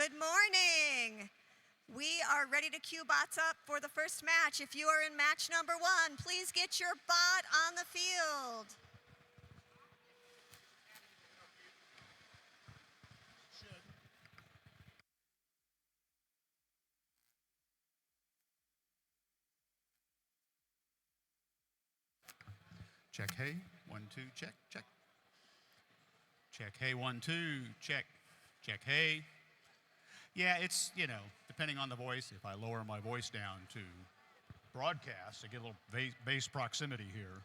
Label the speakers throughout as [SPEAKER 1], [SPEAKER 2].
[SPEAKER 1] Good morning. We are ready to queue bots up for the first match. If you are in match number 1, please get your bot on the field.
[SPEAKER 2] Check, hey, 1, 2, check, check. Check, hey, 1, 2, check, check, hey. Yeah, it's, depending on the voice, if I lower my voice down to broadcast, I get a little bass proximity here.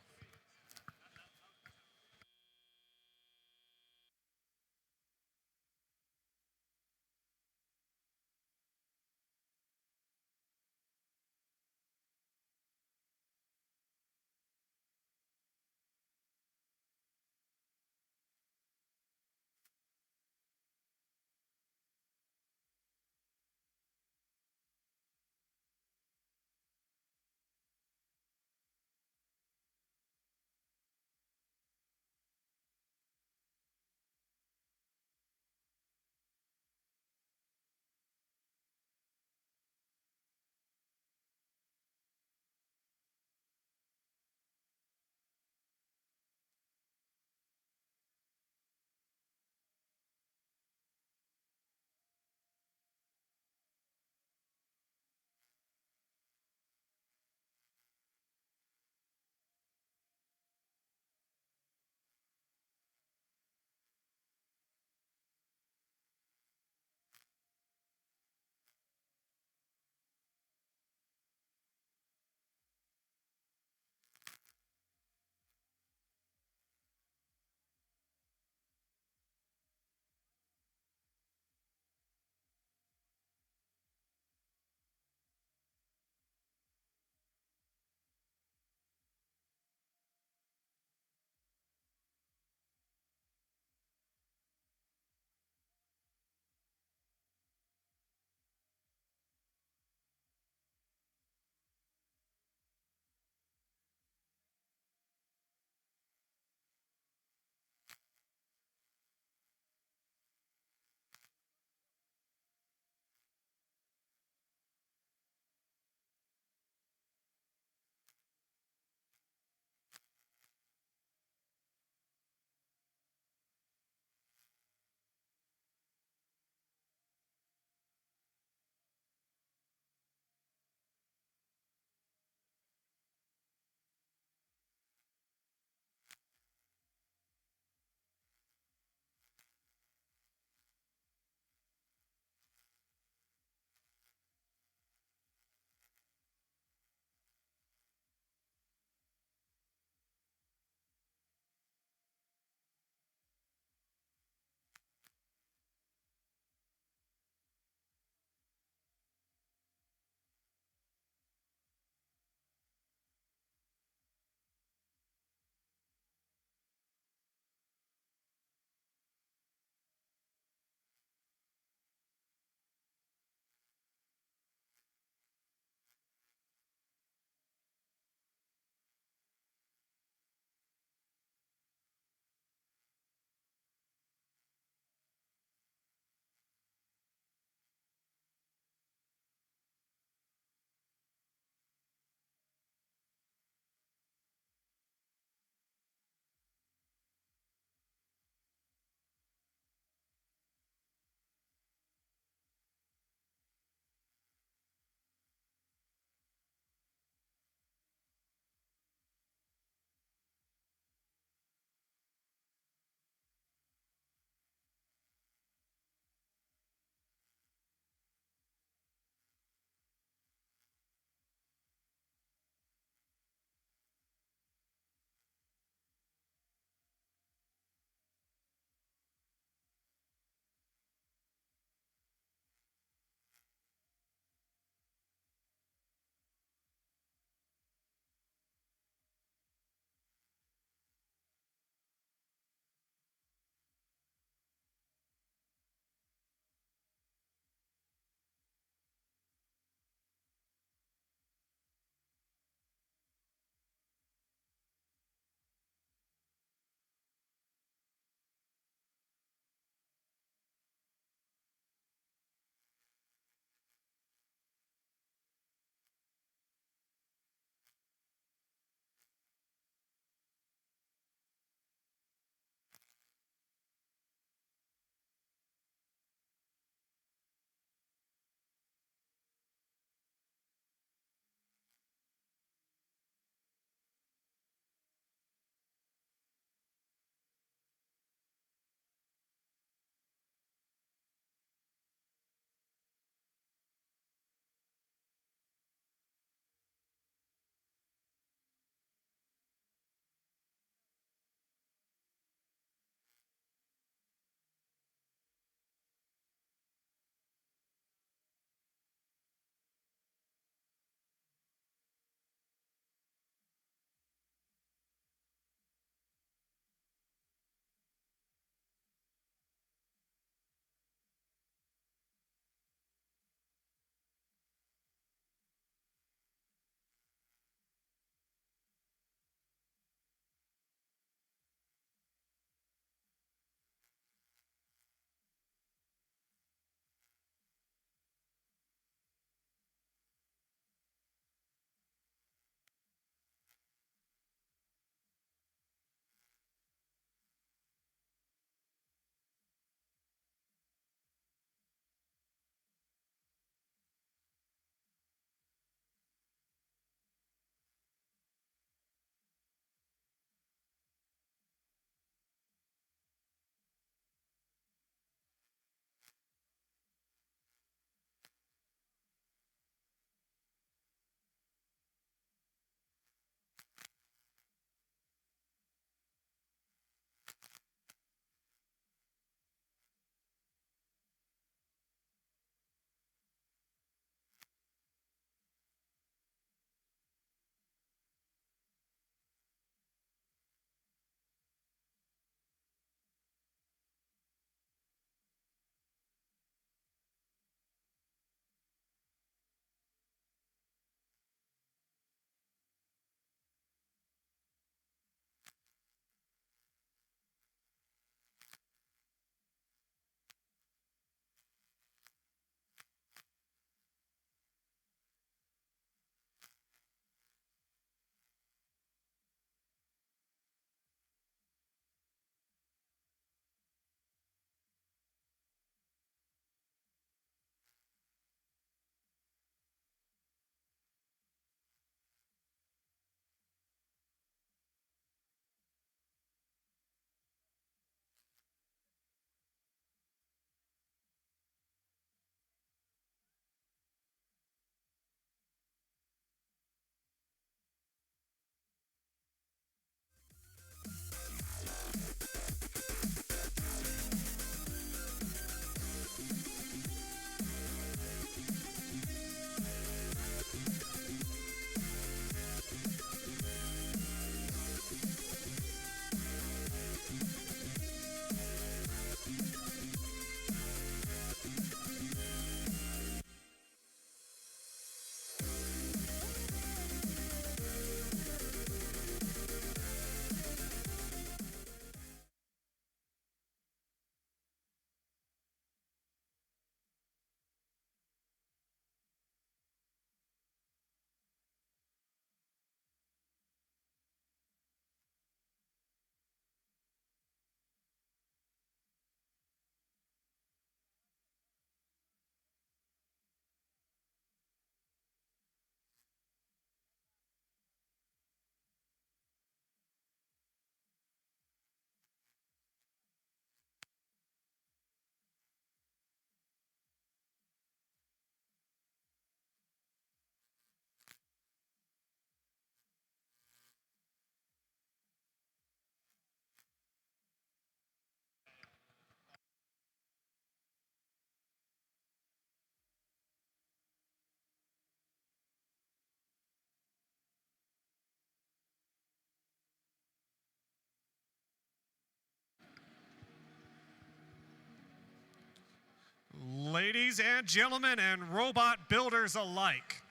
[SPEAKER 3] ladies and gentlemen and robot builders alike,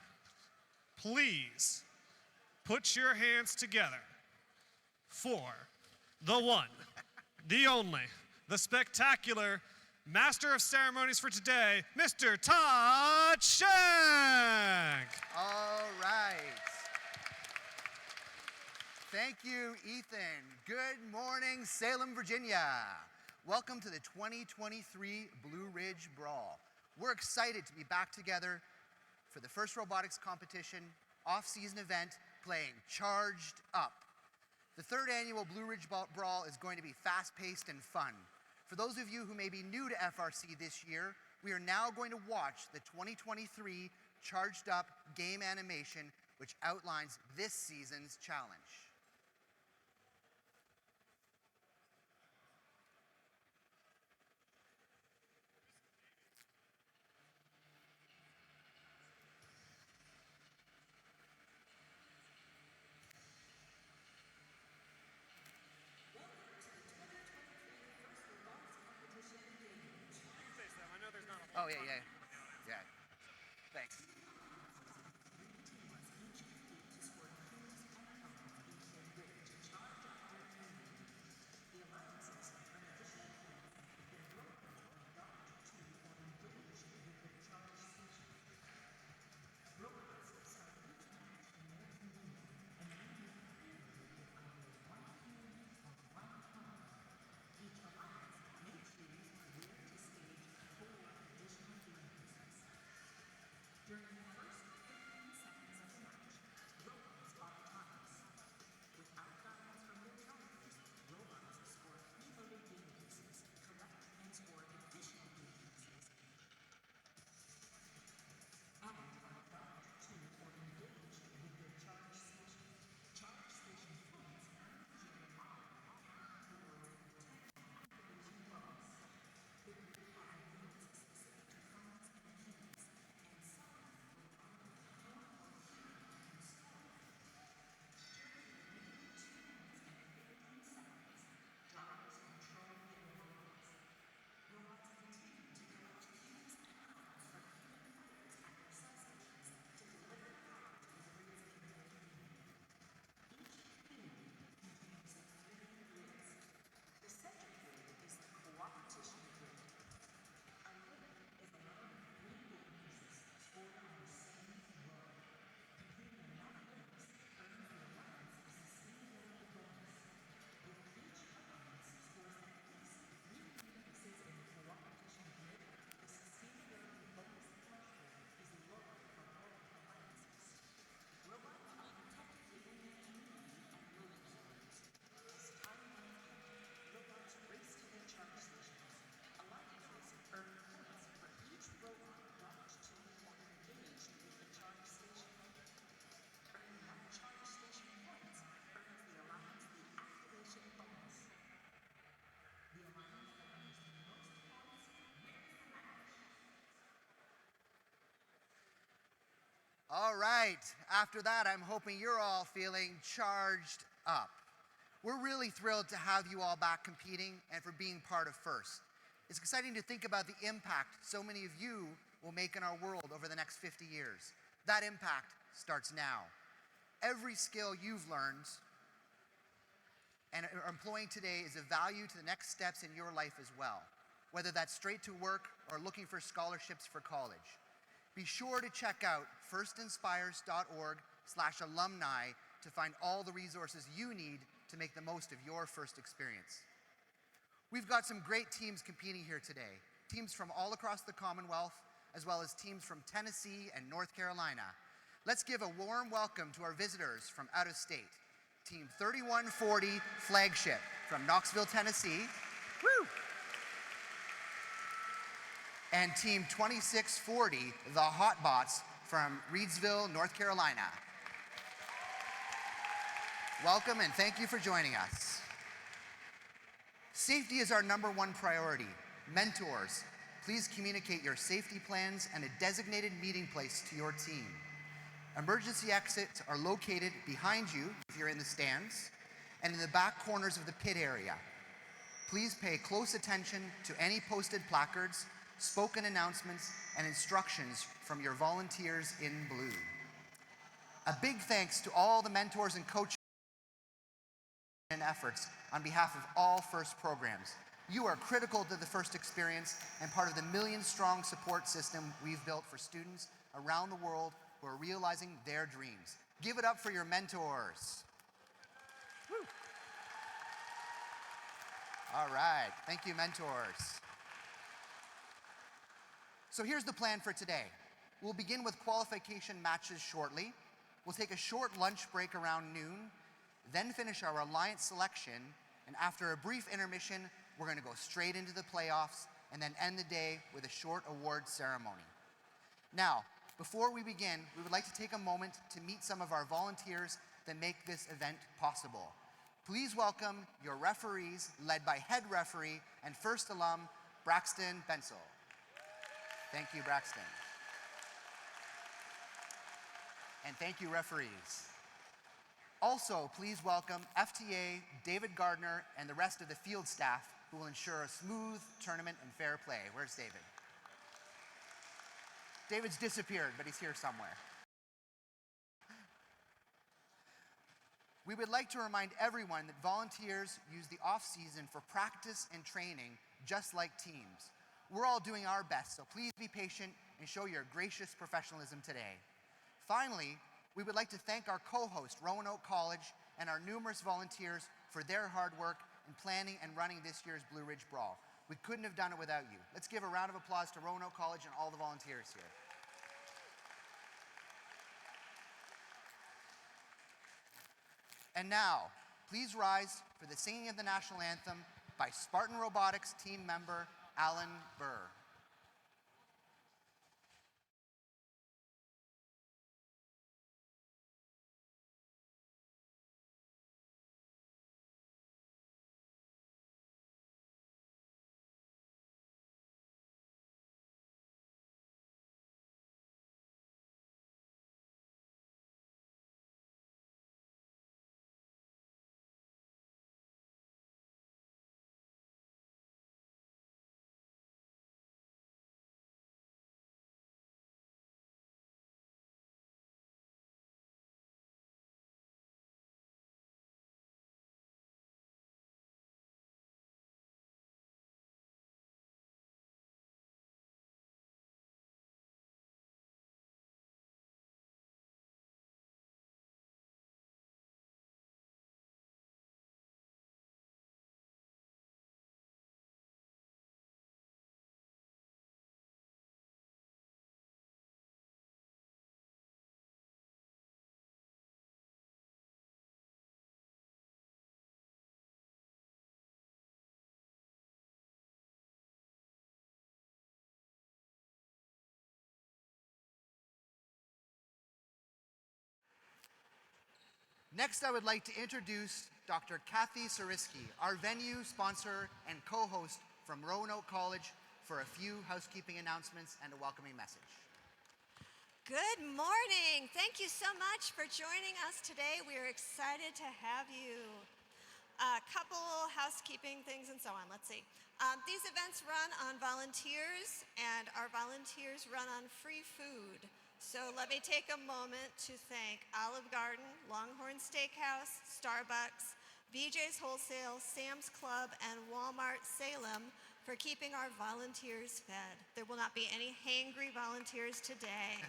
[SPEAKER 3] please put your hands together for the one, the only, the spectacular Master of Ceremonies for today, Mr. Todd Shank.
[SPEAKER 4] All right. Thank you, Ethan. Good morning, Salem, Virginia. Welcome to the 2023 Blue Ridge Brawl. We're excited to be back together for the first robotics competition, off-season event, playing Charged Up. The third annual Blue Ridge Brawl is going to be fast-paced and fun. For those of you who may be new to FRC this year, we are now going to watch the 2023 Charged Up game animation, which outlines this season's challenge. Oh, yeah. Thanks. All right, after that, I'm hoping you're all feeling charged up. We're really thrilled to have you all back competing and for being part of FIRST. It's exciting to think about the impact so many of you will make in our world over the next 50 years. That impact starts now. Every skill you've learned and are employing today is of value to the next steps in your life as well, whether that's straight to work or looking for scholarships for college. Be sure to check out firstinspires.org/alumni to find all the resources you need to make the most of your FIRST experience. We've got some great teams competing here today, teams from all across the Commonwealth, as well as teams from Tennessee and North Carolina. Let's give a warm welcome to our visitors from out of state. Team 3140 Flagship from Knoxville, Tennessee. Woo! And Team 2640, the Hotbots from Reidsville, North Carolina. Welcome and thank you for joining us. Safety is our #1 priority. Mentors, please communicate your safety plans and a designated meeting place to your team. Emergency exits are located behind you if you're in the stands and in the back corners of the pit area. Please pay close attention to any posted placards spoken announcements, and instructions from your volunteers in blue. A big thanks to all the mentors and coaches and efforts on behalf of all FIRST programs. You are critical to the FIRST experience and part of the million-strong support system we've built for students around the world who are realizing their dreams. Give it up for your mentors. Woo. All right, thank you, mentors. So here's the plan for today. We'll begin with qualification matches shortly. We'll take a short lunch break around noon, then finish our alliance selection, and after a brief intermission, we're going to go straight into the playoffs and then end the day with a short award ceremony. Now, before we begin, we would like to take a moment to meet some of our volunteers that make this event possible. Please welcome your referees, led by head referee and FIRST alum, Braxton Bensel. Thank you, Braxton. And thank you, referees. Also, please welcome FTA, David Gardner, and the rest of the field staff who will ensure a smooth tournament and fair play. Where's David? David's disappeared, but he's here somewhere. We would like to remind everyone that volunteers use the off-season for practice and training, just like teams. We're all doing our best, so please be patient and show your gracious professionalism today. Finally, we would like to thank our co-host, Roanoke College, and our numerous volunteers for their hard work in planning and running this year's Blue Ridge Brawl. We couldn't have done it without you. Let's give a round of applause to Roanoke College and all the volunteers here. And now, please rise for the singing of the national anthem by Spartan Robotics team member Alan Burr. Next, I would like to introduce Dr. Kathy Sariski, our venue sponsor and co-host from Roanoke College, for a few housekeeping announcements and a welcoming message.
[SPEAKER 1] Good morning. Thank you so much for joining us today. We are excited to have you. A couple housekeeping things and so on. Let's see. These events run on volunteers, and our volunteers run on free food. So let me take a moment to thank Olive Garden, Longhorn Steakhouse, Starbucks, BJ's Wholesale, Sam's Club, and Walmart Salem for keeping our volunteers fed. There will not be any hangry volunteers today.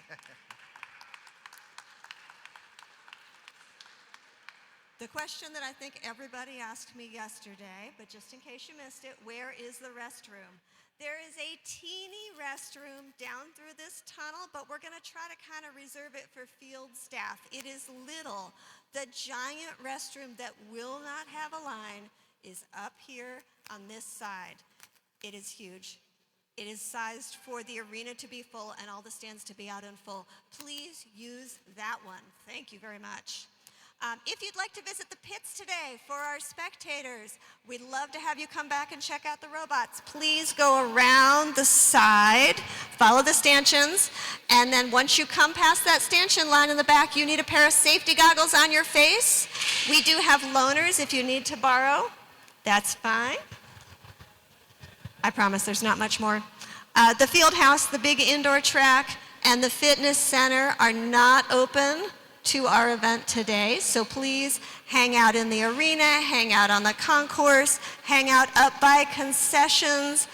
[SPEAKER 1] The question that I think everybody asked me yesterday, but just in case you missed it, where is the restroom? There is a teeny restroom down through this tunnel, but we're gonna try to kind of reserve it for field staff. It is little. The giant restroom that will not have a line is up here on this side. It is huge. It is sized for the arena to be full and all the stands to be out in full. Please use that one. Thank you very much. If you'd like to visit the pits today for our spectators, we'd love to have you come back and check out the robots. Please go around the side, follow the stanchions, and then once you come past that stanchion line in the back, you need a pair of safety goggles on your face. We do have loaners if you need to borrow. That's fine. I promise there's not much more. The field house, the big indoor track, and the fitness center are not open to our event today, so please hang out in the arena, hang out on the concourse, hang out up by concessions,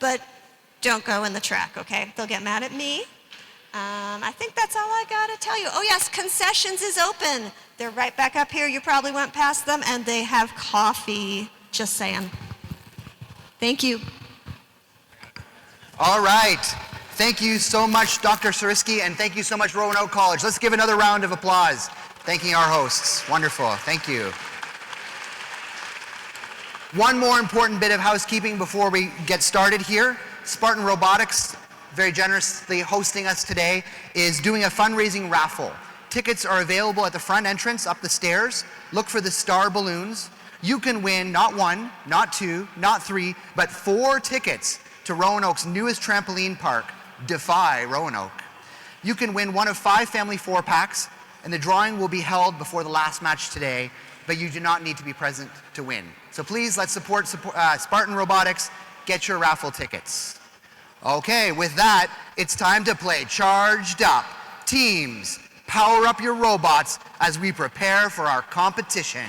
[SPEAKER 1] but don't go in the track, okay? They'll get mad at me. I think that's all I gotta tell you. Oh yes, concessions is open. They're right back up here. You probably went past them, and they have coffee, just saying. Thank you.
[SPEAKER 4] All right. Thank you so much, Dr. Sariski, and thank you so much, Roanoke College. Let's give another round of applause, thanking our hosts. Wonderful. Thank you. One more important bit of housekeeping before we get started here. Spartan Robotics, very generously hosting us today, is doing a fundraising raffle. Tickets are available at the front entrance up the stairs. Look for the star balloons. You can win not one, not two, not three, but 4 tickets to Roanoke's newest trampoline park, Defy Roanoke. You can win one of 5 family 4-packs, and the drawing will be held before the last match today, but you do not need to be present to win. So please, let's support Spartan Robotics. Get your raffle tickets. Okay, with that, it's time to play Charged Up. Teams, power up your robots as we prepare for our competition.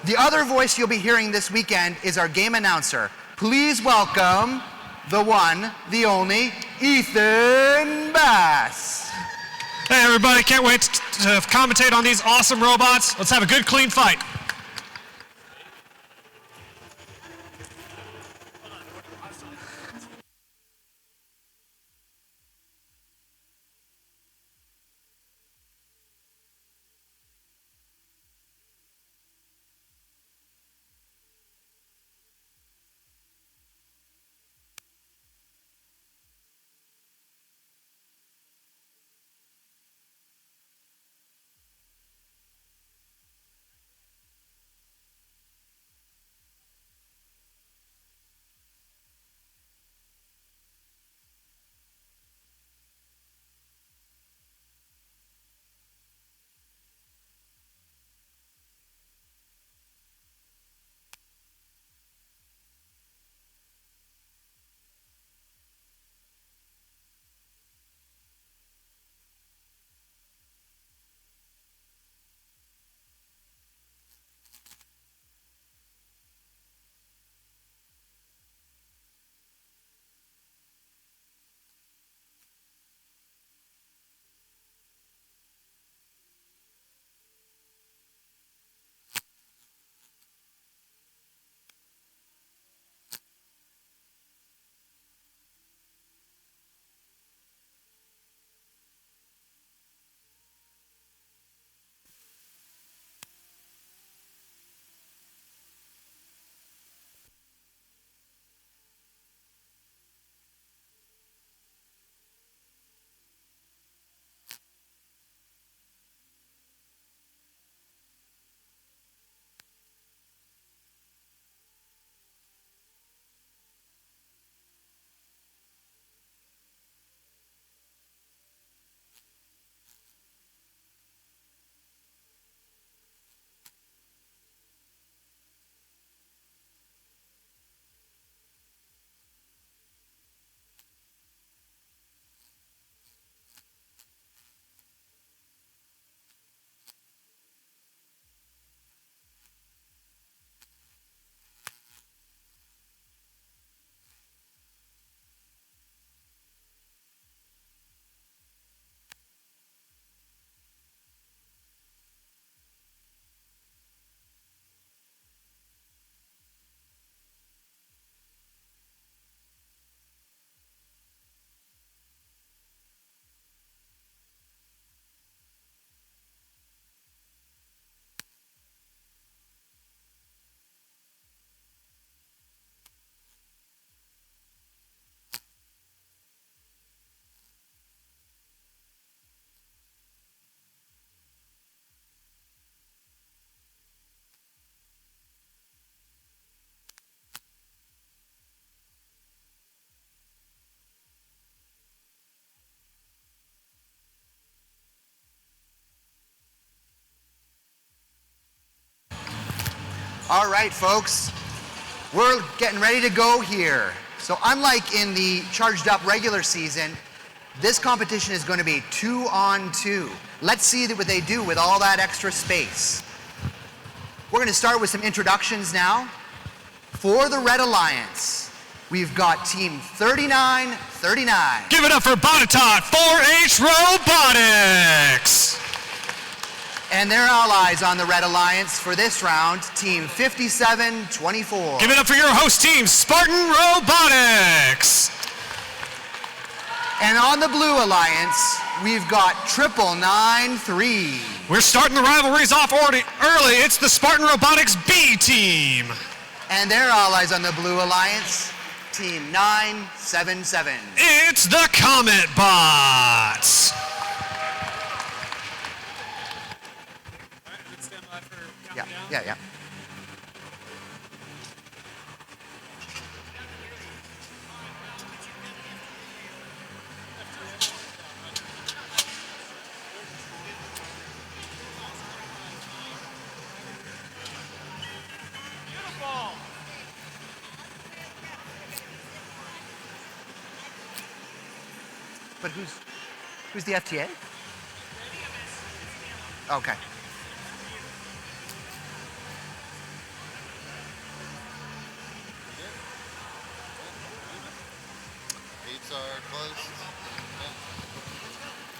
[SPEAKER 4] The other voice you'll be hearing this weekend is our game announcer. Please welcome the one, the only, Ethan Bass.
[SPEAKER 3] Hey everybody, can't wait to commentate on these awesome robots. Let's have a good, clean fight.
[SPEAKER 4] All right, folks, we're getting ready to go here. So unlike in the charged up regular season, this competition is going to be 2-on-2. Let's see what they do with all that extra space. We're going to start with some introductions now. For the Red Alliance, we've got Team 3939.
[SPEAKER 3] Give it up for Botetourt 4-H Robotics.
[SPEAKER 4] And their allies on the Red Alliance for this round, Team 5724.
[SPEAKER 3] Give it up for your host team, Spartan Robotics.
[SPEAKER 4] And on the Blue Alliance, we've got 9993.
[SPEAKER 3] We're starting the rivalries off early. It's the Spartan Robotics B team.
[SPEAKER 4] And their allies on the Blue Alliance, Team 977.
[SPEAKER 3] It's the Comet Bots.
[SPEAKER 4] Yeah. But who's the FTA? Okay.
[SPEAKER 5] Gates are closed.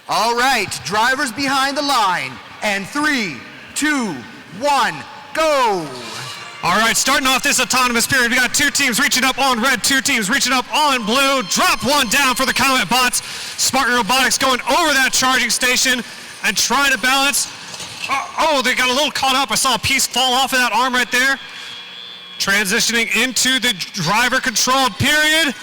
[SPEAKER 4] All right, drivers behind the line. And 3, 2, 1, go!
[SPEAKER 3] All right, starting off this autonomous period, we got two teams reaching up on red, two teams reaching up on blue. Drop one down for the Comet Bots. Spartan Robotics going over that charging station and trying to balance. Oh, they got a little caught up. I saw a piece fall off of that arm right there. Transitioning into the driver-controlled period.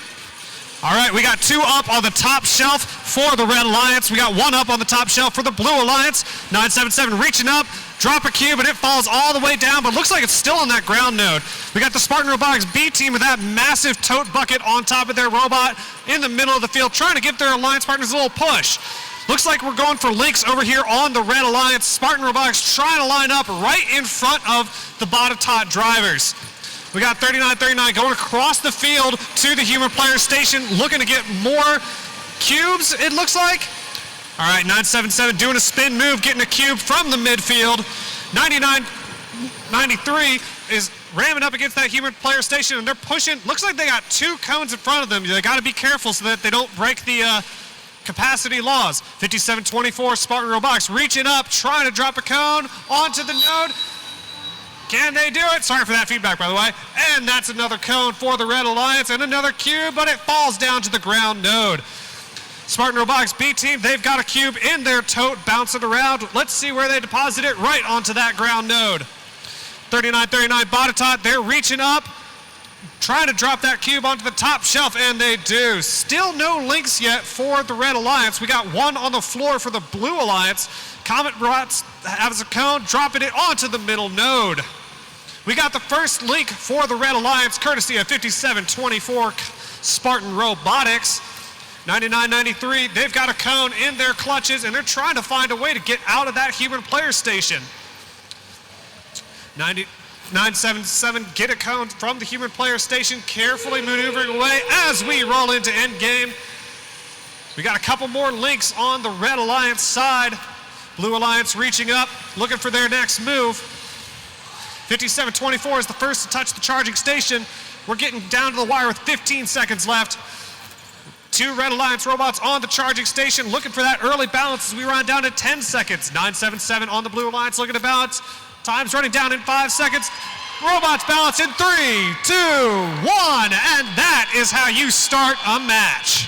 [SPEAKER 3] All right, we got two up on the top shelf for the Red Alliance. We got one up on the top shelf for the Blue Alliance. 977 reaching up, drop a cube, and it falls all the way down, but looks like it's still on that ground node. We got the Spartan Robotics B team with that massive tote bucket on top of their robot in the middle of the field, trying to give their Alliance partners a little push. Looks like we're going for links over here on the Red Alliance. Spartan Robotics trying to line up right in front of the Botetourt drivers. We got 3939 going across the field to the human player station, looking to get more cubes, it looks like. All right, 977 doing a spin move, getting a cube from the midfield. 9993 is ramming up against that human player station, and they're pushing. Looks like they got two cones in front of them. They got to be careful so that they don't break the capacity laws. 5724 Spartan Robotics reaching up, trying to drop a cone onto the node. Can they do it? Sorry for that feedback, by the way. And that's another cone for the Red Alliance and another cube, but it falls down to the ground node. Spartan Robotics B team, they've got a cube in their tote bouncing around. Let's see where they deposit it, right onto that ground node. 3939 Botetourt, they're reaching up, trying to drop that cube onto the top shelf, and they do. Still no links yet for the Red Alliance. We got one on the floor for the Blue Alliance. Comet Bots has a cone, dropping it onto the middle node. We got the first link for the Red Alliance, courtesy of 5724 Spartan Robotics. 9993, they've got a cone in their clutches, and they're trying to find a way to get out of that human player station. 977, get a cone from the human player station, carefully maneuvering away as we roll into endgame. We got a couple more links on the Red Alliance side. Blue Alliance reaching up, looking for their next move. 5724 is the first to touch the charging station. We're getting down to the wire with 15 seconds left. Two Red Alliance robots on the charging station, looking for that early balance as we run down to 10 seconds. 977 on the Blue Alliance looking to balance. Time's running down in 5 seconds. Robots balance in 3, 2, 1, and that is how you start a match.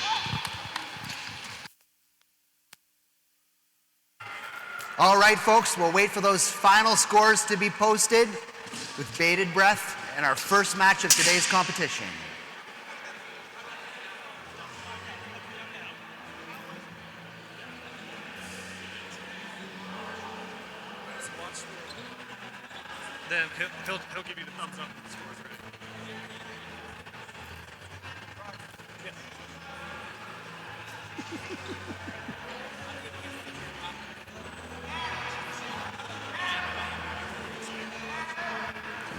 [SPEAKER 4] All right, folks, we'll wait for those final scores to be posted with bated breath and our first match of today's competition.
[SPEAKER 3] Then he'll give you the thumbs up when the score's ready.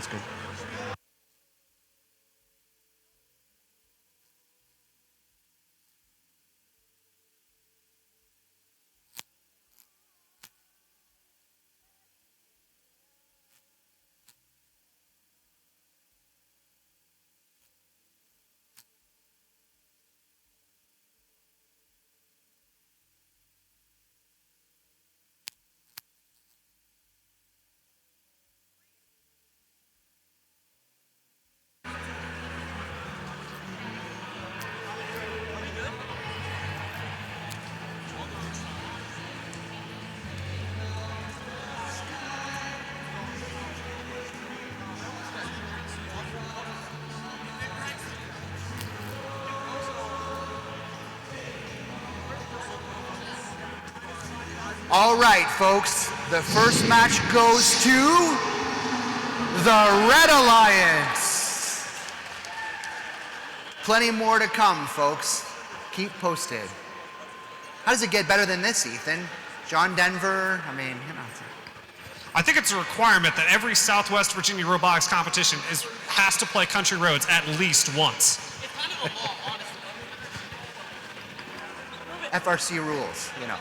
[SPEAKER 4] That's good. All right, folks, the first match goes to the Red Alliance. Plenty more to come, folks. Keep posted. How does it get better than this, Ethan? John Denver, I mean, you know.
[SPEAKER 3] I think it's a requirement that every Southwest Virginia robotics competition has to play country roads at least once.
[SPEAKER 4] FRC rules, you know.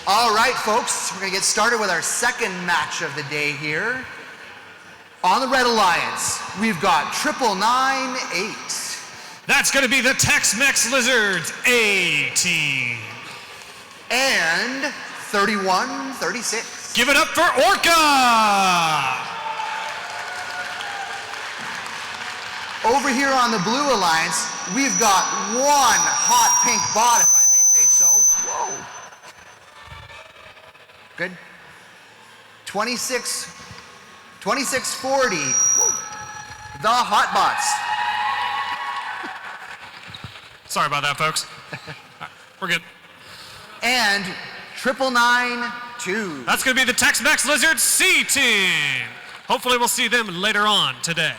[SPEAKER 4] All right, folks, we're gonna get started with our second match of the day here. On the Red Alliance, we've got 998.
[SPEAKER 3] That's going to be the Tex-Mex Lizards A team.
[SPEAKER 4] And 3136.
[SPEAKER 3] Give it up for Orca!
[SPEAKER 4] Over here on the Blue Alliance, we've got one hot pink bot, if I may say so. Whoa. Good. 2640. Whoa. The hot bots.
[SPEAKER 3] Sorry about that, folks. We're good.
[SPEAKER 4] And 9992.
[SPEAKER 3] That's going to be the Tex-Mex Lizards C team. Hopefully we'll see them later on today.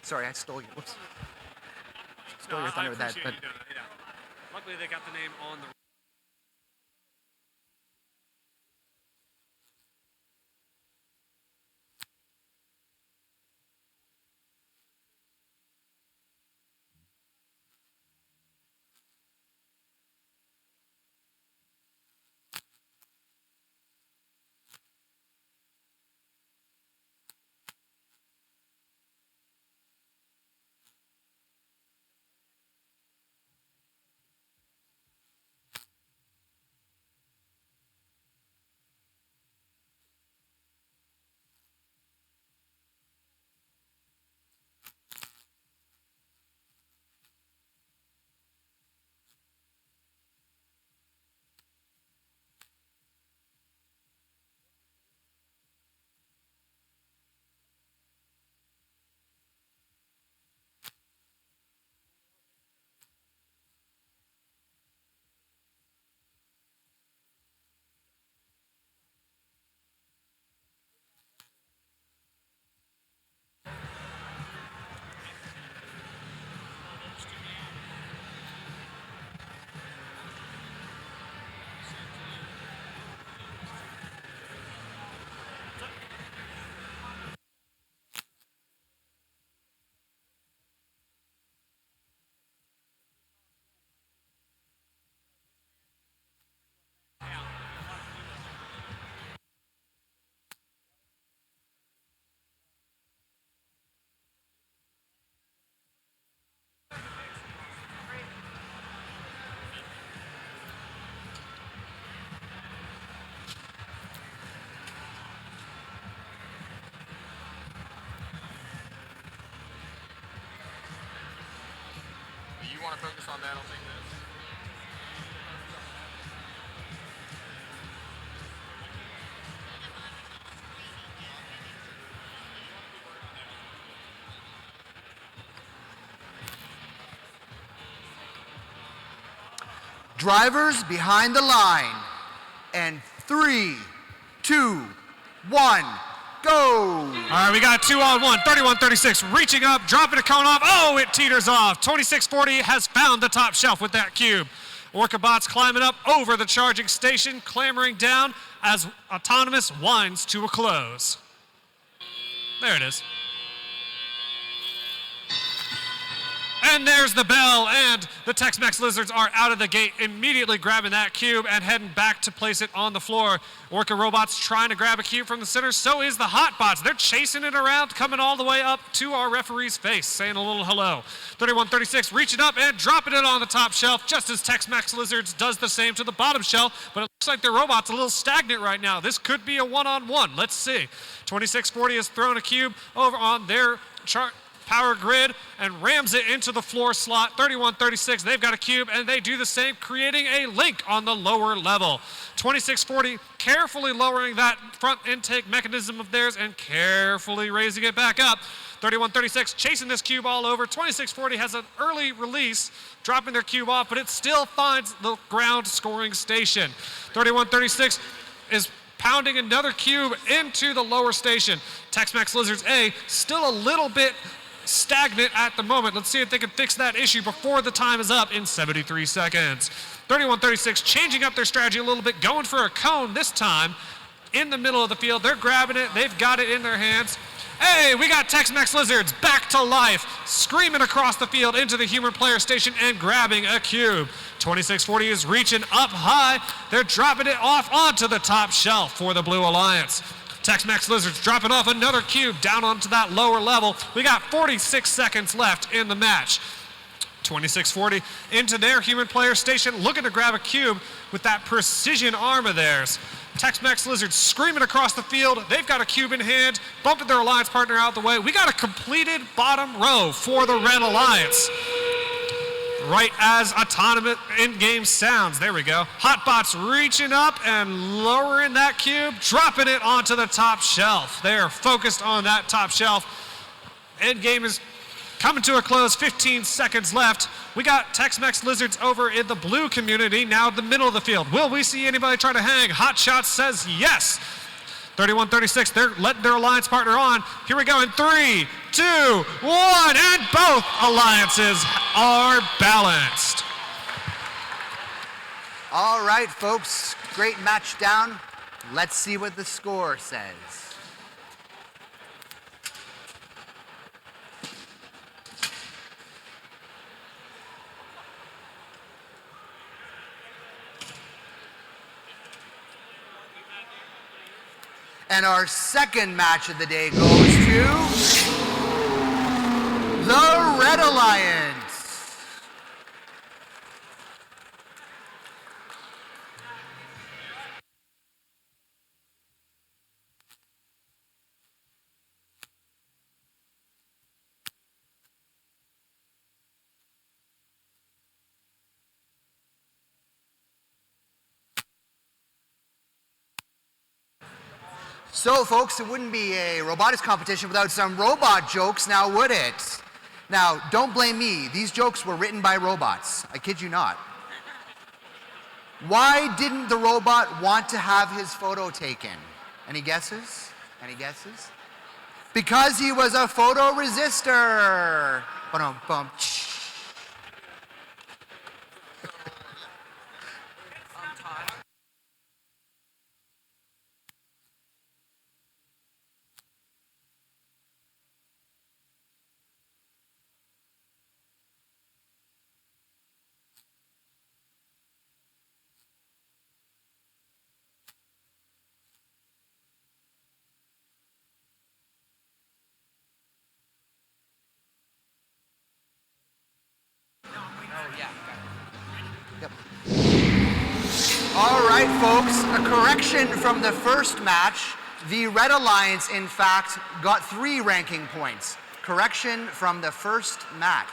[SPEAKER 4] Sorry, I stole you. Whoops. Stole your thunder with that. But
[SPEAKER 3] Luckily they got the name on the...
[SPEAKER 5] You want to focus on that? I'll take this.
[SPEAKER 4] drivers behind the line. And 3, 2, 1, go!
[SPEAKER 3] All right, we got 2-on-1, 31-36, reaching up, dropping a cone off. Oh, it teeters off. 2640 has found the top shelf with that cube. Orca bots climbing up over the charging station, clambering down as Autonomous winds to a close. There it is. And there's the bell, and the Tex-Mex Lizards are out of the gate, immediately grabbing that cube and heading back to place it on the floor. Orca robots trying to grab a cube from the center, so is the hot bots. They're chasing it around, coming all the way up to our referee's face, saying a little hello. 31-36 reaching up and dropping it on the top shelf, just as Tex-Mex Lizards does the same to the bottom shelf, but it looks like their robot's a little stagnant right now. This could be a one-on-one. Let's see. 2640 has thrown a cube over on their power grid and rams it into the floor slot. 31-36, they've got a cube, and they do the same, creating a link on the lower level. 2640 carefully lowering that front intake mechanism of theirs and carefully raising it back up. 31-36 chasing this cube all over. 2640 has an early release, dropping their cube off, but it still finds the ground scoring station. 31-36 is pounding another cube into the lower station. Tex-Mex Lizards A still a little bit stagnant at the moment. Let's see if they can fix that issue before the time is up in 73 seconds. 31-36 changing up their strategy a little bit, going for a cone this time in the middle of the field. They're grabbing it. They've got it in their hands. Hey, we got Tex-Mex Lizards back to life, screaming across the field into the human player station and grabbing a cube. 2640 is reaching up high. They're dropping it off onto the top shelf for the Blue Alliance. Tex-Mex Lizards dropping off another cube down onto that lower level. We got 46 seconds left in the match. 2640 into their human player station, looking to grab a cube with that precision arm of theirs. Tex-Mex Lizards screaming across the field. They've got a cube in hand, bumping their alliance partner out the way. We got a completed bottom row for the Red Alliance. Right as autonomous in-game sounds. There we go. Hotbot's reaching up and lowering that cube, dropping it onto the top shelf. They are focused on that top shelf. Endgame is coming to a close, 15 seconds left. We got Tex-Mex Lizards over in the blue community, now in the middle of the field. Will we see anybody try to hang? Hot Shot says yes. 31-36, they're letting their alliance partner on. Here we go in 3, 2, 1, and both alliances are balanced.
[SPEAKER 4] All right, folks, great match down. Let's see what the score says. And our second match of the day goes to the Red Alliance. So, folks, it wouldn't be a robotics competition without some robot jokes, now would it? Now, don't blame me. These jokes were written by robots. I kid you not. Why didn't the robot want to have his photo taken? Any guesses? Any guesses? Because he was a photoresistor. Ba-dum-bum. All right, folks, a correction from the first match. The Red Alliance, in fact, got 3 ranking points. Correction from the first match.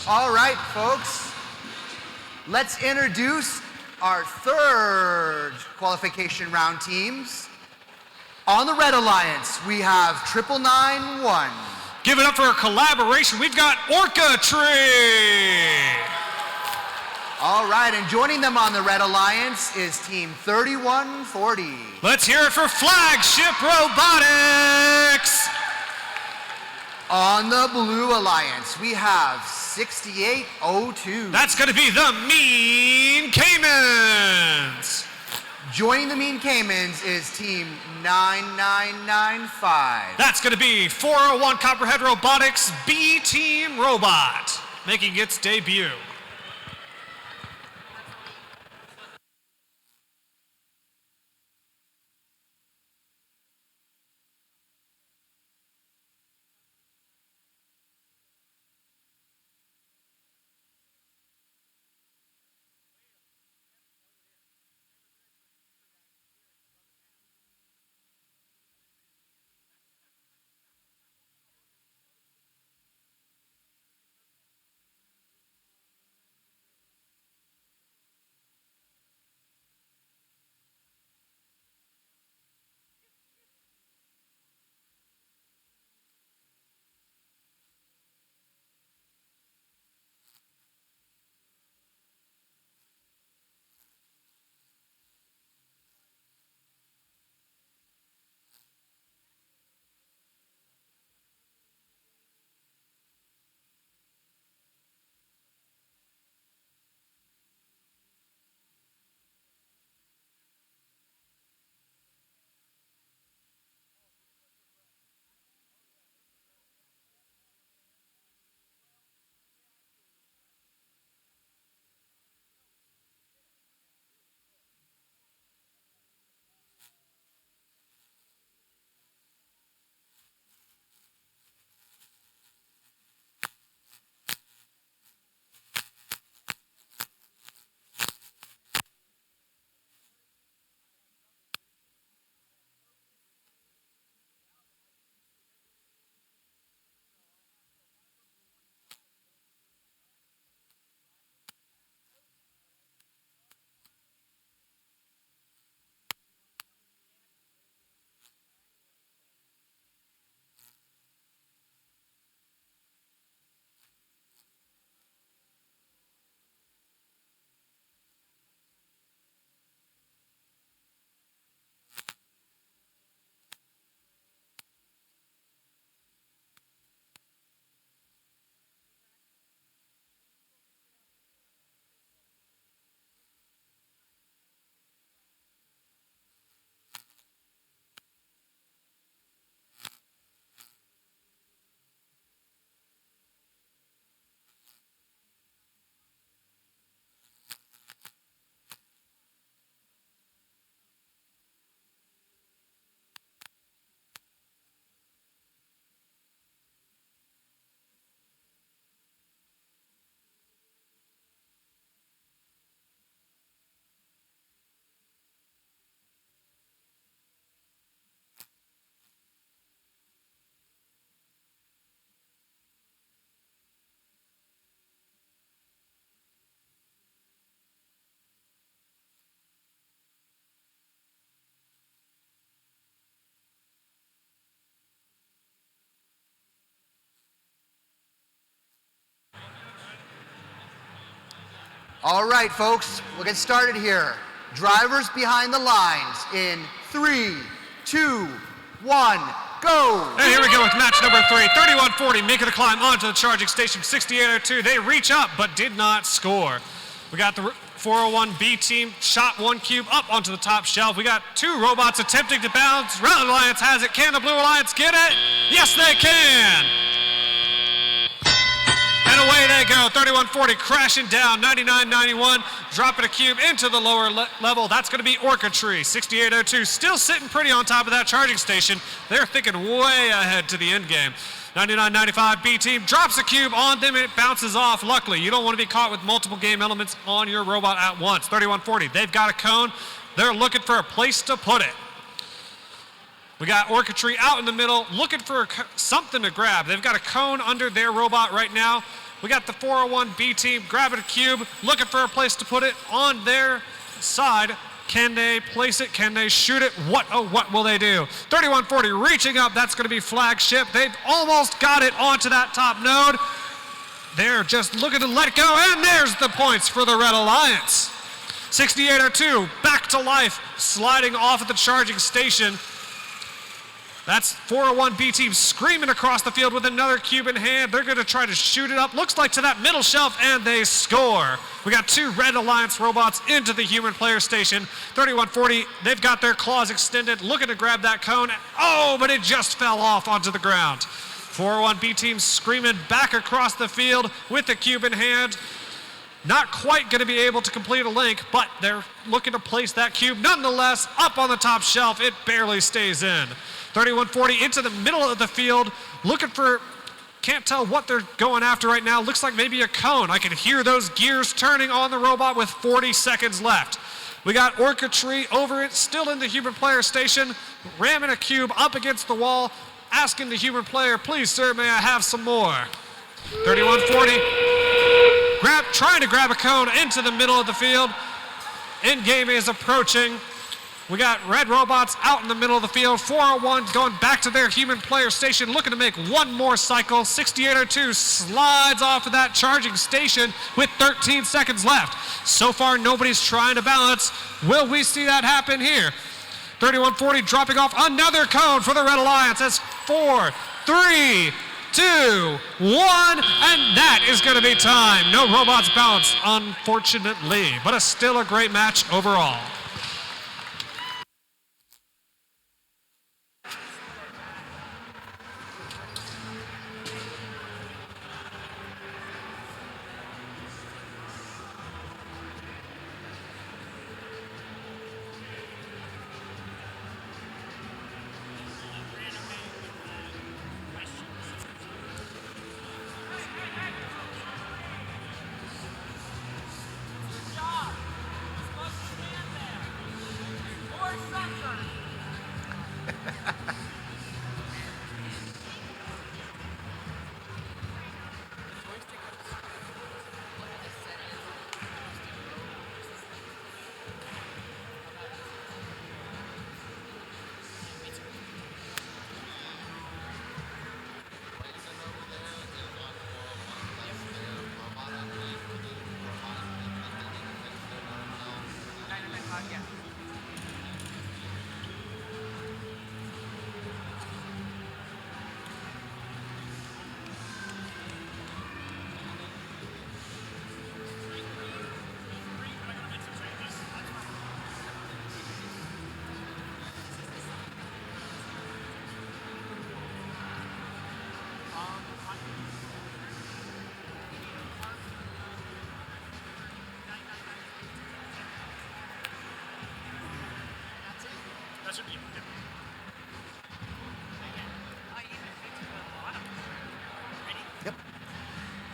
[SPEAKER 4] All right, folks. Let's introduce our third qualification round teams. On the Red Alliance, we have 9991.
[SPEAKER 3] Give it up for a collaboration. We've got Orca Tree.
[SPEAKER 4] All right, and joining them on the Red Alliance is Team 3140.
[SPEAKER 3] Let's hear it for Flagship Robotics.
[SPEAKER 4] On the Blue Alliance, we have 6802.
[SPEAKER 3] That's going to be the Mean Caimans.
[SPEAKER 4] Joining the Mean Caimans is Team 9995.
[SPEAKER 3] That's going to be 401 Copperhead Robotics B Team Robot, making its debut.
[SPEAKER 4] All right, folks, we'll get started here. Drivers behind the lines in 3, 2, 1, go!
[SPEAKER 3] And here we go with match number 3. 3140 making the climb onto the charging station. 6802, they reach up but did not score. We got the 401B team, shot one cube up onto the top shelf. We got two robots attempting to bounce. Red Alliance has it. Can the Blue Alliance get it? Yes, they can! And away they go. 3140 crashing down. 9991 dropping a cube into the lower level. That's going to be Orchidtree. 6802 still sitting pretty on top of that charging station. They're thinking way ahead to the end game. 9995 B team drops a cube on them and it bounces off. Luckily, you don't want to be caught with multiple game elements on your robot at once. 3140, they've got a cone. They're looking for a place to put it. We got Orchidtree out in the middle, looking for something to grab. They've got a cone under their robot right now. We got the 401B team grabbing a cube, looking for a place to put it on their side. Can they place it? Can they shoot it? What will they do? 3140 reaching up. That's going to be Flagship. They've almost got it onto that top node. They're just looking to let it go, and there's the points for the Red Alliance. 6802 back to life, sliding off at the charging station. That's 401 B team screaming across the field with another cube in hand. They're going to try to shoot it up. Looks like to that middle shelf, and they score. We got two Red Alliance robots into the human player station. 3140, they've got their claws extended, looking to grab that cone. Oh, but it just fell off onto the ground. 401 B team screaming back across the field with the cube in hand. Not quite going to be able to complete a link, but they're looking to place that cube nonetheless up on the top shelf. It barely stays in. 3140 into the middle of the field, looking for, can't tell what they're going after right now. Looks like maybe a cone. I can hear those gears turning on the robot with 40 seconds left. We got Orca Tree over it, still in the human player station, ramming a cube up against the wall, asking the human player, please sir, may I have some more? 3140, trying to grab a cone into the middle of the field. End game is approaching. We got red robots out in the middle of the field. 401 going back to their human player station, looking to make one more cycle. 6802 slides off of that charging station with 13 seconds left. So far, nobody's trying to balance. Will we see that happen here? 3140 dropping off another cone for the Red Alliance. That's 4, 3, 2, 1, and that is going to be time. No robots balance, unfortunately, but still a great match overall.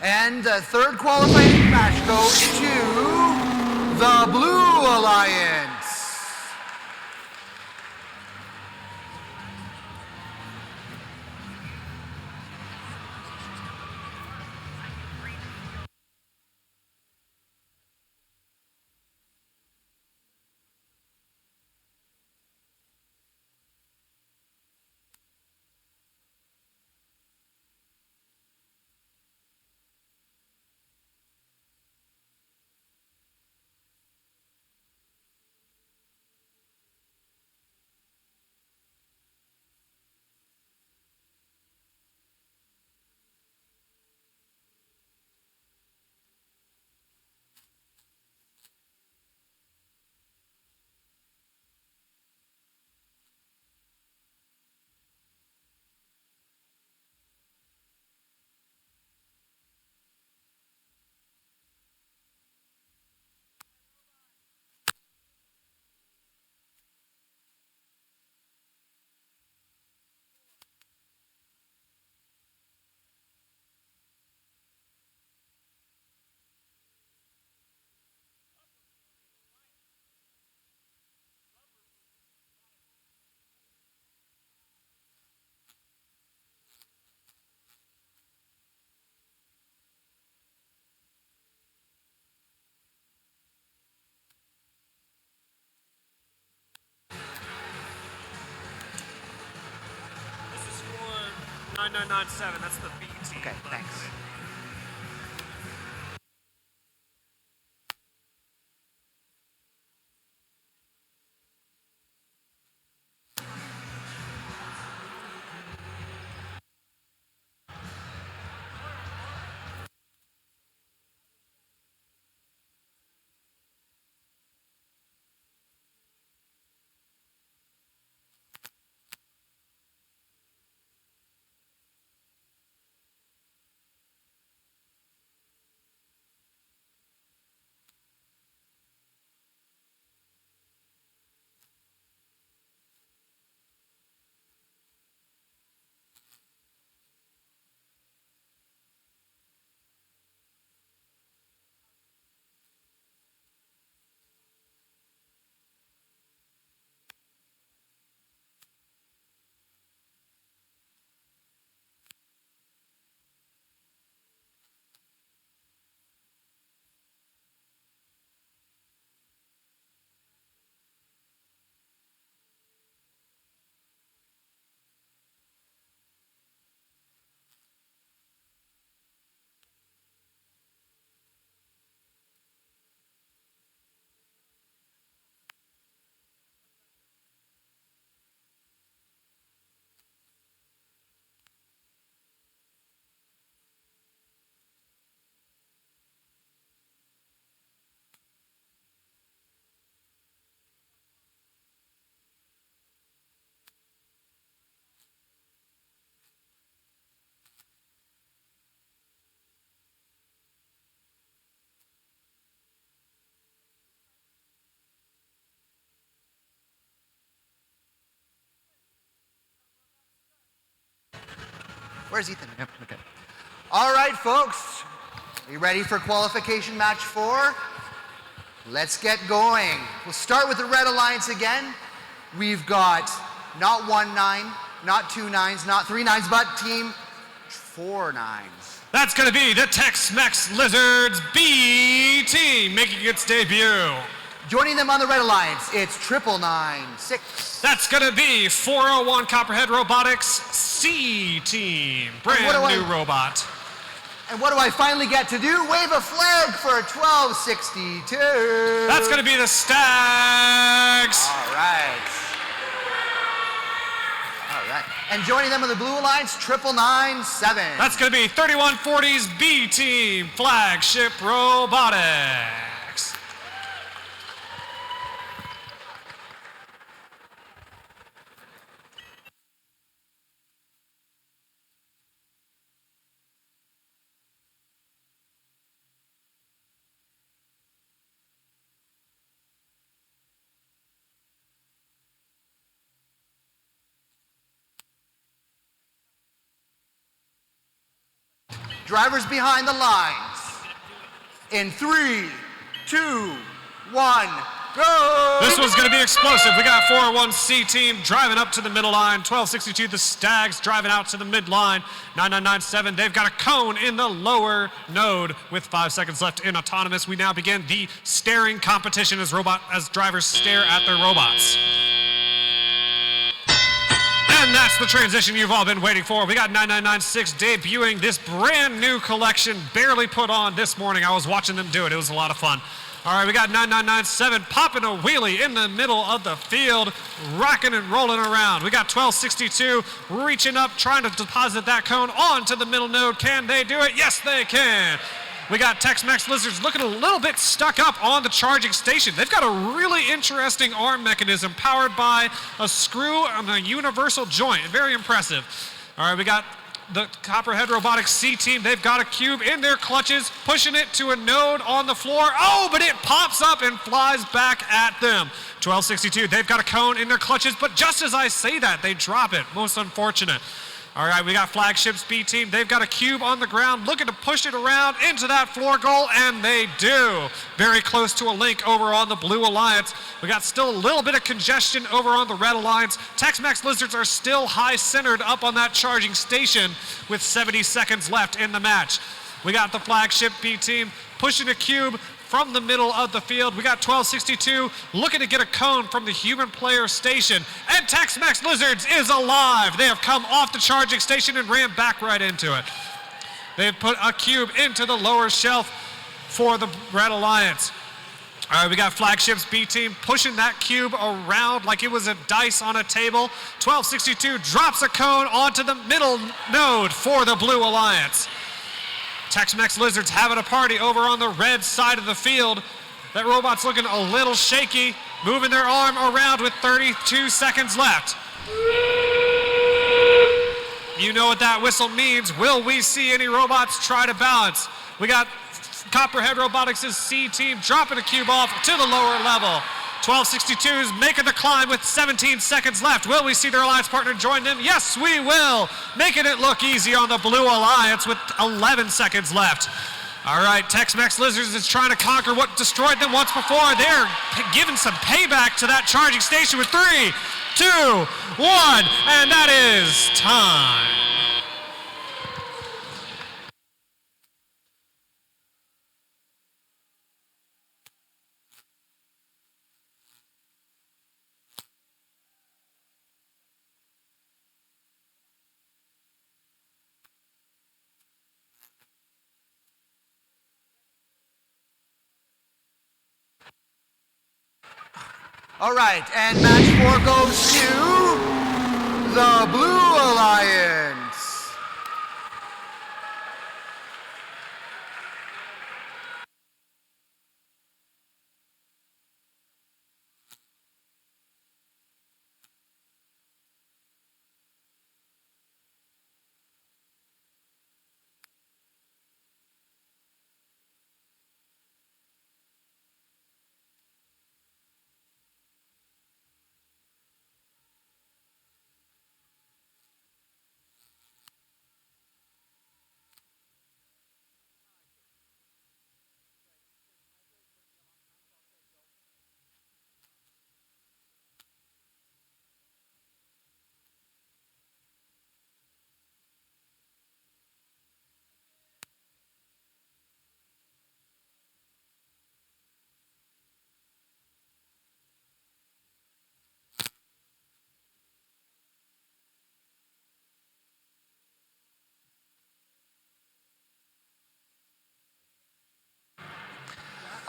[SPEAKER 4] And the third qualifying match goes to the Blue Alliance.
[SPEAKER 3] This is for 9997. That's the B team.
[SPEAKER 4] Okay, thanks. Where's Ethan? Yep, okay. All right, folks. Are you ready for qualification match 4? Let's get going. We'll start with the Red Alliance again. We've got not 1 9, not 2 9s, not 3 9s, but team 4 9s.
[SPEAKER 3] That's going to be the Tex-Mex Lizards B team making its debut.
[SPEAKER 4] Joining them on the Red Alliance, it's 999-6.
[SPEAKER 3] That's going to be 401 Copperhead Robotics C team. Brand new robot.
[SPEAKER 4] And what do I finally get to do? Wave a flag for 1262.
[SPEAKER 3] That's going to be the Stags.
[SPEAKER 4] All right. All right. And joining them on the Blue Alliance, 999-7.
[SPEAKER 3] That's going to be 3140's B team, Flagship Robotics.
[SPEAKER 4] Drivers behind the lines. In 3, 2, 1, go!
[SPEAKER 3] This one's going to be explosive. We got 401C team driving up to the middle line. 1262, the Stags driving out to the midline. 9997, they've got a cone in the lower node with 5 seconds left in autonomous. We now begin the staring competition as drivers stare at their robots. And that's the transition you've all been waiting for. We got 9996 debuting this brand new collection, barely put on this morning. I was watching them do it. It was a lot of fun. All right, we got 9997 popping a wheelie in the middle of the field, rocking and rolling around. We got 1262 reaching up, trying to deposit that cone onto the middle node. Can they do it? Yes, they can. We got Tex-Mex Lizards looking a little bit stuck up on the charging station. They've got a really interesting arm mechanism powered by a screw on a universal joint. Very impressive. All right, we got the Copperhead Robotics C team. They've got a cube in their clutches, pushing it to a node on the floor. Oh, but it pops up and flies back at them. 1262, they've got a cone in their clutches, but just as I say that, they drop it. Most unfortunate. All right, we got Flagship's B team. They've got a cube on the ground, looking to push it around into that floor goal, and they do. Very close to a link over on the Blue Alliance. We got still a little bit of congestion over on the Red Alliance. Tex-Mex Lizards are still high-centered up on that charging station with 70 seconds left in the match. We got the Flagship B team pushing a cube from the middle of the field. We got 1262 looking to get a cone from the human player station. And Tex-Mex Lizards is alive. They have come off the charging station and ran back right into it. They've put a cube into the lower shelf for the Red Alliance. All right, we got Flagship's B team pushing that cube around like it was a dice on a table. 1262 drops a cone onto the middle node for the Blue Alliance. Tex-Mex Lizards having a party over on the red side of the field. That robot's looking a little shaky, moving their arm around with 32 seconds left. You know what that whistle means. Will we see any robots try to balance? We got Copperhead Robotics' C team dropping a cube off to the lower level. 1262 is making the climb with 17 seconds left. Will we see their alliance partner join them? Yes, we will. Making it look easy on the Blue Alliance with 11 seconds left. All right, Tex-Mex Lizards is trying to conquer what destroyed them once before. They're giving some payback to that charging station with 3, 2, 1, and that is time.
[SPEAKER 4] All right, and match 4 goes to the Blue Alliance.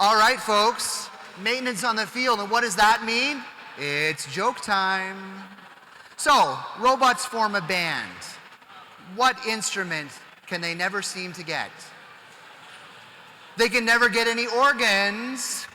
[SPEAKER 4] All right, folks. Maintenance on the field, and what does that mean? It's joke time. So, robots form a band. What instrument can they never seem to get? They can never get any organs.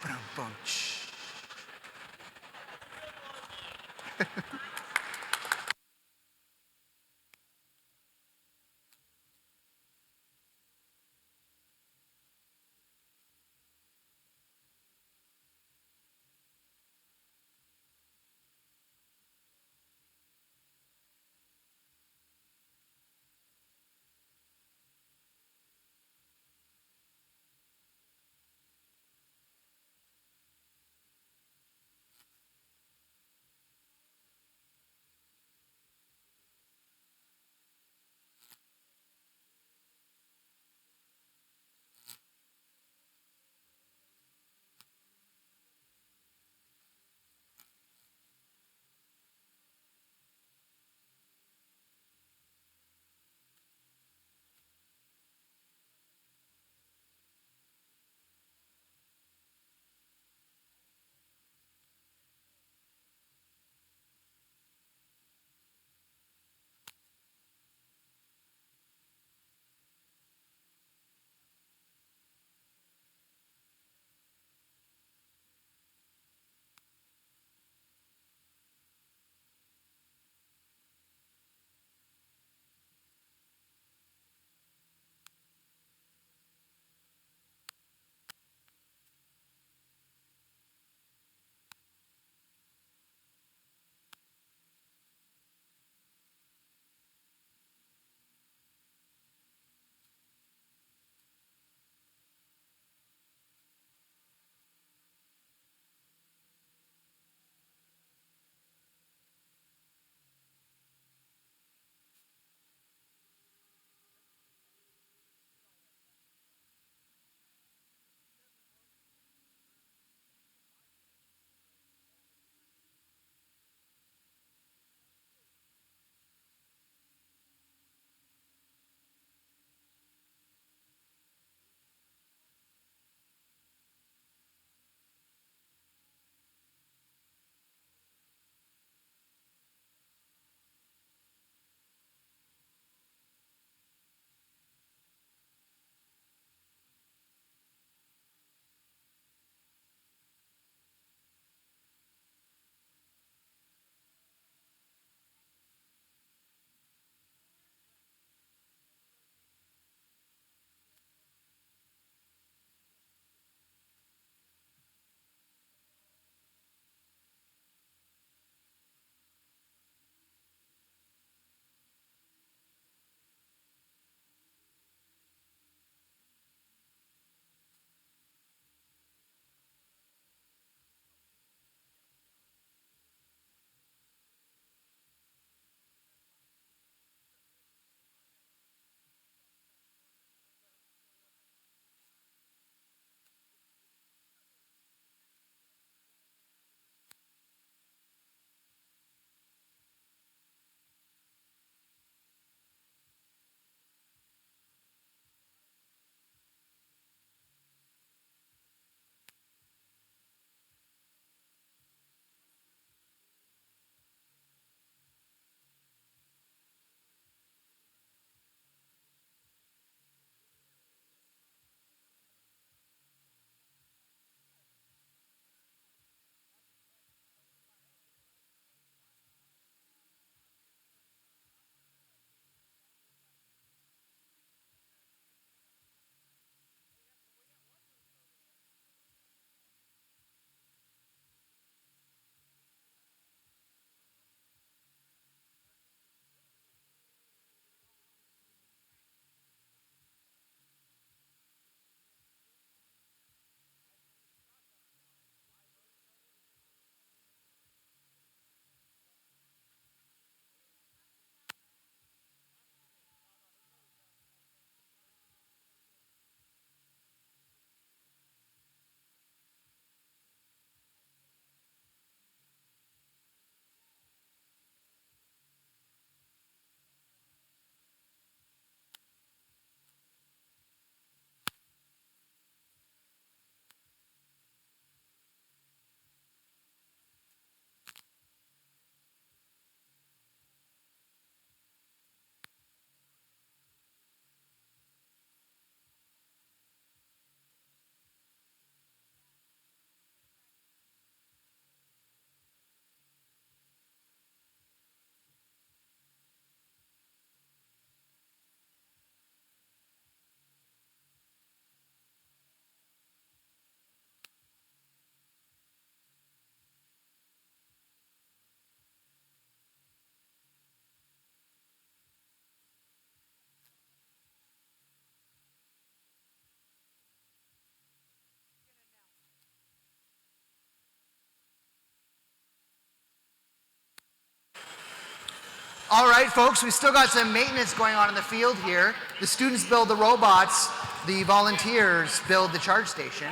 [SPEAKER 4] All right, folks, we still got some maintenance going on in the field here. The students build the robots, the volunteers build the charge station.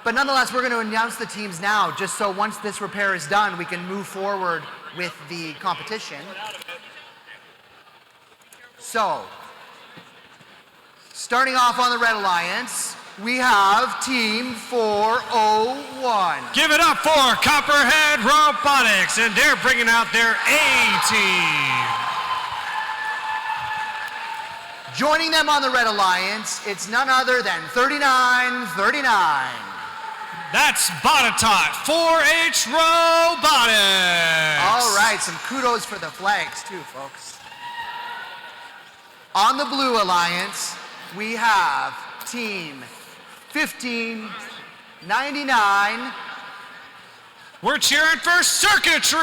[SPEAKER 4] But nonetheless, we're going to announce the teams now, just so once this repair is done, we can move forward with the competition. So, starting off on the Red Alliance, we have Team 401.
[SPEAKER 3] Give it up for Copperhead Robotics, and they're bringing out their A-team.
[SPEAKER 4] Joining them on the Red Alliance, it's none other than 3939.
[SPEAKER 3] That's Botatot 4-H Robotics.
[SPEAKER 4] All right, some kudos for the flags too, folks. On the Blue Alliance, we have Team 1599.
[SPEAKER 3] We're cheering for circuitry.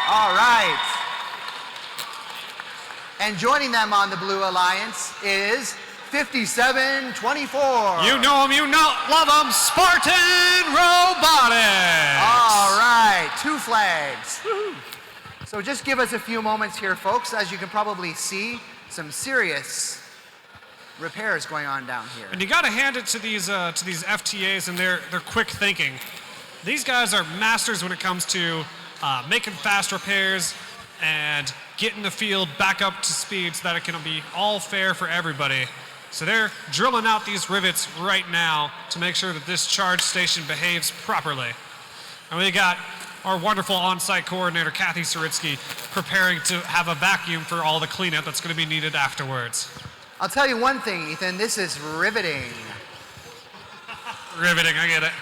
[SPEAKER 4] All right. And joining them on the Blue Alliance is 5724.
[SPEAKER 3] You know them, love them, Spartan Robotics.
[SPEAKER 4] All right, 2 flags. So just give us a few moments here, folks. As you can probably see, some serious repairs going on down here.
[SPEAKER 3] And you got to hand it to these FTAs and their quick thinking. These guys are masters when it comes to making fast repairs and getting the field back up to speed so that it can be all fair for everybody. So they're drilling out these rivets right now to make sure that this charge station behaves properly. And we got our wonderful on-site coordinator, Kathy Saritsky, preparing to have a vacuum for all the cleanup that's going to be needed afterwards.
[SPEAKER 4] I'll tell you one thing, Ethan, this is riveting.
[SPEAKER 3] Riveting, I get it.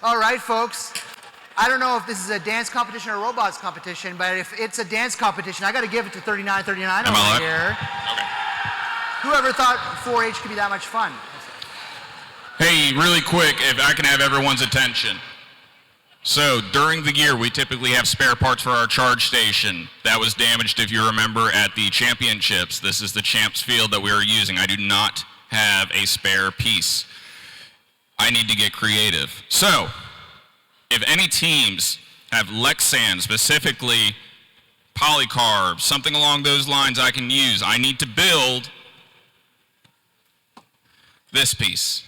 [SPEAKER 4] All right, folks. I don't know if this is a dance competition or a robots competition, but if it's a dance competition, I got to give it to 3939
[SPEAKER 5] Am I
[SPEAKER 4] over
[SPEAKER 5] live?
[SPEAKER 4] here.
[SPEAKER 5] Okay.
[SPEAKER 4] Whoever thought 4-H could be that much fun?
[SPEAKER 5] Hey, really quick, if I can have everyone's attention. So, during the year, we typically have spare parts for our charge station. That was damaged, if you remember, at the championships. This is the champs field that we are using. I do not have a spare piece. I need to get creative. So, if any teams have Lexan, specifically polycarb, something along those lines I can use, I need to build this piece.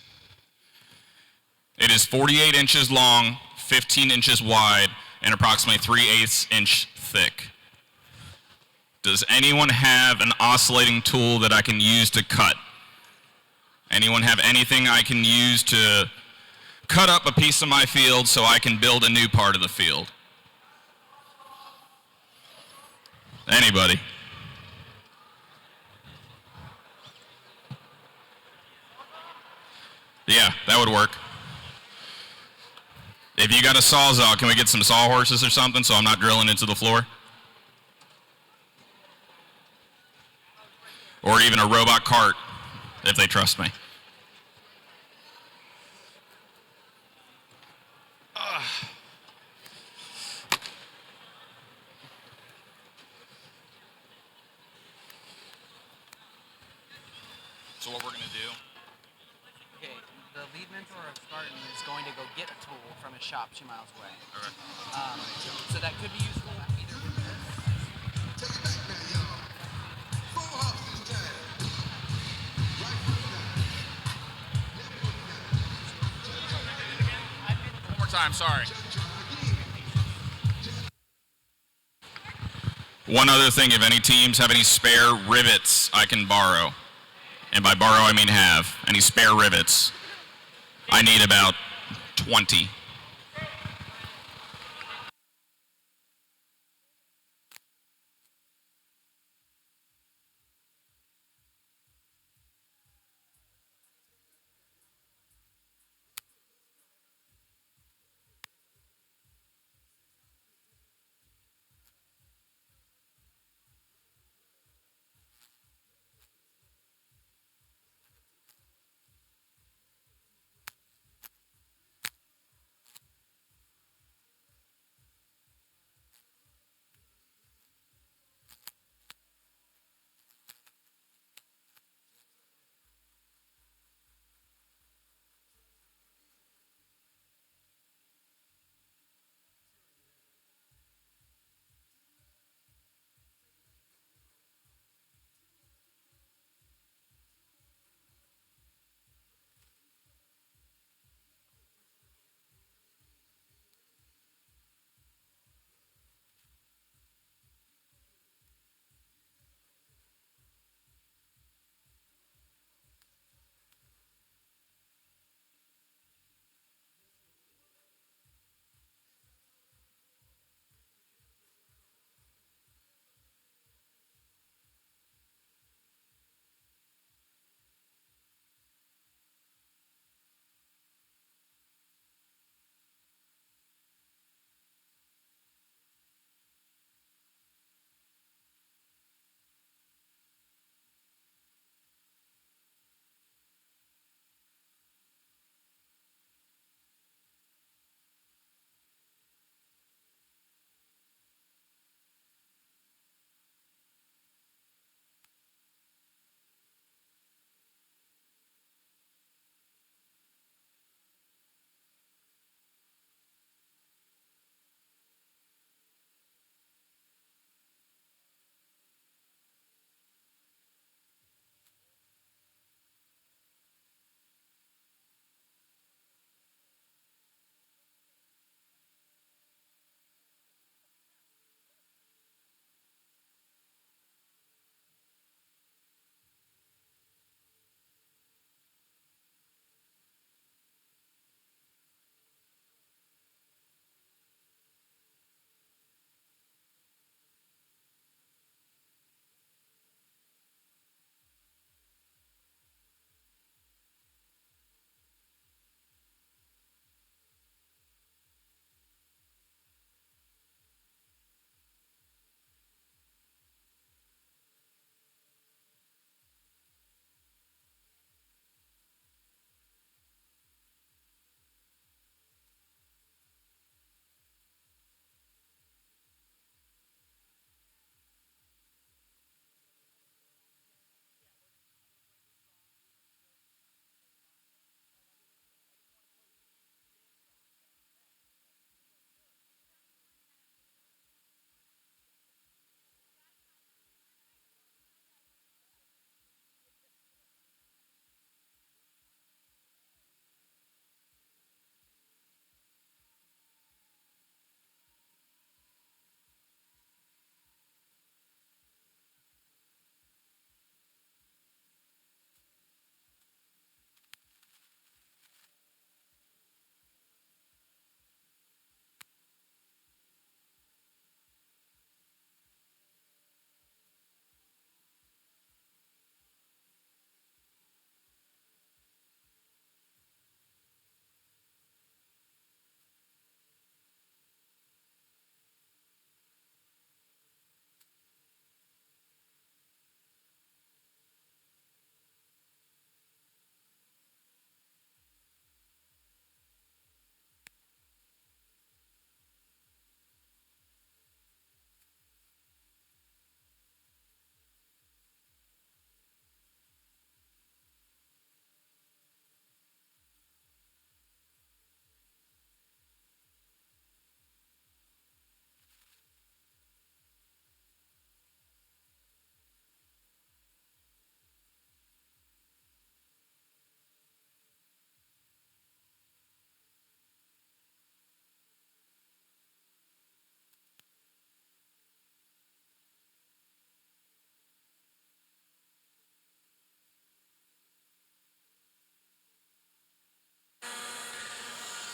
[SPEAKER 5] It is 48 inches long, 15 inches wide, and approximately 3/8 inch thick. Does anyone have an oscillating tool that I can use to cut? Anyone have anything I can use to cut up a piece of my field so I can build a new part of the field? Anybody? Yeah, that would work. If you got a sawzall, can we get some sawhorses or something so I'm not drilling into the floor? Or even a robot cart, if they trust me. So what we're gonna do?
[SPEAKER 6] Okay, the lead mentor of Spartan is going to go get a tool from a shop 2 miles away. So that could be useful either with this.
[SPEAKER 5] One more time, sorry. One other thing, if any teams have any spare rivets I can borrow, and by borrow I mean have, any spare rivets, I need about 20.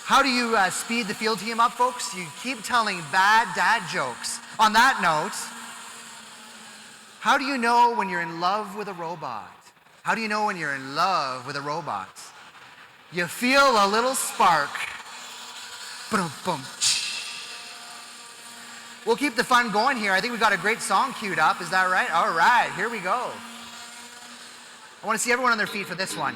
[SPEAKER 4] How do you speed the field team up, folks? You keep telling bad dad jokes. On that note, how do you know when you're in love with a robot? How do you know when you're in love with a robot? You feel a little spark. Boom. We'll keep the fun going here. I think we've got a great song queued up. Is that right? All right, here we go. I want to see everyone on their feet for this one.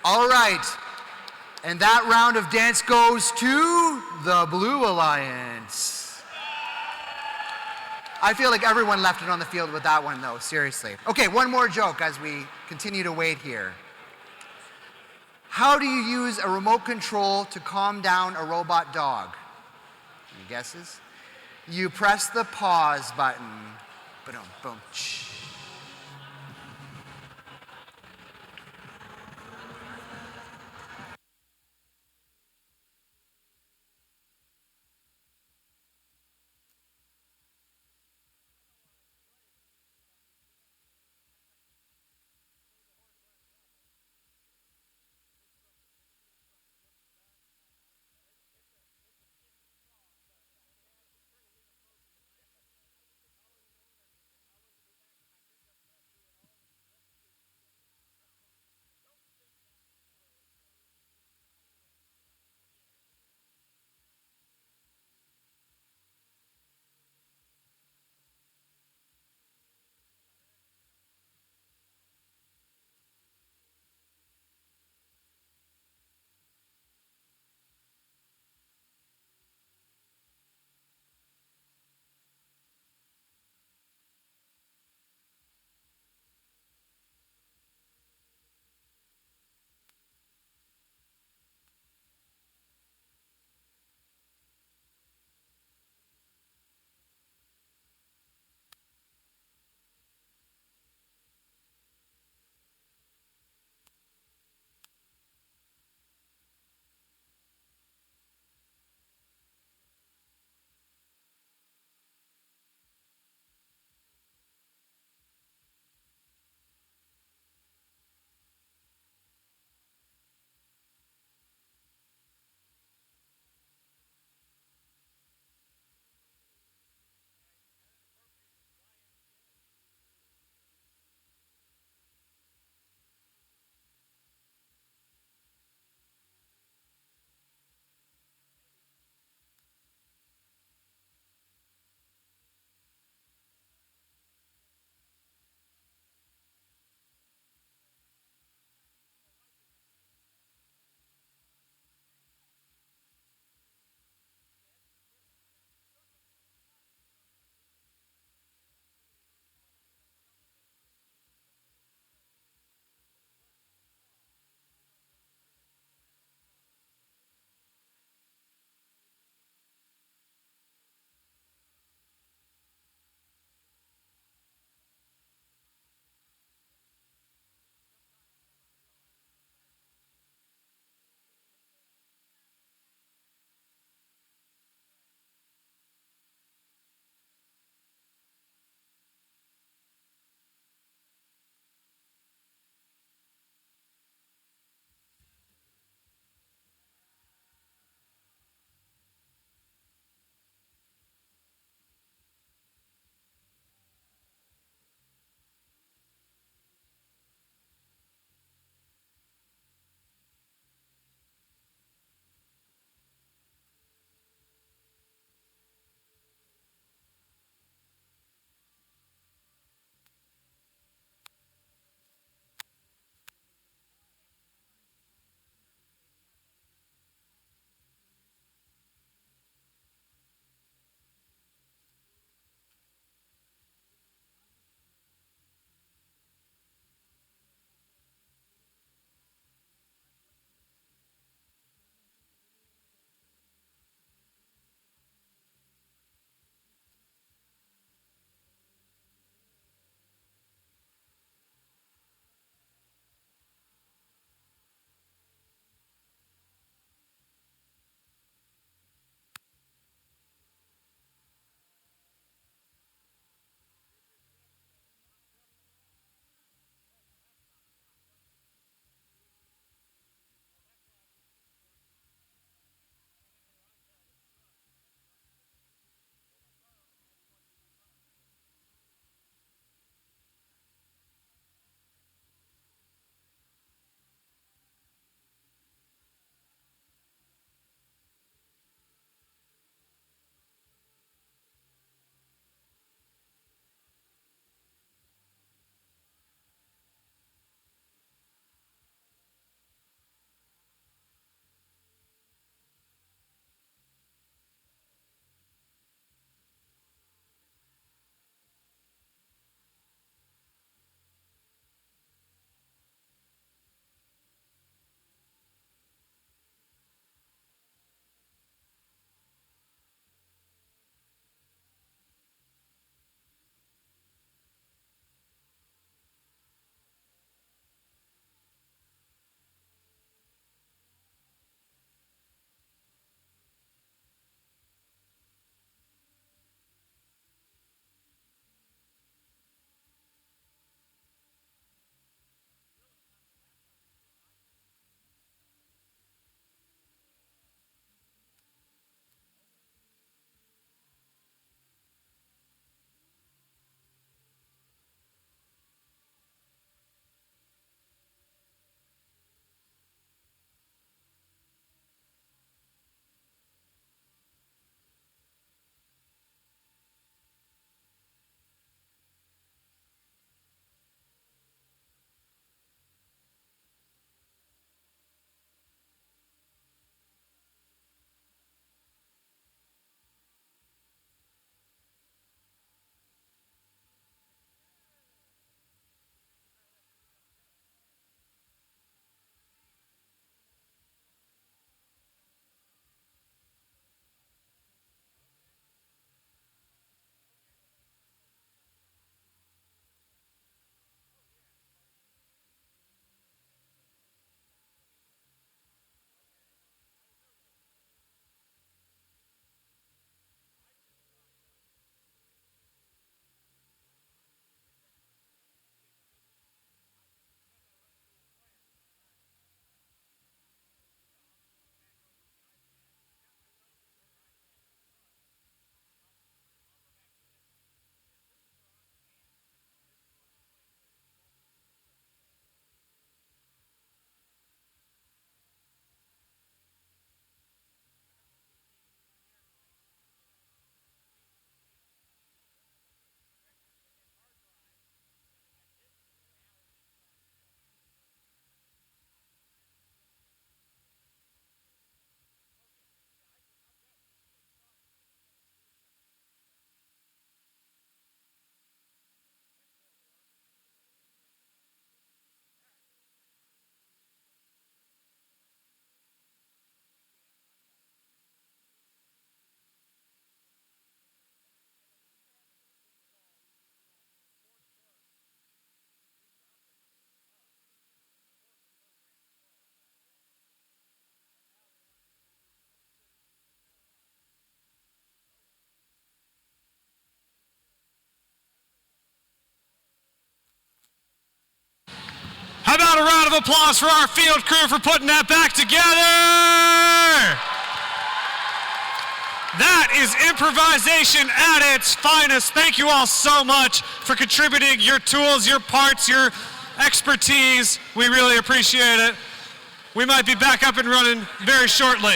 [SPEAKER 4] All right. And that round of dance goes to the Blue Alliance. I feel like everyone left it on the field with that one, though, seriously. Okay, one more joke as we continue to wait here. How do you use a remote control to calm down a robot dog? Any guesses? You press the pause button. Boom, boom.
[SPEAKER 3] about a round of applause for our field crew for putting that back together? That is improvisation at its finest. Thank you all so much for contributing your tools, your parts, your expertise. We really appreciate it. We might be back up and running very shortly.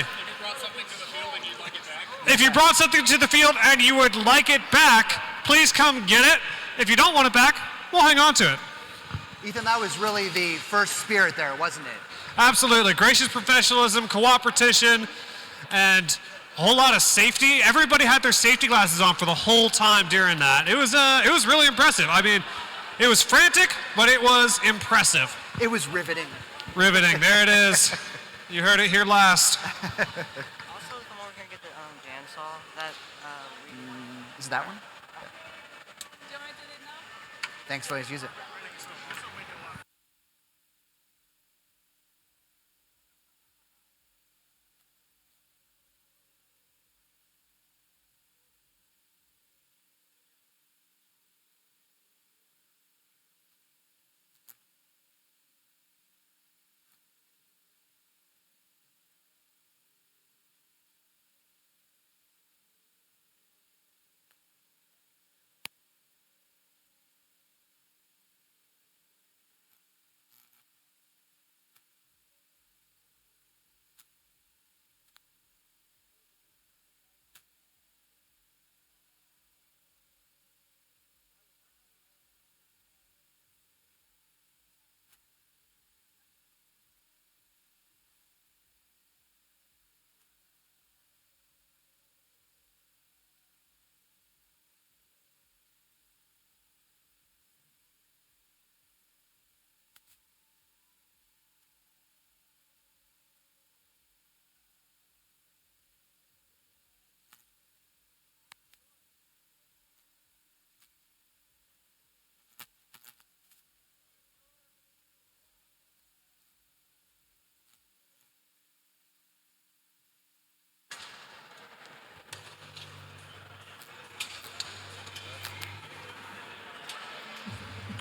[SPEAKER 3] If you brought something to the field and you would like it back, please come get it. If you don't want it back, we'll hang on to it.
[SPEAKER 4] Ethan, that was really the first spirit there, wasn't it?
[SPEAKER 3] Absolutely. Gracious professionalism, cooperation, and a whole lot of safety. Everybody had their safety glasses on for the whole time during that. It was really impressive. I mean, it was frantic, but it was impressive.
[SPEAKER 4] It was riveting.
[SPEAKER 3] Riveting. There it is. You heard it here last.
[SPEAKER 7] Also, come over here and get the jam saw. That
[SPEAKER 4] Is it that one? Thanks, boys. Use it.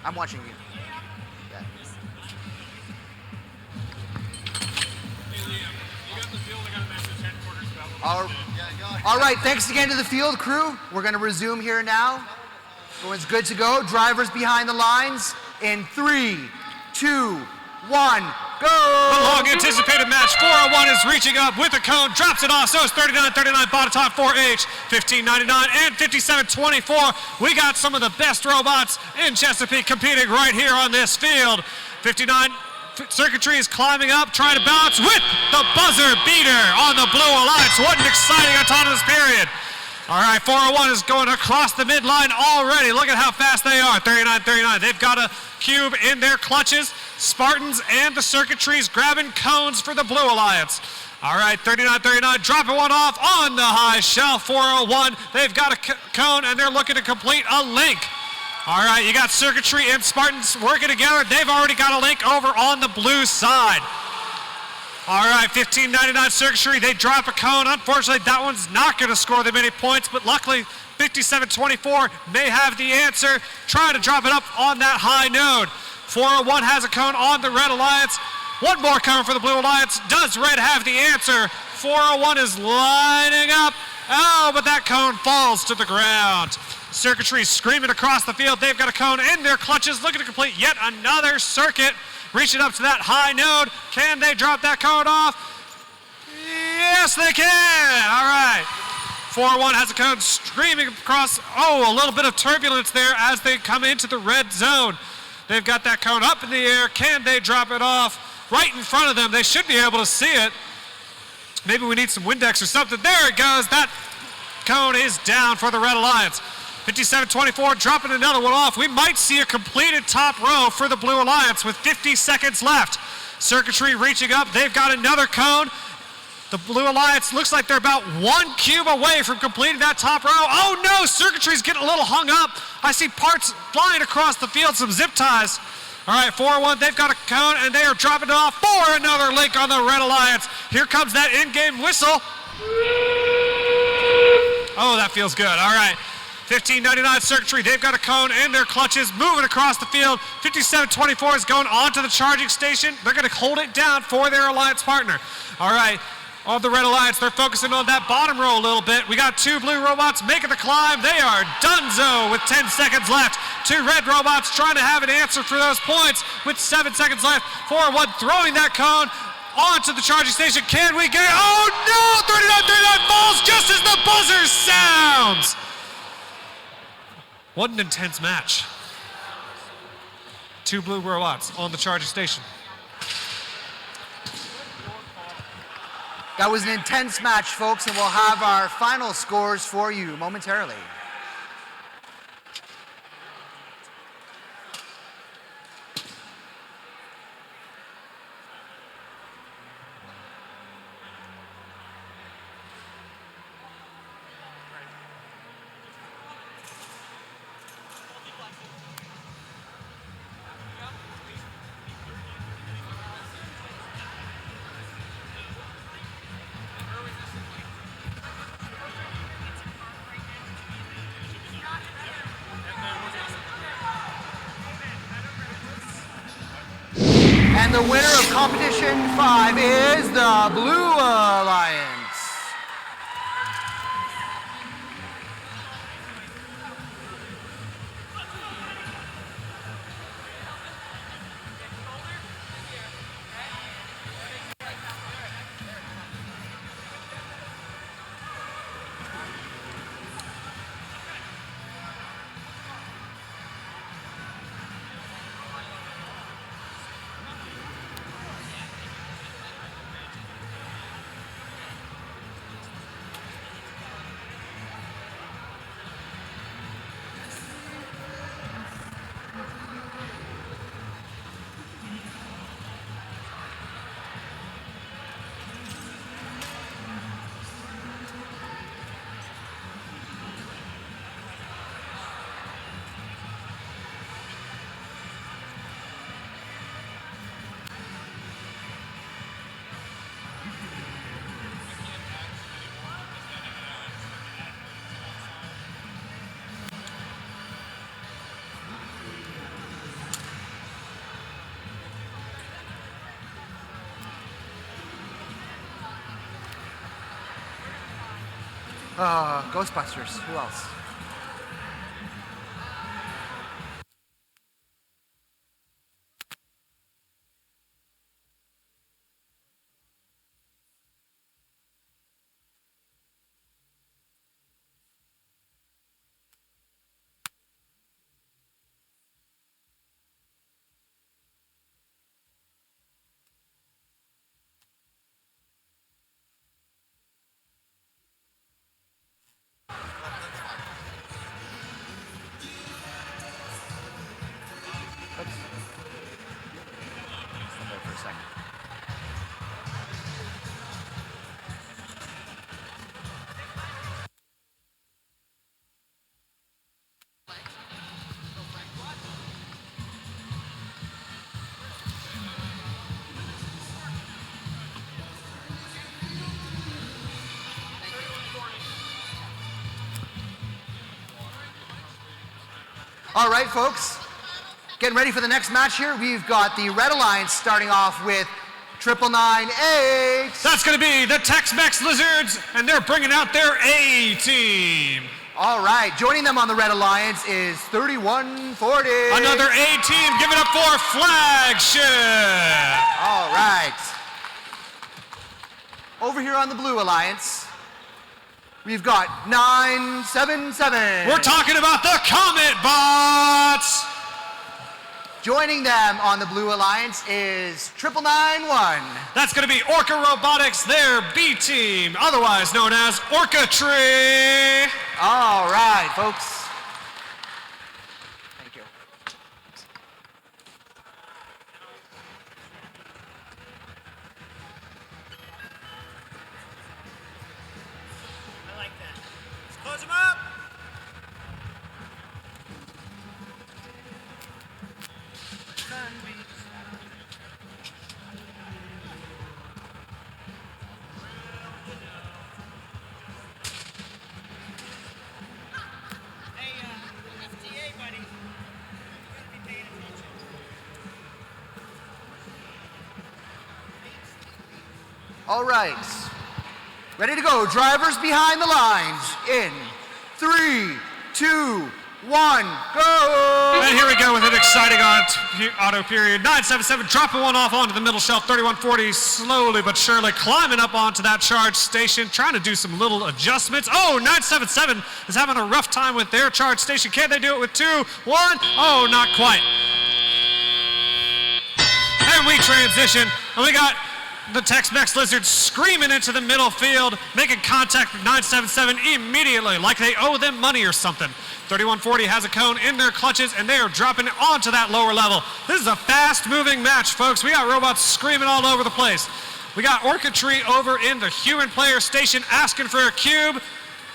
[SPEAKER 4] I'm watching you. Yeah. All right, thanks again to the field crew. We're going to resume here now. Everyone's good to go. Drivers behind the lines in 3, 2, 1, go!
[SPEAKER 3] The long-anticipated match, 401 is reaching up with a cone, drops it off, so it's 39-39, bottom top 4H, 15.99, and 57.24. We got some of the best robots in Chesapeake competing right here on this field. 59 circuitry is climbing up, trying to balance with the buzzer beater on the Blue Alliance. What an exciting autonomous period. All right, 401 is going across the midline already. Look at how fast they are, 39-39. They've got a cube in their clutches. Spartans and the circuitries grabbing cones for the Blue Alliance. All right, 39-39, dropping one off on the high shelf, 401. They've got a cone and they're looking to complete a link. All right, you got circuitry and Spartans working together. They've already got a link over on the blue side. All right, 15.99 circuitry, they drop a cone. Unfortunately, that one's not going to score them any points, but luckily 57.24 may have the answer. Trying to drop it up on that high node. 401 has a cone on the Red Alliance. One more cone for the Blue Alliance. Does Red have the answer? 401 is lining up. Oh, but that cone falls to the ground. Circuitry screaming across the field. They've got a cone in their clutches, looking to complete yet another circuit. Reaching up to that high node. Can they drop that cone off? Yes, they can. All right. 401 has a cone streaming across. Oh, a little bit of turbulence there as they come into the red zone. They've got that cone up in the air. Can they drop it off? Right in front of them. They should be able to see it. Maybe we need some Windex or something. There it goes. That cone is down for the Red Alliance. 57.24, dropping another one off. We might see a completed top row for the Blue Alliance with 50 seconds left. Circuitry reaching up. They've got another cone. The Blue Alliance looks like they're about one cube away from completing that top row. Oh no, circuitry's getting a little hung up. I see parts flying across the field, some zip ties. All right, 401, they've got a cone and they are dropping it off for another link on the Red Alliance. Here comes that in-game whistle. Oh, that feels good. All right. 1599 Circuitry, they've got a cone in their clutches, moving across the field. 5724 is going onto the charging station. They're going to hold it down for their alliance partner. All right, of the Red Alliance, they're focusing on that bottom row a little bit. We got two blue robots making the climb. They are donezo with 10 seconds left. Two red robots trying to have an answer for those points with 7 seconds left. 4-1 throwing that cone onto the charging station. Can we get, oh no, 39-39 falls just as the buzzer sounds. What an intense match. Two blue robots on the charging station.
[SPEAKER 4] That was an intense match, folks, and we'll have our final scores for you momentarily. And the winner of competition 5 is the Blue Alliance. Ghostbusters, who else? All right, folks, getting ready for the next match here. We've got the Red Alliance starting off with 9998.
[SPEAKER 3] That's going to be the Tex-Mex Lizards, and they're bringing out their A team.
[SPEAKER 4] All right, joining them on the Red Alliance is 3140.
[SPEAKER 3] Another A team giving up for Flagship.
[SPEAKER 4] All right. Over here on the Blue Alliance, we've got 977.
[SPEAKER 3] We're talking about the Comet Bots.
[SPEAKER 4] Joining them on the Blue Alliance is 9991.
[SPEAKER 3] That's going to be Orca Robotics, their B team, otherwise known as Orca Tree.
[SPEAKER 4] All right, folks.
[SPEAKER 7] Thank you.
[SPEAKER 8] I like that. Let's close them up. Hey,
[SPEAKER 4] All right. Ready to go. Drivers behind the lines. In 3, 2, 1, go!
[SPEAKER 3] And here we go with an exciting auto period. 977 dropping one off onto the middle shelf. 3140 slowly but surely climbing up onto that charge station, trying to do some little adjustments. Oh, 977 is having a rough time with their charge station. Can they do it with 2, 1? Oh, not quite. And we transition, and we got the Tex-Mex Lizards screaming into the middle field, making contact with 977 immediately, like they owe them money or something. 3140 has a cone in their clutches, and they are dropping it onto that lower level. This is a fast-moving match, folks. We got robots screaming all over the place. We got Orchidtree over in the human player station asking for a cube.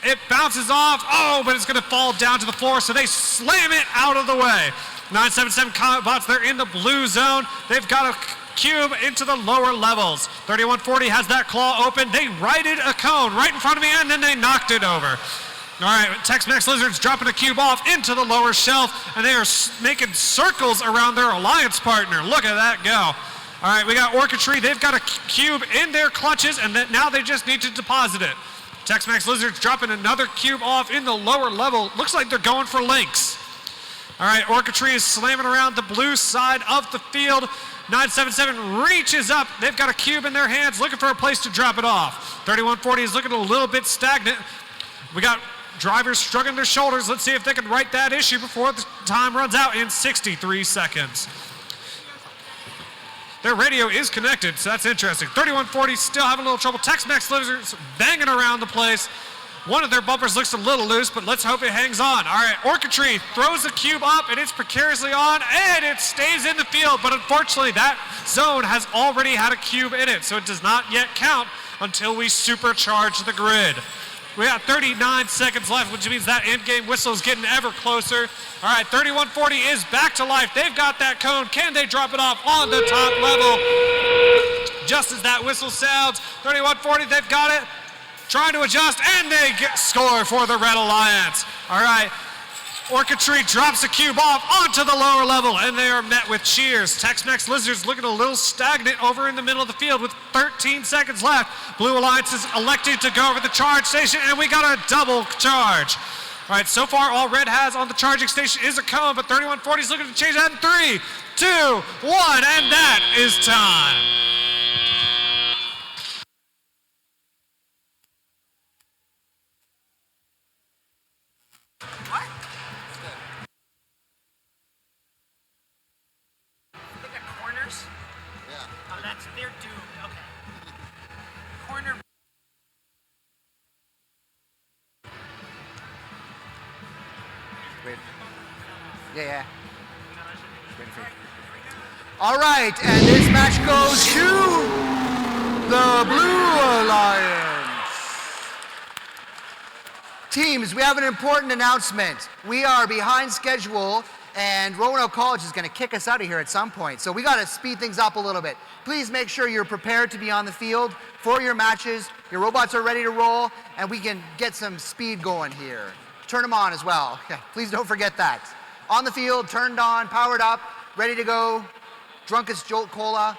[SPEAKER 3] It bounces off. Oh, but it's going to fall down to the floor, so they slam it out of the way. 977 Comet Bots, they're in the blue zone. They've got a cube into the lower levels. 3140 has that claw open. They righted a cone right in front of me, and then they knocked it over. All right, Tex-Mex Lizards dropping a cube off into the lower shelf, and they are making circles around their alliance partner. Look at that go. All right, we got Orchidtree. They've got a cube in their clutches, and now they just need to deposit it. Tex-Mex Lizards dropping another cube off in the lower level. Looks like they're going for links. All right, Orchidtree is slamming around the blue side of the field. 977 reaches up. They've got a cube in their hands, looking for a place to drop it off. 3140 is looking a little bit stagnant. We got drivers shrugging their shoulders. Let's see if they can right that issue before the time runs out in 63 seconds. Their radio is connected, so that's interesting. 3140 still having a little trouble. Tex-Mex Lizards banging around the place. One of their bumpers looks a little loose, but let's hope it hangs on. All right, Orchidtree throws the cube up, and it's precariously on, and it stays in the field. But unfortunately, that zone has already had a cube in it, so it does not yet count until we supercharge the grid. We got 39 seconds left, which means that end-game whistle is getting ever closer. All right, 3140 is back to life. They've got that cone. Can they drop it off on the top level? Just as that whistle sounds, 3140, they've got it. Trying to adjust, and they score for the Red Alliance. All right, Orchidtree drops a cube off onto the lower level, and they are met with cheers. Tex-Mex Lizards looking a little stagnant over in the middle of the field with 13 seconds left. Blue Alliance is elected to go over the charge station, and we got a double charge. All right, so far all Red has on the charging station is a cone, but 3140 is looking to change that in 3, 2, 1, and that is time.
[SPEAKER 8] They got corners? Yeah. Oh, they're doomed. Okay. Corner.
[SPEAKER 4] Wait. Yeah. All right, and this match goes to the Blue Alliance. Teams, we have an important announcement. We are behind schedule, and Roanoke College is going to kick us out of here at some point. So we got to speed things up a little bit. Please make sure you're prepared to be on the field for your matches. Your robots are ready to roll, and we can get some speed going here. Turn them on as well. Okay, please don't forget that. On the field, turned on, powered up, ready to go. Drunk as Jolt Cola,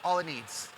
[SPEAKER 4] all it needs.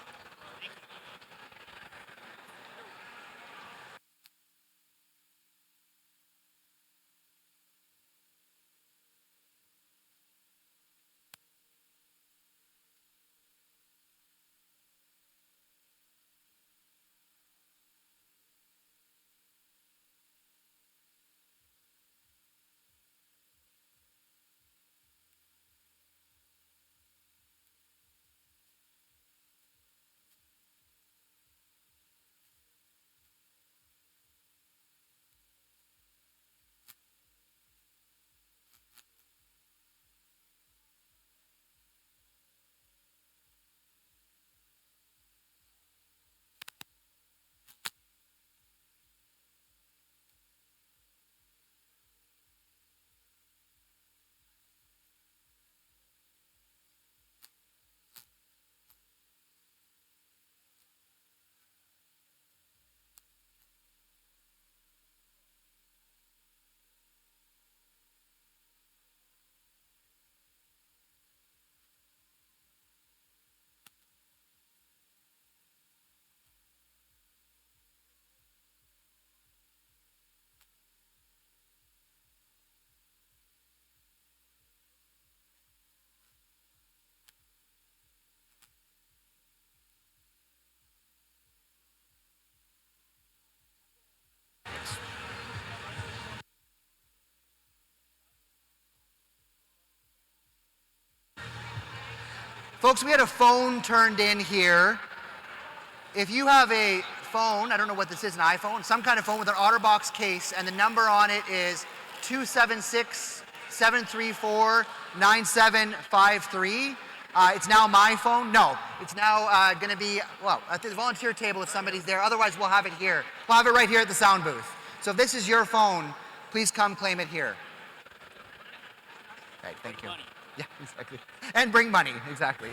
[SPEAKER 4] Folks, we had a phone turned in here. If you have a phone, I don't know what this is, an iPhone, some kind of phone with an OtterBox case, and the number on it is 276-734-9753. It's now my phone. No, it's now going to be, well, at the volunteer table if somebody's there. Otherwise, we'll have it here. We'll have it right here at the sound booth. So if this is your phone, please come claim it here. Right, thank you. Money. Yeah, exactly. And bring money, exactly.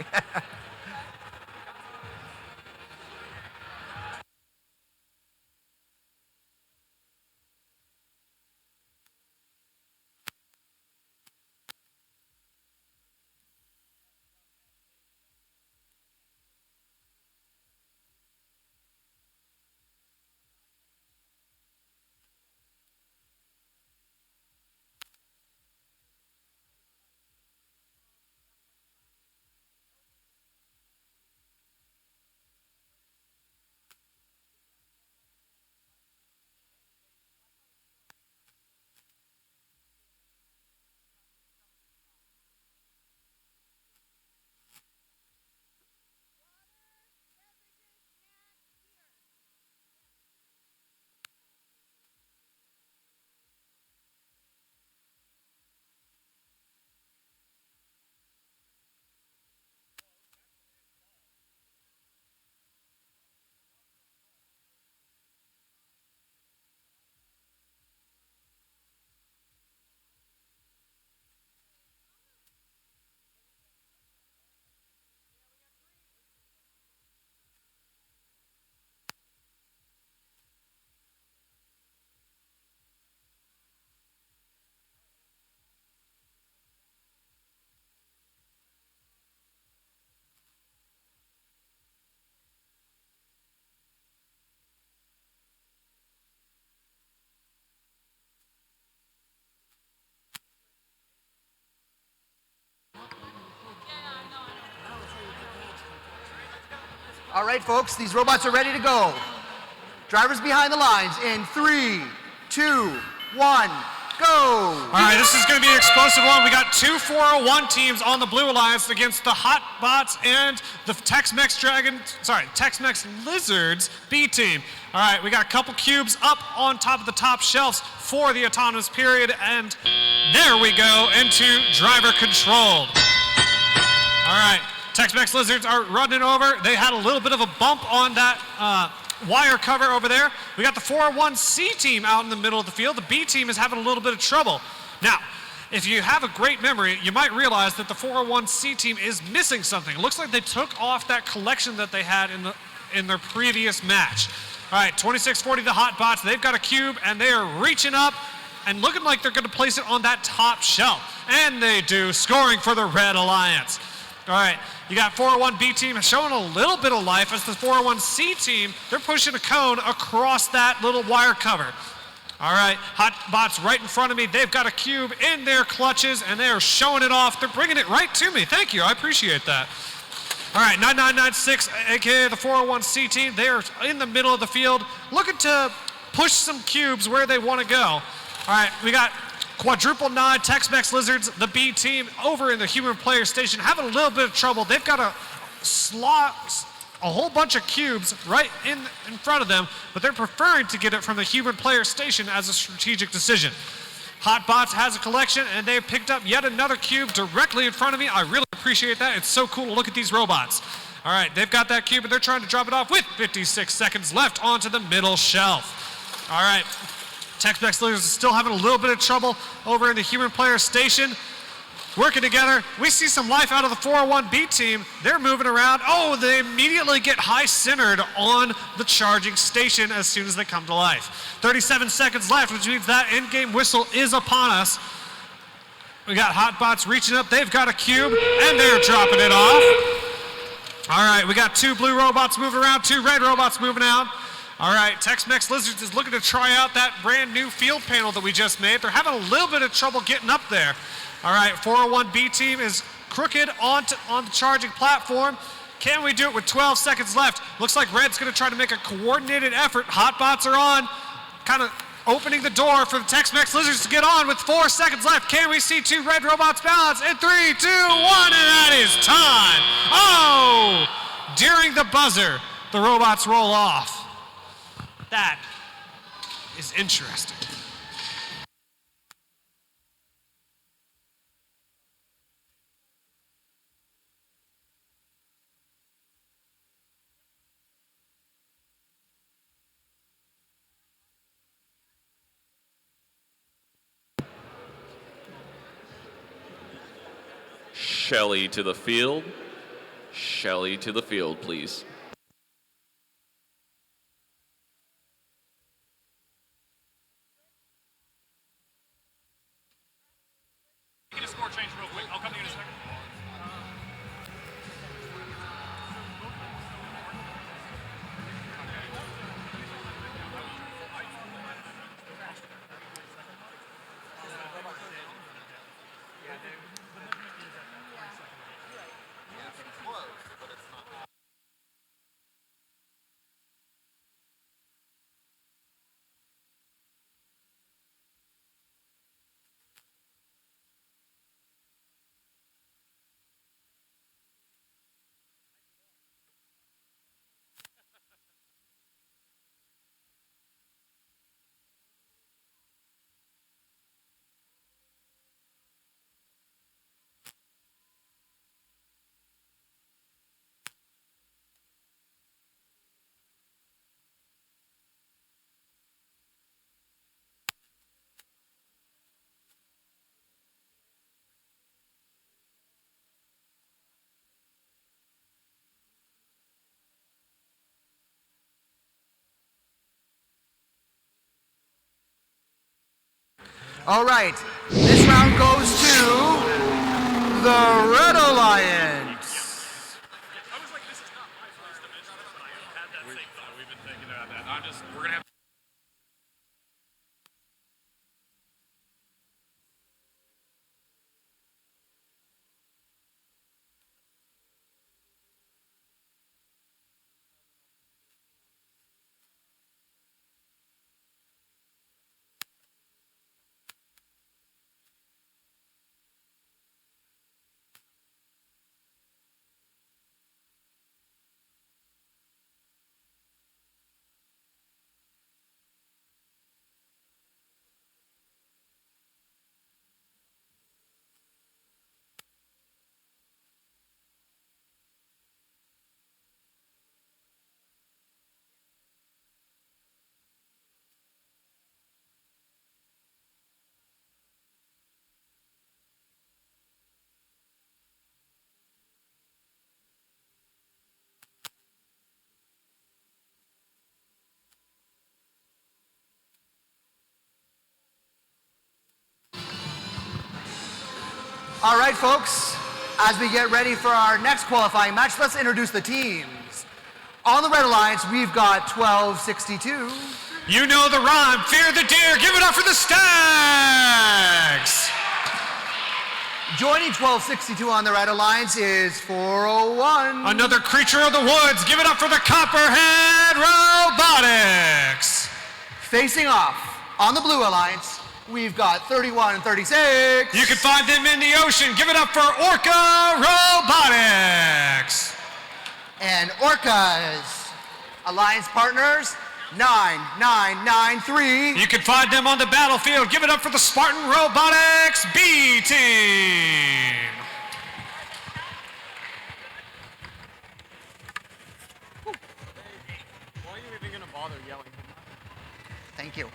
[SPEAKER 4] All right, folks, these robots are ready to go. Drivers behind the lines in 3, 2, 1, go.
[SPEAKER 3] All right, this is going to be an explosive one. We got two 401 teams on the Blue Alliance against the Hot Bots and the Tex-Mex Lizards B team. All right, we got a couple cubes up on top of the top shelves for the autonomous period, and there we go into driver controlled. All right. Tex-Mex Lizards are running over. They had a little bit of a bump on that wire cover over there. We got the 401C team out in the middle of the field. The B team is having a little bit of trouble. Now, if you have a great memory, you might realize that the 401C team is missing something. It looks like they took off that collection that they had in their previous match. All right, 2640 the Hot Bots. They've got a cube, and they are reaching up and looking like they're going to place it on that top shelf. And they do, scoring for the Red Alliance. All right, you got 401B team showing a little bit of life as the 401C team, they're pushing a cone across that little wire cover. All right, Hot Bots right in front of me. They've got a cube in their clutches, and they are showing it off. They're bringing it right to me. Thank you, I appreciate that. All right, 9996, aka the 401C team, they are in the middle of the field, looking to push some cubes where they want to go. All right, we got Quadruple 9 Tex-Mex Lizards, the B team, over in the human player station, having a little bit of trouble. They've got a whole bunch of cubes right in front of them, but they're preferring to get it from the human player station as a strategic decision. Hot Bots has a collection, and they've picked up yet another cube directly in front of me. I really appreciate that. It's so cool to look at these robots. All right, they've got that cube, and they're trying to drop it off with 56 seconds left onto the middle shelf. All right. Tex-Mex Lizards is still having a little bit of trouble over in the human player station. Working together. We see some life out of the 401B team. They're moving around. Oh, they immediately get high-centered on the charging station as soon as they come to life. 37 seconds left, which means that in-game whistle is upon us. We got Hot Bots reaching up. They've got a cube, and they're dropping it off. All right, we got two blue robots moving around, two red robots moving out. All right, Tex-Mex Lizards is looking to try out that brand new field panel that we just made. They're having a little bit of trouble getting up there. All right, 401B team is crooked on the charging platform. Can we do it with 12 seconds left? Looks like Red's going to try to make a coordinated effort. Hot Bots are on, kind of opening the door for the Tex-Mex Lizards to get on with 4 seconds left. Can we see 2 red robots balance? In 3, 2, 1, and that is time. Oh! During the buzzer, the robots roll off. That is interesting.
[SPEAKER 9] Shelly to the field. Shelly to the field, please.
[SPEAKER 3] Get a score change real quick. I'll come to you in a second.
[SPEAKER 4] All right, this round goes to the Red Alliance.
[SPEAKER 3] I was like, this is not my place to mention it, but I had that same thought. We've been thinking about that. We're gonna have.
[SPEAKER 4] All right, folks, as we get ready for our next qualifying match, let's introduce the teams. On the Red Alliance, we've got 1262.
[SPEAKER 3] You know the rhyme, fear the deer, give it up for the Stags!
[SPEAKER 4] Joining 1262 on the Red Alliance is 401.
[SPEAKER 3] Another creature of the woods, give it up for the Copperhead Robotics!
[SPEAKER 4] Facing off on the Blue Alliance, we've got 31 and 36.
[SPEAKER 3] You can find them in the ocean, give it up for Orca Robotics!
[SPEAKER 4] And Orca's Alliance partners, 9993.
[SPEAKER 3] You can find them on the battlefield. Give it up for the Spartan Robotics B team.
[SPEAKER 6] Why are you even gonna bother yelling?
[SPEAKER 4] Thank you.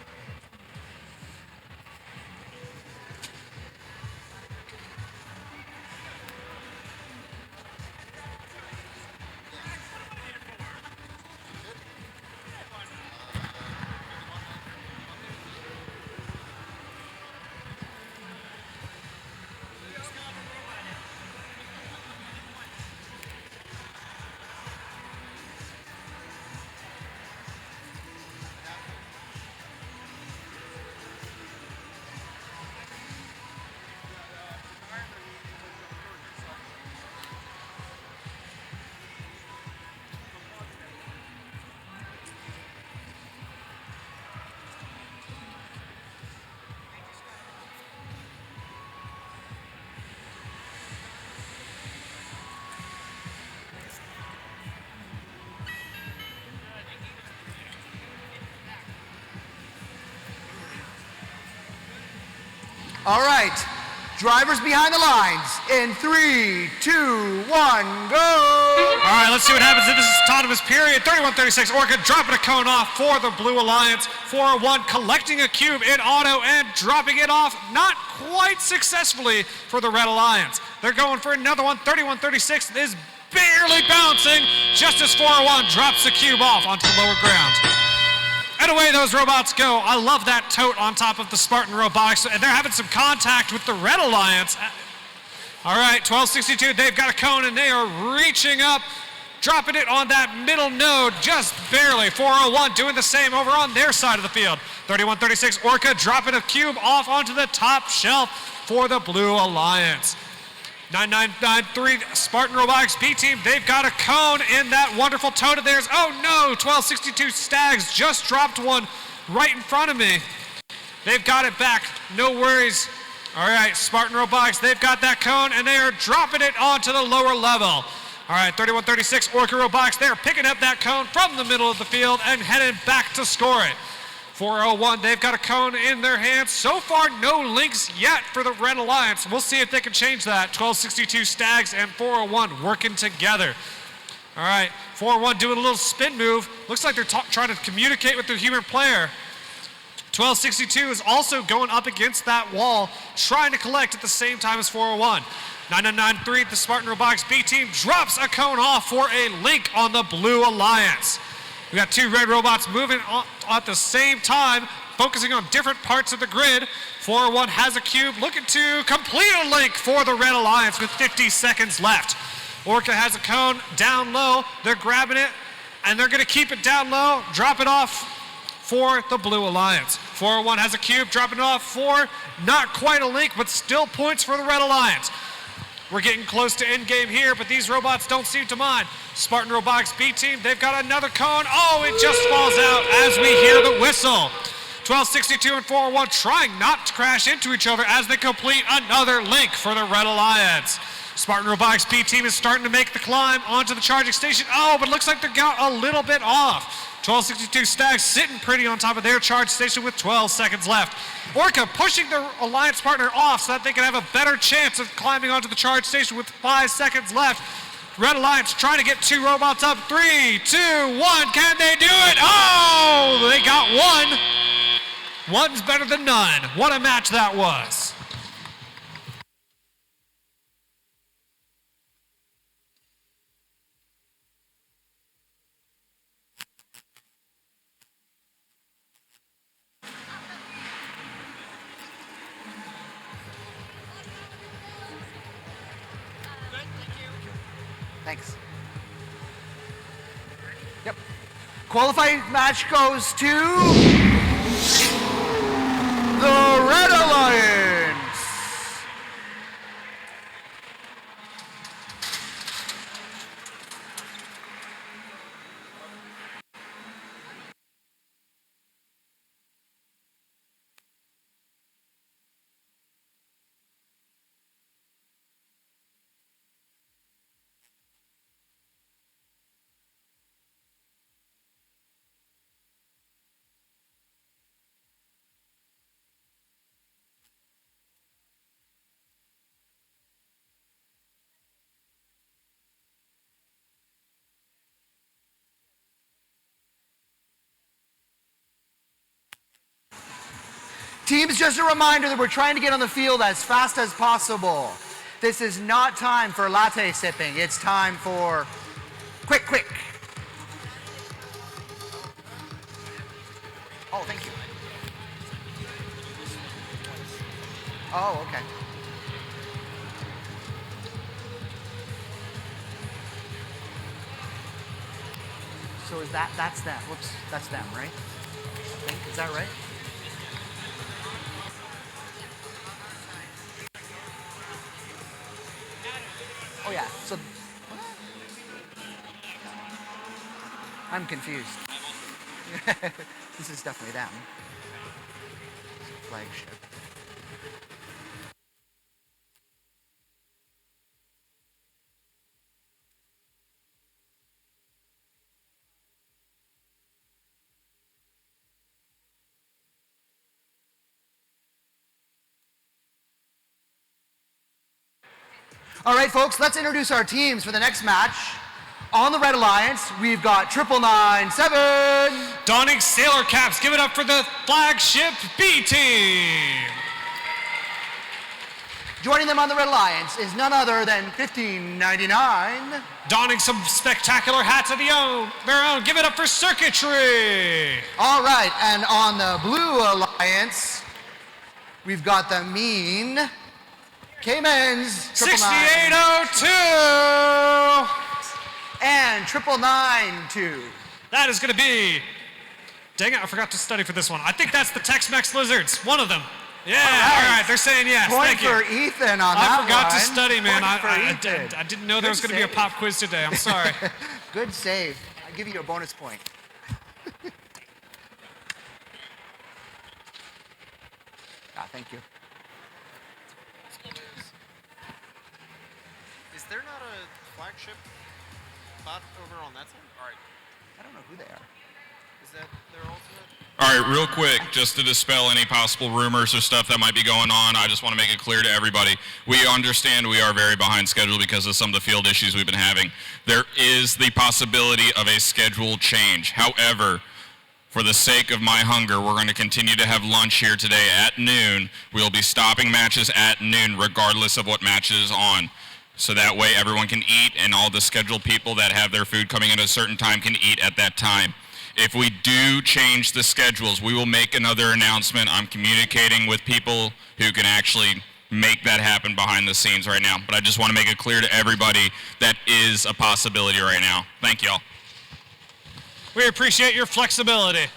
[SPEAKER 4] All right, drivers behind the lines. In 3, 2, 1, go!
[SPEAKER 3] All right, let's see what happens in this autonomous period. 31-36, Orca dropping a cone off for the Blue Alliance. 401 collecting a cube in auto and dropping it off, not quite successfully for the Red Alliance. They're going for another one. 31-36 is barely bouncing just as 401 drops the cube off onto the lower ground. And away those robots go. I love that tote on top of the Spartan robotics, and they're having some contact with the Red Alliance. All right, 1262, they've got a cone, and they are reaching up, dropping it on that middle node just barely. 401 doing the same over on their side of the field. 31-36, Orca dropping a cube off onto the top shelf for the Blue Alliance. 9993, Spartan Robotics B team, they've got a cone in that wonderful tote of theirs. Oh no, 1262 Stags just dropped one right in front of me. They've got it back, no worries. All right, Spartan Robotics, they've got that cone and they are dropping it onto the lower level. All right, 31-36, Orca Robotics, they're picking up that cone from the middle of the field and headed back to score it. 401, they've got a cone in their hands. So far, no links yet for the Red Alliance. We'll see if they can change that. 1262 Stags and 401 working together. All right, 401 doing a little spin move. Looks like they're trying to communicate with the human player. 1262 is also going up against that wall, trying to collect at the same time as 401. 9993, the Spartan Robotics B team drops a cone off for a link on the Blue Alliance. We got two red robots moving at the same time, focusing on different parts of the grid. 401 has a cube, looking to complete a link for the Red Alliance with 50 seconds left. Orca has a cone down low. They're grabbing it, and they're going to keep it down low, drop it off for the Blue Alliance. 401 has a cube, dropping it off for not quite a link, but still points for the Red Alliance. We're getting close to end game here, but these robots don't seem to mind. Spartan Robotics B team, they've got another cone. Oh, it just falls out as we hear the whistle. 1262 and 401 trying not to crash into each other as they complete another link for the Red Alliance. Spartan Robotics B team is starting to make the climb onto the charging station. Oh, but it looks like they got a little bit off. 1262 Stags sitting pretty on top of their charge station with 12 seconds left. Orca pushing their alliance partner off so that they can have a better chance of climbing onto the charge station with 5 seconds left. Red Alliance trying to get two robots up. 3, 2, 1. Can they do it? Oh, they got one. One's better than none. What a match that was.
[SPEAKER 4] Thanks. Yep. Qualifying match goes to the Red Alliance. Teams, just a reminder that we're trying to get on the field as fast as possible. This is not time for latte sipping. It's time for quick, quick. Oh, thank you. Oh, okay. So is that's them. Whoops, that's them, right? I think, is that right? Oh yeah, so I'm confused. This is definitely them. Flagship. All right, folks, let's introduce our teams for the next match. On the Red Alliance, we've got 9997.
[SPEAKER 3] Donning sailor caps, give it up for the flagship B team.
[SPEAKER 4] Joining them on the Red Alliance is none other than 1599.
[SPEAKER 3] Donning some spectacular hats of their own, give it up for circuitry.
[SPEAKER 4] All right, and on the Blue Alliance, we've got the mean Caymans
[SPEAKER 3] 6802.
[SPEAKER 4] And 9992.
[SPEAKER 3] That is going to be, dang it, I forgot to study for this one. I think that's the Tex-Mex Lizards, one of them. Yeah, all right, they're saying yes.
[SPEAKER 4] Point
[SPEAKER 3] Thank
[SPEAKER 4] for
[SPEAKER 3] you.
[SPEAKER 4] Ethan on that
[SPEAKER 3] I forgot
[SPEAKER 4] one.
[SPEAKER 3] to study, man. I didn't know there was
[SPEAKER 4] Good
[SPEAKER 3] going to be a
[SPEAKER 4] save.
[SPEAKER 3] pop quiz today. I'm sorry.
[SPEAKER 4] Good save. I'll give you a bonus point. Thank you.
[SPEAKER 10] Is there not a flagship bot over on that side? All right.
[SPEAKER 4] I don't know who they are.
[SPEAKER 10] Is that their ultimate?
[SPEAKER 5] All right, real quick, just to dispel any possible rumors or stuff that might be going on, I just want to make it clear to everybody. We understand we are very behind schedule because of some of the field issues we've been having. There is the possibility of a schedule change. However, for the sake of my hunger, we're going to continue to have lunch here today at noon. We'll be stopping matches at noon regardless of what match is on. So that way everyone can eat and all the scheduled people that have their food coming in at a certain time can eat at that time. If we do change the schedules, we will make another announcement. I'm communicating with people who can actually make that happen behind the scenes right now. But I just want to make it clear to everybody that is a possibility right now. Thank y'all.
[SPEAKER 3] We appreciate your flexibility.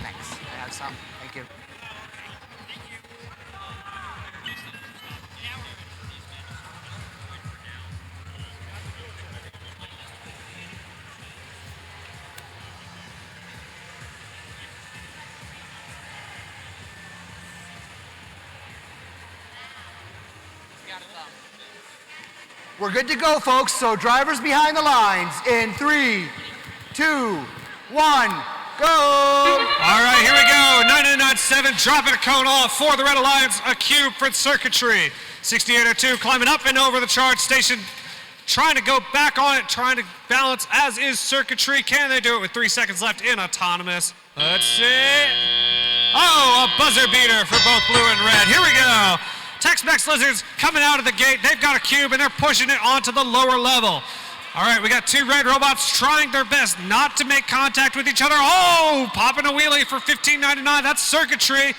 [SPEAKER 4] Thanks. I have some. Thank you. We're good to go, folks. So drivers behind the lines in 3, 2, 1, go!
[SPEAKER 3] All right, here we go. 9997 dropping a cone off for the Red Alliance, a cube for circuitry. 6802 climbing up and over the charge station, trying to go back on it, trying to balance, as is circuitry. Can they do it with 3 seconds left in autonomous? Let's see. Oh, a buzzer beater for both blue and red. Here we go. Tex-Mex Lizards coming out of the gate. They've got a cube and they're pushing it onto the lower level. All right, we got 2 red robots trying their best not to make contact with each other. Oh, popping a wheelie for 1599. That's circuitry.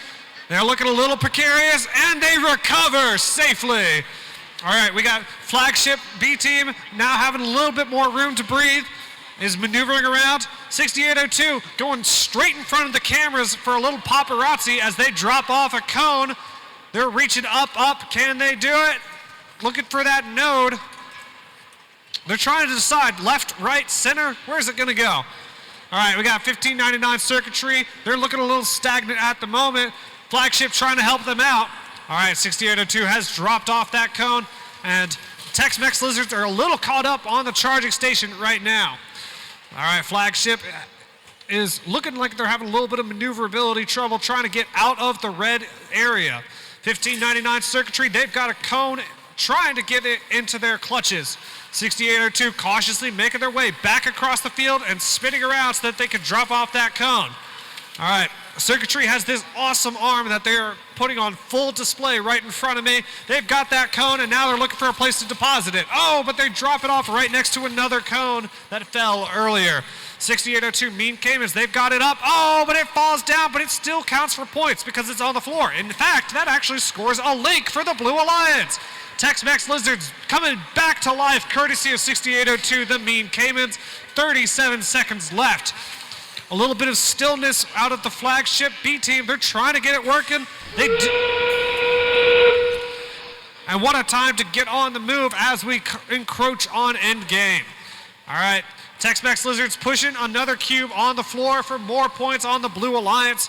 [SPEAKER 3] They're looking a little precarious and they recover safely. All right, we got flagship B team now having a little bit more room to breathe, is maneuvering around. 6802 going straight in front of the cameras for a little paparazzi as they drop off a cone. They're reaching up. Can they do it? Looking for that node. They're trying to decide left, right, center. Where's it going to go? All right, we got 1599 circuitry. They're looking a little stagnant at the moment. Flagship trying to help them out. All right, 6802 has dropped off that cone, and Tex-Mex Lizards are a little caught up on the charging station right now. All right, Flagship is looking like they're having a little bit of maneuverability trouble trying to get out of the red area. 1599 circuitry, they've got a cone trying to get it into their clutches. 6802 cautiously making their way back across the field and spinning around so that they can drop off that cone. All right, circuitry has this awesome arm that they're putting on full display right in front of me. They've got that cone and now they're looking for a place to deposit it. Oh, but they drop it off right next to another cone that fell earlier. 6802 Mean Caymans, they've got it up. Oh, but it falls down, but it still counts for points because it's on the floor. In fact, that actually scores a link for the Blue Alliance. Tex-Mex Lizards coming back to life courtesy of 6802, the Mean Caymans. 37 seconds left. A little bit of stillness out of the flagship B team. They're trying to get it working. And what a time to get on the move as we encroach on endgame. All right, Tex-Mex Lizards pushing another cube on the floor for more points on the Blue Alliance.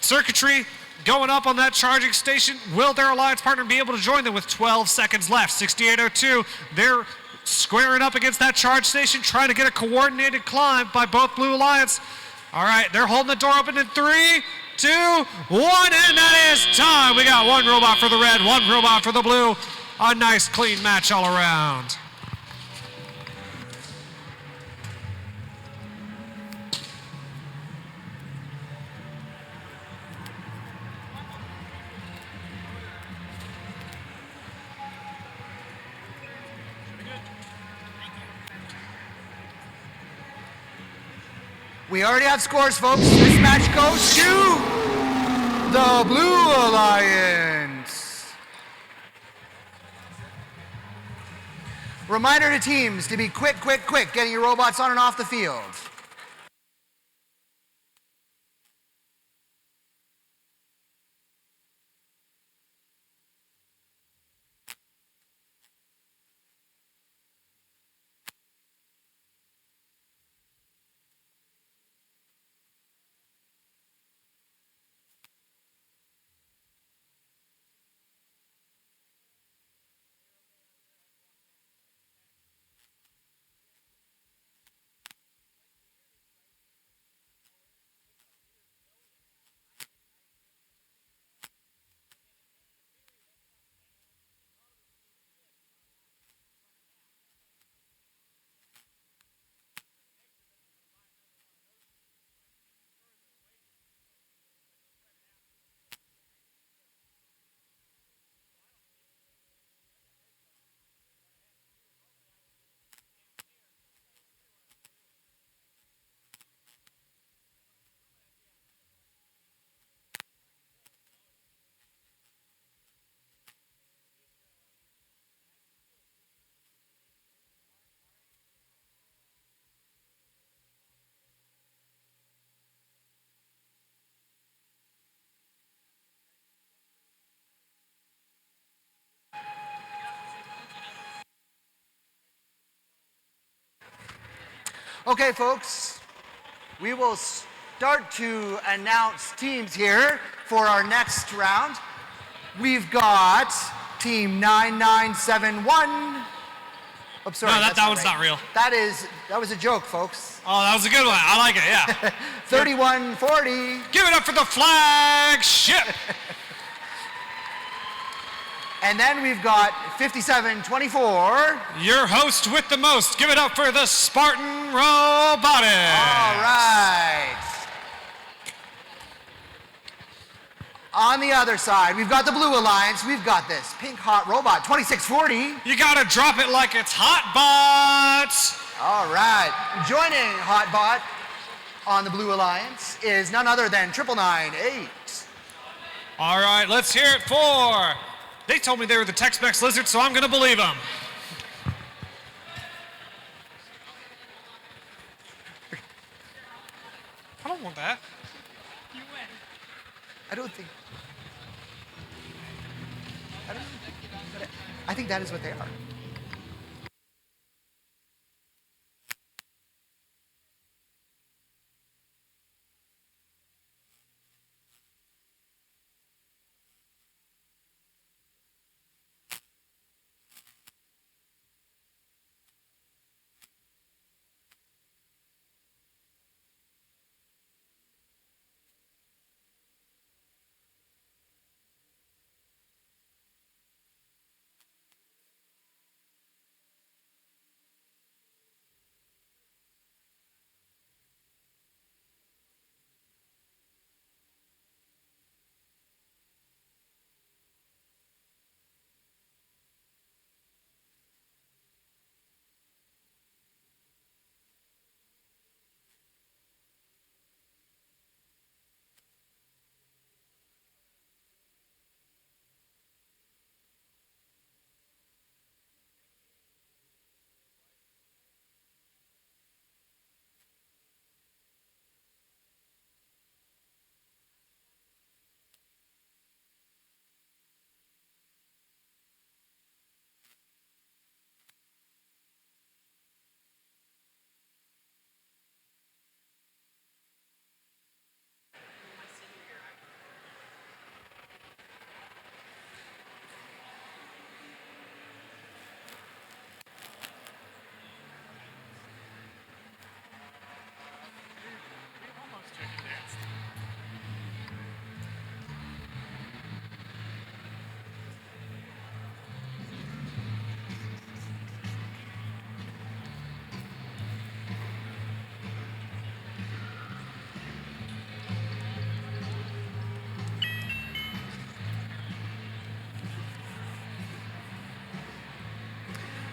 [SPEAKER 3] Circuitry going up on that charging station. Will their alliance partner be able to join them with 12 seconds left? 6802, they're squaring up against that charge station, trying to get a coordinated climb by both Blue Alliance. All right, they're holding the door open in 3, 2, 1, and that is time. We got one robot for the red, one robot for the blue. A nice clean match all around.
[SPEAKER 4] We already have scores, folks. This match goes to the Blue Alliance. Reminder to teams to be quick, getting your robots on and off the field. Okay, folks, we will start to announce teams here for our next round. We've got team 9971. Oh, sorry,
[SPEAKER 3] No, that one's not real.
[SPEAKER 4] That was a joke, folks.
[SPEAKER 3] Oh, that was a good one. I like it, yeah.
[SPEAKER 4] 3140.
[SPEAKER 3] Give it up for the flagship.
[SPEAKER 4] And then we've got 5724.
[SPEAKER 3] Your host with the most. Give it up for the Spartan Robotics.
[SPEAKER 4] All right. On the other side, we've got the Blue Alliance. We've got this pink hot robot, 2640.
[SPEAKER 3] You gotta drop it like it's hot, bots.
[SPEAKER 4] All right. Joining Hotbot on the Blue Alliance is none other than 9998.
[SPEAKER 3] All right, let's hear it for... They told me they were the Tex-Mex Lizard, so I'm gonna believe them. I don't want that.
[SPEAKER 8] You win.
[SPEAKER 4] I think that is what they are.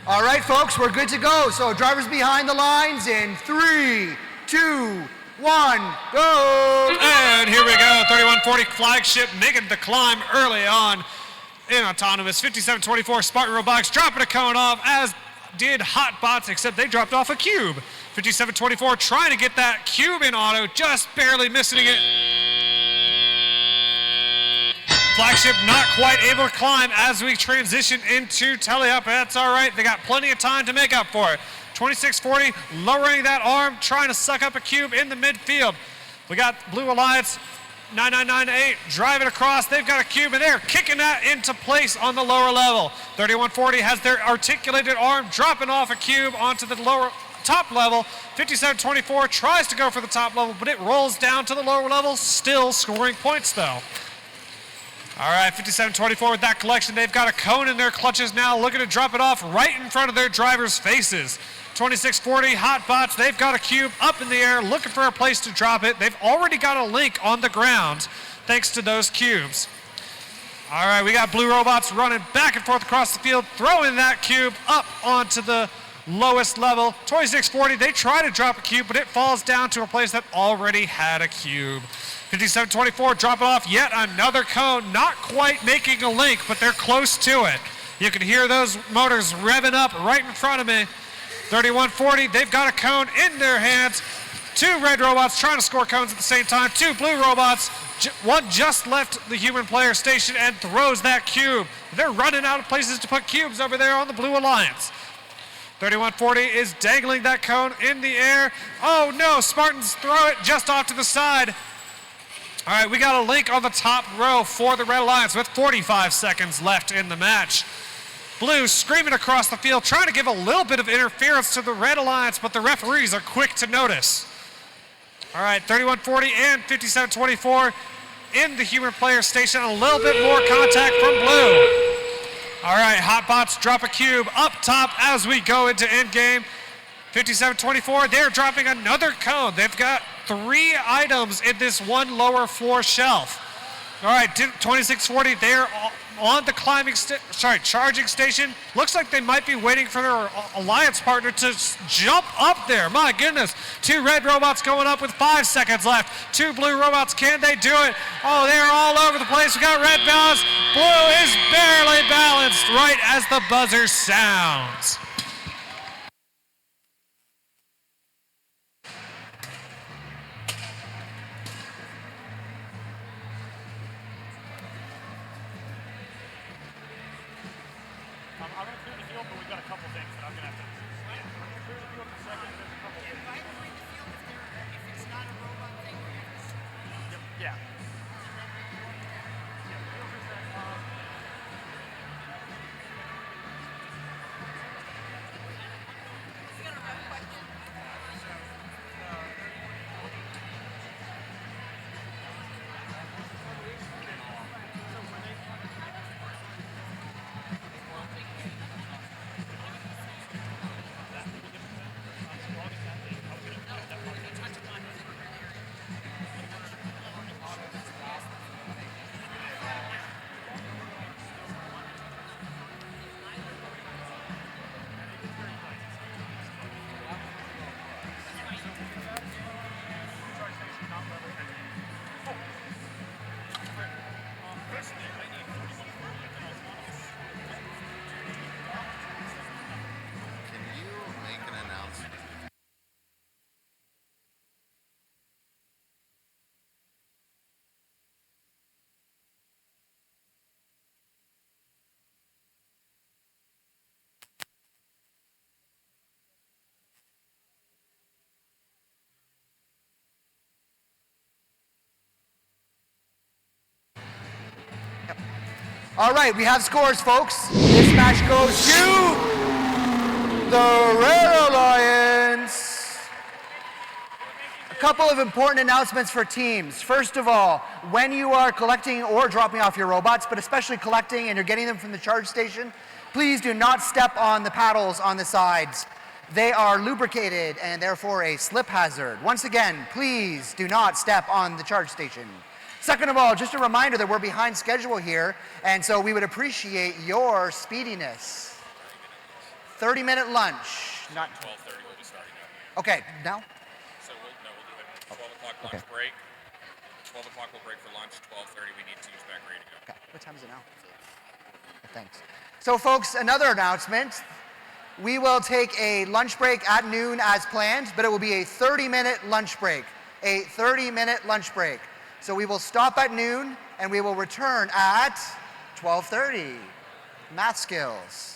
[SPEAKER 4] All right, folks, we're good to go. So drivers behind the lines in 3, 2, 1, go.
[SPEAKER 3] And here we go, 3140 flagship making the climb early on in autonomous. 5724 Spartan Robotics dropping a cone off, as did Hotbots, except they dropped off a cube. 5724 trying to get that cube in auto, just barely missing it. Flagship not quite able to climb as we transition into telly-up. That's all right. They got plenty of time to make up for it. 2640 lowering that arm, trying to suck up a cube in the midfield. We got Blue Alliance 9998 driving across. They've got a cube, and they're kicking that into place on the lower level. 3140 has their articulated arm dropping off a cube onto the top level. 5724 tries to go for the top level, but it rolls down to the lower level, still scoring points though. All right, 5724 with that collection. They've got a cone in their clutches now, looking to drop it off right in front of their drivers' faces. 2640 Hotbots, they've got a cube up in the air, looking for a place to drop it. They've already got a link on the ground, thanks to those cubes. All right, we got Blue Robots running back and forth across the field, throwing that cube up onto the lowest level. 2640, they try to drop a cube, but it falls down to a place that already had a cube. 5724 dropping off yet another cone, not quite making a link, but they're close to it. You can hear those motors revving up right in front of me. 3140, they've got a cone in their hands. 2 red robots trying to score cones at the same time. 2 blue robots, one just left the human player station and throws that cube. They're running out of places to put cubes over there on the Blue Alliance. 3140 is dangling that cone in the air. Oh no, Spartans throw it just off to the side. All right, we got a link on the top row for the Red Alliance with 45 seconds left in the match. Blue screaming across the field, trying to give a little bit of interference to the Red Alliance, but the referees are quick to notice. All right, 3140 and 5724 in the human player station. A little bit more contact from Blue. All right, Hotbots drop a cube up top as we go into endgame. 5724, they're dropping another cone. They've got 3 items in this one lower floor shelf. All right, 2640, they're on the charging station. Looks like they might be waiting for their alliance partner to jump up there. My goodness. 2 red robots going up with 5 seconds left. 2 blue robots, can they do it? Oh, they're all over the place. We got red balance. Blue is barely balanced right as the buzzer sounds.
[SPEAKER 4] All right, we have scores, folks. This match goes to the Red Alliance. A couple of important announcements for teams. First of all, when you are collecting or dropping off your robots, but especially collecting and you're getting them from the charge station, please do not step on the paddles on the sides. They are lubricated and therefore a slip hazard. Once again, please do not step on the charge station. Second of all, just a reminder that we're behind schedule here, and so we would appreciate your speediness. 30-minute lunch. Not
[SPEAKER 5] 12:30 we'll be starting up.
[SPEAKER 4] Okay, now?
[SPEAKER 5] So we'll do it 12 o'clock lunch break. 12 o'clock we'll break for lunch. 12:30 we need teams back ready to go.
[SPEAKER 4] Okay, what time is it now? Thanks. So folks, another announcement. We will take a lunch break at noon as planned, but it will be a 30-minute lunch break. A 30-minute lunch break. So we will stop at noon and we will return at 12:30. Math skills.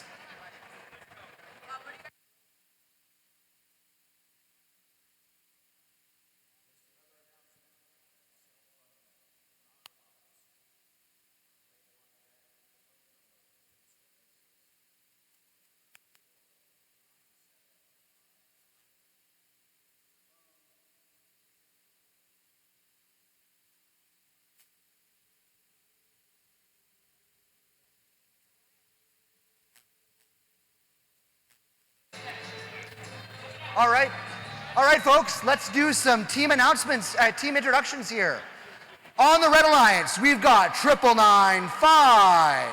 [SPEAKER 4] All right, folks, let's do some team announcements, team introductions here. On the Red Alliance, we've got 9995.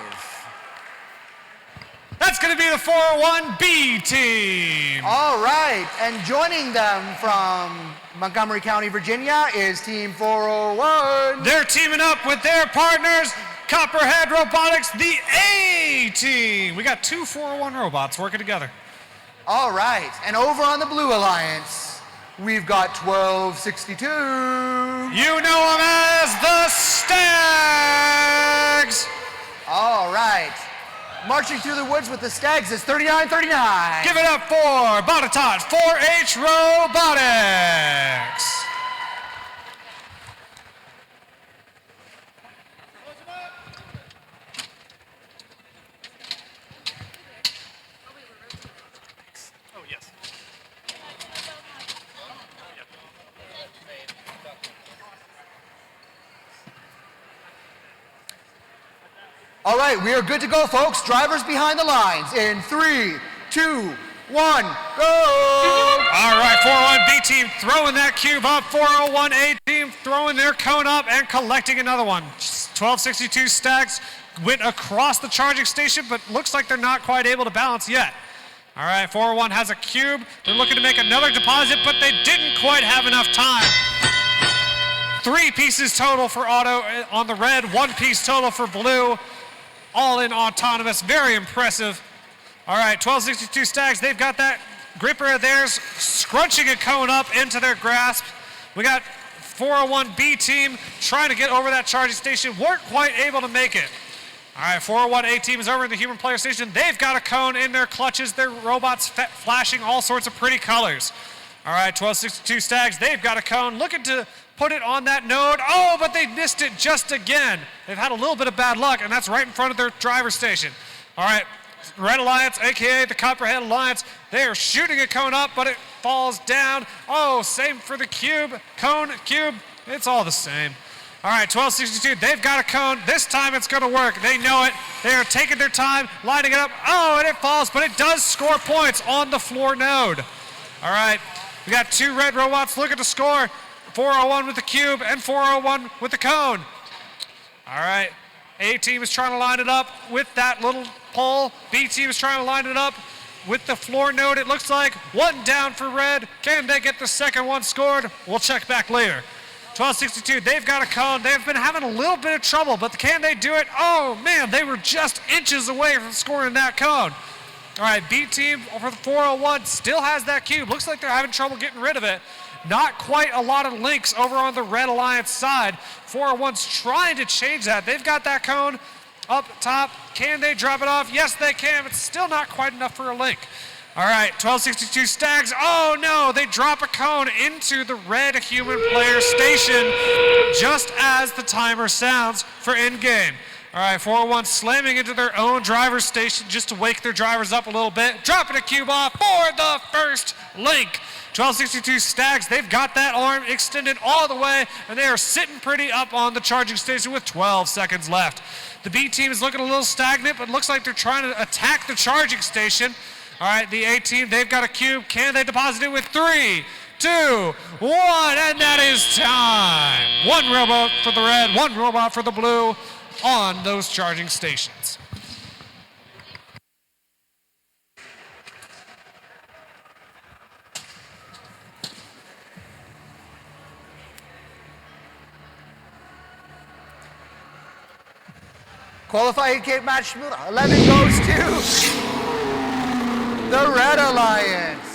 [SPEAKER 3] That's going to be the 401B team.
[SPEAKER 4] All right, and joining them from Montgomery County, Virginia is Team 401.
[SPEAKER 3] They're teaming up with their partners, Copperhead Robotics, the A team. We got two 401 robots working together.
[SPEAKER 4] All right, and over on the Blue Alliance, we've got 1262.
[SPEAKER 3] You know them as the Stags.
[SPEAKER 4] All right, marching through the woods with the Stags is 3939.
[SPEAKER 3] Give it up for Botatot 4H Robotics.
[SPEAKER 4] All right, we are good to go, folks. Drivers behind the lines in 3, 2, 1, go!
[SPEAKER 3] All right, 401B team throwing that cube up. 401A team throwing their cone up and collecting another one. 1262 Stags went across the charging station, but looks like they're not quite able to balance yet. All right, 401 has a cube. They're looking to make another deposit, but they didn't quite have enough time. 3 pieces total for Auto on the red, 1 piece total for blue. All in autonomous, very impressive. All right, 1262 Stags, they've got that gripper of theirs scrunching a cone up into their grasp. We got 401B team trying to get over that charging station, weren't quite able to make it. All right, 401A team is over in the human player station. They've got a cone in their clutches, their robots flashing all sorts of pretty colors. All right, 1262 Stags, they've got a cone looking to put it on that node. Oh, but they missed it just again. They've had a little bit of bad luck, and that's right in front of their driver station. All right, Red Alliance, AKA the Copperhead Alliance, they are shooting a cone up, but it falls down. Oh, same for the cube, cone, cube, it's all the same. All right, 1262, they've got a cone. This time it's gonna work. They know it. They are taking their time, lining it up. Oh, and it falls, but it does score points on the floor node. All right, we got 2 red robots looking to score. 401 with the cube and 401 with the cone. All right, A team is trying to line it up with that little pole. B team is trying to line it up with the floor node. It looks like 1 down for red. Can they get the second one scored? We'll check back later. 1262, they've got a cone. They've been having a little bit of trouble, but can they do it? Oh man, they were just inches away from scoring that cone. All right, B team for the 401 still has that cube. Looks like they're having trouble getting rid of it. Not quite a lot of links over on the Red Alliance side. 401's trying to change that. They've got that cone up top. Can they drop it off? Yes, they can, but still not quite enough for a link. All right, 1262 Stags. Oh no, they drop a cone into the red human player station just as the timer sounds for end game. All right, 401 slamming into their own driver's station just to wake their drivers up a little bit. Dropping a cube off for the first link. 1262 Stags, they've got that arm extended all the way, and they are sitting pretty up on the charging station with 12 seconds left. The B team is looking a little stagnant, but looks like they're trying to attack the charging station. All right, the A team, they've got a cube. Can they deposit it with 3, 2, 1, and that is time. 1 robot for the red, 1 robot for the blue on those charging stations.
[SPEAKER 4] Qualifying game match 11 goes to the Red Alliance.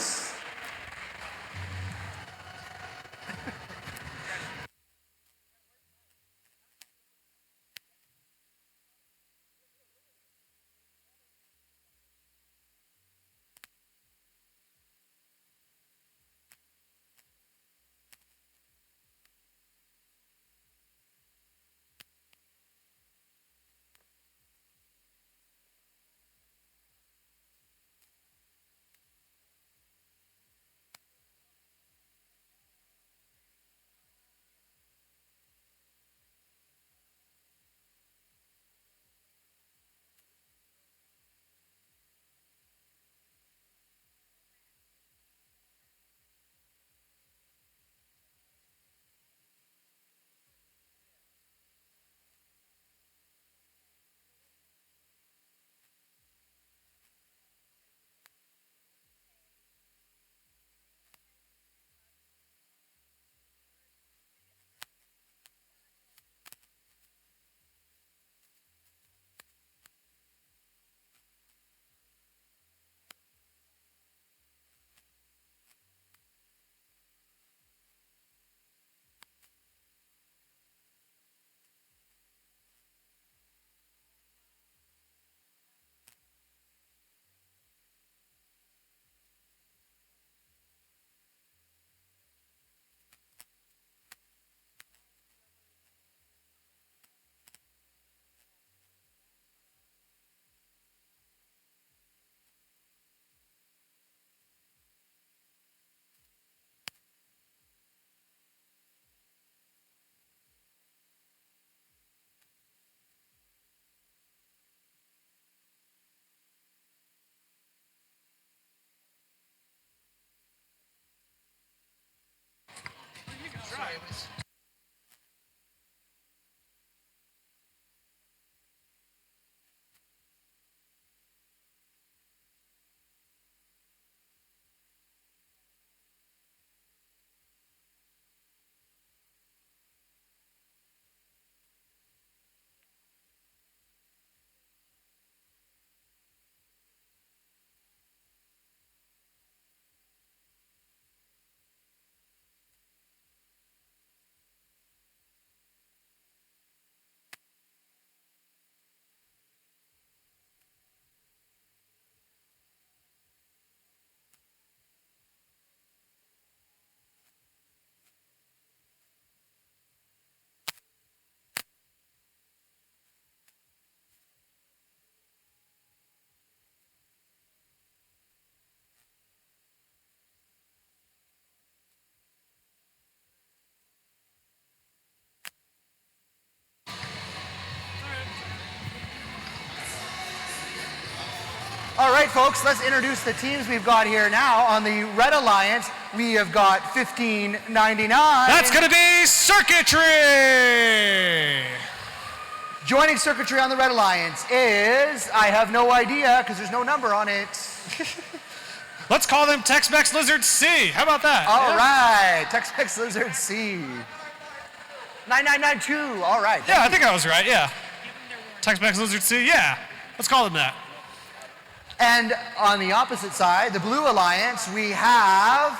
[SPEAKER 4] All right, folks, let's introduce the teams we've got here now. On the Red Alliance, we have got 1599.
[SPEAKER 3] That's going to be Circuitry!
[SPEAKER 4] Joining Circuitry on the Red Alliance is, I have no idea because there's no number on it.
[SPEAKER 3] Let's call them Tex-Mex Lizard C. How about that?
[SPEAKER 4] All right, Tex-Mex Lizard C. 9992, all right.
[SPEAKER 3] Yeah, I think I was right, yeah. Tex-Mex Lizard C, yeah. Let's call them that.
[SPEAKER 4] And on the opposite side, the Blue Alliance, we have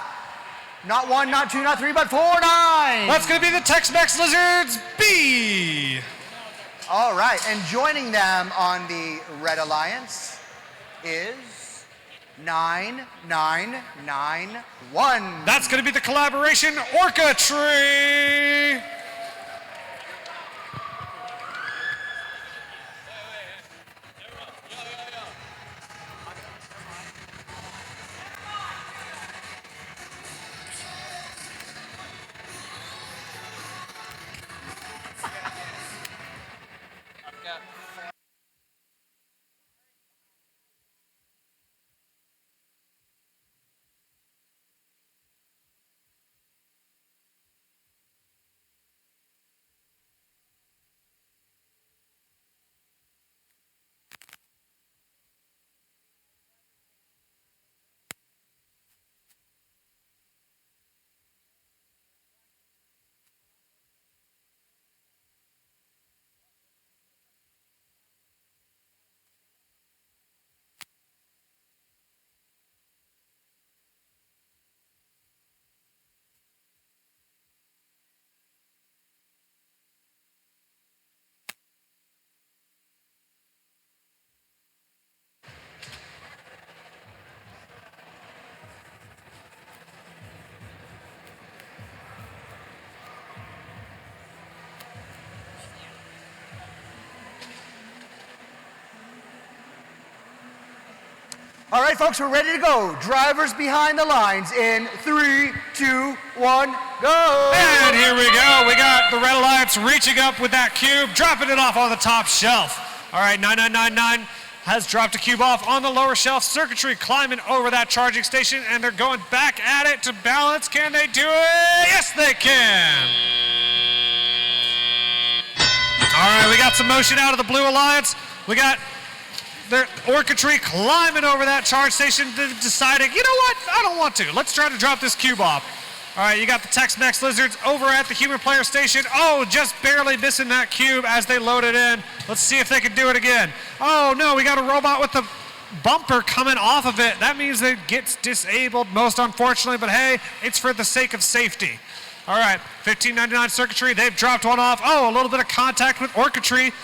[SPEAKER 4] not 1, not 2, not 3, but 4 9.
[SPEAKER 3] That's going to be the Tex-Mex Lizards B.
[SPEAKER 4] All right, and joining them on the Red Alliance is 9991.
[SPEAKER 3] That's going to be the collaboration Orca Tree.
[SPEAKER 4] All right, folks, we're ready to go. Drivers behind the lines in 3, 2, 1, go.
[SPEAKER 3] And here we go. We got the Red Alliance reaching up with that cube, dropping it off on the top shelf. All right, 9999 has dropped a cube off on the lower shelf. Circuitry climbing over that charging station, and they're going back at it to balance. Can they do it? Yes, they can. All right, we got some motion out of the Blue Alliance. We got their Orchidry climbing over that charge station, deciding, you know what, I don't want to. Let's try to drop this cube off. All right, you got the Tex-Mex Lizards over at the human player station. Oh, just barely missing that cube as they load it in. Let's see if they can do it again. Oh, no, we got a robot with the bumper coming off of it. That means it gets disabled, most unfortunately, but hey, it's for the sake of safety. All right, 1599 Circuitry, they've dropped one off. Oh, a little bit of contact with Orchidry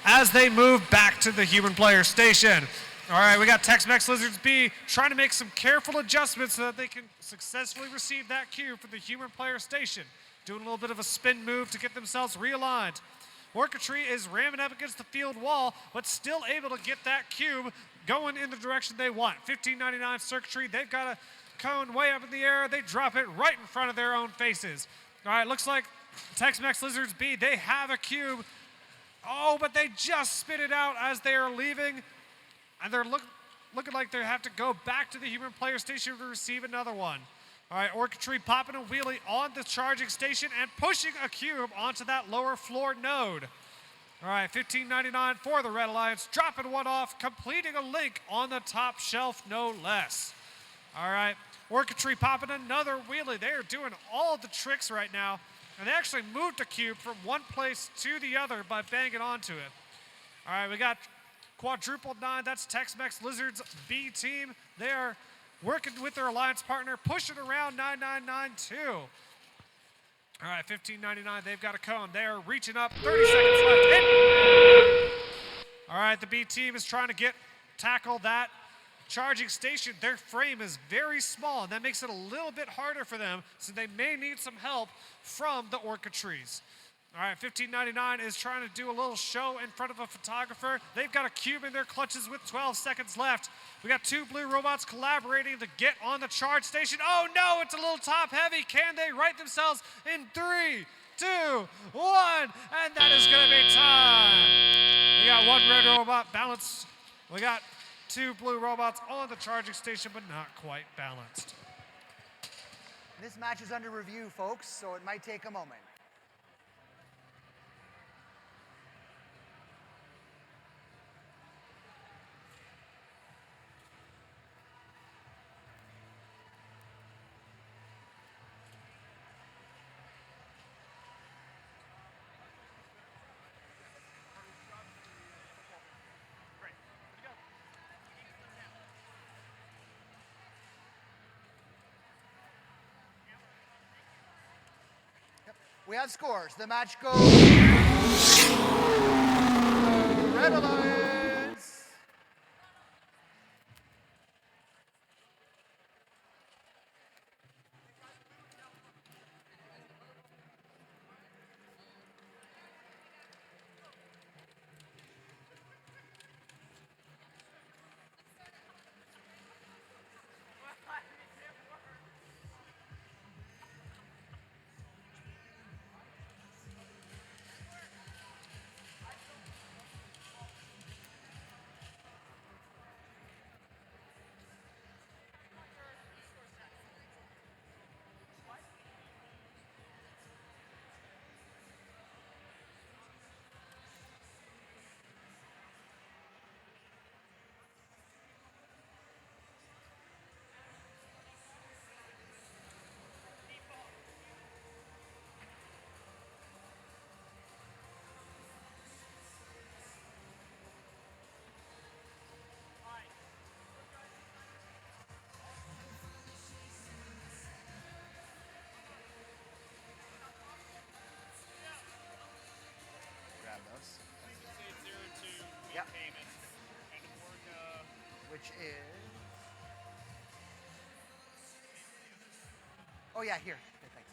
[SPEAKER 3] as they move back to the human player station. All right, we got Tex-Mex Lizards B trying to make some careful adjustments so that they can successfully receive that cube for the human player station. Doing a little bit of a spin move to get themselves realigned. Orchidry is ramming up against the field wall, but still able to get that cube going in the direction they want. 1599 Circuitry, they've got a cone way up in the air. They drop it right in front of their own faces. All right, looks like Tex-Mex Lizards B, they have a cube. Oh, but they just spit it out as they are leaving. And they're looking like they have to go back to the human player station to receive another one. All right, Orchidry popping a wheelie on the charging station and pushing a cube onto that lower floor node. All right, 1599 for the Red Alliance, dropping one off, completing a link on the top shelf, no less. All right, Orchidry popping another wheelie. They are doing all the tricks right now. And they actually moved a cube from one place to the other by banging onto it. All right, we got Quadruple 9. That's Tex-Mex Lizards B team. They are working with their alliance partner, pushing around 9992. All right, 1599. They've got a cone. They are reaching up. 30 seconds left. Hit. All right, the B team is trying to tackle that charging station. Their frame is very small, and that makes it a little bit harder for them, so they may need some help from the Orchidries. All right, 1599 is trying to do a little show in front of a photographer. They've got a cube in their clutches with 12 seconds left. We got two blue robots collaborating to get on the charge station. Oh no, it's a little top heavy. Can they right themselves in 3, 2, 1, and that is gonna be time. We got one red robot balanced. We got two blue robots on the charging station, but not quite balanced.
[SPEAKER 4] This match is under review, folks, so it might take a moment. We have scores. The match goes Red Alliance. Yep. Which is... Oh yeah, here. Okay, thanks.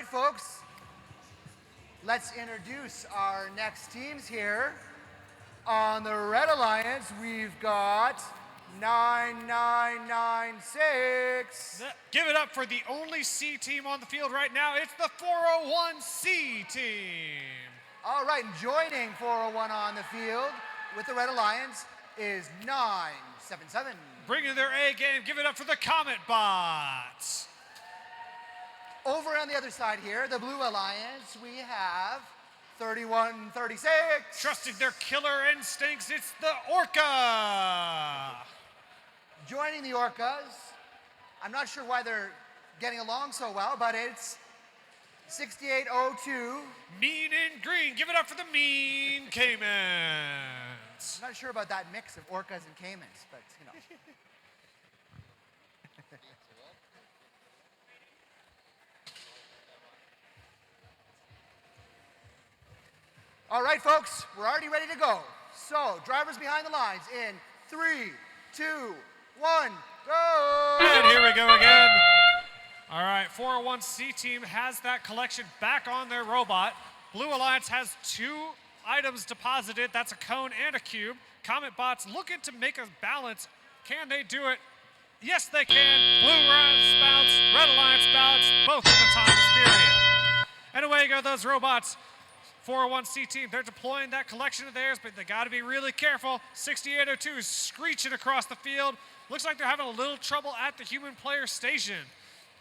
[SPEAKER 4] folks, let's introduce our next teams here. On the Red Alliance, we've got 9996.
[SPEAKER 3] Give it up for the only C team on the field right now. It's the 401C team.
[SPEAKER 4] All right, and joining 401 on the field with the Red Alliance is 977.
[SPEAKER 3] Bringing their A game, give it up for the Comet Bots.
[SPEAKER 4] Over on the other side here, the Blue Alliance, we have 3136.
[SPEAKER 3] Trusting their killer instincts, it's the Orca.
[SPEAKER 4] Joining the Orcas, I'm not sure why they're getting along so well, but it's 6802.
[SPEAKER 3] Mean in green, give it up for the Mean Caimans.
[SPEAKER 4] I'm not sure about that mix of Orcas and Caimans, but you know. All right, folks, we're already ready to go. So, drivers behind the lines in 3, 2, 1, go!
[SPEAKER 3] And here we go again. All right, 401C team has that collection back on their robot. Blue Alliance has 2 items deposited. That's a cone and a cube. Comet Bots looking to make a balance. Can they do it? Yes, they can. Blue Alliance bounce, Red Alliance bounce, both in the timeless period. And away go those robots. 401C team, they're deploying that collection of theirs, but they got to be really careful. 6802 is screeching across the field. Looks like they're having a little trouble at the human player station.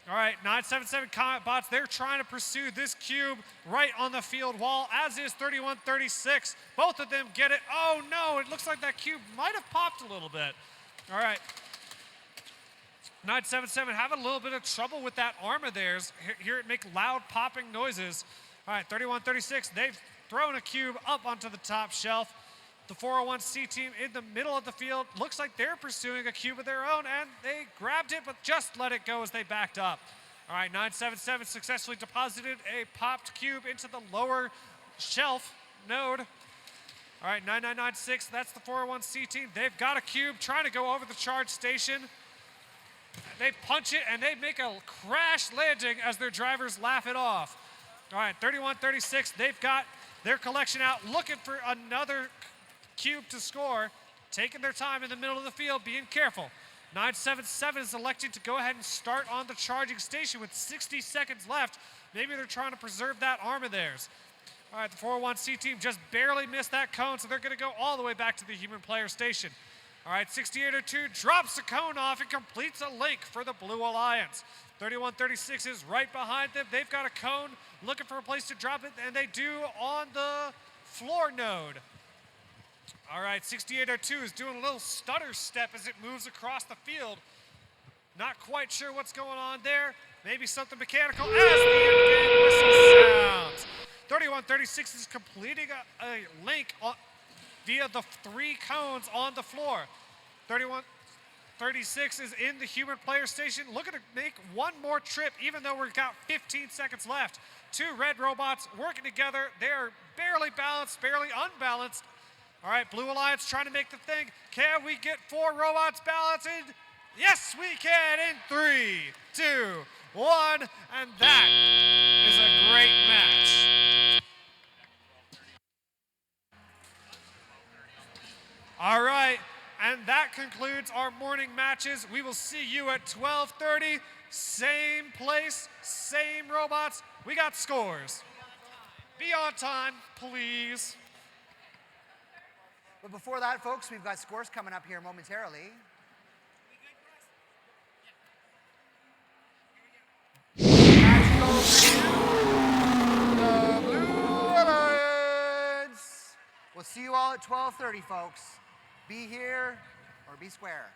[SPEAKER 3] All right, 977 Comet Bots, they're trying to pursue this cube right on the field wall, as is 3136. Both of them get it. Oh no, it looks like that cube might have popped a little bit. All right. 977 having a little bit of trouble with that arm of theirs. Hear it make loud popping noises. All right, 3136, they've thrown a cube up onto the top shelf. The 401C team in the middle of the field looks like they're pursuing a cube of their own, and they grabbed it, but just let it go as they backed up. All right, 977 successfully deposited a popped cube into the lower shelf node. All right, 9996, that's the 401C team. They've got a cube trying to go over the charge station. They punch it, and they make a crash landing as their drivers laugh it off. All right, 3136, they've got their collection out, looking for another cube to score, taking their time in the middle of the field, being careful. 977 is electing to go ahead and start on the charging station with 60 seconds left. Maybe they're trying to preserve that arm of theirs. All right, the 401C team just barely missed that cone, so they're going to go all the way back to the human player station. All right, 6802 drops the cone off and completes a link for the Blue Alliance. 3136 is right behind them. They've got a cone, looking for a place to drop it, and they do on the floor node. All right, 6802 is doing a little stutter step as it moves across the field. Not quite sure what's going on there. Maybe something mechanical as the in-game whistle sounds. 3136 is completing a link via the 3 cones on the floor. 3136 is in the human player station, looking to make one more trip, even though we've got 15 seconds left. 2 red robots working together. They're barely balanced, barely unbalanced. All right, Blue Alliance trying to make the thing. Can we get 4 robots balanced? Yes, we can in 3, 2, 1, and that is a great match. All right, and that concludes our morning matches. We will see you at 12:30. Same place, same robots. We got scores. Be on time, please.
[SPEAKER 4] But before that, folks, we've got scores coming up here momentarily. Match goes to the Blue Alliance. We'll see you all at 12:30, folks. Be here or be square.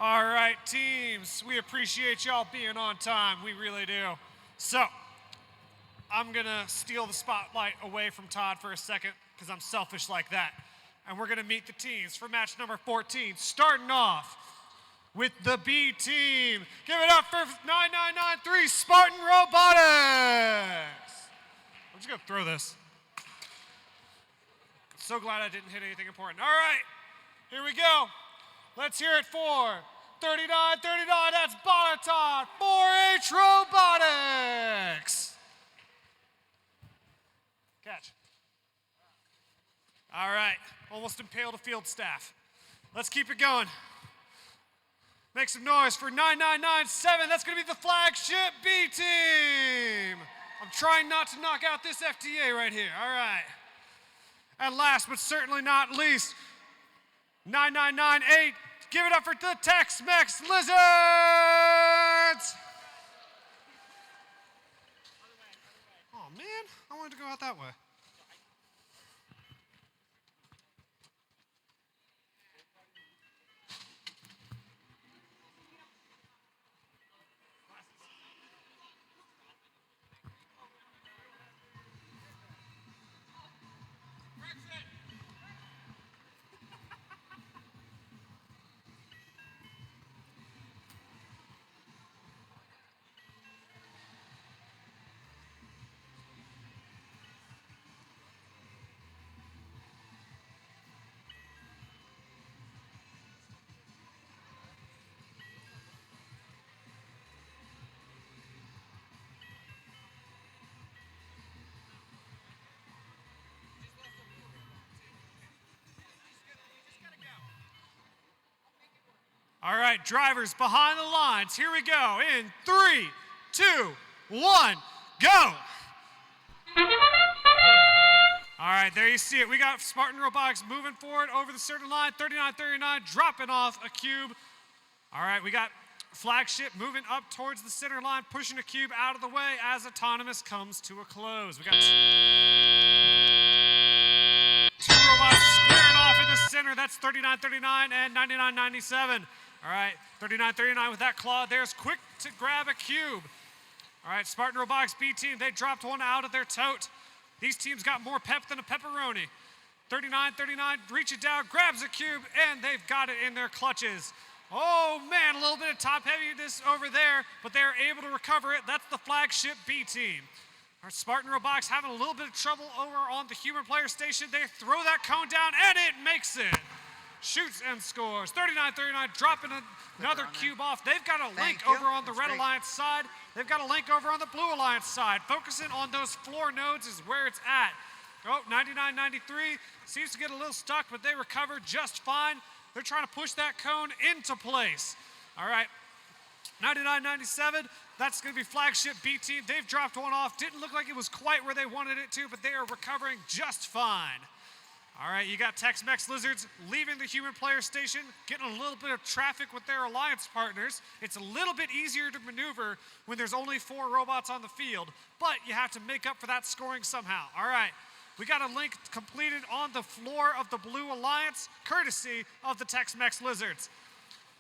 [SPEAKER 3] All right, teams, we appreciate y'all being on time. We really do. So, I'm going to steal the spotlight away from Todd for a second because I'm selfish like that. And we're going to meet the teams for match number 14, starting off with the B team. Give it up for 9993 Spartan Robotics. I'm just going to throw this. So glad I didn't hit anything important. All right, here we go. Let's hear it for 3939, that's Bonatot, 4H Robotics. Catch. All right, almost impaled a field staff. Let's keep it going. Make some noise for 9997, that's gonna be the flagship B team. I'm trying not to knock out this FTA right here, all right. And last but certainly not least, 9998, give it up for the Tex-Mex Lizards! Oh man, I wanted to go out that way. All right, drivers behind the lines. Here we go. In 3, 2, 1, go. All right, there you see it. We got Spartan Robotics moving forward over the certain line. 3939 dropping off a cube. All right, we got Flagship moving up towards the center line, pushing a cube out of the way as Autonomous comes to a close. We got two robots squaring off in the center. That's 3939 and 9997. All right, 3939 with that claw. There's quick to grab a cube. All right, Spartan Robotics B team, they dropped one out of their tote. These teams got more pep than a pepperoni. 3939 reaches down, grabs a cube, and they've got it in their clutches. Oh man, a little bit of top heaviness over there, but they're able to recover it. That's the Flagship B team. Our Spartan Robotics having a little bit of trouble over on the human player station. They throw that cone down, and it makes it. Shoots and scores. 3939 dropping another cube off. They've got a link over on the Red Alliance side. They've got a link over on the Blue Alliance side. Focusing on those floor nodes is where it's at. Oh, 9993 seems to get a little stuck, but they recover just fine. They're trying to push that cone into place. All right, 9997, that's going to be Flagship B team. They've dropped one off. Didn't look like it was quite where they wanted it to, but they are recovering just fine. All right, you got Tex-Mex Lizards leaving the human player station, getting a little bit of traffic with their alliance partners. It's a little bit easier to maneuver when there's only 4 robots on the field, but you have to make up for that scoring somehow. All right, we got a link completed on the floor of the Blue Alliance, courtesy of the Tex-Mex Lizards.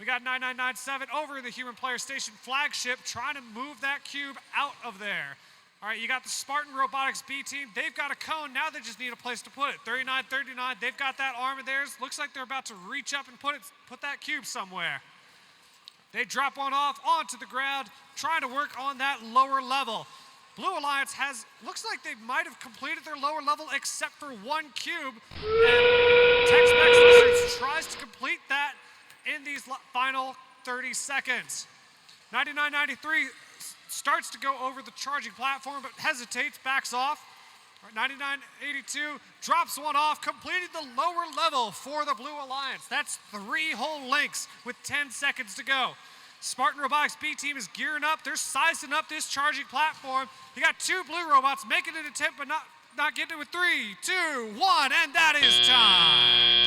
[SPEAKER 3] We got 9997 over in the human player station. Flagship trying to move that cube out of there. All right, you got the Spartan Robotics B team. They've got a cone. Now they just need a place to put it. 3939, they've got that arm of theirs. Looks like they're about to reach up and put that cube somewhere. They drop one off onto the ground, trying to work on that lower level. Blue Alliance looks like they might have completed their lower level except for one cube. And Tex-Mex Lizards tries to complete that in these final 30 seconds. 9993 starts to go over the charging platform, but hesitates, backs off. 9982 drops one off, completed the lower level for the Blue Alliance. That's 3 whole links with 10 seconds to go. Spartan Robotics B team is gearing up. They're sizing up this charging platform. You got 2 blue robots making an attempt, but not getting it with 3, 2, 1, and that is time.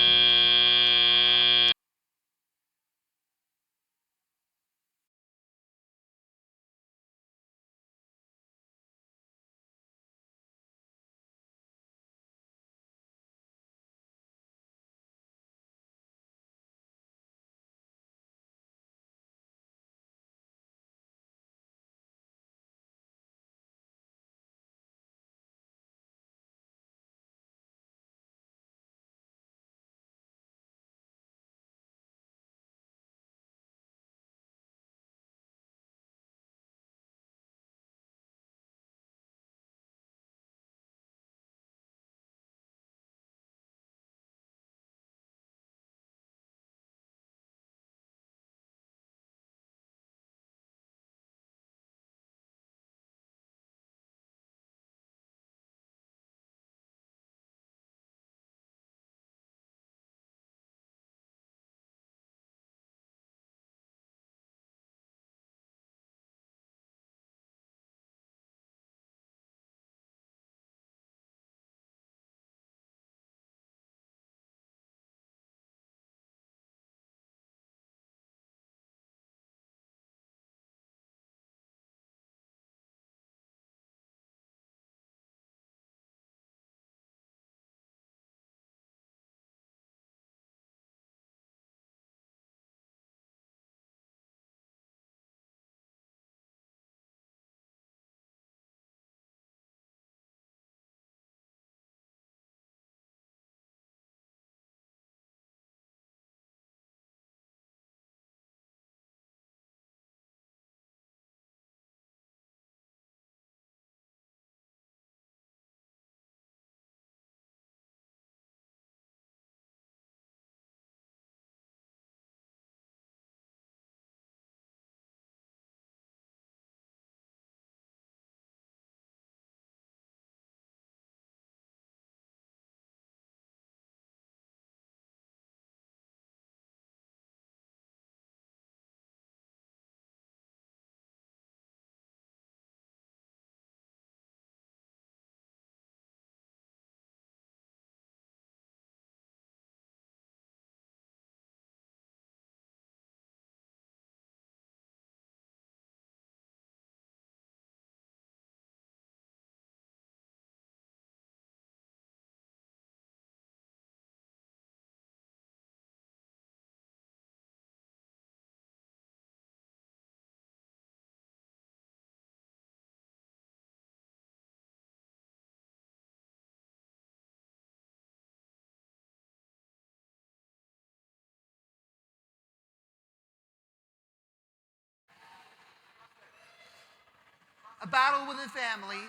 [SPEAKER 4] a battle with a family.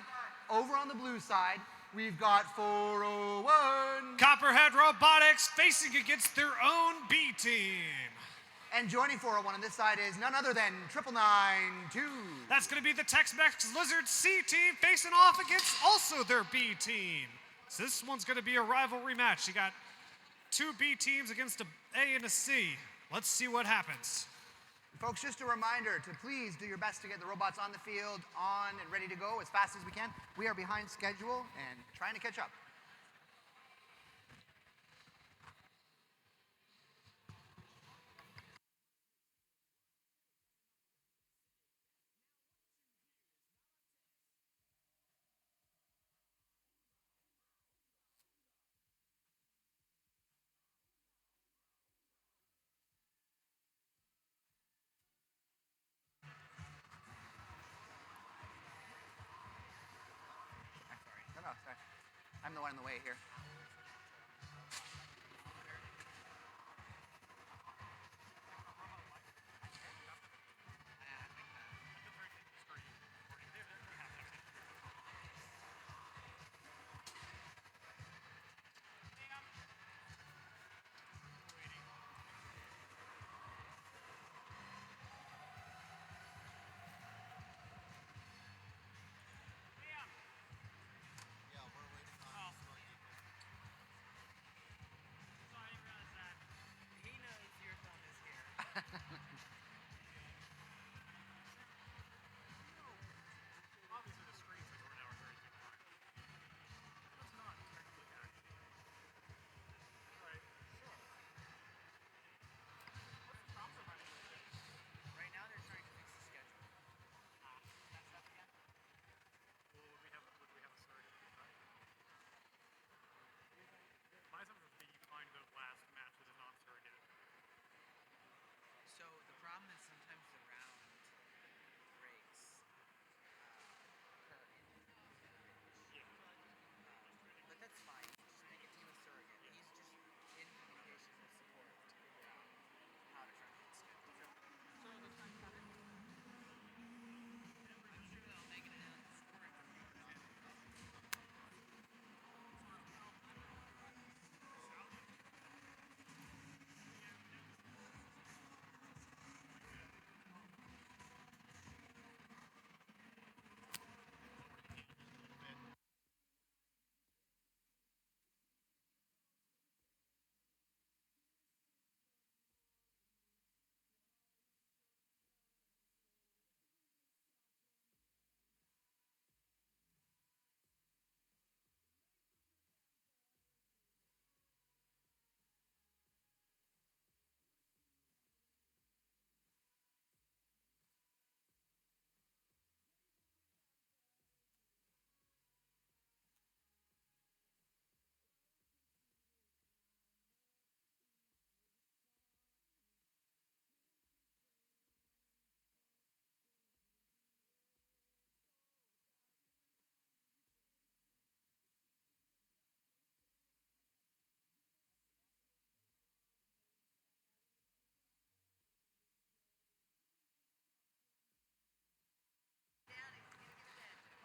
[SPEAKER 4] Over on the blue side, we've got 401.
[SPEAKER 3] Copperhead Robotics facing against their own B team.
[SPEAKER 4] And joining 401 on this side is none other than 9992.
[SPEAKER 3] That's going to be the Tex-Mex Lizard C team facing off against also their B team. So this one's going to be a rivalry match. You got two B teams against an A and a C. Let's see what happens.
[SPEAKER 4] Folks, just a reminder to please do your best to get the robots on the field, on and ready to go as fast as we can. We are behind schedule and trying to catch up. No, sorry. I'm the one in the way here.
[SPEAKER 6] So the problem is sometimes the round breaks. But that's fine. Just make a team of surrogate. He's just in communication with support to figure out how to try to get scheduled. So the time got it. I'm sure they'll make it in scoring.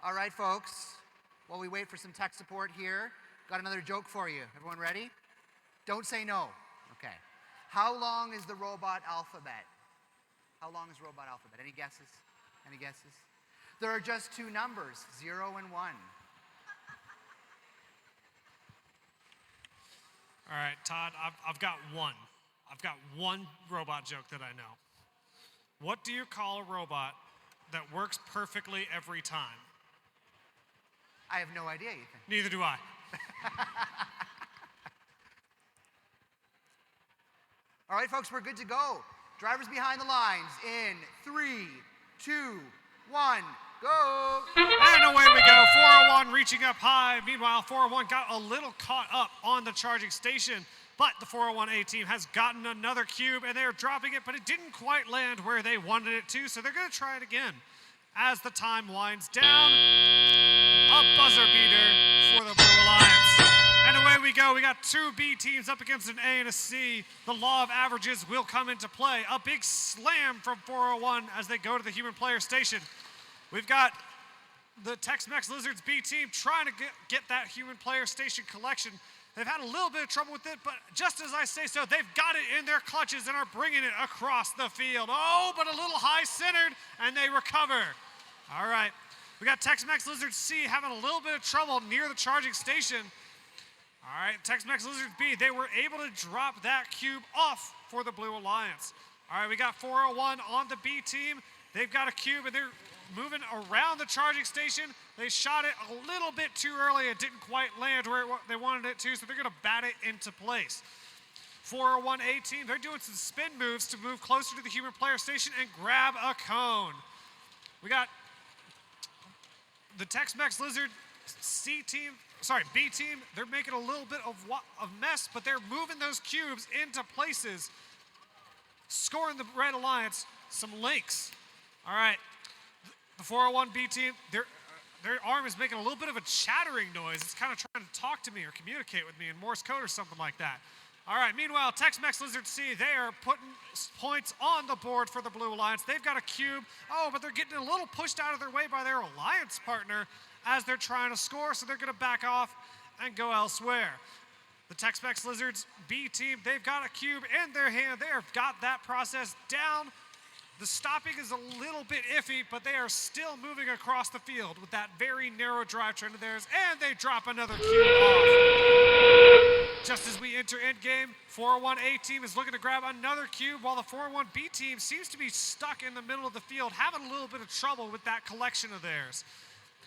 [SPEAKER 4] All right, folks. While we wait for some tech support here, got another joke for you. Everyone ready? Don't say no. Okay. How long is the robot alphabet? How long is robot alphabet? Any guesses? Any guesses? There are just two numbers, 0 and 1.
[SPEAKER 3] All right, Todd, I've got one. I've got one robot joke that I know. What do you call a robot that works perfectly every time?
[SPEAKER 4] I have no idea, Ethan.
[SPEAKER 3] Neither do I.
[SPEAKER 4] All right, folks, we're good to go. Drivers behind the lines in 3, 2, 1, go.
[SPEAKER 3] And away we go. 401 reaching up high. Meanwhile, 401 got a little caught up on the charging station, but the 401A team has gotten another cube, and they're dropping it, but it didn't quite land where they wanted it to, so they're going to try it again. As the time winds down, a buzzer beater for the Blue Alliance. And away we go. We got two B teams up against an A and a C. The law of averages will come into play. A big slam from 401 as they go to the human player station. We've got the Tex-Mex Lizards B team trying to get that human player station collection. They've had a little bit of trouble with it, but just as I say so, they've got it in their clutches and are bringing it across the field. Oh, but a little high-centered, and they recover. All right, we got Tex-Mex Lizards C having a little bit of trouble near the charging station. All right, Tex-Mex Lizards B, they were able to drop that cube off for the Blue Alliance. All right, we got 401 on the B team. They've got a cube, and they're moving around the charging station. They shot it a little bit too early. It didn't quite land where they wanted it to, so they're going to bat it into place. 401A team, they're doing some spin moves to move closer to the human player station and grab a cone. We got the Tex-Mex Lizard B team, they're making a little bit of mess, but they're moving those cubes into places, scoring the Red Alliance some links. All right, the 401B team, their arm is making a little bit of a chattering noise. It's kind of trying to talk to me or communicate with me in Morse code or something like that. All right, meanwhile, Tex-Mex Lizard C, they are putting points on the board for the Blue Alliance. They've got a cube. Oh, but they're getting a little pushed out of their way by their alliance partner as they're trying to score, so they're going to back off and go elsewhere. The Tex-Mex Lizards B team, they've got a cube in their hand. They have got that process down. The stopping is a little bit iffy, but they are still moving across the field with that very narrow drivetrain of theirs, and they drop another cube off. Just as we enter endgame, 401A team is looking to grab another cube, while the 401B team seems to be stuck in the middle of the field, having a little bit of trouble with that collection of theirs.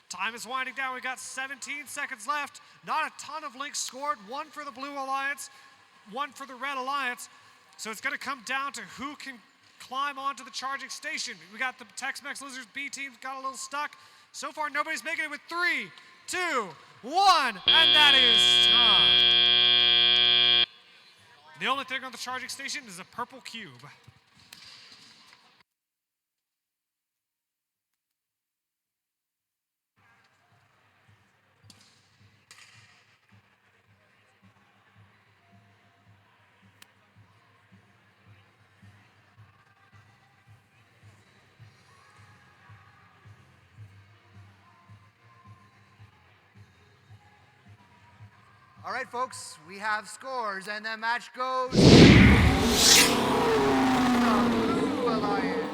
[SPEAKER 3] Time is winding down. We got 17 seconds left. Not a ton of links scored. One for the Blue Alliance, one for the Red Alliance. So it's going to come down to who can climb onto the charging station. We got the Tex-Mex Lizards B team got a little stuck. So far, nobody's making it with 3, 2, 1, and that is time. The only thing on the charging station is a purple cube.
[SPEAKER 4] All right, folks, we have scores, and the match goes to the Blue Alliance.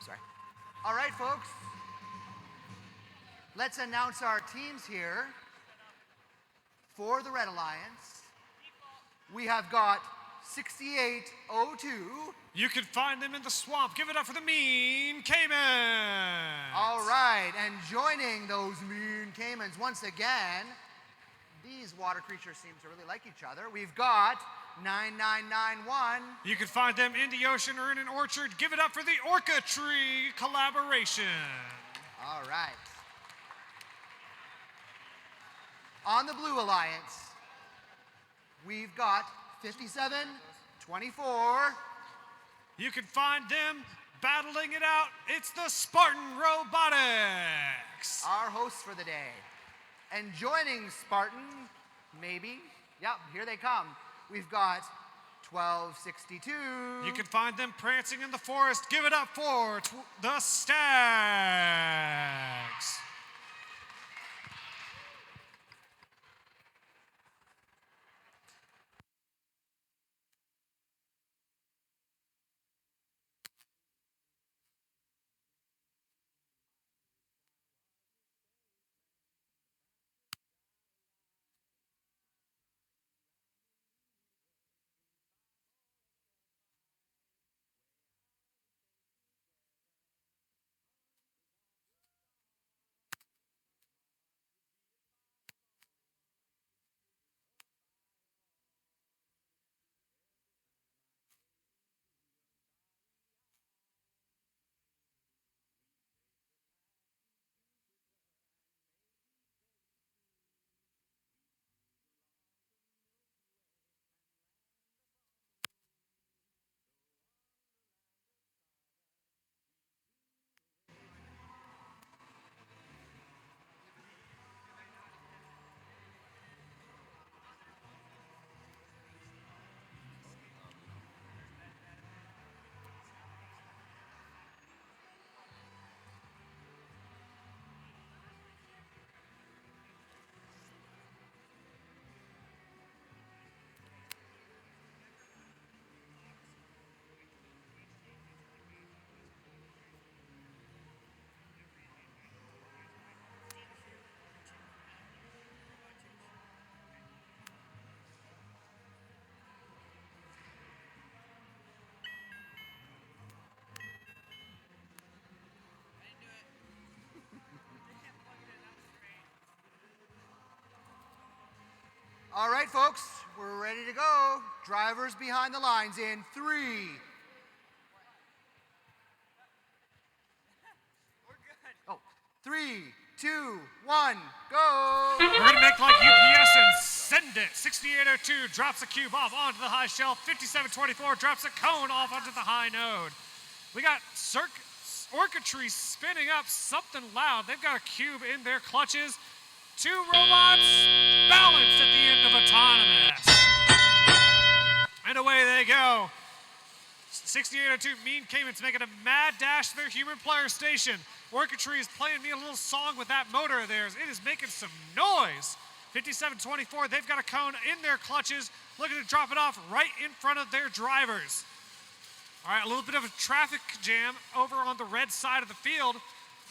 [SPEAKER 4] Sorry. All right, folks. Let's announce our teams here. For the Red Alliance, we have got 6802.
[SPEAKER 3] You can find them in the swamp. Give it up for the Mean Caimans.
[SPEAKER 4] All right, and joining those Mean Caimans once again, these water creatures seem to really like each other. We've got 9991.
[SPEAKER 3] You can find them in the ocean or in an orchard. Give it up for the Orca Tree collaboration.
[SPEAKER 4] All right. On the Blue Alliance, we've got 5724.
[SPEAKER 3] You can find them battling it out. It's the Spartan Robotics.
[SPEAKER 4] Our hosts for the day. And joining Spartan, maybe, Yep, here they come. We've got 1262.
[SPEAKER 3] You can find them prancing in the forest. Give it up for the Stags.
[SPEAKER 4] All right, folks, we're ready to go. Drivers behind the lines in 3. Oh, 3, 2, 1, go.
[SPEAKER 3] We're going to make like UPS and send it. 6802 drops a cube off onto the high shelf. 5724 drops a cone off onto the high node. We got Orchidtree spinning up something loud. They've got a cube in their clutches. 2 robots balanced at the end of autonomous. And away they go. 6802 Mean Cayman's making a mad dash to their human player station. Orchidtree is playing me a little song with that motor of theirs. It is making some noise. 5724, they've got a cone in their clutches, looking to drop it off right in front of their drivers. All right, a little bit of a traffic jam over on the red side of the field.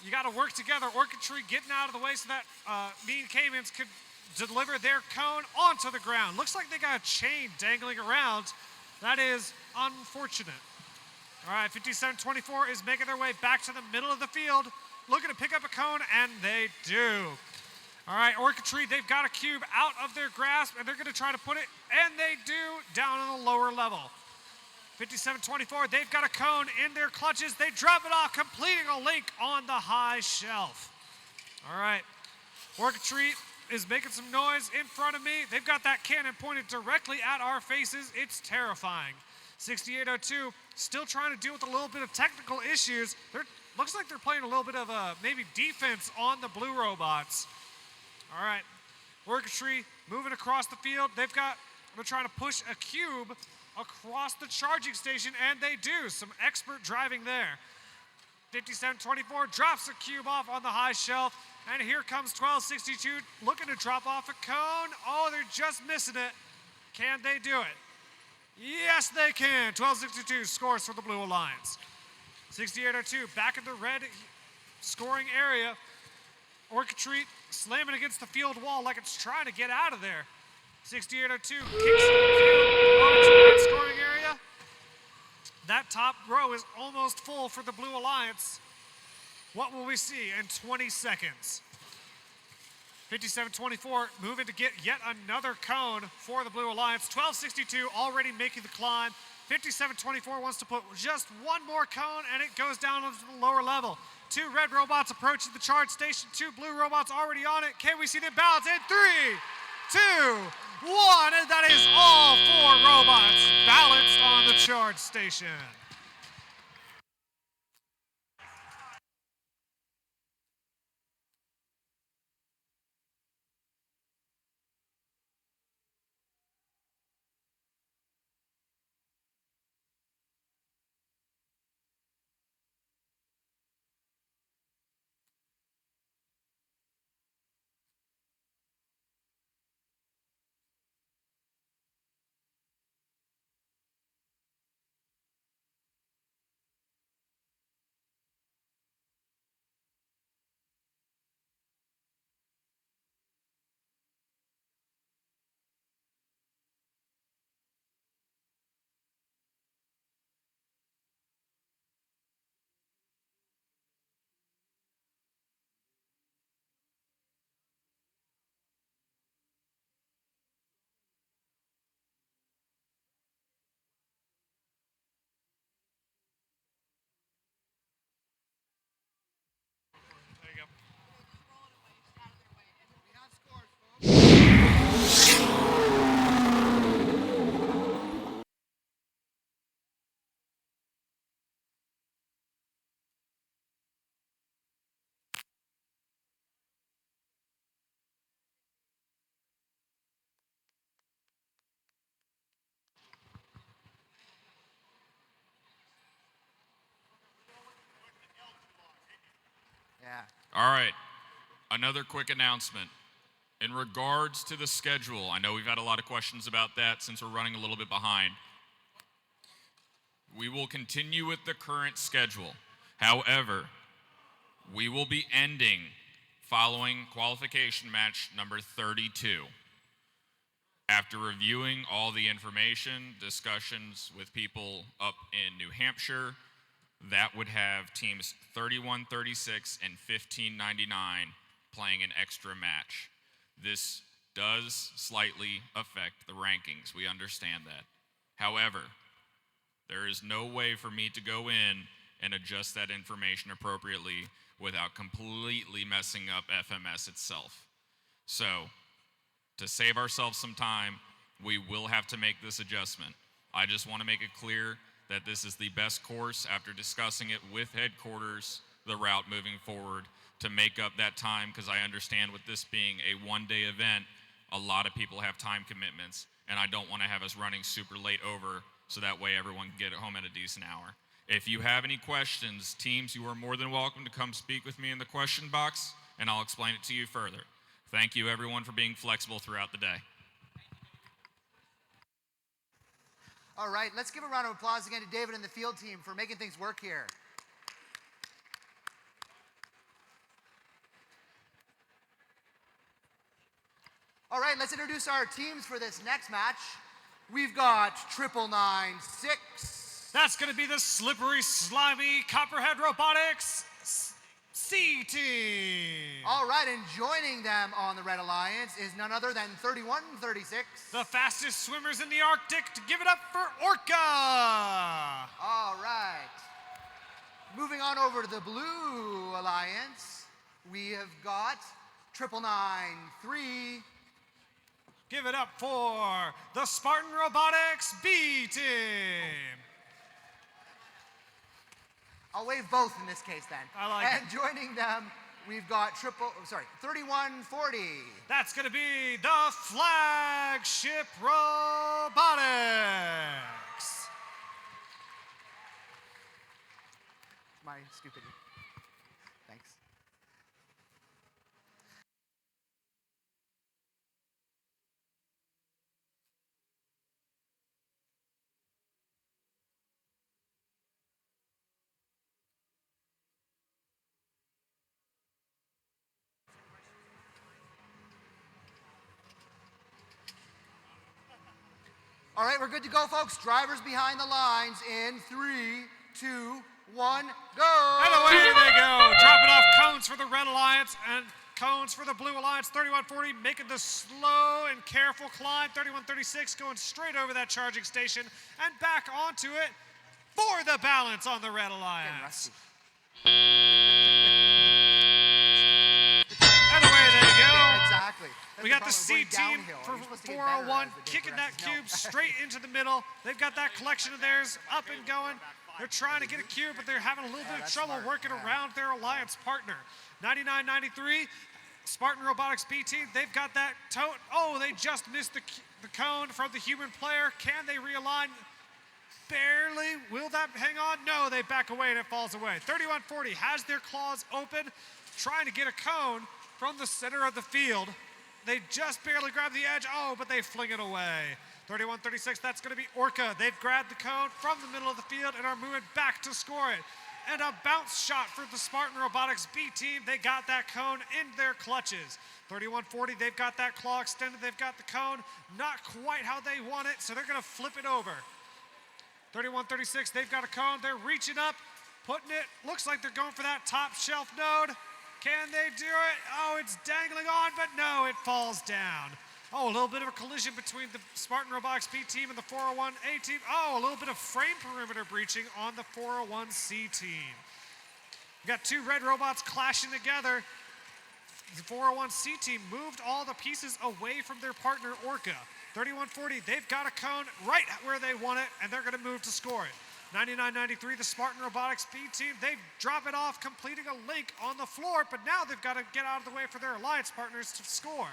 [SPEAKER 3] You got to work together. Orchidtree getting out of the way so that Mean Caymans could deliver their cone onto the ground. Looks like they got a chain dangling around. That is unfortunate. All right, 5724 is making their way back to the middle of the field, looking to pick up a cone, and they do. All right, Orchidtree, they've got a cube out of their grasp, and they're going to try to put it, and they do, down on the lower level. 5724, they've got a cone in their clutches. They drop it off, completing a link on the high shelf. All right, Orchidtree is making some noise in front of me. They've got that cannon pointed directly at our faces. It's terrifying. 6802 still trying to deal with a little bit of technical issues. Looks like they're playing a little bit of maybe defense on the blue robots. All right, Orchidtree moving across the field. They're trying to push a cube across the charging station, and they do. Some expert driving there. 5724 drops a cube off on the high shelf, and here comes 1262 looking to drop off a cone. Oh, they're just missing it. Can they do it? Yes, they can. 1262 scores for the Blue Alliance. 6802 back in the red scoring area. Orchidtree slamming against the field wall like it's trying to get out of there. 6802 kicks the cube onto the red scoring area. That top row is almost full for the Blue Alliance. What will we see in 20 seconds? 5724 moving to get yet another cone for the Blue Alliance. 1262 already making the climb. 5724 wants to put just one more cone, and it goes down to the lower level. 2 red robots approaching the charge station. 2 blue robots already on it. Can we see them balance in 3, 2, 1, and that is all 4 robots balanced on the charge station.
[SPEAKER 5] All right. Another quick announcement. In regards to the schedule, I know we've had a lot of questions about that since we're running a little bit behind. We will continue with the current schedule. However, we will be ending following qualification match number 32. After reviewing all the information, discussions with people up in New Hampshire, that would have teams 31-36 and 15-99 playing an extra match. This does slightly affect the rankings. We understand that. However, there is no way for me to go in and adjust that information appropriately without completely messing up FMS itself. So, to save ourselves some time, we will have to make this adjustment. I just want to make it clear that this is the best course after discussing it with headquarters, the route moving forward, to make up that time, because I understand with this being a one-day event, a lot of people have time commitments, and I don't want to have us running super late over so that way everyone can get home at a decent hour. If you have any questions, teams, you are more than welcome to come speak with me in the question box, and I'll explain it to you further. Thank you, everyone, for being flexible throughout the day.
[SPEAKER 4] All right, let's give a round of applause again to David and the field team for making things work here. All right, let's introduce our teams for this next match. We've got 999-6.
[SPEAKER 3] That's going to be the slippery, slimy Copperhead Robotics C team.
[SPEAKER 4] All right, and joining them on the Red Alliance is none other than 31-36.
[SPEAKER 3] The fastest swimmers in the Arctic. To give it up for Orca.
[SPEAKER 4] All right. Moving on over to the Blue Alliance, we have got 999-3.
[SPEAKER 3] Give it up for the Spartan Robotics B team.
[SPEAKER 4] I'll wave both in this case then.
[SPEAKER 3] I like
[SPEAKER 4] it. And joining them, we've got 31-40.
[SPEAKER 3] That's going to be the Flagship Robotics.
[SPEAKER 4] My stupidity. Thanks. All right, we're good to go, folks. Drivers behind the lines in 3, 2, 1, go!
[SPEAKER 3] And away they go. Dropping off cones for the Red Alliance and cones for the Blue Alliance. 31-40 making the slow and careful climb. 31-36 going straight over that charging station and back onto it for the balance on the Red Alliance. And away they go.
[SPEAKER 4] Exactly.
[SPEAKER 3] We got the C team for 401 kicking that cube straight into the middle. They've got that collection of theirs up and going. They're trying to get a cube, but they're having a little bit of trouble working around their alliance partner. 99-93, Spartan Robotics B team, they've got that tote. Oh, they just missed the cone from the human player. Can they realign? Barely. Will that hang on? No, they back away and it falls away. 31-40 has their claws open, trying to get a cone from the center of the field. They just barely grab the edge. Oh, but they fling it away. 31-36, that's going to be Orca. They've grabbed the cone from the middle of the field and are moving back to score it. And a bounce shot for the Spartan Robotics B team. They got that cone in their clutches. 31-40, they've got that claw extended. They've got the cone. Not quite how they want it, so they're going to flip it over. 31-36, they've got a cone. They're reaching up, putting it. Looks like they're going for that top shelf node. Can they do it? Oh, it's dangling on, but no, it falls down. Oh, a little bit of a collision between the Spartan Robotics B team and the 401A team. Oh, a little bit of frame perimeter breaching on the 401C team. We got two red robots clashing together. The 401C team moved all the pieces away from their partner Orca. 31-40, they've got a cone right where they want it, and they're going to move to score it. 99-93, the Spartan Robotics B team, they drop it off, completing a link on the floor, but now they've got to get out of the way for their alliance partners to score.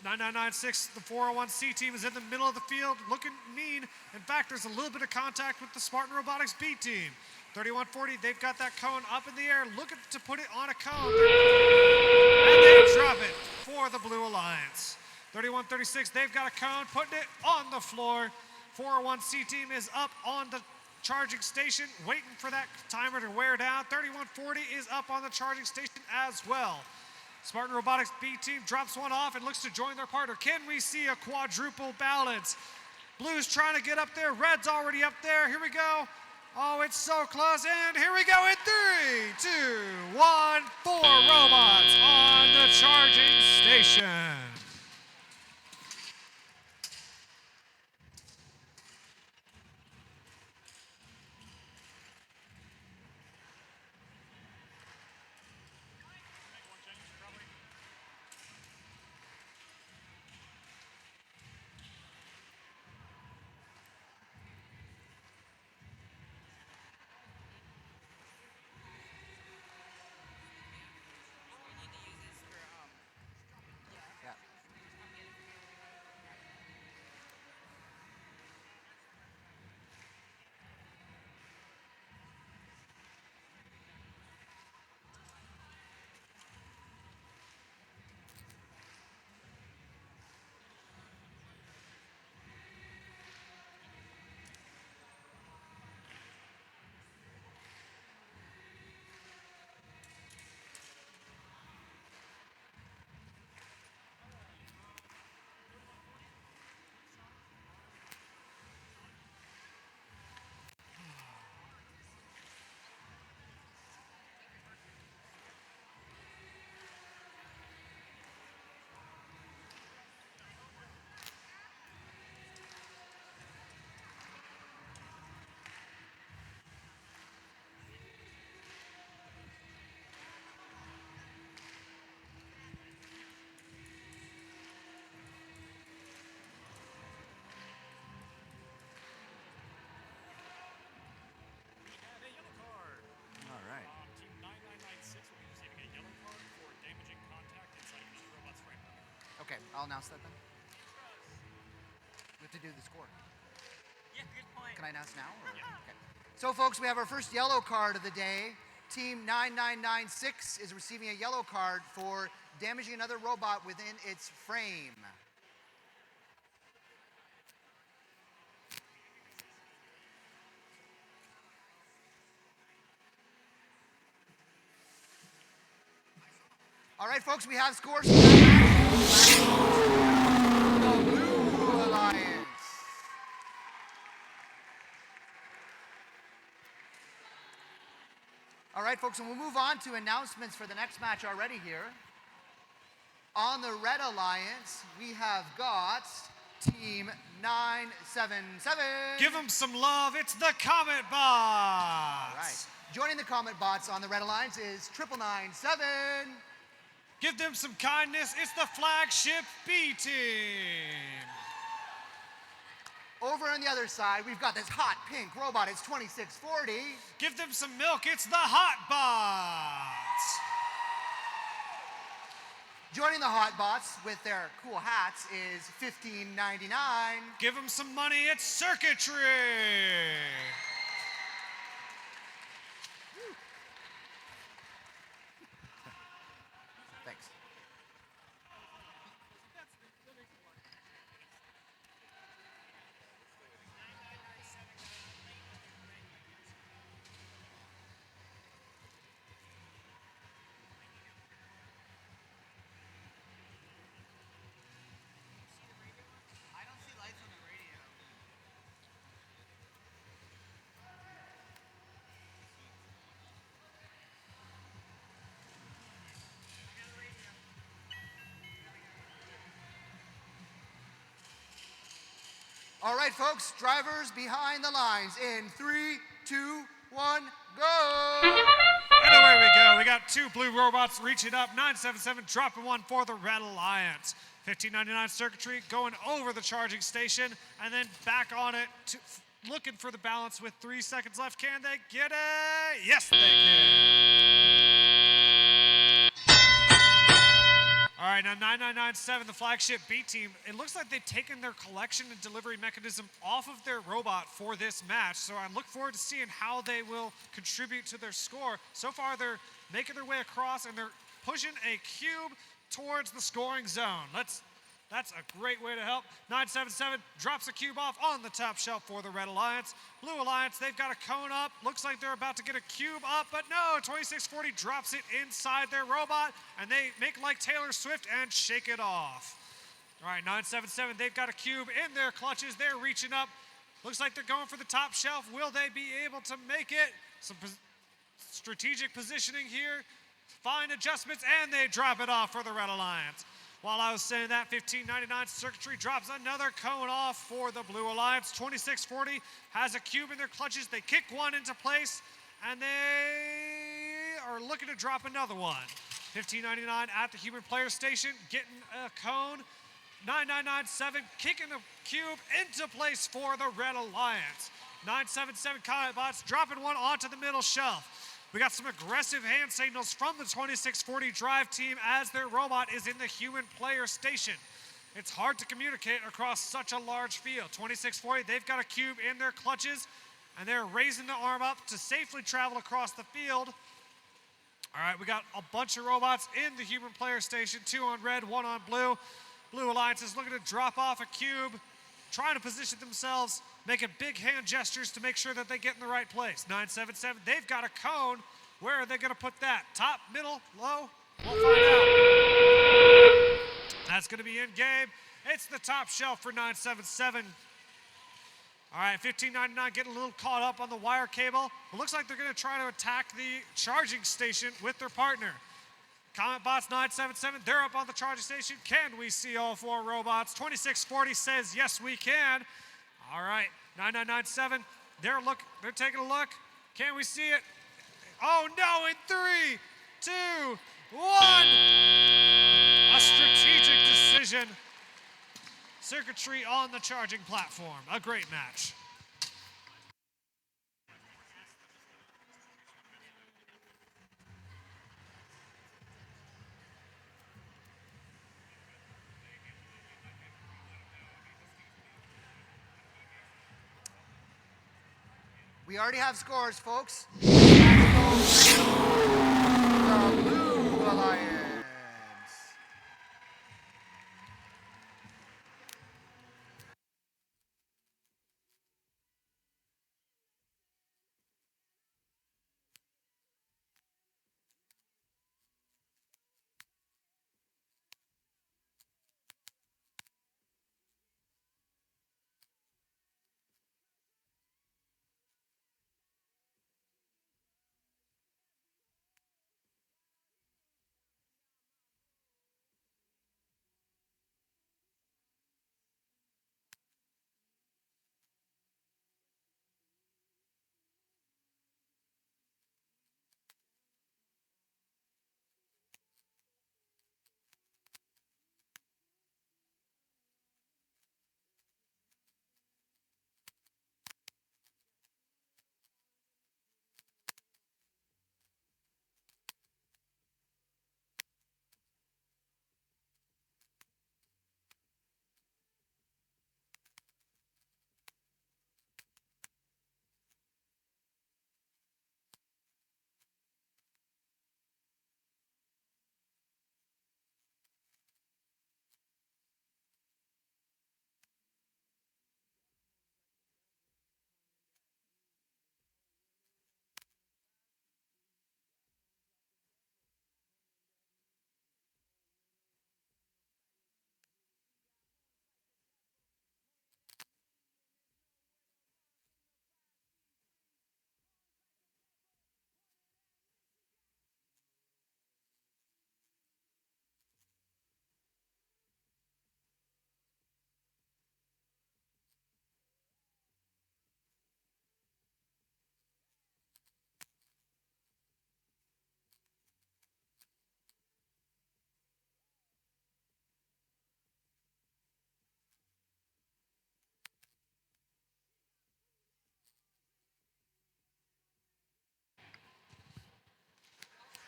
[SPEAKER 3] 9996, the 401C team is in the middle of the field, looking mean. In fact, there's a little bit of contact with the Spartan Robotics B team. 3140, they've got that cone up in the air, looking to put it on a cone. And they drop it for the Blue Alliance. 3136, they've got a cone, putting it on the floor. 401C team is up on the charging station, waiting for that timer to wear down. 3140 is up on the charging station as well. Spartan Robotics B team drops one off and looks to join their partner. Can we see a quadruple balance? Blue's trying to get up there. Red's already up there. Here we go. Oh, it's so close. And here we go in 3, 2, 1. 4 robots on the charging station.
[SPEAKER 4] Okay, I'll announce that then. We have to do the score.
[SPEAKER 8] Yeah, good point.
[SPEAKER 4] Can I announce now? Or? Yeah. Okay. So, folks, we have our first yellow card of the day. Team 9996 is receiving a yellow card for damaging another robot within its frame. All right, folks, we have scores. The Blue Alliance. All right, folks, and we'll move on to announcements for the next match already here. On the Red Alliance, we have got Team 977.
[SPEAKER 3] Give them some love. It's the Comet Bots.
[SPEAKER 4] All right. Joining the Comet Bots on the Red Alliance is 997.
[SPEAKER 3] Give them some kindness. It's the Flagship B team.
[SPEAKER 4] Over on the other side, we've got this hot pink robot. It's 2640.
[SPEAKER 3] Give them some milk. It's the Hot Bots.
[SPEAKER 4] Joining the Hot Bots with their cool hats is 1599.
[SPEAKER 3] Give them some money. It's Circuitry.
[SPEAKER 4] Thanks.
[SPEAKER 8] I don't see lights on the radio.
[SPEAKER 4] All right, folks, drivers behind the lines in 3, 2, 1, go!
[SPEAKER 3] And away we go. We got two blue robots reaching up. 977 dropping one for the Red Alliance. 1599 Circuitry going over the charging station and then back on it, looking for the balance with 3 seconds left. Can they get it? Yes, they can. All right, right, now 9997, the flagship B team, it looks like they've taken their collection and delivery mechanism off of their robot for this match. So I look forward to seeing how they will contribute to their score. So far, they're making their way across and they're pushing a cube towards the scoring zone. That's a great way to help. 977 drops a cube off on the top shelf for the Red Alliance. Blue Alliance, they've got a cone up. Looks like they're about to get a cube up, but no, 2640 drops it inside their robot, and they make like Taylor Swift and shake it off. All right, 977, they've got a cube in their clutches. They're reaching up. Looks like they're going for the top shelf. Will they be able to make it? Some strategic positioning here. Fine adjustments, and they drop it off for the Red Alliance. While I was saying that, 1599 Circuitry drops another cone off for the Blue Alliance. 2640 has a cube in their clutches. They kick one into place, and they are looking to drop another one. 1599 at the human player station, getting a cone. 9997 kicking the cube into place for the Red Alliance. 977 Comet Bots dropping one onto the middle shelf. We got some aggressive hand signals from the 2640 drive team as their robot is in the human player station. It's hard to communicate across such a large field. 2640, they've got a cube in their clutches, and they're raising the arm up to safely travel across the field. All right, we got a bunch of robots in the human player station, 2 on red, 1 on blue. Blue Alliance is looking to drop off a cube, trying to position themselves, making big hand gestures to make sure that they get in the right place. 977, they've got a cone. Where are they going to put that? Top, middle, low? We'll find out. That's going to be in game. It's the top shelf for 977. All right, 1599 getting a little caught up on the wire cable. It looks like they're going to try to attack the charging station with their partner. Comet Bots 977, they're up on the charging station. Can we see all 4 robots? 2640 says yes, we can. All right, 9997, they're taking a look. Can we see it? Oh no, in 3, 2, 1. A strategic decision. Circuitry on the charging platform. A great match.
[SPEAKER 4] We already have scores, folks. The Blue Alliance.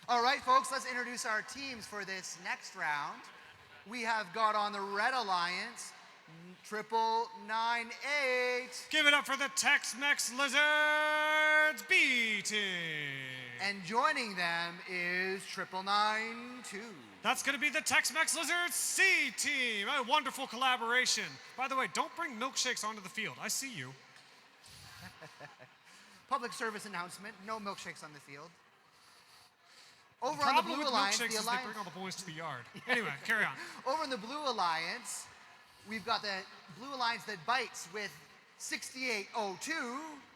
[SPEAKER 4] All right, folks, let's introduce our teams for this next round. We have got on the Red Alliance, 998.
[SPEAKER 3] Give it up for the Tex-Mex Lizards B team.
[SPEAKER 4] And joining them is 992.
[SPEAKER 3] That's going to be the Tex-Mex Lizards C team. A wonderful collaboration. By the way, don't bring milkshakes onto the field. I see you.
[SPEAKER 4] Public service announcement, no milkshakes on the field. Over
[SPEAKER 3] The
[SPEAKER 4] on the
[SPEAKER 3] problem
[SPEAKER 4] Blue
[SPEAKER 3] with
[SPEAKER 4] Alliance,
[SPEAKER 3] milkshakes
[SPEAKER 4] the
[SPEAKER 3] is
[SPEAKER 4] Alliance.
[SPEAKER 3] they bring all the boys to the yard. Anyway, carry on.
[SPEAKER 4] Over in the Blue Alliance, we've got the Blue Alliance that bites with 6802.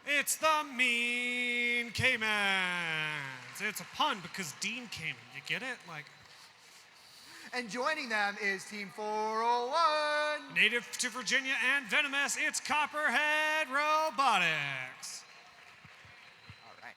[SPEAKER 3] It's the Mean Caymans. It's a pun because Dean Cayman. You get it? Like,
[SPEAKER 4] And joining them is Team 401.
[SPEAKER 3] native to Virginia and venomous, it's Copperhead Robotics.
[SPEAKER 4] All right.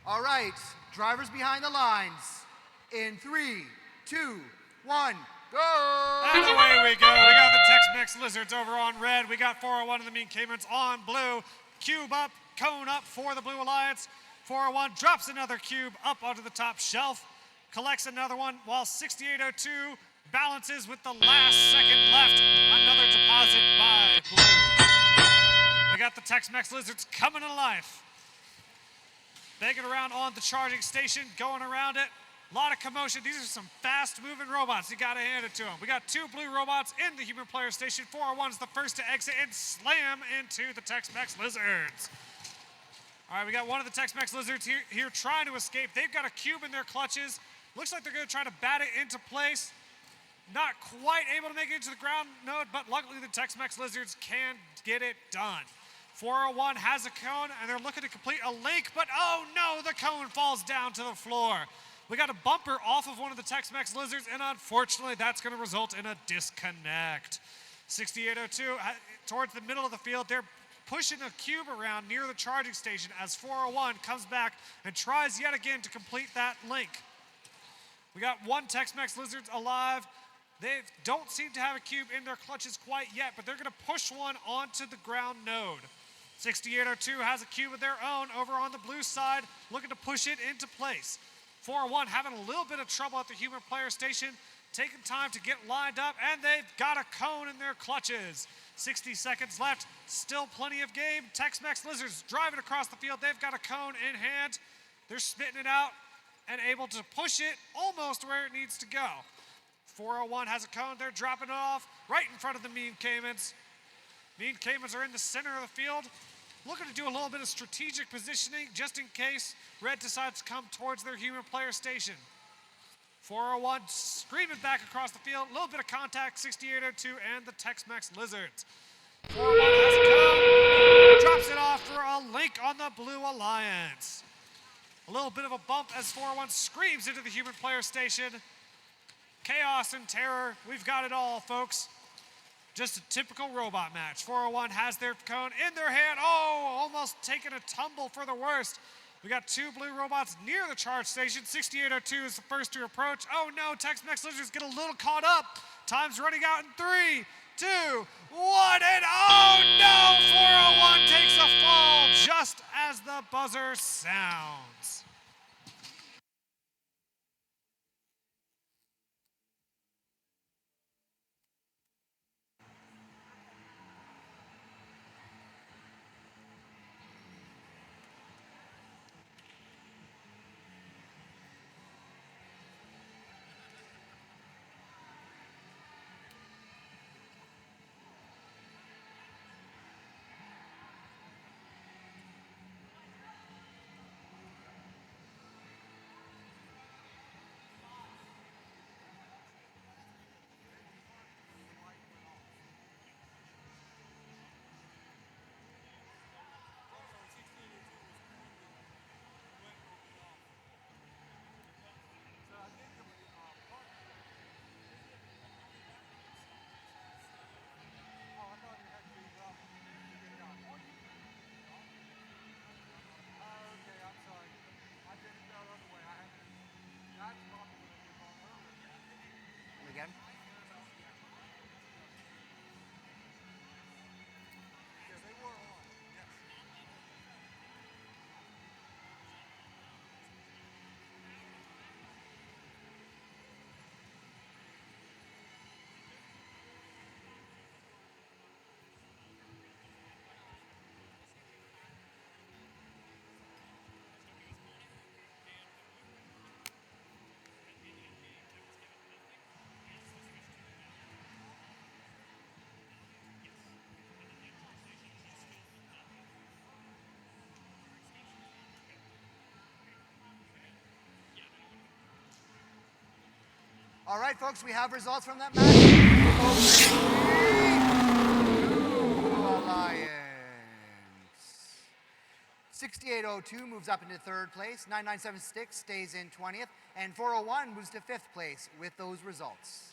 [SPEAKER 4] All right, drivers behind the lines. In 3, 2, 1, go!
[SPEAKER 3] And away we go. We got the Tex-Mex Lizards over on red. We got 401 and the Mean Caymans on blue. Cube up, cone up for the Blue Alliance. 401 drops another cube up onto the top shelf, collects another one while 6802 balances with the last second left. Another deposit by blue. We got the Tex-Mex Lizards coming to life. Banging around on the charging station, going around it. A lot of commotion. These are some fast-moving robots. You gotta hand it to them. We got two blue robots in the human player station. 401 is the first to exit and slam into the Tex-Mex Lizards. All right, we got one of the Tex-Mex Lizards here trying to escape. They've got a cube in their clutches. Looks like they're gonna try to bat it into place. Not quite able to make it into the ground node, but luckily the Tex-Mex Lizards can get it done. 401 has a cone, and they're looking to complete a link, but oh no, the cone falls down to the floor. We got a bumper off of one of the Tex-Mex Lizards, and unfortunately, that's going to result in a disconnect. 6802, towards the middle of the field, they're pushing a cube around near the charging station as 401 comes back and tries yet again to complete that link. We got one Tex-Mex Lizards alive. They don't seem to have a cube in their clutches quite yet, but they're going to push one onto the ground node. 6802 has a cube of their own over on the blue side, looking to push it into place. 401 having a little bit of trouble at the human player station, taking time to get lined up, and they've got a cone in their clutches. 60 seconds left, still plenty of game. Tex-Mex Lizards driving across the field. They've got a cone in hand. They're spitting it out and able to push it almost where it needs to go. 401 has a cone. They're dropping it off right in front of the Mean Caymans. Mean Caymans are in the center of the field, looking to do a little bit of strategic positioning just in case red decides to come towards their human player station. 401 screaming back across the field. A little bit of contact, 6802 and the Tex-Mex Lizards. 401 has a cone, drops it off for a link on the Blue Alliance. A little bit of a bump as 401 screams into the human player station. Chaos and terror, we've got it all, folks. Just a typical robot match. 401 has their cone in their hand. Oh, almost taking a tumble for the worst. We got two blue robots near the charge station. 6802 is the first to approach. Oh no, Tex-Mex Lizards get a little caught up. Time's running out in 3, 2, 1, and oh no! 401 takes a fall just as the buzzer sounds.
[SPEAKER 4] again. All right, folks, we have results from that match. Alliance. 6802 moves up into third place. 9976 stays in 20th. And 401 moves to fifth place with those results.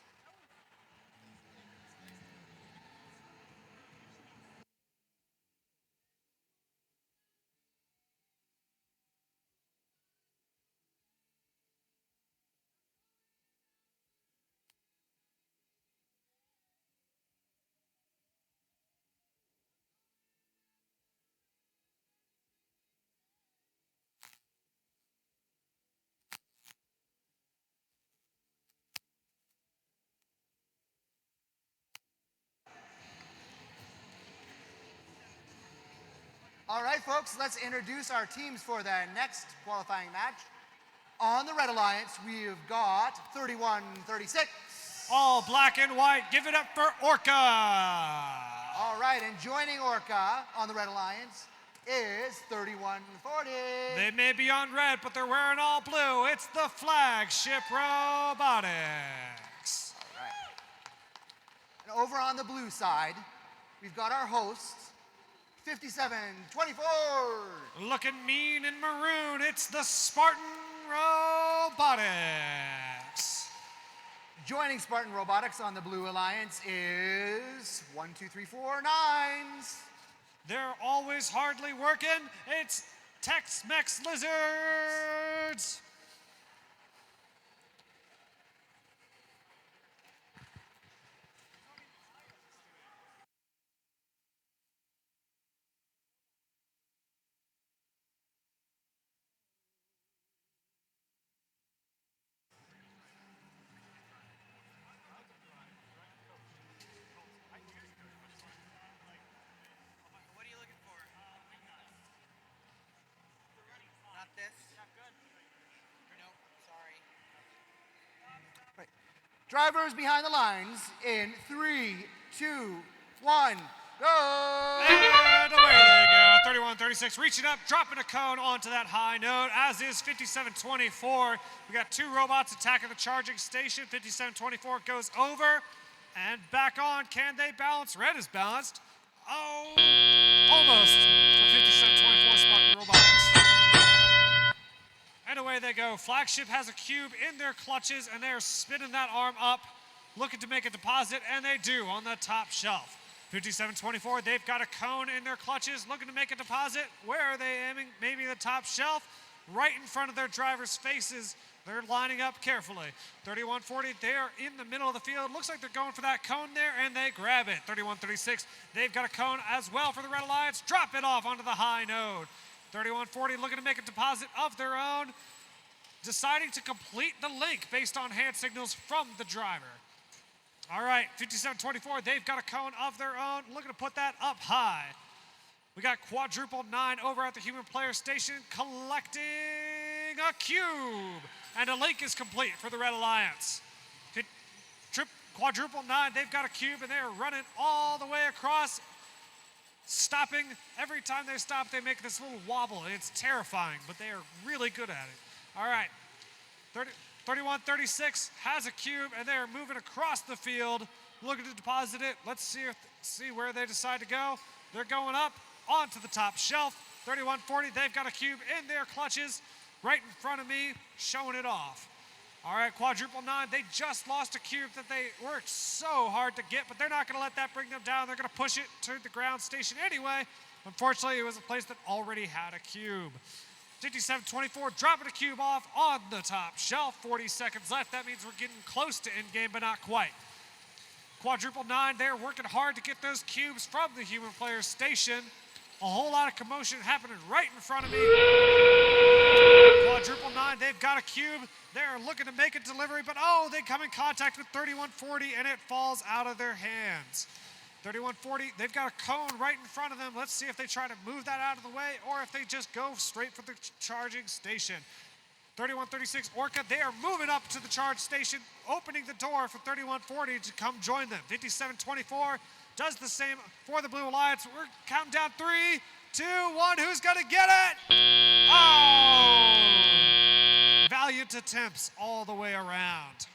[SPEAKER 4] All right, folks, let's introduce our teams for the next qualifying match. On the Red Alliance, we've got 3136.
[SPEAKER 3] All black and white. Give it up for Orca.
[SPEAKER 4] All right, and joining Orca on the Red Alliance is 3140.
[SPEAKER 3] They may be on red, but they're wearing all blue. It's the Flagship Robotics.
[SPEAKER 4] All right. And over on the blue side, we've got our hosts, 5724.
[SPEAKER 3] Looking mean in maroon, it's the Spartan Robotics.
[SPEAKER 4] Joining Spartan Robotics on the Blue Alliance is 1234 Nines.
[SPEAKER 3] They're always hardly working. It's Tex-Mex Lizards.
[SPEAKER 6] What are you looking for? Not this? Not good. Nope, sorry.
[SPEAKER 4] Right. Drivers behind the lines in 3, 2, 1, go!
[SPEAKER 3] And away they go. 3136 reaching up, dropping a cone onto that high note, as is 5724. We got two robots attacking the charging station. 5724 goes over and back on. Can they balance? Red is balanced. Oh, almost for 5724 Spartan Robotics. And away they go. Flagship has a cube in their clutches, and they're spinning that arm up, looking to make a deposit, and they do on the top shelf. 5724, they've got a cone in their clutches, looking to make a deposit. Where are they aiming? Maybe the top shelf, right in front of their drivers' faces. They're lining up carefully. 3140, they're in the middle of the field. Looks like they're going for that cone there, and they grab it. 3136, they've got a cone as well for the Red Alliance. Drop it off onto the high node. 3140 looking to make a deposit of their own, deciding to complete the link based on hand signals from the driver. All right, 5724, they've got a cone of their own, looking to put that up high. We got quadruple 9 over at the human player station collecting a cube, and a link is complete for the Red Alliance. Quadruple 9, they've got a cube, and they're running all the way across, stopping. Every time they stop, they make this little wobble. It's terrifying, but they are really good at it. All right, 3136 has a cube, and they are moving across the field, looking to deposit it. Let's see where they decide to go. They're going up onto the top shelf. 3140, they've got a cube in their clutches, right in front of me, showing it off. All right, quadruple 9, they just lost a cube that they worked so hard to get, but they're not going to let that bring them down. They're going to push it to the ground station anyway. Unfortunately, it was a place that already had a cube. 57-24, dropping a cube off on the top shelf. 40 seconds left. That means we're getting close to endgame, but not quite. Quadruple 9, they're working hard to get those cubes from the human player's station. A whole lot of commotion happening right in front of me. Quadruple 9, they've got a cube. They're looking to make a delivery, but oh, they come in contact with 3140 and it falls out of their hands. 3140, they've got a cone right in front of them. Let's see if they try to move that out of the way or if they just go straight for the charging station. 3136 Orca, they are moving up to the charge station, opening the door for 3140 to come join them. 57-24 does the same for the Blue Alliance. We're counting down 3, 2, 1. Who's gonna get it? Oh! Valiant attempts all the way around.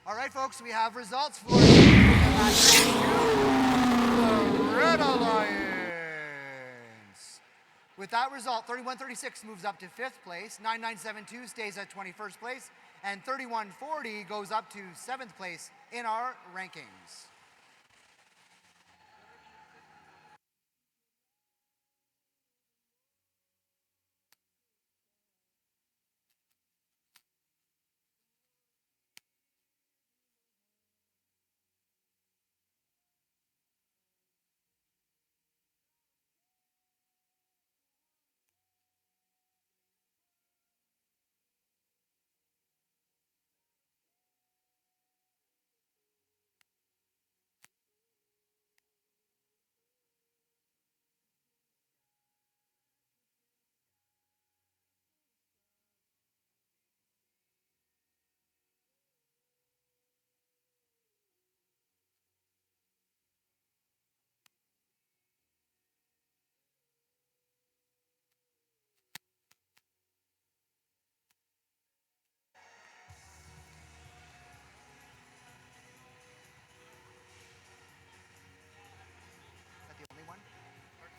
[SPEAKER 4] All right, folks, we have results for the Red Alliance. With that result, 3136 moves up to 5th place, 9972 stays at 21st place, and 3140 goes up to 7th place in our rankings.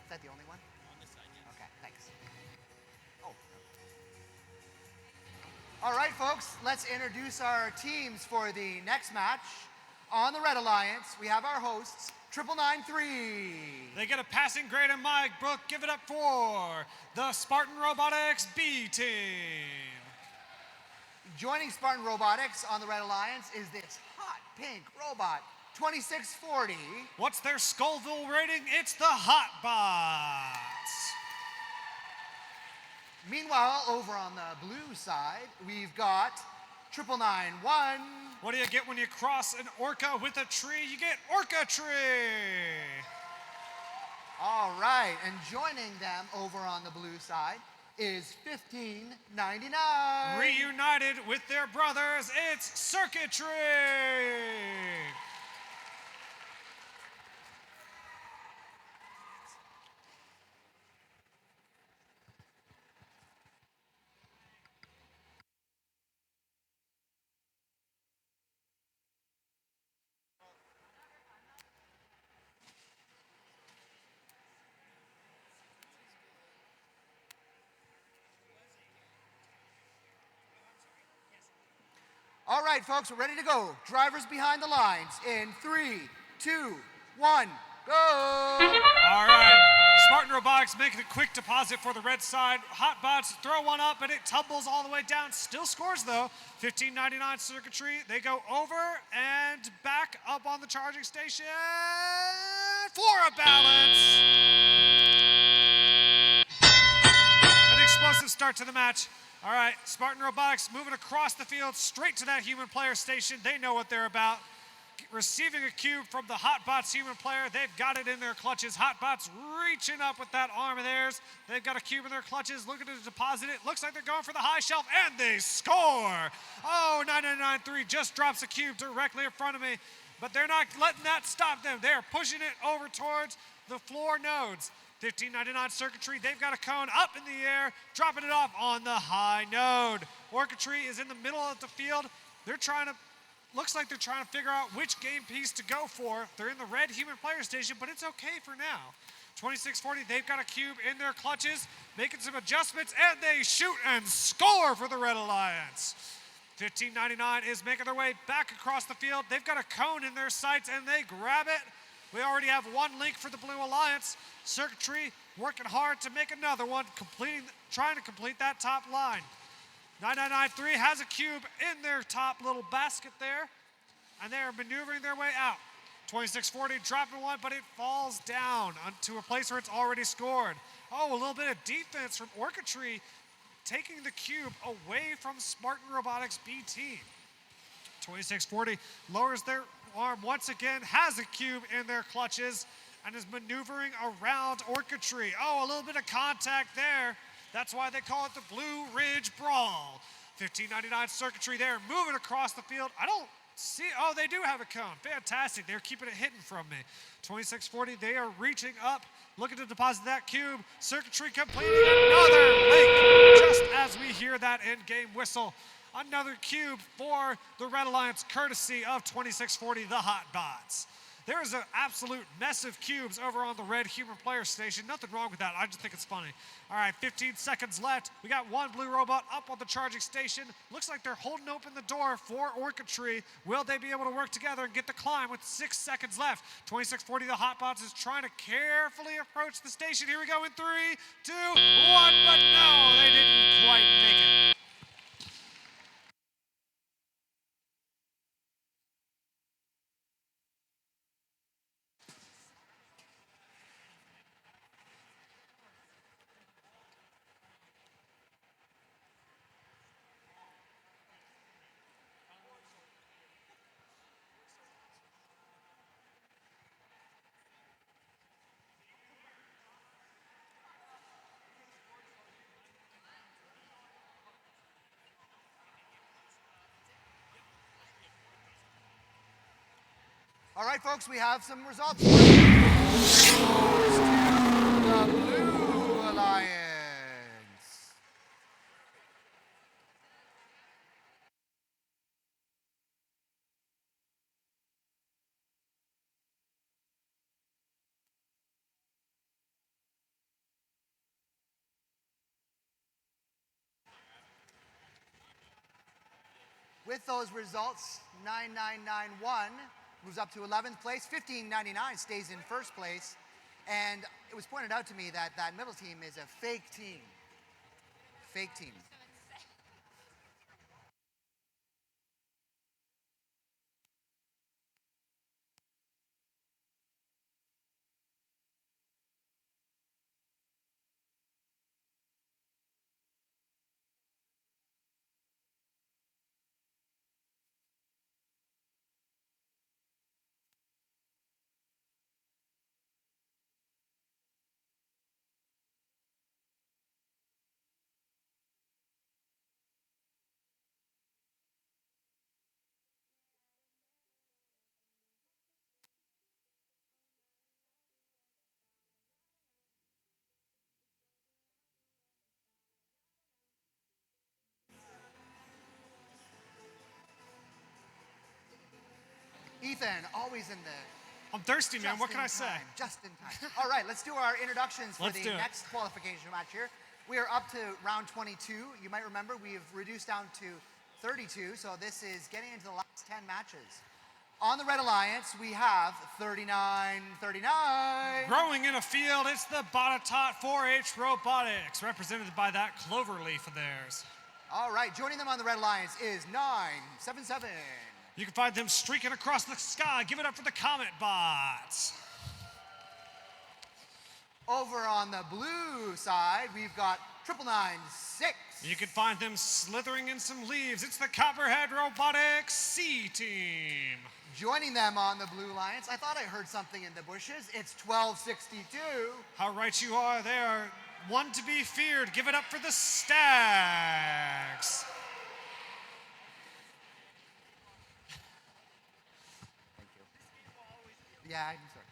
[SPEAKER 4] Is that the only one? On this side, yes. Okay, thanks. Oh. All right, folks, let's introduce our teams for the next match. On the Red Alliance, we have our hosts, 9993.
[SPEAKER 3] They get a passing grade in my book. Give it up for the Spartan Robotics B team.
[SPEAKER 4] Joining Spartan Robotics on the Red Alliance is this hot pink robot, 2640.
[SPEAKER 3] What's their Scoville rating? It's the Hotbots.
[SPEAKER 4] Meanwhile, over on the blue side, we've got 9991.
[SPEAKER 3] What do you get when you cross an orca with a tree? You get Orca Tree.
[SPEAKER 4] All right, and joining them over on the blue side is 1599.
[SPEAKER 3] Reunited with their brothers, it's Circuitry.
[SPEAKER 4] All right, folks, we're ready to go. Drivers behind the lines in 3, 2, 1, go.
[SPEAKER 3] All right, Spartan Robotics making a quick deposit for the red side. Hotbots throw one up, but it tumbles all the way down. Still scores, though. 1599 Circuitry. They go over and back up on the charging station for a balance. An explosive start to the match. All right, Spartan Robotics moving across the field straight to that human player station. They know what they're about. Receiving a cube from the Hotbots human player. They've got it in their clutches. Hotbots reaching up with that arm of theirs. They've got a cube in their clutches, looking to deposit it. Looks like they're going for the high shelf, and they score. Oh, 9993 just drops a cube directly in front of me, but they're not letting that stop them. They're pushing it over towards the floor nodes. 1599 Circuitry, they've got a cone up in the air, dropping it off on the high node. Orchidry is in the middle of the field. Looks like they're trying to figure out which game piece to go for. They're in the red human player station, but it's okay for now. 2640, they've got a cube in their clutches, making some adjustments, and they shoot and score for the Red Alliance. 1599 is making their way back across the field. They've got a cone in their sights, and they grab it. We already have one link for the Blue Alliance. Circuitry working hard to make another one, trying to complete that top line. 9993 has a cube in their top little basket there, and they are maneuvering their way out. 2640 dropping one, but it falls down to a place where it's already scored. Oh, a little bit of defense from Orchidry, taking the cube away from Spartan Robotics B team. 2640 lowers their arm once again, has a cube in their clutches, and is maneuvering around Orchidry. Oh, a little bit of contact there. That's why they call it the Blue Ridge Brawl. 1599 Circuitry there, moving across the field. I don't see, oh, they do have a cone. Fantastic, they're keeping it hidden from me. 2640, they are reaching up, looking to deposit that cube. Circuitry completing another link, just as we hear that end-game whistle. Another cube for the Red Alliance, courtesy of 2640, the Hotbots. There is an absolute mess of cubes over on the red human player station. Nothing wrong with that. I just think it's funny. All right, 15 seconds left. We got one blue robot up on the charging station. Looks like they're holding open the door for Orchidry. Will they be able to work together and get the climb with 6 seconds left? 2640, the Hotbots, is trying to carefully approach the station. Here we go in 3, 2, 1, but no, they didn't quite make it.
[SPEAKER 4] All right, folks, we have some results. It goes to the Blue Alliance. With those results, 9991 moves up to 11th place. 1599 stays in first place. And it was pointed out to me that that middle team is a fake team. Fake team. Ethan, always in the...
[SPEAKER 3] I'm thirsty, man. What can I say?
[SPEAKER 4] Just in time. All right, let's do our introductions for the next qualification match here. We are up to round 22. You might remember we have reduced down to 32, so this is getting into the last 10 matches On the Red Alliance, we have 3939.
[SPEAKER 3] Growing in a field, it's the Bonatot 4-H Robotics, represented by that clover leaf of theirs.
[SPEAKER 4] All right, joining them on the Red Alliance is 977.
[SPEAKER 3] You can find them streaking across the sky. Give it up for the Comet Bots.
[SPEAKER 4] Over on the blue side, we've got 9996.
[SPEAKER 3] You can find them slithering in some leaves. It's the Copperhead Robotics C Team.
[SPEAKER 4] Joining them on the Blue Alliance, I thought I heard something in the bushes. It's 1262.
[SPEAKER 3] How right you are there. One to be feared. Give it up for the Stags.
[SPEAKER 4] Thank you. Yeah, I'm sorry.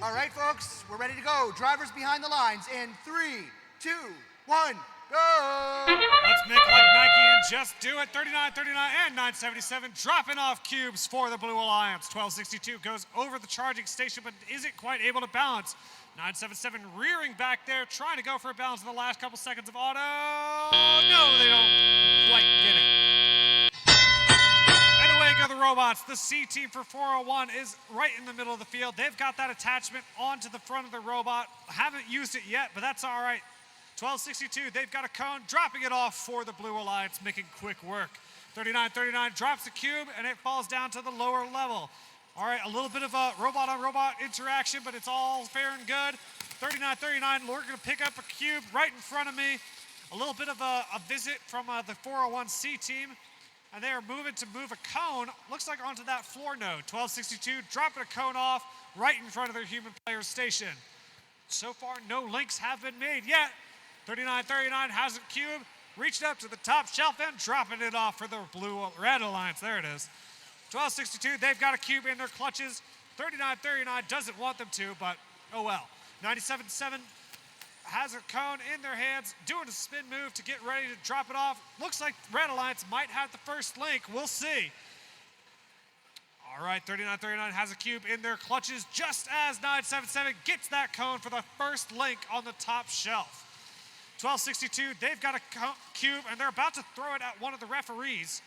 [SPEAKER 4] All right, folks, we're ready to go. Drivers behind the lines in 3, 2, 1, go!
[SPEAKER 3] Let's make like Nike and just do it. 39, 39, and 977 dropping off cubes for the Blue Alliance. 1262 goes over the charging station but isn't quite able to balance. 977 rearing back there, trying to go for a balance in the last couple seconds of auto. No, they don't quite get it. And away go the robots. The C team for 401 is right in the middle of the field. They've got that attachment onto the front of the robot. Haven't used it yet, but that's all right. 1262, they've got a cone, dropping it off for the Blue Alliance, making quick work. 3939 drops the cube, and it falls down to the lower level. All right, a little bit of a robot-on-robot interaction, but it's all fair and good. 3939, we're going to pick up a cube right in front of me. A little bit of a visit from the 401C team, and they are moving to move a cone, looks like onto that floor node. 1262, dropping a cone off right in front of their human player station. So far, no links have been made yet. 3939 has a cube, reached up to the top shelf and dropping it off for the Red Alliance. There it is. 1262, they've got a cube in their clutches. 3939 doesn't want them to, but oh well. 977 has a cone in their hands, doing a spin move to get ready to drop it off. Looks like Red Alliance might have the first link. We'll see. All right, 3939 has a cube in their clutches just as 977 gets that cone for the first link on the top shelf. 1262, they've got a cube and they're about to throw it at one of the referees.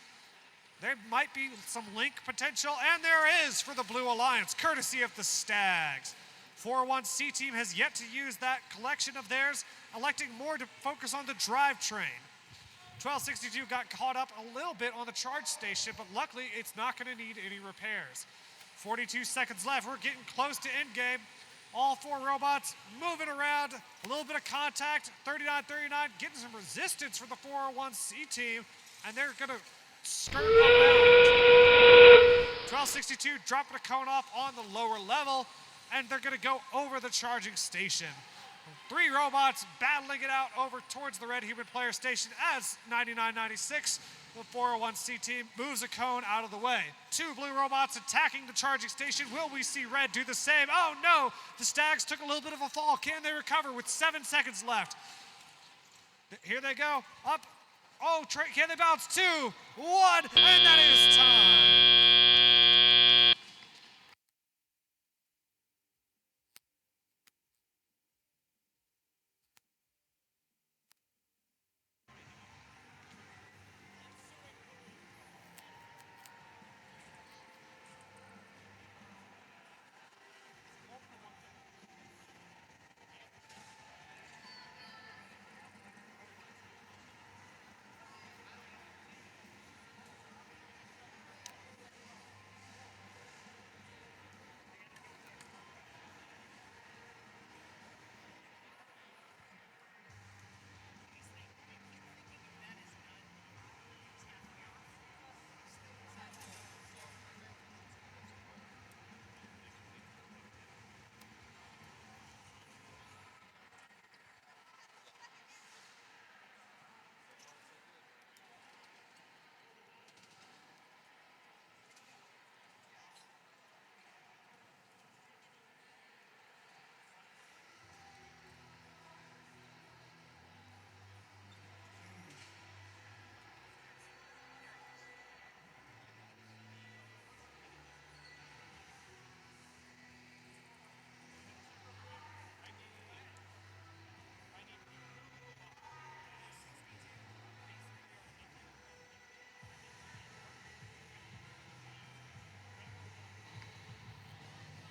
[SPEAKER 3] There might be some link potential, and there is for the Blue Alliance, courtesy of the Stags. 401C team has yet to use that collection of theirs, electing more to focus on the drivetrain. 1262 got caught up a little bit on the charge station, but luckily it's not going to need any repairs. 42 seconds left. We're getting close to endgame. All four robots moving around, a little bit of contact. 3939 getting some resistance for the 401C team, and they're going to skirt around. 1262 dropping a cone off on the lower level, and they're going to go over the charging station. Three robots battling it out over towards the red human player station as 9996, the 401C team, moves a cone out of the way. Two blue robots attacking the charging station. Will we see red do the same? Oh no, the Stags took a little bit of a fall. Can they recover with 7 seconds left? Here they go, up. Oh, can they bounce? 2, 1, and that is time.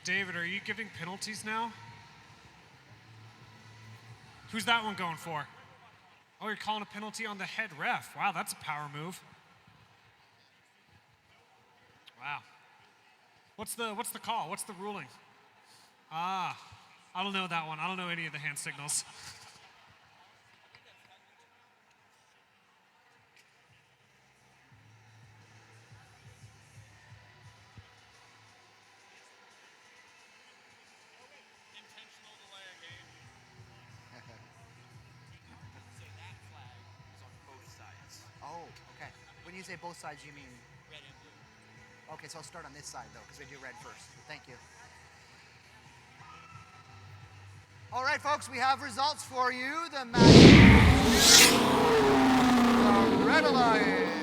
[SPEAKER 3] David, are you giving penalties now? Who's that one going for? Oh, you're calling a penalty on the head ref. Wow, that's a power move. Wow. What's the call? What's the ruling? I don't know that one. I don't know any of the hand signals.
[SPEAKER 10] Intentional delay of game.
[SPEAKER 6] So that flag is on both sides.
[SPEAKER 4] Oh, okay. When you say both sides, you mean?
[SPEAKER 6] Red and blue.
[SPEAKER 4] Okay, so I'll start on this side though, because we do red first. Thank you. All right, folks, we have results for you. The match. The Red Alliance.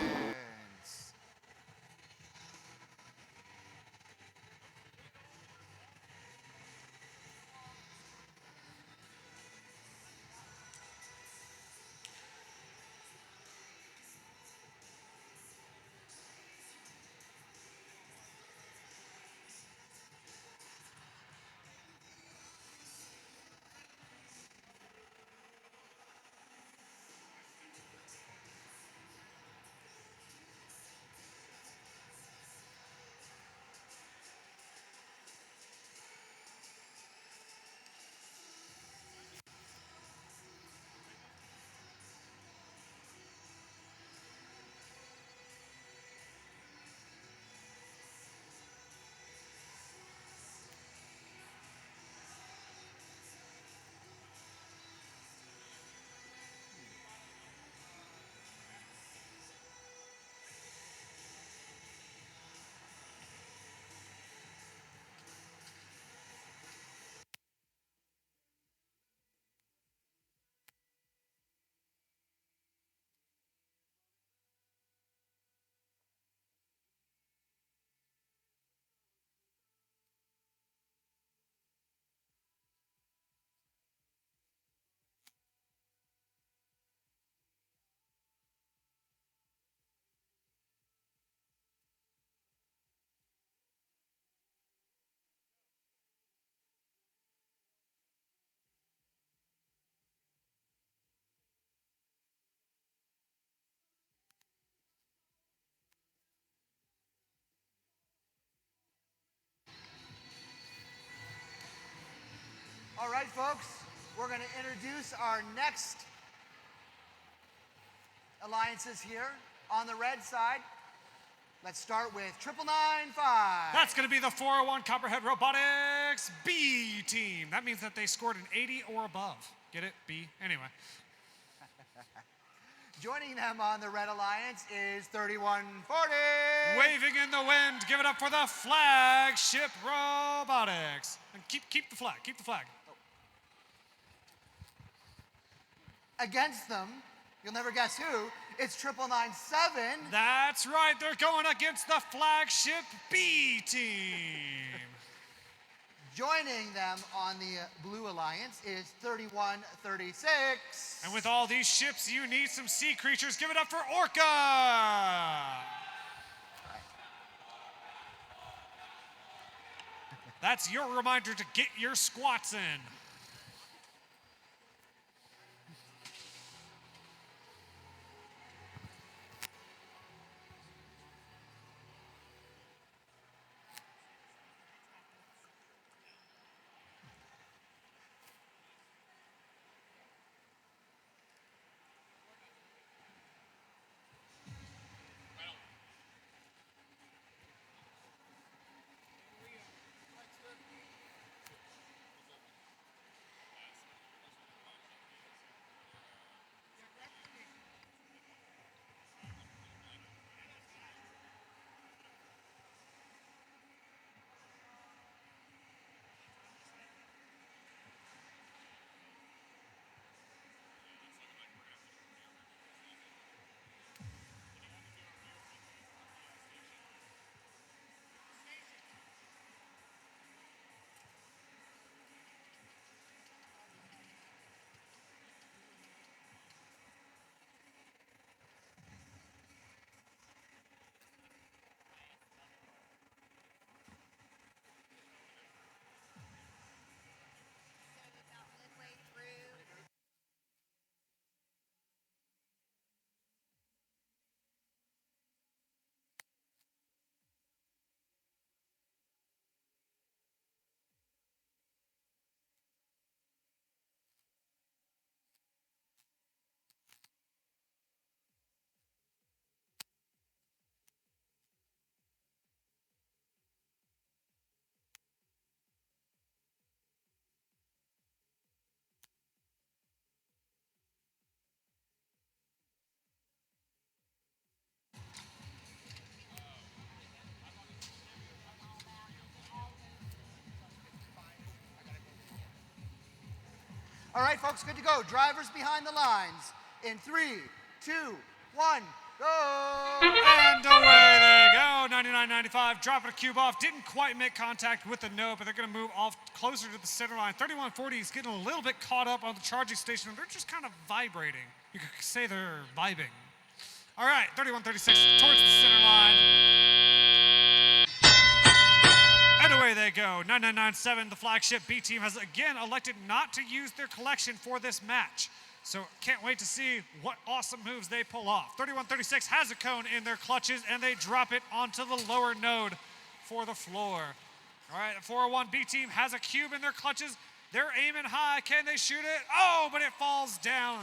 [SPEAKER 4] All right, folks, we're going to introduce our next alliances here on the red side. Let's start with 9995.
[SPEAKER 3] That's going to be the 401 Copperhead Robotics B team. That means that they scored an 80 or above. Get it? B. Anyway.
[SPEAKER 4] Joining them on the Red Alliance is 3140.
[SPEAKER 3] Waving in the wind. Give it up for the Flagship Robotics. And keep the flag. Keep the flag.
[SPEAKER 4] Against them, you'll never guess who, it's 9997.
[SPEAKER 3] That's right. They're going against the Flagship B team.
[SPEAKER 4] Joining them on the Blue Alliance is 3136.
[SPEAKER 3] And with all these ships, you need some sea creatures. Give it up for Orca. That's your reminder to get your squats in.
[SPEAKER 4] All right, folks, good to go. Drivers behind the lines. In 3, 2, 1, go!
[SPEAKER 3] And away they go. 99.95 dropping a cube off. Didn't quite make contact with the node, but they're going to move off closer to the center line. 3140 is getting a little bit caught up on the charging station. They're just kind of vibrating. You could say they're vibing. All right, 3136 towards the center line. And away they go. 9997, the flagship B team, has again elected not to use their collection for this match. So can't wait to see what awesome moves they pull off. 3136 has a cone in their clutches, and they drop it onto the lower node for the floor. All right, the 401 B team has a cube in their clutches. They're aiming high. Can they shoot it? Oh, but it falls down.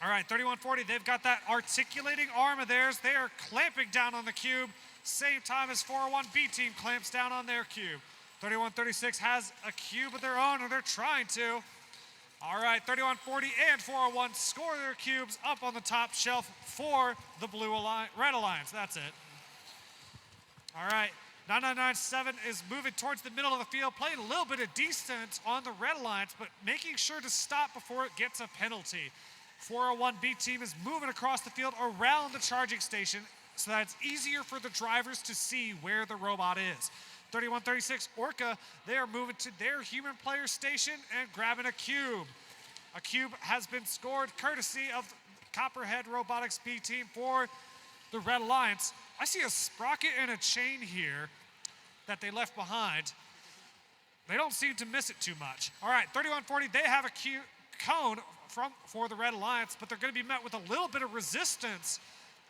[SPEAKER 3] All right, 3140, they've got that articulating arm of theirs. They are clamping down on the cube, same time as 401 B team clamps down on their cube. 3136 has a cube of their own, or they're trying to. All right, 3140 and 401 score their cubes up on the top shelf for the Red Alliance. That's it. All right, 9997 is moving towards the middle of the field, playing a little bit of defense on the Red Alliance, but making sure to stop before it gets a penalty. 401 B team is moving across the field around the charging station so that it's easier for the drivers to see where the robot is. 3136 Orca, they are moving to their human player station and grabbing a cube. A cube has been scored courtesy of Copperhead Robotics B team for the Red Alliance. I see a sprocket and a chain here that they left behind. They don't seem to miss it too much. All right, 3140, they have a cone for the Red Alliance, but they're going to be met with a little bit of resistance.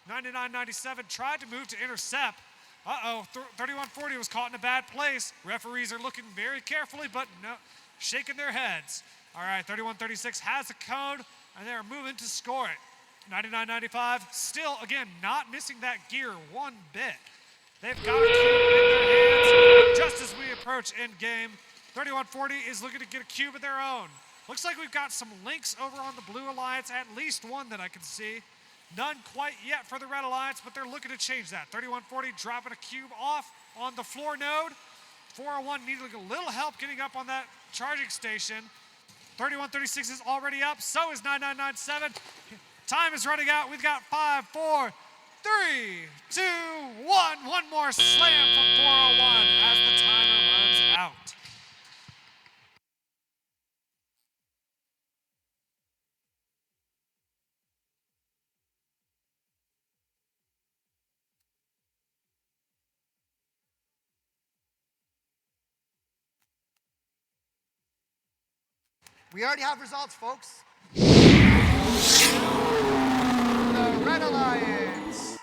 [SPEAKER 3] 9997 tried to move to intercept. 3140 was caught in a bad place. Referees are looking very carefully, but no, shaking their heads. All right, 3136 has a cone, and they're moving to score it. 9995 still, again, not missing that gear one bit. They've got a cube in their hands just as we approach end game. 3140 is looking to get a cube of their own. Looks like we've got some links over on the Blue Alliance, at least one that I can see. None quite yet for the Red Alliance, but they're looking to change that. 3140 dropping a cube off on the floor node. 401 needing a little help getting up on that charging station. 3136 is already up, so is 9997. Time is running out. We've got 5, 4, 3, 2, 1. One more slam from 401 as the timer runs out.
[SPEAKER 4] We already have results, folks. The Red Alliance.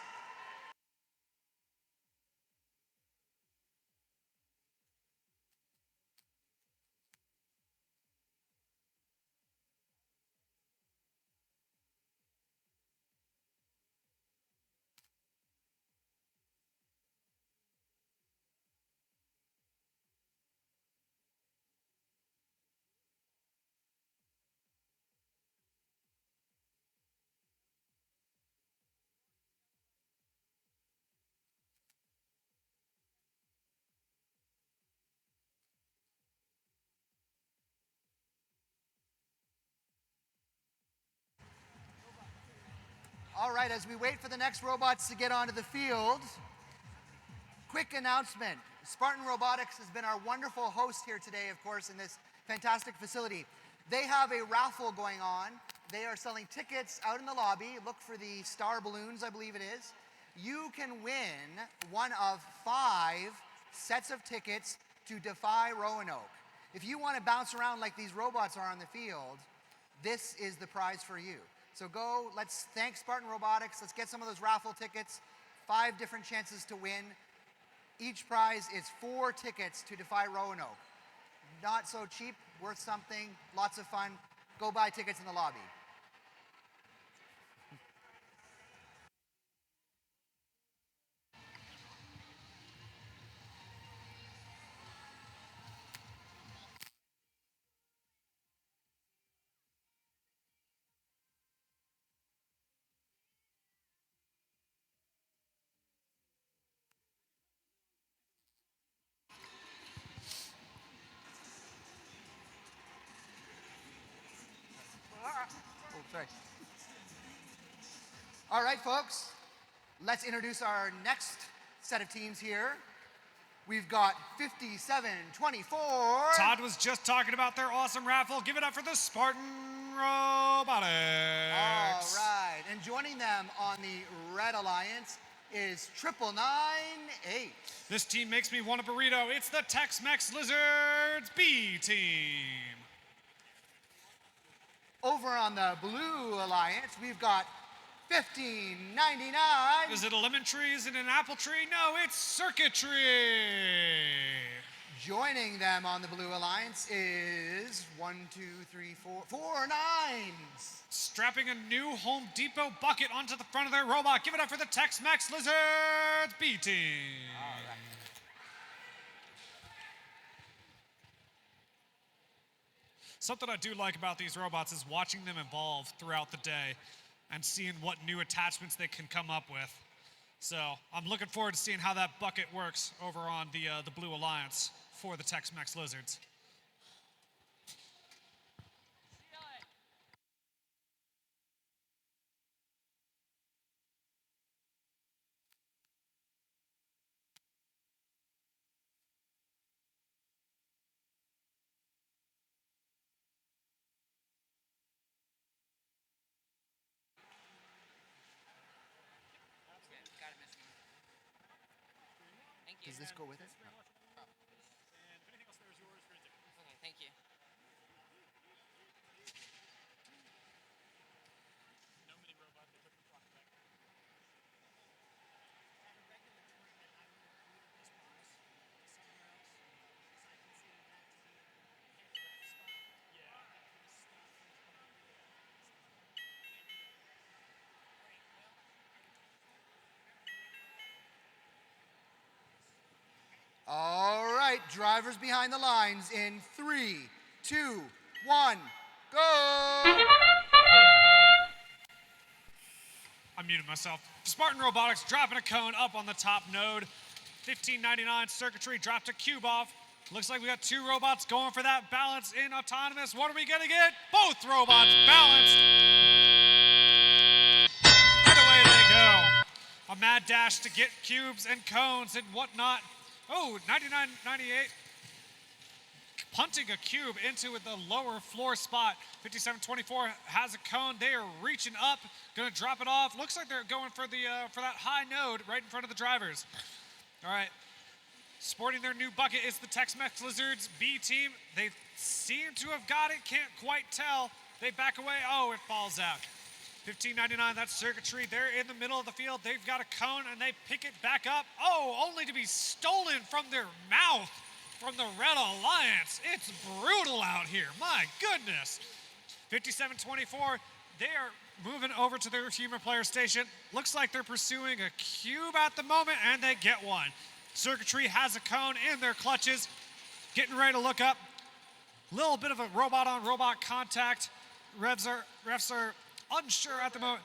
[SPEAKER 4] All right, as we wait for the next robots to get onto the field, quick announcement. Spartan Robotics has been our wonderful host here today, of course, in this fantastic facility. They have a raffle going on. They are selling tickets out in the lobby. Look for the star balloons, I believe it is. You can win one of 5 sets of tickets to Defy Roanoke. If you want to bounce around like these robots are on the field, this is the prize for you. So go, let's thank Spartan Robotics. Let's get some of those raffle tickets. 5 different chances to win. Each prize is 4 tickets to Defy Roanoke. Not so cheap, worth something, lots of fun. Go buy tickets in the lobby. right. All right, folks. Let's introduce our next set of teams here. We've got 5724.
[SPEAKER 3] Todd was just talking about their awesome raffle. Give it up for the Spartan Robotics.
[SPEAKER 4] All right. And joining them on the Red Alliance is 9998.
[SPEAKER 3] This team makes me want a burrito. It's the Tex-Mex Lizards B team.
[SPEAKER 4] Over on the Blue Alliance, we've got 1599.
[SPEAKER 3] Is it a lemon tree? Is it an apple tree? No, it's circuitry.
[SPEAKER 4] Joining them on the Blue Alliance is 4 nines.
[SPEAKER 3] Strapping a new Home Depot bucket onto the front of their robot. Give it up for the Tex-Mex Lizards B team.
[SPEAKER 4] All right.
[SPEAKER 3] Something I do like about these robots is watching them evolve throughout the day and seeing what new attachments they can come up with. So I'm looking forward to seeing how that bucket works over on the Blue Alliance for the Tex-Mex Lizards.
[SPEAKER 4] Does this go with it? No.
[SPEAKER 6] Okay, thank you.
[SPEAKER 4] All right, drivers behind the lines in 3, 2, 1, go!
[SPEAKER 3] I muted myself. Spartan Robotics dropping a cone up on the top node. 1599 circuitry dropped a cube off. Looks like we got two robots going for that balance in autonomous. What are we gonna get? Both robots balanced. And away they go. A mad dash to get cubes and cones and whatnot. Oh, 99.98. Punting a cube into the lower floor spot. 5724 has a cone. They are reaching up, gonna drop it off. Looks like they're going for that high node right in front of the drivers. All right, sporting their new bucket is the Tex-Mex Lizards B team. They seem to have got it, can't quite tell. They back away, oh, it falls out. 1599, that's circuitry. They're in the middle of the field. They've got a cone and they pick it back up. Oh, only to be stolen from their mouth from the Red Alliance. It's brutal out here, my goodness. 5724, they are moving over to their human player station. Looks like they're pursuing a cube at the moment and they get one. Circuitry has a cone in their clutches. Getting ready to look up. Little bit of a robot on robot contact. Refs are unsure at the moment.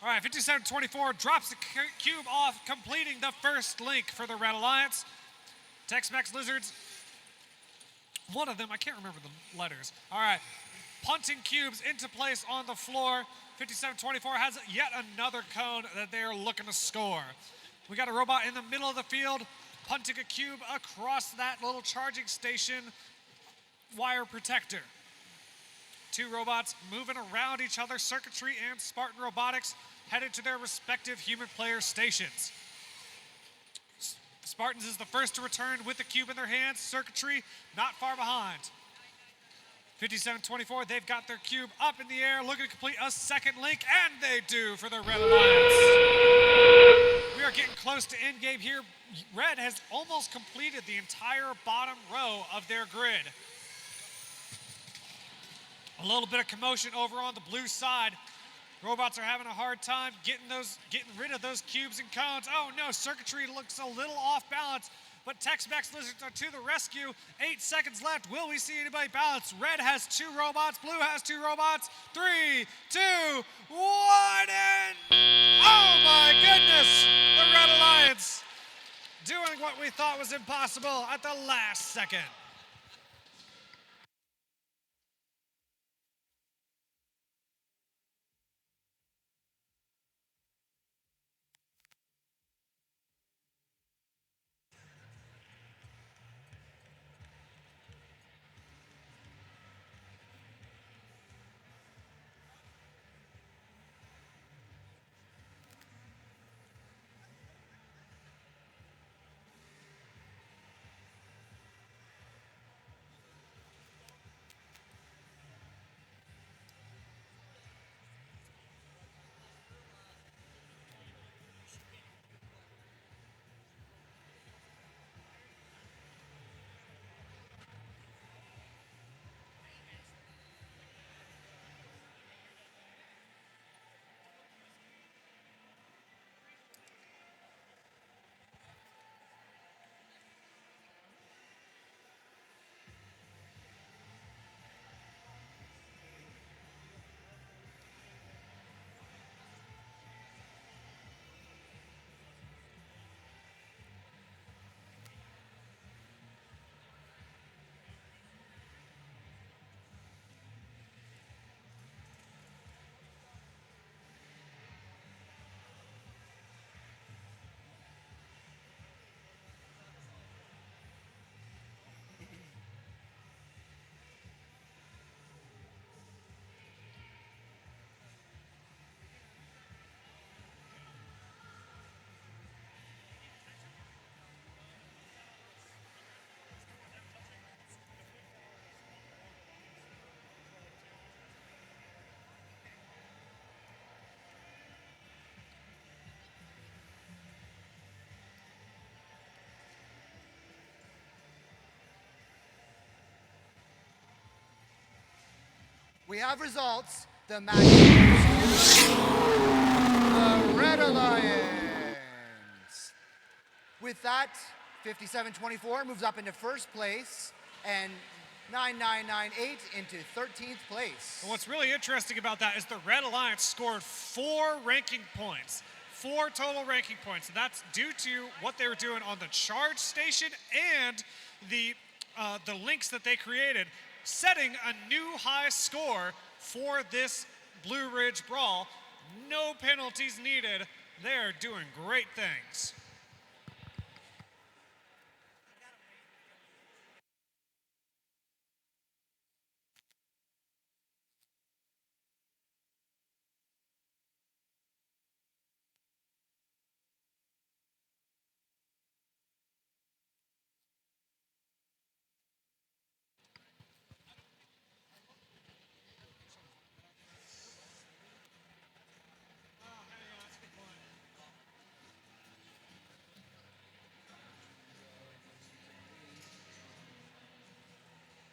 [SPEAKER 3] All right, 5724 drops the cube off, completing the first link for the Red Alliance. Tex-Mex Lizards, one of them, I can't remember the letters. All right, punting cubes into place on the floor. 5724 has yet another cone that they are looking to score. We got a robot in the middle of the field, punting a cube across that little charging station wire protector. Two robots moving around each other, circuitry and Spartan Robotics, headed to their respective human player stations. Spartans is the first to return with the cube in their hands. Circuitry not far behind. 5724, they've got their cube up in the air, looking to complete a second link, and they do for the Red Alliance. We are getting close to end game here. Red has almost completed the entire bottom row of their grid. A little bit of commotion over on the blue side. Robots are having a hard time getting rid of those cubes and cones. Oh no, circuitry looks a little off balance, but Tex-Mex Lizards are to the rescue. 8 seconds left. Will we see anybody balance? Red has two robots, blue has two robots. 3, 2, 1, and oh my goodness! The Red Alliance doing what we thought was impossible at the last second.
[SPEAKER 4] We have results. The match goes to the Red Alliance. With that, 57-24 moves up into first place, and 9998 into 13th place.
[SPEAKER 3] And what's really interesting about that is the Red Alliance scored 4 ranking points. 4 total ranking points. And that's due to what they were doing on the charge station and the links that they created, setting a new high score for this Blue Ridge Brawl. No penalties needed. They're doing great things.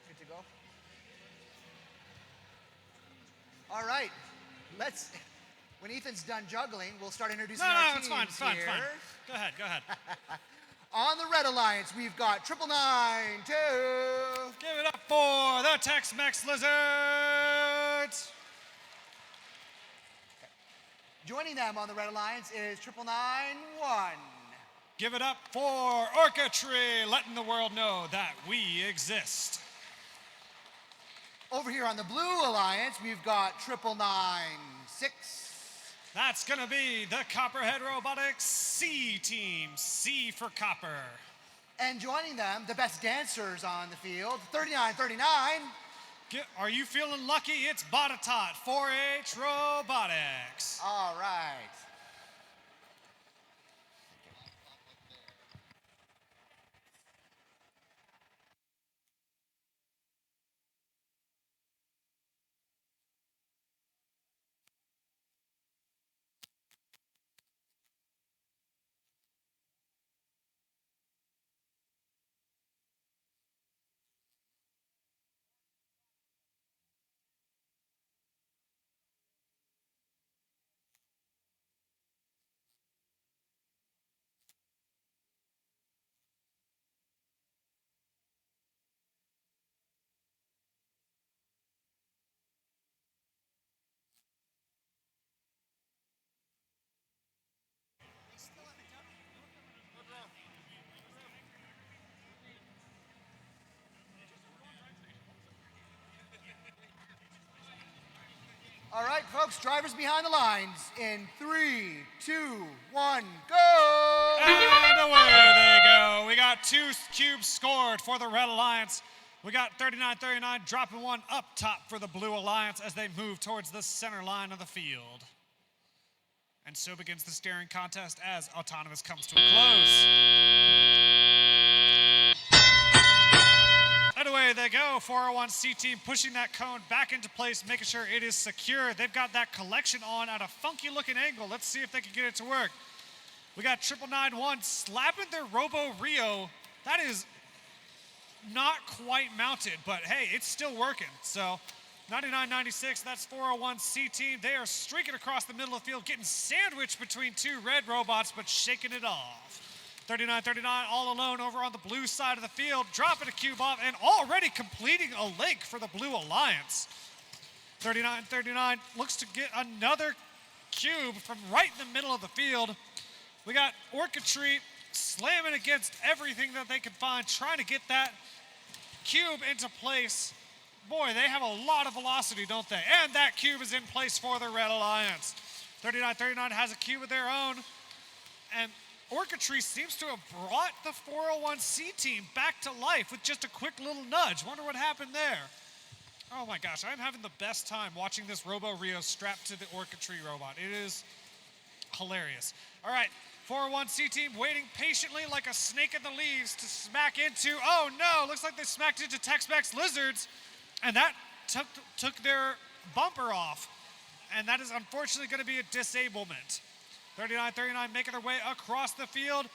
[SPEAKER 4] Good to go? All right, when Ethan's done juggling, we'll start introducing our teams
[SPEAKER 3] it's fine, it's fine,
[SPEAKER 4] here.
[SPEAKER 3] it's fine. Go ahead, go ahead.
[SPEAKER 4] On the Red Alliance, we've got 9992.
[SPEAKER 3] Give it up for the Tex-Mex Lizards.
[SPEAKER 4] Joining them on the Red Alliance is 9991.
[SPEAKER 3] Give it up for Orca Tree, letting the world know that we exist.
[SPEAKER 4] Over here on the Blue Alliance, we've got 9996.
[SPEAKER 3] That's gonna be the Copperhead Robotics C team, C for copper.
[SPEAKER 4] And joining them, the best dancers on the field, 3939.
[SPEAKER 3] Are you feeling lucky? It's Botatot, 4H Robotics.
[SPEAKER 4] All right. All right, folks, drivers behind the lines in 3, 2, 1, go!
[SPEAKER 3] And away they go. We got 2 cubes scored for the Red Alliance. We got 3939 dropping one up top for the Blue Alliance as they move towards the center line of the field. And so begins the steering contest as Autonomous comes to a close. And away they go, 401C team pushing that cone back into place, making sure it is secure. They've got that collection on at a funky looking angle. Let's see if they can get it to work. We got 9991 slapping their Robo Rio. That is not quite mounted, but hey, it's still working. So 9996, that's 401C team. They are streaking across the middle of the field, getting sandwiched between 2 red robots, but shaking it off. 3939 all alone over on the blue side of the field, dropping a cube off and already completing a link for the Blue Alliance. 3939 looks to get another cube from right in the middle of the field. We got Orca Tree slamming against everything that they can find, trying to get that cube into place. Boy, they have a lot of velocity, don't they? And that cube is in place for the Red Alliance. 3939 has a cube of their own, and Orca Tree seems to have brought the 401C team back to life with just a quick little nudge. Wonder what happened there. Oh my gosh, I'm having the best time watching this Robo Rio strapped to the Orca Tree robot. It is hilarious. All right, 401C team waiting patiently like a snake in the leaves to smack into, oh no, looks like they smacked into Tex-Mex Lizards, and that took their bumper off. And that is unfortunately gonna be a disablement. 3939 making their way across the field,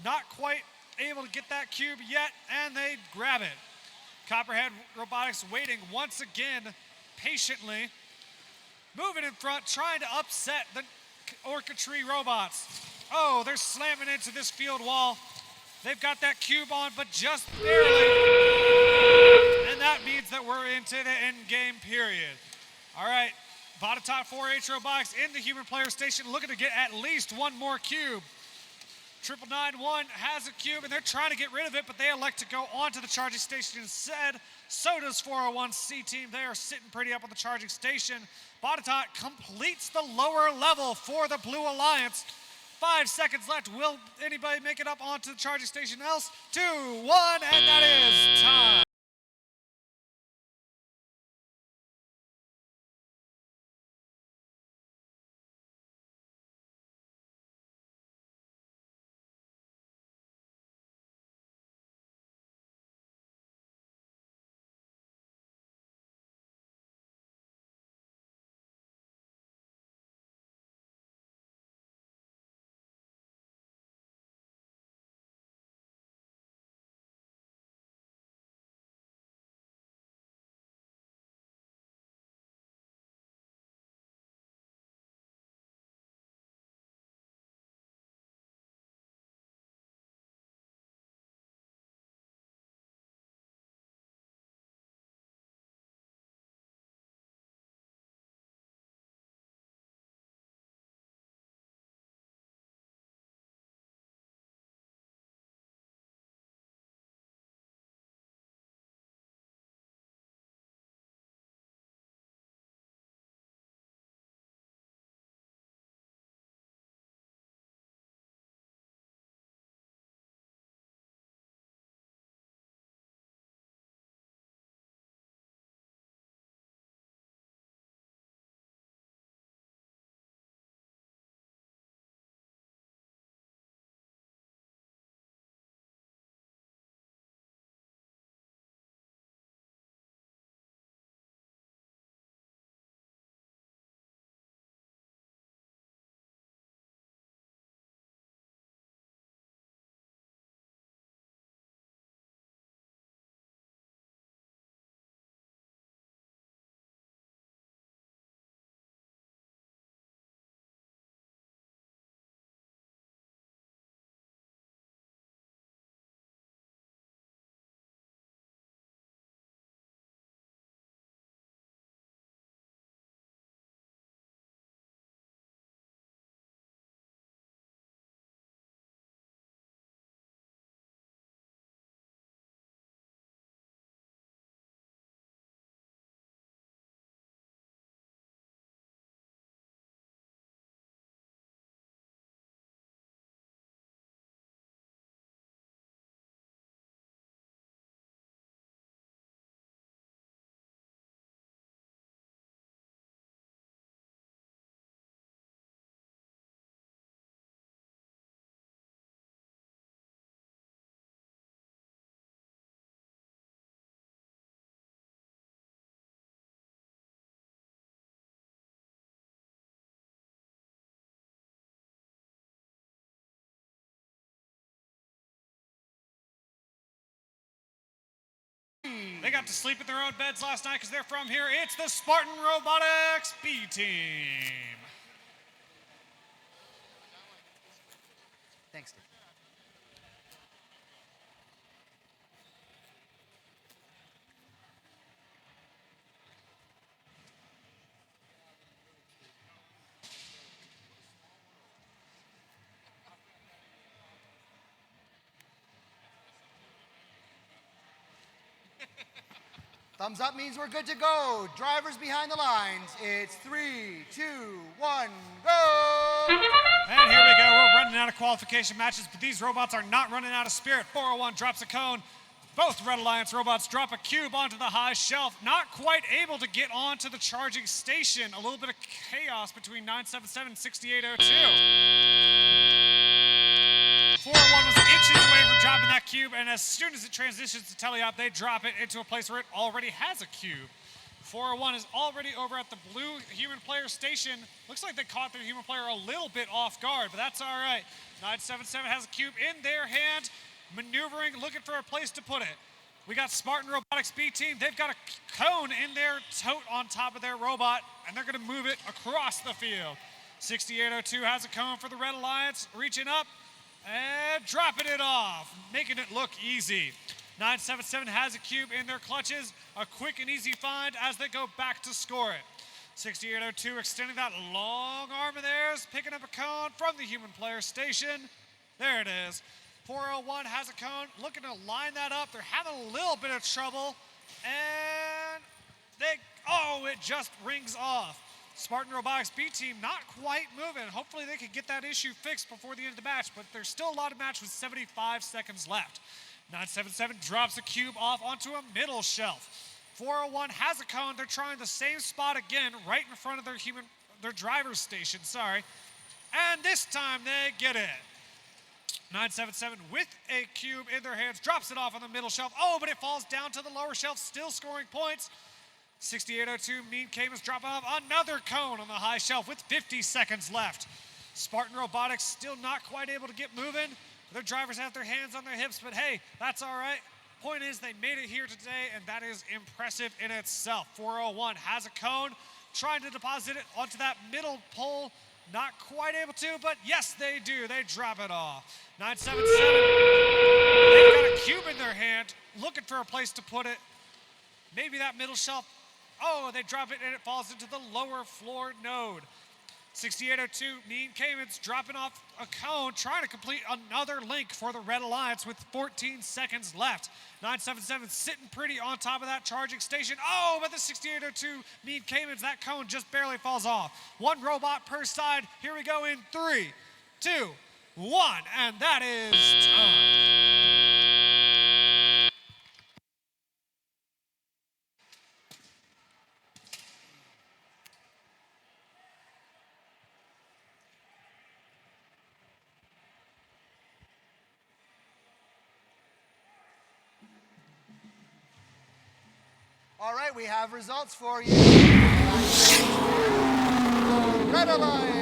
[SPEAKER 3] not quite able to get that cube yet, and they grab it. Copperhead Robotics waiting once again patiently, moving in front, trying to upset the Orchid Tree robots. Oh, they're slamming into this field wall. They've got that cube on, but just barely. And that means that we're into the end game period. All right, Bottom 4H robotics in the human player station, looking to get at least one more cube. 9991 has a cube, and they're trying to get rid of it, but they elect to go onto the charging station instead. So does 401C team. They are sitting pretty up on the charging station. Bottom completes the lower level for the Blue Alliance. 5 seconds left. Will anybody make it up onto the charging station else? 2, 1, and that is time. They got to sleep in their own beds last night because they're from here. It's the Spartan Robotics B team.
[SPEAKER 4] Thanks, Dick. Thumbs up means we're good to go. Drivers behind the lines. It's 3, 2, 1, go!
[SPEAKER 3] And here we go. We're running out of qualification matches, but these robots are not running out of spirit. 401 drops a cone. Both Red Alliance robots drop a cube onto the high shelf. Not quite able to get onto the charging station. A little bit of chaos between 977 and 6802. 401 was inches away from dropping that cube, and as soon as it transitions to teleop, they drop it into a place where it already has a cube. 401 is already over at the blue human player station. Looks like they caught the human player a little bit off guard, but that's all right. 977 has a cube in their hand, maneuvering, looking for a place to put it. We got Spartan Robotics B team. They've got a cone in their tote on top of their robot, and they're going to move it across the field. 6802 has a cone for the Red Alliance, reaching up and dropping it off, making it look easy. 977 has a cube in their clutches, a quick and easy find as they go back to score it. 6802 extending that long arm of theirs, picking up a cone from the human player station. There it is. 401 has a cone, looking to line that up. They're having a little bit of trouble, and it just rings off. Spartan Robotics B team not quite moving. Hopefully they can get that issue fixed before the end of the match, but there's still a lot of match with 75 seconds left. 977 drops a cube off onto a middle shelf. 401 has a cone. They're trying the same spot again, right in front of their driver's station, and this time they get it. 977 with a cube in their hands, drops it off on the middle shelf. Oh, but it falls down to the lower shelf, still scoring points. 6802, Mean Cayman's dropping off another cone on the high shelf with 50 seconds left. Spartan Robotics still not quite able to get moving. Their drivers have their hands on their hips, but hey, that's all right. Point is, they made it here today, and that is impressive in itself. 401 has a cone, trying to deposit it onto that middle pole. Not quite able to, but yes, they do. They drop it off. 977, they've got a cube in their hand, looking for a place to put it. Maybe that middle shelf. Oh, they drop it, and it falls into the lower floor node. 6802, Mean Cayman's dropping off a cone, trying to complete another link for the Red Alliance with 14 seconds left. 977 sitting pretty on top of that charging station. Oh, but the 6802 Mean Cayman's, that cone just barely falls off. One robot per side. Here we go in 3, 2, 1, and that is time.
[SPEAKER 4] All right, we have results for you. Red Alliance.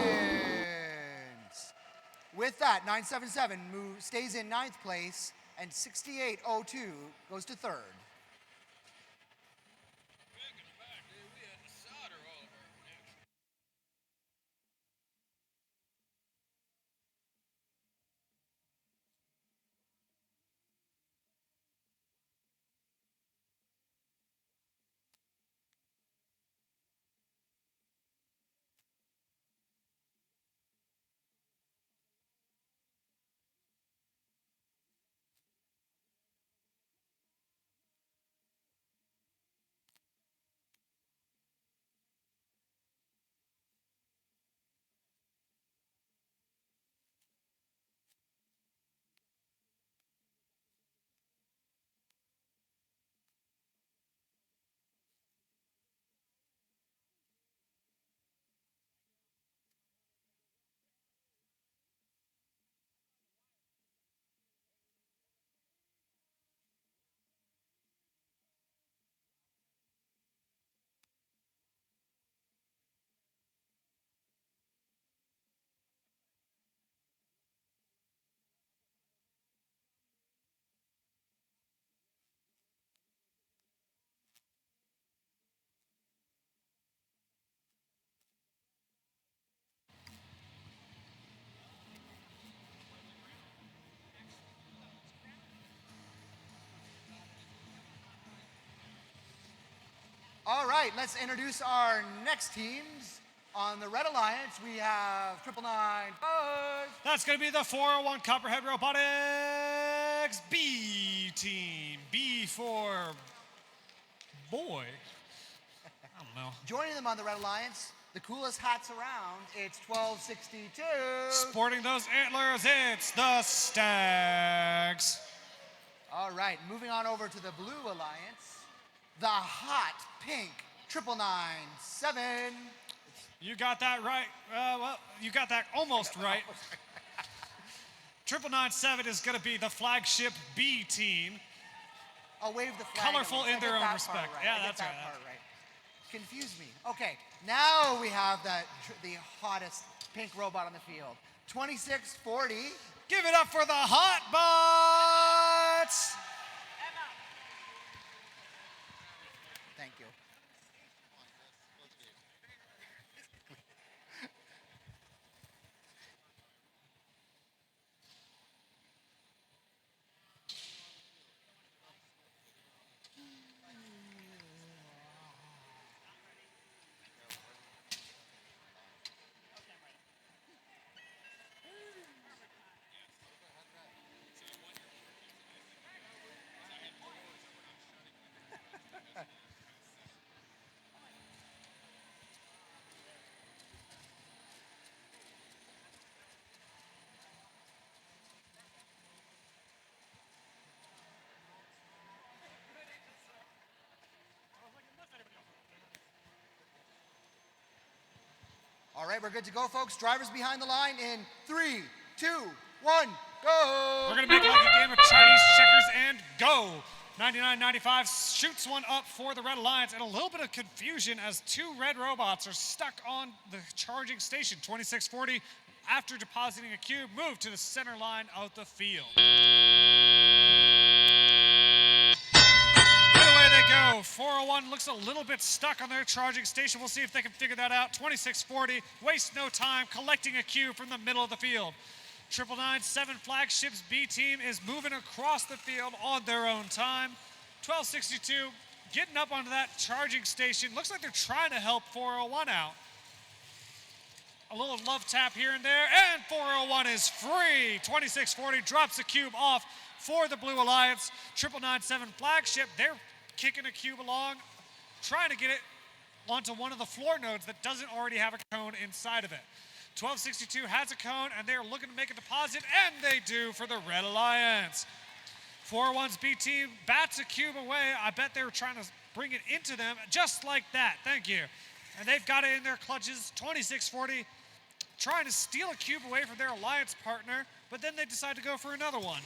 [SPEAKER 4] With that, 977 stays in 9th place, and 6802 goes to 3rd. All right, let's introduce our next teams. On the Red Alliance, we have 999 Buzz.
[SPEAKER 3] That's going to be the 401 Copperhead Robotics B team. B for boy. I don't know.
[SPEAKER 4] Joining them on the Red Alliance, the coolest hats around, it's 1262.
[SPEAKER 3] Sporting those antlers, it's the Stags.
[SPEAKER 4] All right, moving on over to the Blue Alliance, the hot pink 9997.
[SPEAKER 3] You got that right. Well, you got that almost right. 9997 is going to be the flagship B team.
[SPEAKER 4] I'll wave the flag.
[SPEAKER 3] Colorful in their own respect.
[SPEAKER 4] Right.
[SPEAKER 3] Yeah, that's right.
[SPEAKER 4] Confused me. Okay, now we have the hottest pink robot on the field. 2640.
[SPEAKER 3] Give it up for the Hot Bots.
[SPEAKER 4] Thank you. All right, we're good to go, folks. Drivers behind the line in 3, 2, 1, go!
[SPEAKER 3] We're going to make like a game of Chinese checkers and go. 99.95 shoots one up for the Red Alliance, and a little bit of confusion as two red robots are stuck on the charging station. 2640, after depositing a cube, move to the center line of the field. Away they go. 401 looks a little bit stuck on their charging station. We'll see if they can figure that out. 2640, waste no time collecting a cube from the middle of the field. 999-7 Flagships B team is moving across the field on their own time. 1262 getting up onto that charging station. Looks like they're trying to help 401 out. A little love tap here and there, and 401 is free. 2640 drops a cube off for the Blue Alliance. 999-7 Flagship, they're kicking a cube along, trying to get it onto one of the floor nodes that doesn't already have a cone inside of it. 1262 has a cone, and they're looking to make a deposit, and they do for the Red Alliance. 401's B team bats a cube away. I bet they were trying to bring it into them just like that. Thank you. And they've got it in their clutches. 2640 trying to steal a cube away from their alliance partner, but then they decide to go for another one.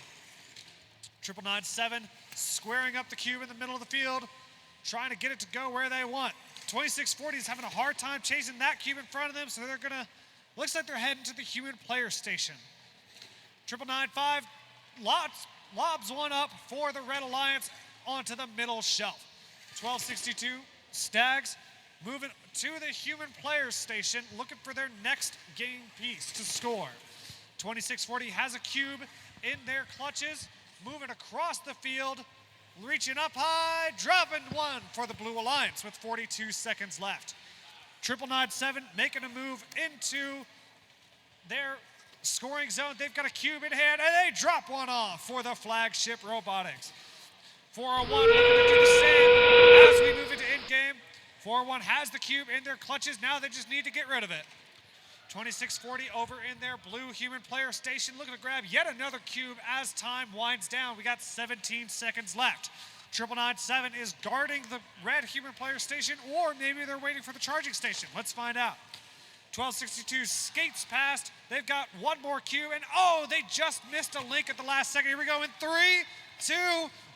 [SPEAKER 3] 999-7 squaring up the cube in the middle of the field, trying to get it to go where they want. 2640 is having a hard time chasing that cube in front of them, so they're gonna, looks like they're heading to the human player station. 999-5 lobs one up for the Red Alliance onto the middle shelf. 1262 Stags moving to the human player station, looking for their next game piece to score. 2640 has a cube in their clutches, moving across the field, reaching up high, dropping one for the Blue Alliance with 42 seconds left. 999-7 making a move into their scoring zone. They've got a cube in hand, and they drop one off for the Flagship Robotics. 401 looking to do the same as we move into in-game. 401 has the cube in their clutches. Now they just need to get rid of it. 2640 over in their blue human player station, looking to grab yet another cube as time winds down. We got 17 seconds left. 999-7 is guarding the red human player station, or maybe they're waiting for the charging station. Let's find out. 1262 skates past. They've got one more cube, and oh, they just missed a link at the last second. Here we go in 3, 2,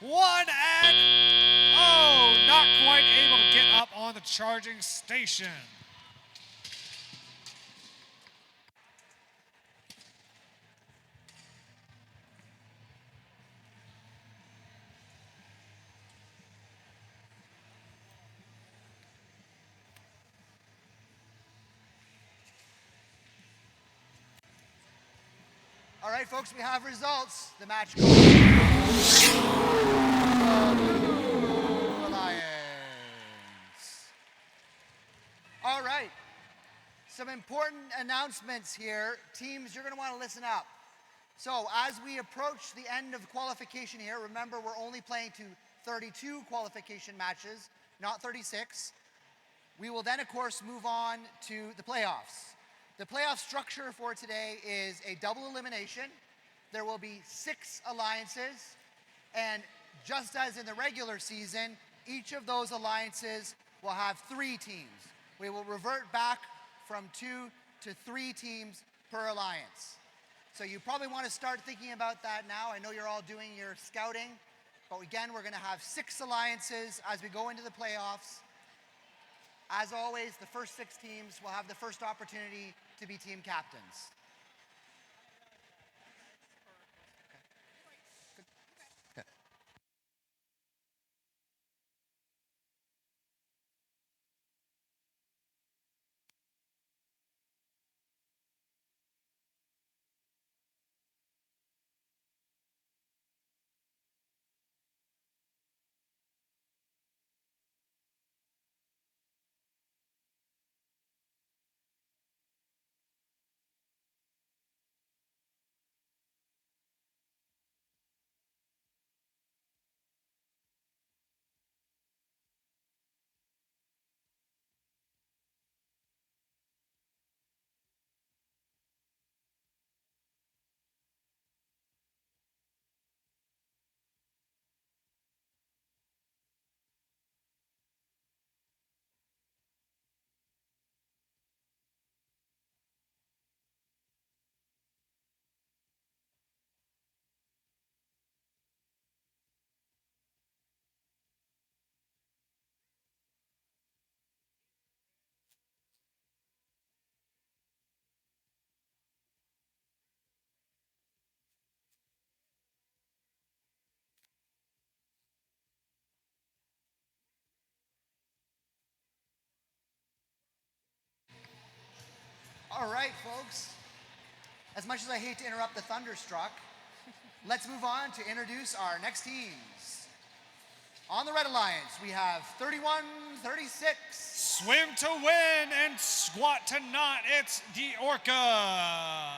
[SPEAKER 3] 1, and oh, not quite able to get up on the charging station.
[SPEAKER 4] All right, folks, we have results. The match goes to the Blue Alliance. All right, some important announcements here. Teams, you're going to want to listen up. So as we approach the end of qualification here, remember we're only playing to 32 qualification matches, not 36. We will then, of course, move on to the playoffs. The playoff structure for today is a double elimination. There will be 6 alliances, and just as in the regular season, each of those alliances will have 3 teams. We will revert back from 2 to 3 teams per alliance. So you probably want to start thinking about that now. I know you're all doing your scouting, but again, we're going to have 6 alliances as we go into the playoffs. As always, the first 6 teams will have the first opportunity to be team captains. All right, folks. As much as I hate to interrupt the Thunderstruck, let's move on to introduce our next teams. On the Red Alliance, we have 31-36.
[SPEAKER 3] Swim to win and squat to not. It's the Orca.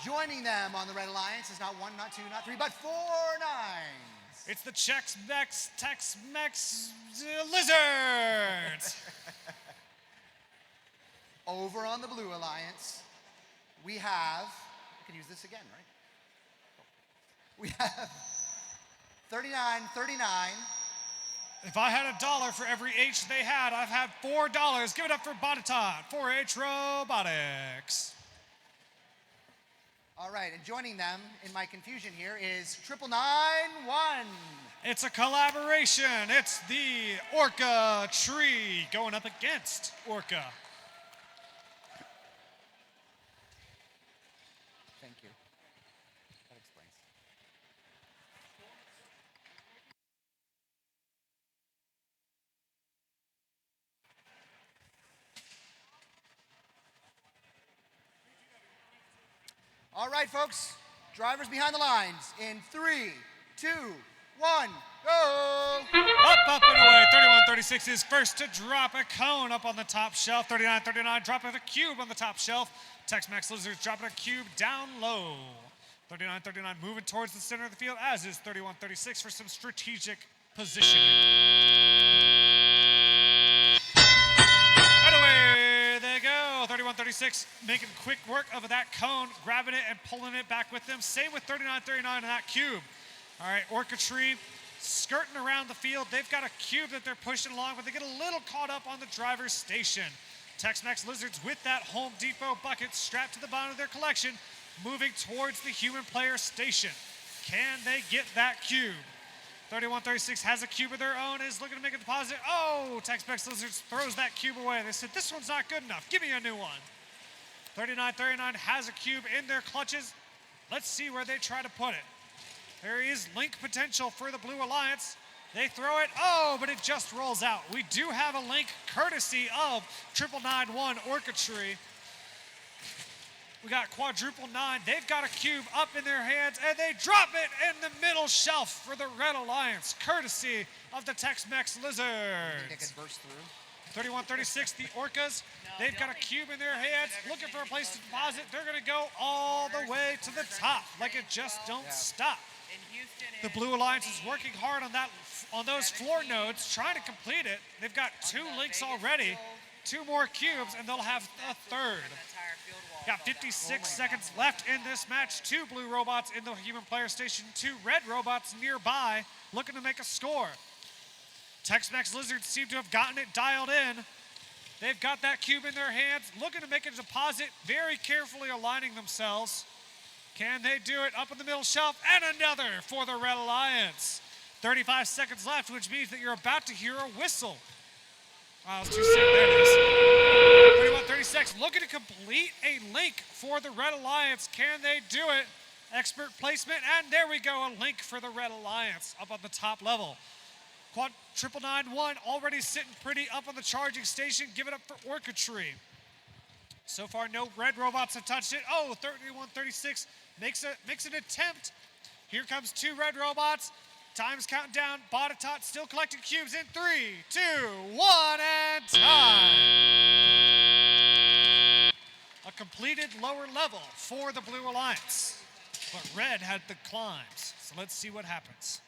[SPEAKER 4] Joining them on the Red Alliance is not one, not two, not three, but 4 nines.
[SPEAKER 3] It's the Tex-Mex Lizards.
[SPEAKER 4] Over on the Blue Alliance, we have, I can use this again, right? We have 39-39.
[SPEAKER 3] If I had $1 for every H they had, I've had $4. Give it up for Botatot, 4-H Robotics.
[SPEAKER 4] All right, and joining them in my confusion here is 991.
[SPEAKER 3] It's a collaboration. It's the Orca Tree going up against Orca.
[SPEAKER 4] Thank you. That explains. All right, folks. Drivers behind the lines in 3, 2, 1, go!
[SPEAKER 3] Up and away. 31-36 is first to drop a cone up on the top shelf. 39-39 dropping a cube on the top shelf. Tex-Mex Lizards dropping a cube down low. 39-39 moving towards the center of the field, as is 31-36 for some strategic positioning. And away they go. 31-36 making quick work of that cone, grabbing it and pulling it back with them. Same with 39-39 and that cube. All right, Orca Tree skirting around the field. They've got a cube that they're pushing along, but they get a little caught up on the driver's station. Tex-Mex Lizards with that Home Depot bucket strapped to the bottom of their collection, moving towards the human player station. Can they get that cube? 31-36 has a cube of their own, is looking to make a deposit. Oh, Tex-Mex Lizards throws that cube away. They said, this one's not good enough. Give me a new one. 39-39 has a cube in their clutches. Let's see where they try to put it. There is link potential for the Blue Alliance. They throw it, oh, but it just rolls out. We do have a link courtesy of 991 Orca Tree. We got quadruple 9. They've got a cube up in their hands, and they drop it in the middle shelf for the Red Alliance, courtesy of the Tex-Mex Lizards.
[SPEAKER 4] Think they could burst through?
[SPEAKER 3] 31-36, the Orcas. They've got a cube in their hands, looking for a place to deposit. They're going to go all the way to the top, like it just don't stop. The Blue Alliance is working hard on those floor nodes, trying to complete it. They've got 2 links already, 2 more cubes, and they'll have a third. Got 56 seconds left in this match. 2 blue robots in the human player station, 2 red robots nearby, looking to make a score. Tex-Mex Lizards seem to have gotten it dialed in. They've got that cube in their hands, looking to make a deposit, very carefully aligning themselves. Can they do it? Up in the middle shelf, and another for the Red Alliance. 35 seconds left, which means that you're about to hear a whistle. Wow, it's too soon. There it is. 31-36, looking to complete a link for the Red Alliance. Can they do it? Expert placement, and there we go, a link for the Red Alliance up on the top level. Quad 991 already sitting pretty up on the charging station. Give it up for Orca Tree. So far, no red robots have touched it. Oh, 31-36 makes an attempt. Here comes 2 red robots. Time's counting down. Botatot still collecting cubes in 3, 2, 1, and time. A completed lower level for the Blue Alliance, but red had the climbs. So let's see what happens.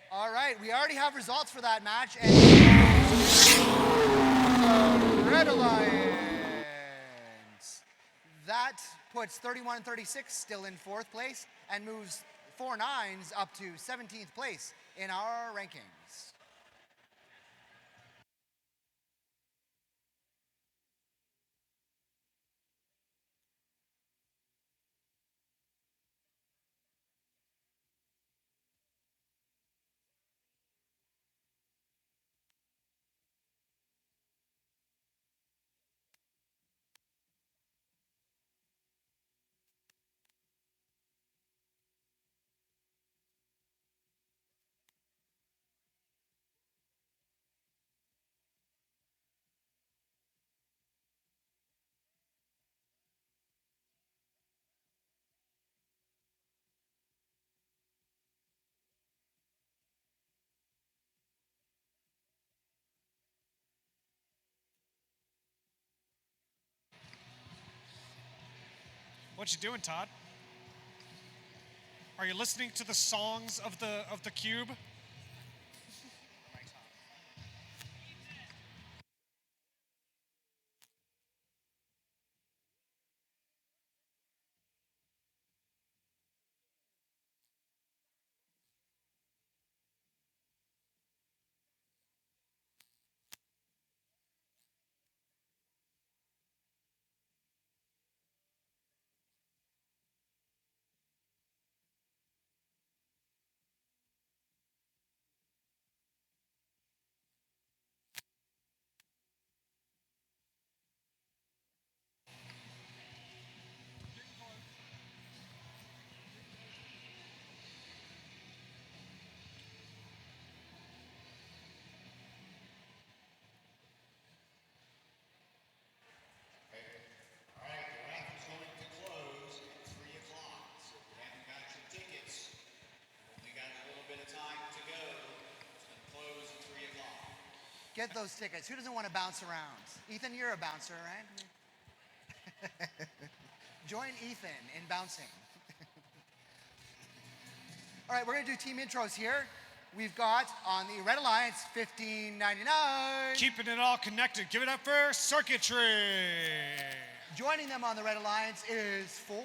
[SPEAKER 4] All right, we already have results for that match. And the Red Alliance. That puts 31-36 still in 4th place and moves 4 nines up to 17th place in our rankings.
[SPEAKER 3] What you doing, Todd? Are you listening to the songs of the cube?
[SPEAKER 4] Get those tickets. Who doesn't want to bounce around? Ethan, you're a bouncer, right? Join Ethan in bouncing. All right, we're going to do team intros here. We've got on the Red Alliance, $15.99.
[SPEAKER 3] Keeping it all connected. Give it up for Circuitry.
[SPEAKER 4] Joining them on the Red Alliance is 4.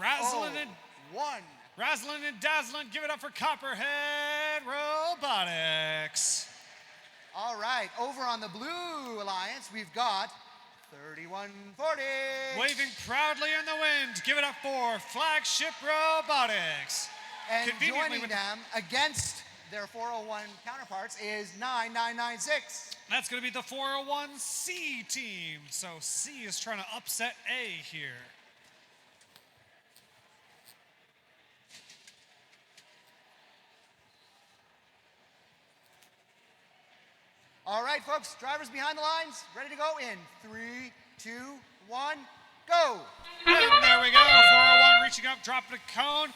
[SPEAKER 3] Razzling and
[SPEAKER 4] 1.
[SPEAKER 3] Razzling and dazzling. Give it up for Copperhead Robotics.
[SPEAKER 4] All right, over on the Blue Alliance, we've got 3140.
[SPEAKER 3] Waving proudly in the wind. Give it up for Flagship Robotics.
[SPEAKER 4] And joining them against their 401 counterparts is 9996.
[SPEAKER 3] That's going to be the 401C team. So C is trying to upset A here.
[SPEAKER 4] All right, folks, drivers behind the lines, ready to go in 3, 2, 1, go.
[SPEAKER 3] And there we go. 401 reaching up, dropping a cone.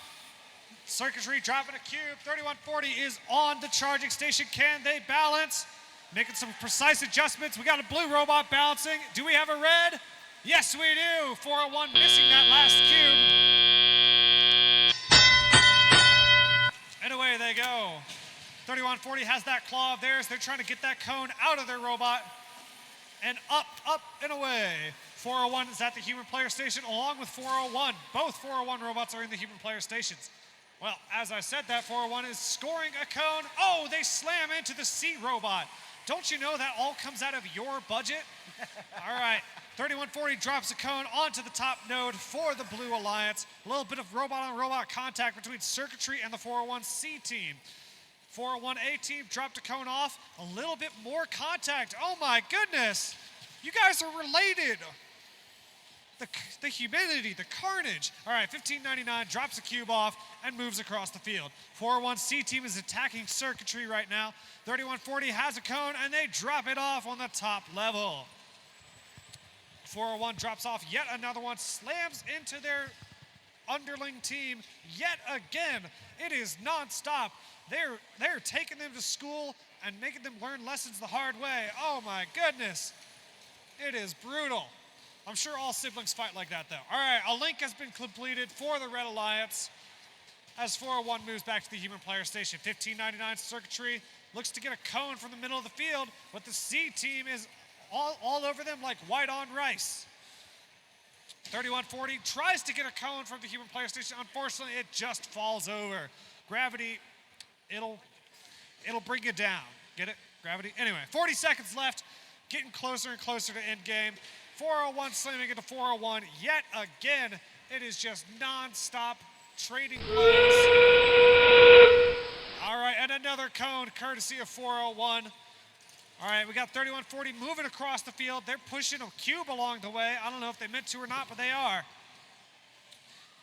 [SPEAKER 3] Circuitry dropping a cube. 3140 is on the charging station. Can they balance? Making some precise adjustments. We got a blue robot balancing. Do we have a red? Yes, we do. 401 missing that last cube. And away they go. 3140 has that claw of theirs. They're trying to get that cone out of their robot. And up, up, and away. 401 is at the human player station along with 401. Both 401 robots are in the human player stations. Well, as I said that, 401 is scoring a cone. Oh, they slam into the C robot. Don't you know that all comes out of your budget? All right, 3140 drops a cone onto the top node for the Blue Alliance. A little bit of robot-on-robot contact between Circuitry and the 401C team. 401A team dropped a cone off. A little bit more contact. Oh my goodness. You guys are related. The humanity, the carnage. All right, 1599 drops a cube off and moves across the field. 401C team is attacking Circuitry right now. 3140 has a cone and they drop it off on the top level. 401 drops off yet another one, slams into their underling team yet again. It is nonstop. They're taking them to school and making them learn lessons the hard way. Oh my goodness. It is brutal. I'm sure all siblings fight like that, though. All right, a link has been completed for the Red Alliance as 401 moves back to the human player station. 1599 Circuitry looks to get a cone from the middle of the field, but the C team is all over them like white on rice. 3140 tries to get a cone from the human player station. Unfortunately, it just falls over. Gravity, it'll bring you down. Get it? Gravity? Anyway, 40 seconds left, getting closer and closer to end game. 401 slamming into 401 yet again. It is just non-stop trading blows. All right, and another cone courtesy of 401. All right, we got 3140 moving across the field. They're pushing a cube along the way. I don't know if they meant to or not, but they are.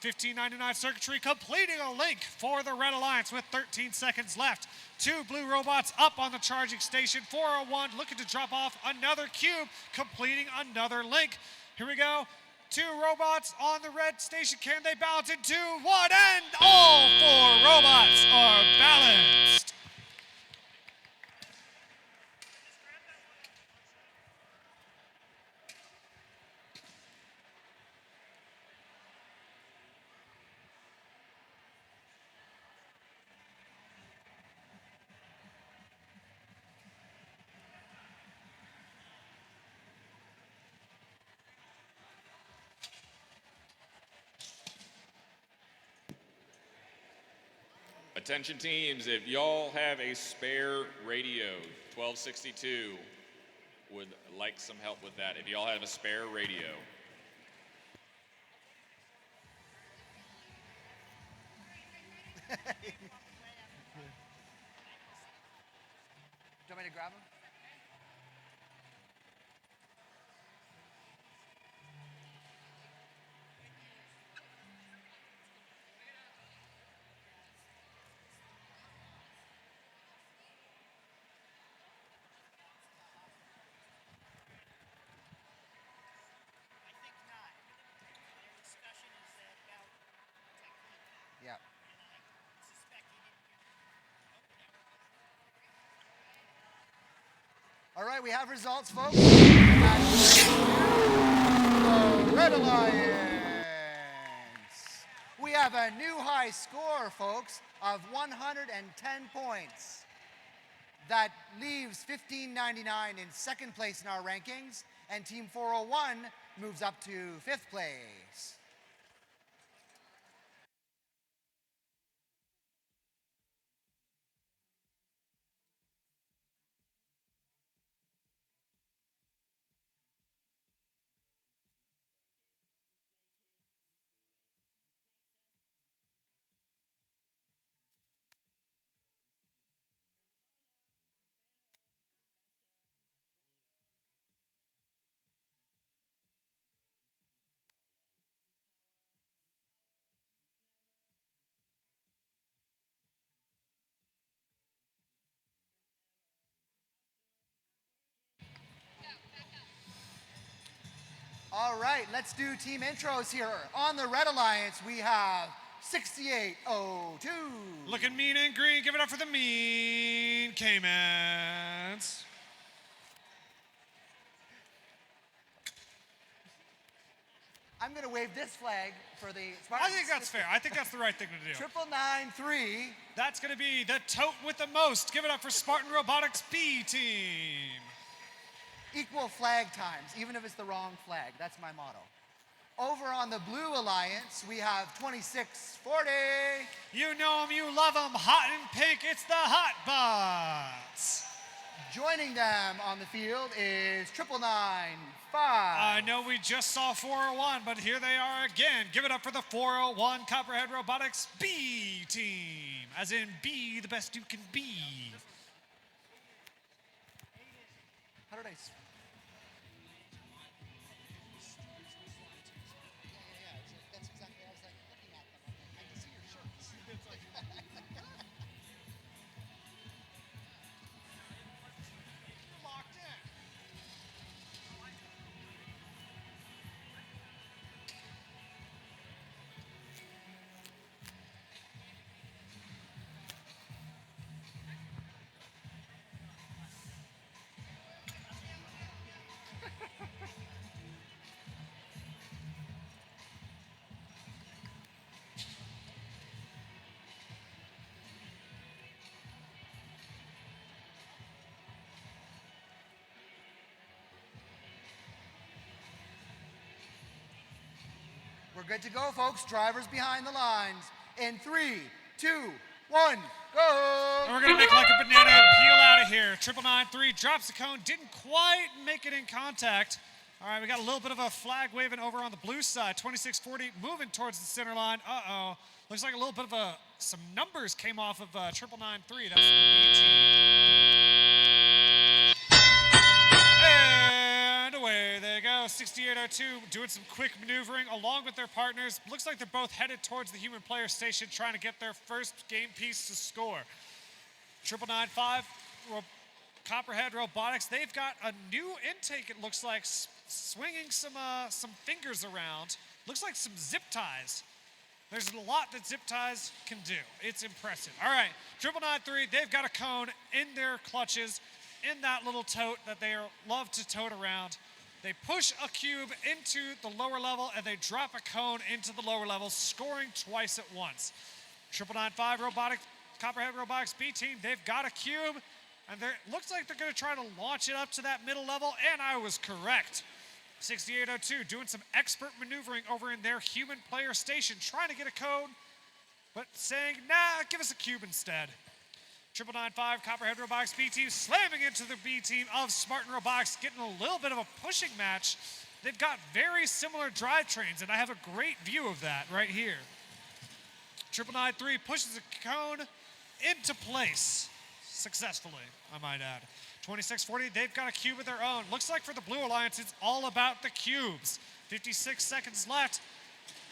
[SPEAKER 3] 1599 Circuitry completing a link for the Red Alliance with 13 seconds left. 2 blue robots up on the charging station. 401 looking to drop off another cube, completing another link. Here we go. 2 robots on the red station. Can they balance in 2, 1, and all 4 robots are balanced.
[SPEAKER 9] Attention teams, if y'all have a spare radio, 1262 would like some help with that. If y'all have a spare radio.
[SPEAKER 4] Do you want me to grab them? Yeah. All right, we have results, folks. Red Alliance. We have a new high score, folks, of 110 points. That leaves 1599 in second place in our rankings, and Team 401 moves up to 5th place. All right, let's do team intros here. On the Red Alliance, we have 6802.
[SPEAKER 3] Looking mean and green. Give it up for the Mean Caymans.
[SPEAKER 4] I'm going to wave this flag for the
[SPEAKER 3] I
[SPEAKER 4] Spartans.
[SPEAKER 3] think that's fair. I think that's the right thing to do.
[SPEAKER 4] 9993.
[SPEAKER 3] That's going to be the tote with the most. Give it up for Spartan Robotics B team.
[SPEAKER 4] Equal flag times, even if it's the wrong flag. That's my motto. Over on the Blue Alliance, we have 2640.
[SPEAKER 3] You know them, you love them. Hot and pink, it's the Hot Bots.
[SPEAKER 4] Joining them on the field is 9995.
[SPEAKER 3] I know we just saw 401, but here they are again. Give it up for the 401 Copperhead Robotics B team. As in, be the best you can be.
[SPEAKER 4] How did I... That's exactly what I was like looking at them. I can see your shirts.
[SPEAKER 3] Locked in.
[SPEAKER 4] We're good to go, folks. Drivers behind the lines. In 3, 2, 1, go!
[SPEAKER 3] And we're gonna make like a banana and peel out of here. 9993 drops the cone, didn't quite make it in contact. All right, we got a little bit of a flag waving over on the blue side. 2640 moving towards the center line. Uh-oh. Looks like a little bit of some numbers came off of 9993. That's the B team. And away they go. 6802 doing some quick maneuvering along with their partners. Looks like they're both headed towards the human player station trying to get their first game piece to score. 9995 Copperhead Robotics, they've got a new intake, it looks like, swinging some fingers around. Looks like some zip ties. There's a lot that zip ties can do. It's impressive. All right, 9993, they've got a cone in their clutches, in that little tote that they love to tote around. They push a cube into the lower level and they drop a cone into the lower level, scoring twice at once. 9995 Copperhead Robotics B team, they've got a cube. And it looks like they're going to try to launch it up to that middle level, and I was correct. 6802 doing some expert maneuvering over in their human player station, trying to get a code but saying, nah, give us a cube instead. 9995 Copperhead Robotics B team slamming into the B team of Spartan Robotics, getting a little bit of a pushing match. They've got very similar drivetrains, and I have a great view of that right here. 9993 pushes a cone into place successfully, I might add. 2640, they've got a cube of their own. Looks like for the Blue Alliance, it's all about the cubes. 56 seconds left.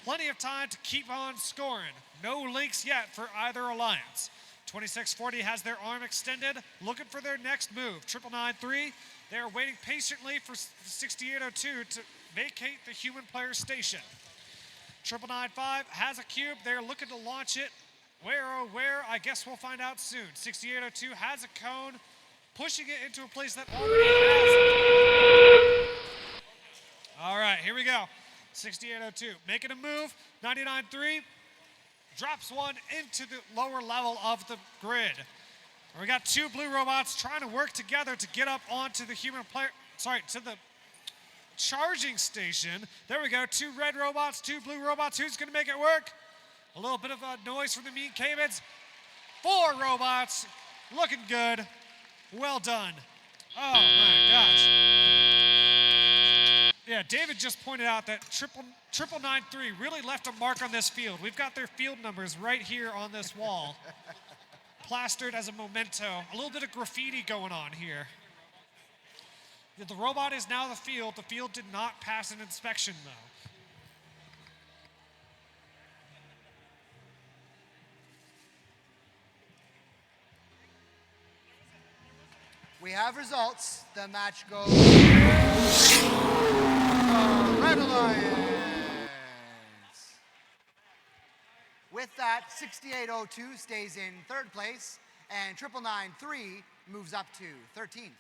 [SPEAKER 3] Plenty of time to keep on scoring. No links yet for either alliance. 2640 has their arm extended, looking for their next move. 9993, they are waiting patiently for 6802 to vacate the human player station. 9995 has a cube. They're looking to launch it. Where, oh where? I guess we'll find out soon. 6802 has a cone, pushing it into a place that already has it. All right, here we go. 6802 making a move. 99.3 drops one into the lower level of the grid. We got two blue robots trying to work together to get up onto the human player, to the charging station. There we go, two red robots, two blue robots. Who's gonna make it work? A little bit of a noise from the Mean Caymans. 4 robots, looking good. Well done. Oh my gosh. Yeah, David just pointed out that 9993 really left a mark on this field. We've got their field numbers right here on this wall, plastered as a memento. A little bit of graffiti going on here. The robot is now the field. The field did not pass an inspection, though.
[SPEAKER 4] We have results. The match goes to the Red Alliance. With that, 6802 stays in 3rd place, and 9993 moves up to 13th.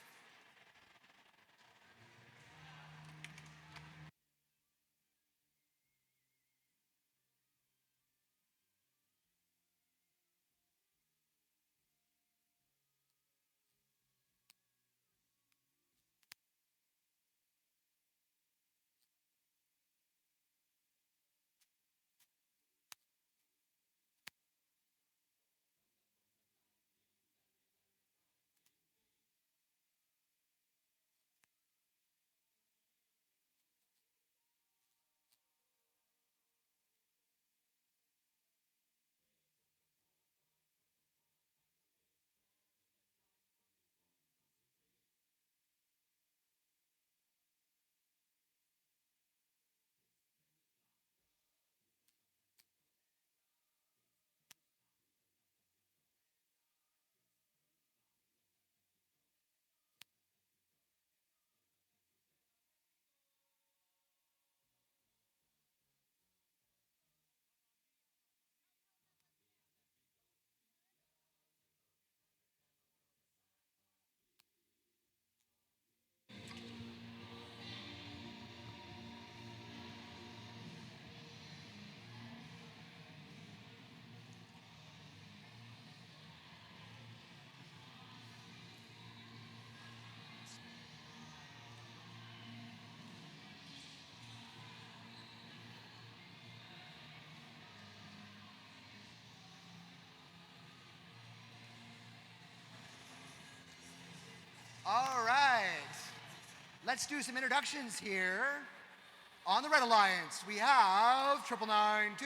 [SPEAKER 4] All right, let's do some introductions here. On the Red Alliance, we have 9992.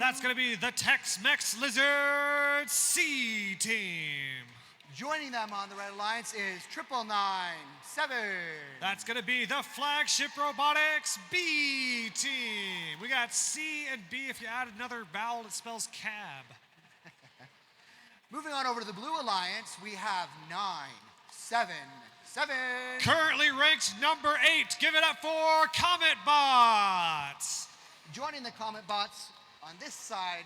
[SPEAKER 3] That's going to be the Tex-Mex Lizard C team.
[SPEAKER 4] Joining them on the Red Alliance is 9997.
[SPEAKER 3] That's going to be the Flagship Robotics B team. We got C and B. If you add another vowel, it spells cab.
[SPEAKER 4] Moving on over to the Blue Alliance, we have 977.
[SPEAKER 3] Currently ranked number 8. Give it up for Comet Bots.
[SPEAKER 4] Joining the Comet Bots on this side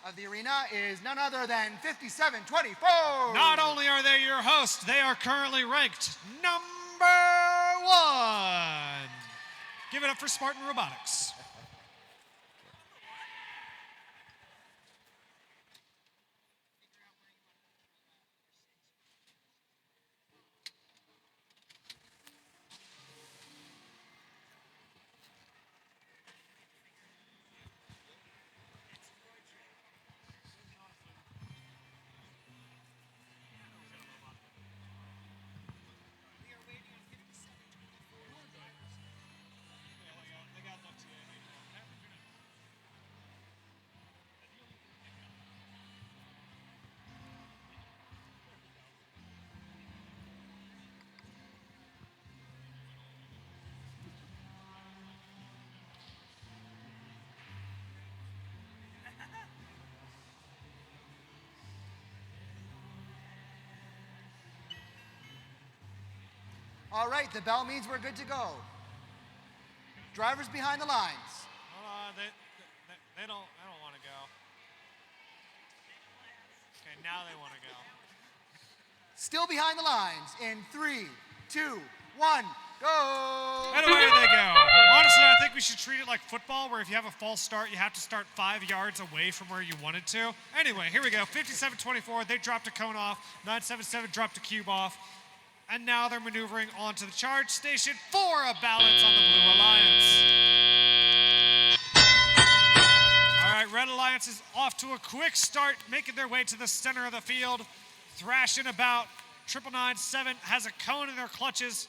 [SPEAKER 4] of the arena is none other than 5724.
[SPEAKER 3] Not only are they your hosts, they are currently ranked number 1. Give it up for Spartan Robotics.
[SPEAKER 4] All right, the bell means we're good to go. Drivers behind the lines.
[SPEAKER 3] Hold on, they don't want to go. Okay, now they want to go.
[SPEAKER 4] Still behind the lines in 3, 2, 1, go!
[SPEAKER 3] And away they go. Honestly, I think we should treat it like football, where if you have a false start, you have to start 5 yards away from where you wanted to. Anyway, here we go. 57-24. They dropped a cone off. 977 dropped a cube off. And now they're maneuvering onto the charge station for a balance on the Blue Alliance. All right, Red Alliance is off to a quick start, making their way to the center of the field, thrashing about. 997 has a cone in their clutches,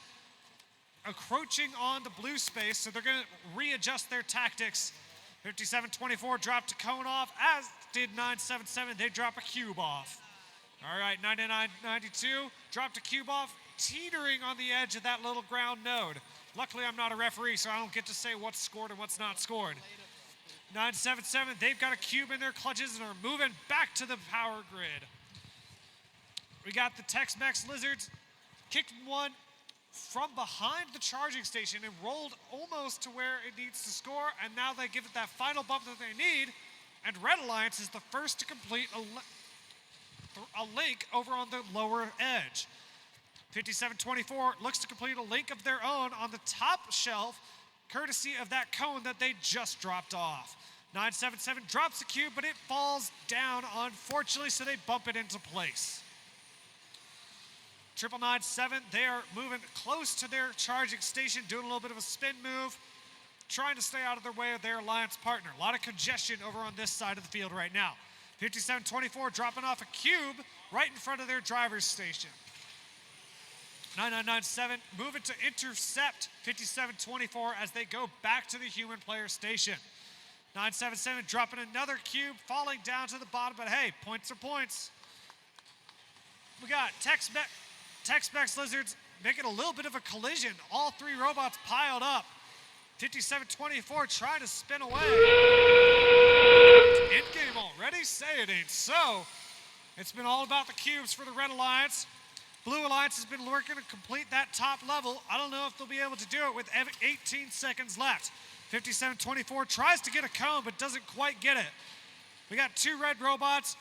[SPEAKER 3] encroaching on the blue space, so they're going to readjust their tactics. 57-24 dropped a cone off, as did 977. They drop a cube off. All right, 99-92 dropped a cube off, teetering on the edge of that little ground node. Luckily, I'm not a referee, so I don't get to say what's scored and what's not scored. 977, they've got a cube in their clutches and are moving back to the power grid. We got the Tex-Mex Lizards, kicked one from behind the charging station and rolled almost to where it needs to score, and now they give it that final bump that they need, and Red Alliance is the first to complete a link over on the lower edge. 57-24 looks to complete a link of their own on the top shelf, courtesy of that cone that they just dropped off. 977 drops the cube, but it falls down, unfortunately, so they bump it into place. 997, they are moving close to their charging station, doing a little bit of a spin move, trying to stay out of their way of their alliance partner. A lot of congestion over on this side of the field right now. 57-24 dropping off a cube right in front of their driver's station. 9997 moving to intercept 57-24 as they go back to the human player station. 977 dropping another cube, falling down to the bottom, but hey, points are points. We got Tex-Mex Lizards making a little bit of a collision. All three robots piled up. 57-24 trying to spin away. In-game already? Say it ain't so. It's been all about the cubes for the Red Alliance. Blue Alliance has been working to complete that top level. I don't know if they'll be able to do it with 18 seconds left. 57-24 tries to get a cone, but doesn't quite get it. We got two red robots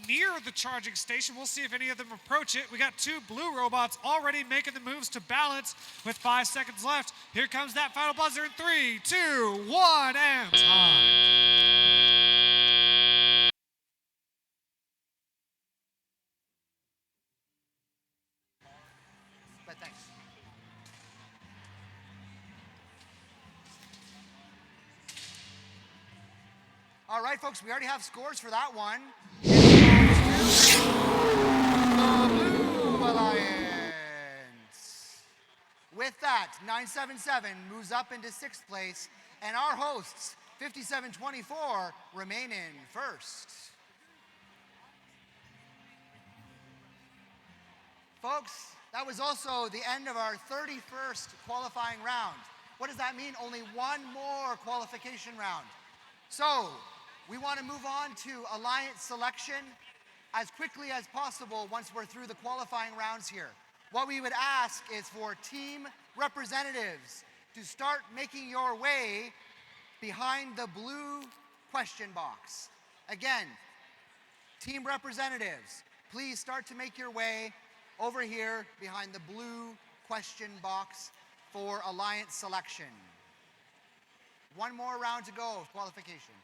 [SPEAKER 3] near the charging station. We'll see if any of them approach it. We got two blue robots already making the moves to balance with 5 seconds left. Here comes that final buzzer in 3, 2, 1, and time.
[SPEAKER 4] But thanks. All right, folks, we already have scores for that one. The Blue Alliance. With that, 977 moves up into 6th place, and our hosts, 57-24, remain in 1st. Folks, that was also the end of our 31st qualifying round. What does that mean? Only one more qualification round. So, we want to move on to alliance selection as quickly as possible once we're through the qualifying rounds here. What we would ask is for team representatives to start making your way behind the blue question box. Again, team representatives, please start to make your way over here behind the blue question box for alliance selection. One more round to go of qualification.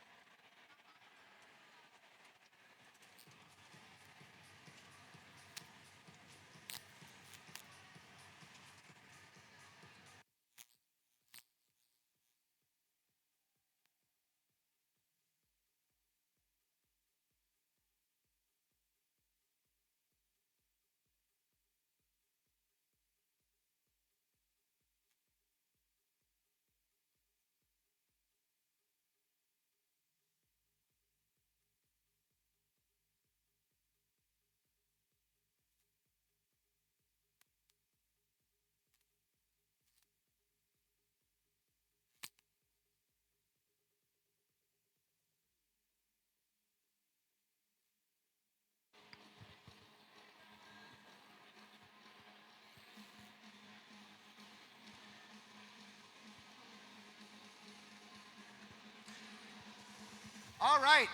[SPEAKER 4] All right.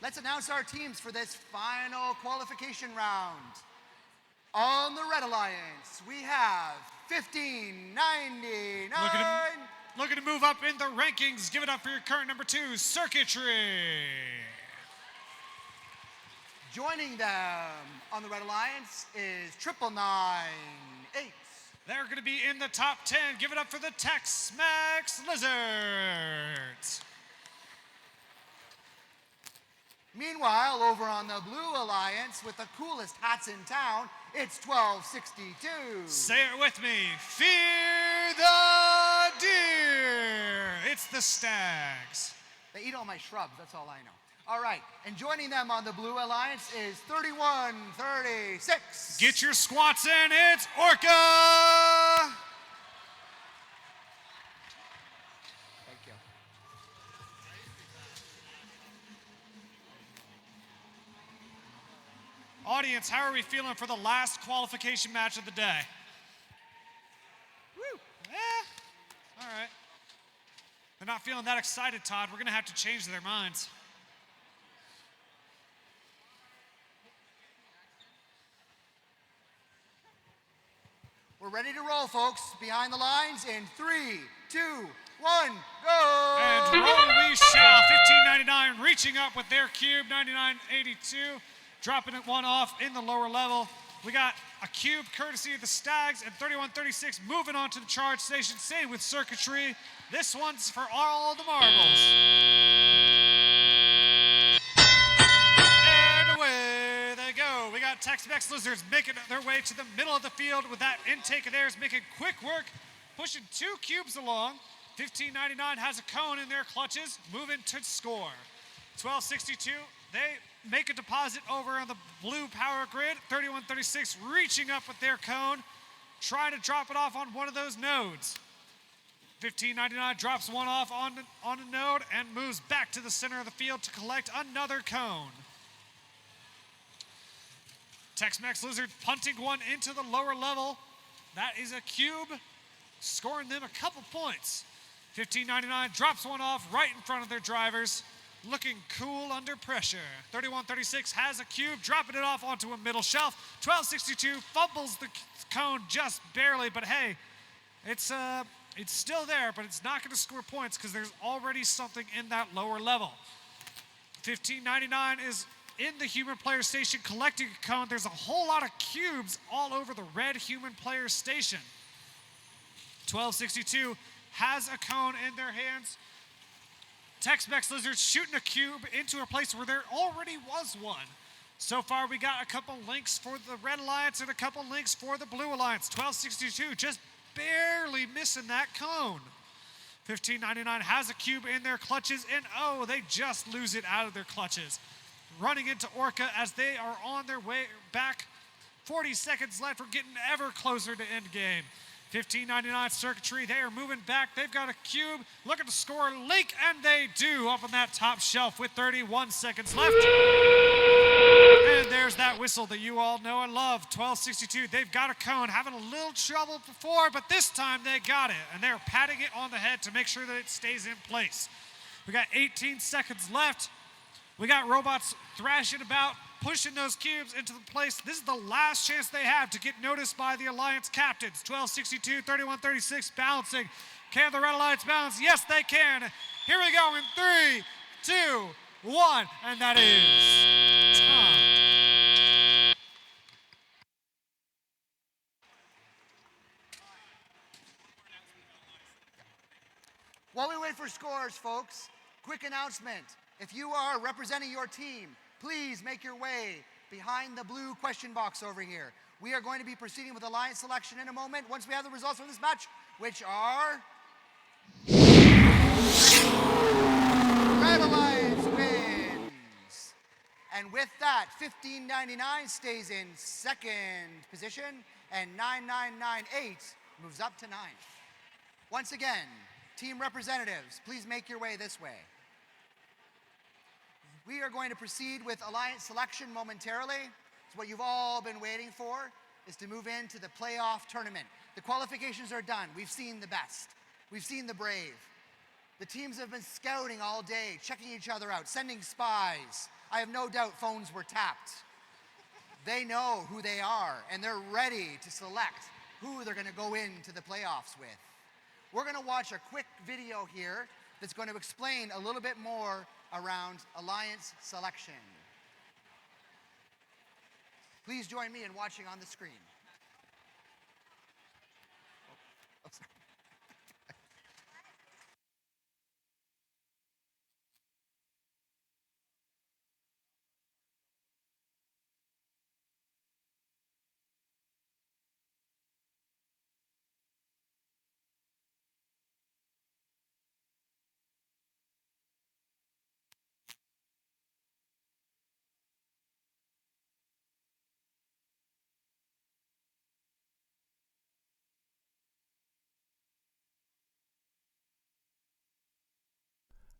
[SPEAKER 4] Let's announce our teams for this final qualification round. On the Red Alliance, we have 1599.
[SPEAKER 3] Looking to move up in the rankings. Give it up for your current number 2, Circuitry.
[SPEAKER 4] Joining them on the Red Alliance is 998.
[SPEAKER 3] They're going to be in the top 10. Give it up for the Tex-Mex Lizards.
[SPEAKER 4] Meanwhile, over on the Blue Alliance with the coolest hats in town, it's 1262.
[SPEAKER 3] Say it with me. Fear the deer. It's the Stags.
[SPEAKER 4] They eat all my shrubs, that's all I know. All right, and joining them on the Blue Alliance is 3136.
[SPEAKER 3] Get your squats in, it's Orca!
[SPEAKER 4] Thank you.
[SPEAKER 3] Audience, how are we feeling for the last qualification match of the day?
[SPEAKER 4] Woo!
[SPEAKER 3] All right. They're not feeling that excited, Todd. We're going to have to change their minds.
[SPEAKER 4] We're ready to roll, folks. Behind the lines in 3, 2, 1, go!
[SPEAKER 3] And roll we shall. 1599 reaching up with their cube. 9982 dropping it one off in the lower level. We got a cube courtesy of the Stags, and 3136 moving on to the charge station. Same with Circuitry. This one's for all the marbles. And away they go. We got Tex-Mex Lizards making their way to the middle of the field with that intake of theirs, making quick work, pushing 2 cubes along. 1599 has a cone in their clutches, moving to score. 1262, they make a deposit over on the blue power grid. 3136 reaching up with their cone, trying to drop it off on one of those nodes. 1599 drops one off on a node and moves back to the center of the field to collect another cone. Tex-Mex Lizard punting one into the lower level. That is a cube, scoring them a couple points. 1599 drops one off right in front of their drivers, looking cool under pressure. 3136 has a cube, dropping it off onto a middle shelf. 1262 fumbles the cone just barely, but hey, it's still there, but it's not going to score points because there's already something in that lower level. 1599 is in the human player station collecting a cone. There's a whole lot of cubes all over the red human player station. 1262 has a cone in their hands. Tex-Mex Lizards shooting a cube into a place where there already was one. So far, we got a couple links for the Red Alliance and a couple links for the Blue Alliance. 1262 just barely missing that cone. 1599 has a cube in their clutches, and oh, they just lose it out of their clutches. Running into Orca as they are on their way back. 40 seconds left. We're getting ever closer to end game. 1599 Circuitry, they are moving back. They've got a cube, looking to score link, and they do up on that top shelf with 31 seconds left. And there's that whistle that you all know and love. 1262, they've got a cone, having a little trouble before, but this time they got it, and they're patting it on the head to make sure that it stays in place. We got 18 seconds left. We got robots thrashing about, pushing those cubes into the place. This is the last chance they have to get noticed by the Alliance captains. 1262, 3136 balancing. Can the Red Alliance balance? Yes, they can. Here we go in 3, 2, 1, and that is time.
[SPEAKER 4] While we wait for scores, folks, quick announcement. If you are representing your team, please make your way behind the blue question box over here. We are going to be proceeding with Alliance selection in a moment once we have the results from this match, which are... Red Alliance wins. And with that, 1599 stays in second position, and 9998 moves up to ninth. Once again, team representatives, please make your way this way. We are going to proceed with Alliance selection momentarily. It's what you've all been waiting for, is to move into the playoff tournament. The qualifications are done. We've seen the best. We've seen the brave. The teams have been scouting all day, checking each other out, sending spies. I have no doubt phones were tapped. They know who they are, and they're ready to select who they're going to go into the playoffs with. We're going to watch a quick video here that's going to explain a little bit more around alliance selection. Please join me in watching on the screen. Oh, sorry.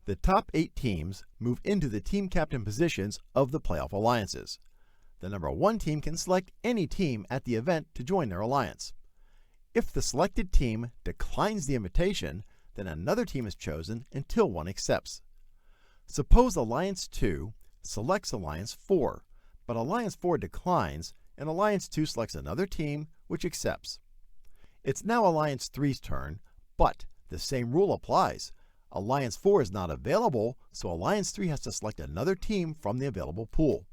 [SPEAKER 11] The top 8 teams move into the team captain positions of the playoff alliances. The number 1 team can select any team at the event to join their alliance. If the selected team declines the invitation, then another team is chosen until one accepts. Suppose Alliance 2 selects Alliance 4, but Alliance 4 declines and Alliance 2 selects another team which accepts. It's now Alliance 3's turn, but the same rule applies. Alliance 4 is not available, so Alliance 3 has to select another team from the available pool.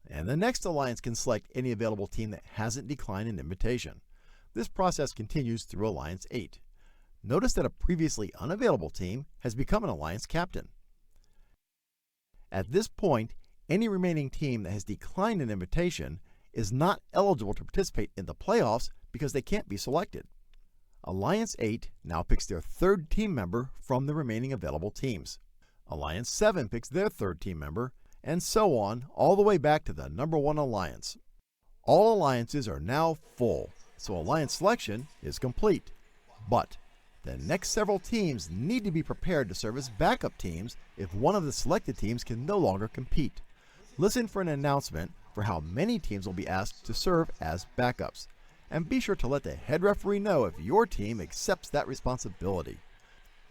[SPEAKER 11] And the next alliance can select any available team that hasn't declined an invitation. This process continues through Alliance 8. Notice that a previously unavailable team has become an alliance captain. At this point, any remaining team that has declined an invitation is not eligible to participate in the playoffs because they can't be selected. Alliance 8 now picks their 3rd team member from the remaining available teams. Alliance 7 picks their 3rd team member, and so on, all the way back to the number 1 alliance. All alliances are now full, so alliance selection is complete. But the next several teams need to be prepared to serve as backup teams if one of the selected teams can no longer compete. Listen for an announcement for how many teams will be asked to serve as backups. And be sure to let the head referee know if your team accepts that responsibility.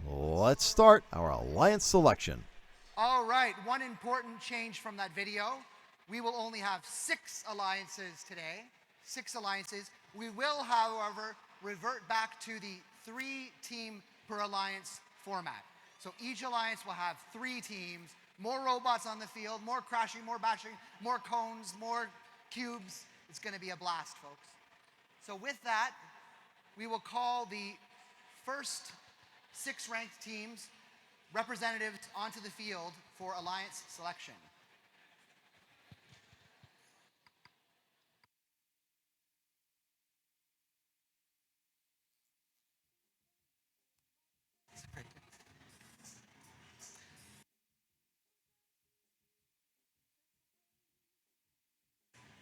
[SPEAKER 11] Let's start our alliance selection.
[SPEAKER 4] All right, one important change from that video. We will only have 6 alliances today. 6 alliances. We will, however, revert back to the 3-team per alliance format. So each alliance will have 3 teams, more robots on the field, more crashing, more bashing, more cones, more cubes. It's going to be a blast, folks. So with that, we will call the first 6 ranked teams representatives onto the field for alliance selection.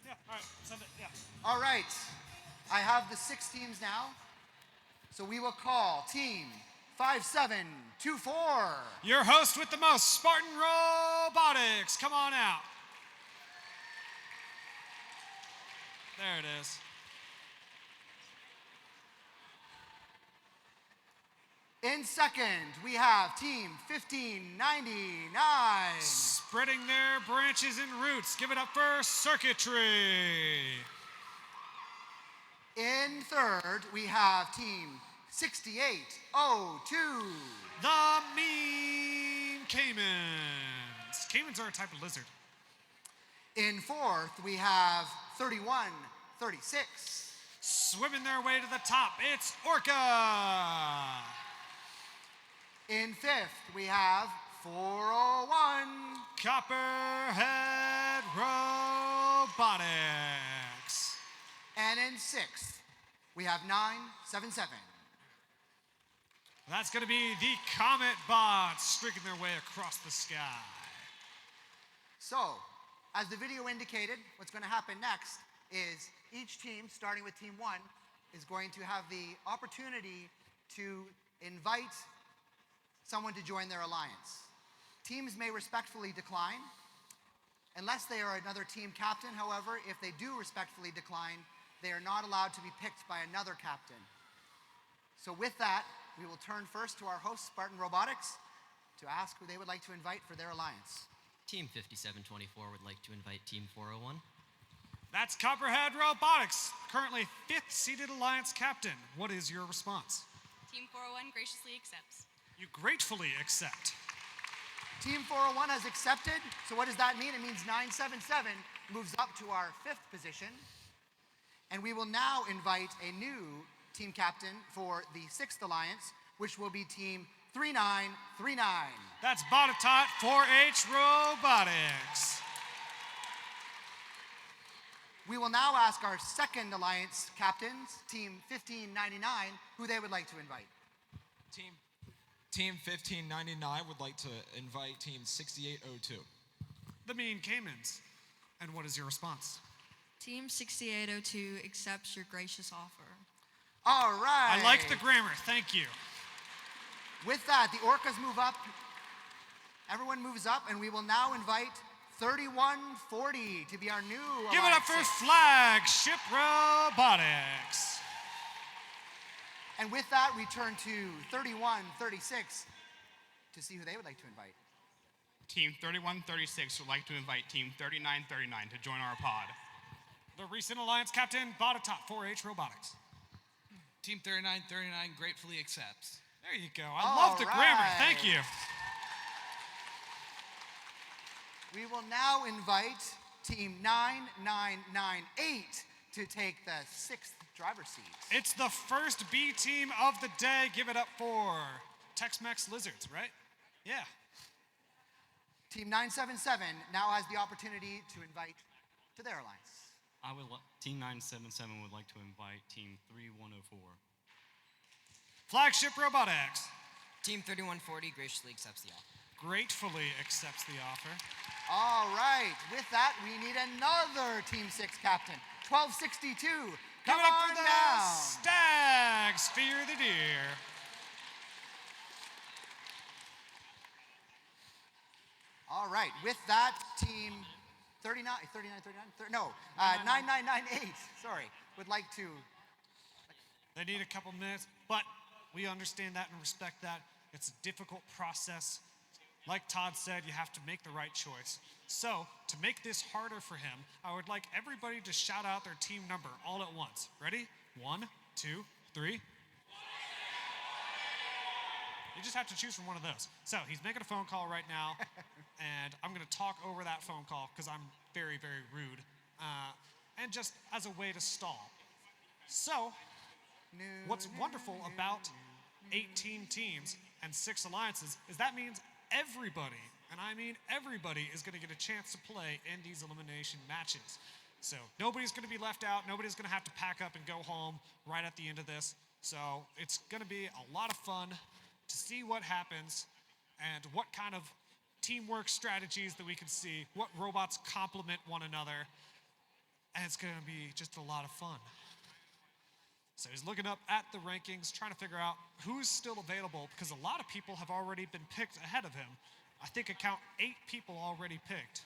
[SPEAKER 3] Yeah, all right, send it, yeah.
[SPEAKER 4] All right, I have the 6 teams now. So we will call team 5724.
[SPEAKER 3] Your host with the most, Spartan Robotics. Come on out. There it is.
[SPEAKER 4] In second, we have team 1599.
[SPEAKER 3] Spreading their branches and roots. Give it up for Circuitry.
[SPEAKER 4] In third, we have team 6802.
[SPEAKER 3] The Mean Caimans. Caimans are a type of lizard.
[SPEAKER 4] In fourth, we have 3136.
[SPEAKER 3] Swimming their way to the top, it's Orca.
[SPEAKER 4] In fifth, we have 401.
[SPEAKER 3] Copperhead Robotics.
[SPEAKER 4] And in sixth, we have 977.
[SPEAKER 3] That's going to be the Comet Bots streaking their way across the sky.
[SPEAKER 4] So, as the video indicated, what's going to happen next is each team, starting with Team 1, is going to have the opportunity to invite someone to join their alliance. Teams may respectfully decline, unless they are another team captain. However, if they do respectfully decline, they are not allowed to be picked by another captain. So with that, we will turn first to our host, Spartan Robotics, to ask who they would like to invite for their alliance.
[SPEAKER 12] Team 5724 would like to invite Team 401.
[SPEAKER 3] That's Copperhead Robotics, currently 5th seeded alliance captain. What is your response?
[SPEAKER 13] Team 401 graciously accepts.
[SPEAKER 3] You gratefully accept.
[SPEAKER 4] Team 401 has accepted. So what does that mean? It means 977 moves up to our 5th position. And we will now invite a new team captain for the 6th alliance, which will be Team 3939.
[SPEAKER 3] That's Botatot 4H Robotics.
[SPEAKER 4] We will now ask our 2nd alliance captains, Team 1599, who they would like to invite.
[SPEAKER 14] Team 1599 would like to invite Team 6802.
[SPEAKER 3] The Mean Caimans. And what is your response?
[SPEAKER 13] Team 6802 accepts your gracious offer.
[SPEAKER 4] All right.
[SPEAKER 3] I like the grammar. Thank you.
[SPEAKER 4] With that, the Orcas move up. Everyone moves up, and we will now invite 3140 to be our new
[SPEAKER 3] Give it up for Flagship Robotics.
[SPEAKER 4] And with that, we turn to 3136 to see who they would like to invite.
[SPEAKER 15] Team 3136 would like to invite Team 3939 to join our pod.
[SPEAKER 3] The recent alliance captain, Botatot 4H Robotics.
[SPEAKER 16] Team 3939 gratefully accepts.
[SPEAKER 3] There you go. I love the grammar. Thank you.
[SPEAKER 4] We will now invite Team 9998 to take the 6th driver's seat.
[SPEAKER 3] It's the first B team of the day. Give it up for Tex-Mex Lizards, right? Yeah.
[SPEAKER 4] Team 977 now has the opportunity to invite to their alliance.
[SPEAKER 17] Team 977 would like to invite Team 3104.
[SPEAKER 3] Flagship Robotics.
[SPEAKER 7] Team 3140 graciously accepts the offer.
[SPEAKER 3] Gratefully accepts the offer.
[SPEAKER 4] All right. With that, we need another Team 6 captain. 1262.
[SPEAKER 3] Give
[SPEAKER 4] Come
[SPEAKER 3] it up
[SPEAKER 4] on
[SPEAKER 3] for the
[SPEAKER 4] down.
[SPEAKER 3] Stags. Fear the deer.
[SPEAKER 4] All right. With that, Team 9998, sorry, would like to.
[SPEAKER 3] They need a couple minutes, but we understand that and respect that. It's a difficult process. Like Todd said, you have to make the right choice. So, to make this harder for him, I would like everybody to shout out their team number all at once. Ready? 1, 2, 3. You just have to choose from one of those. So, he's making a phone call right now, and I'm going to talk over that phone call because I'm very, very rude, and just as a way to stall. So, what's wonderful about 18 teams and 6 alliances is that means everybody, and I mean everybody, is going to get a chance to play in these elimination matches. So nobody's going to be left out. Nobody's going to have to pack up and go home right at the end of this. So it's going to be a lot of fun to see what happens and what kind of teamwork strategies that we can see, what robots complement one another, and it's going to be just a lot of fun. So he's looking up at the rankings, trying to figure out who's still available, because a lot of people have already been picked ahead of him. I think I count 8 people already picked.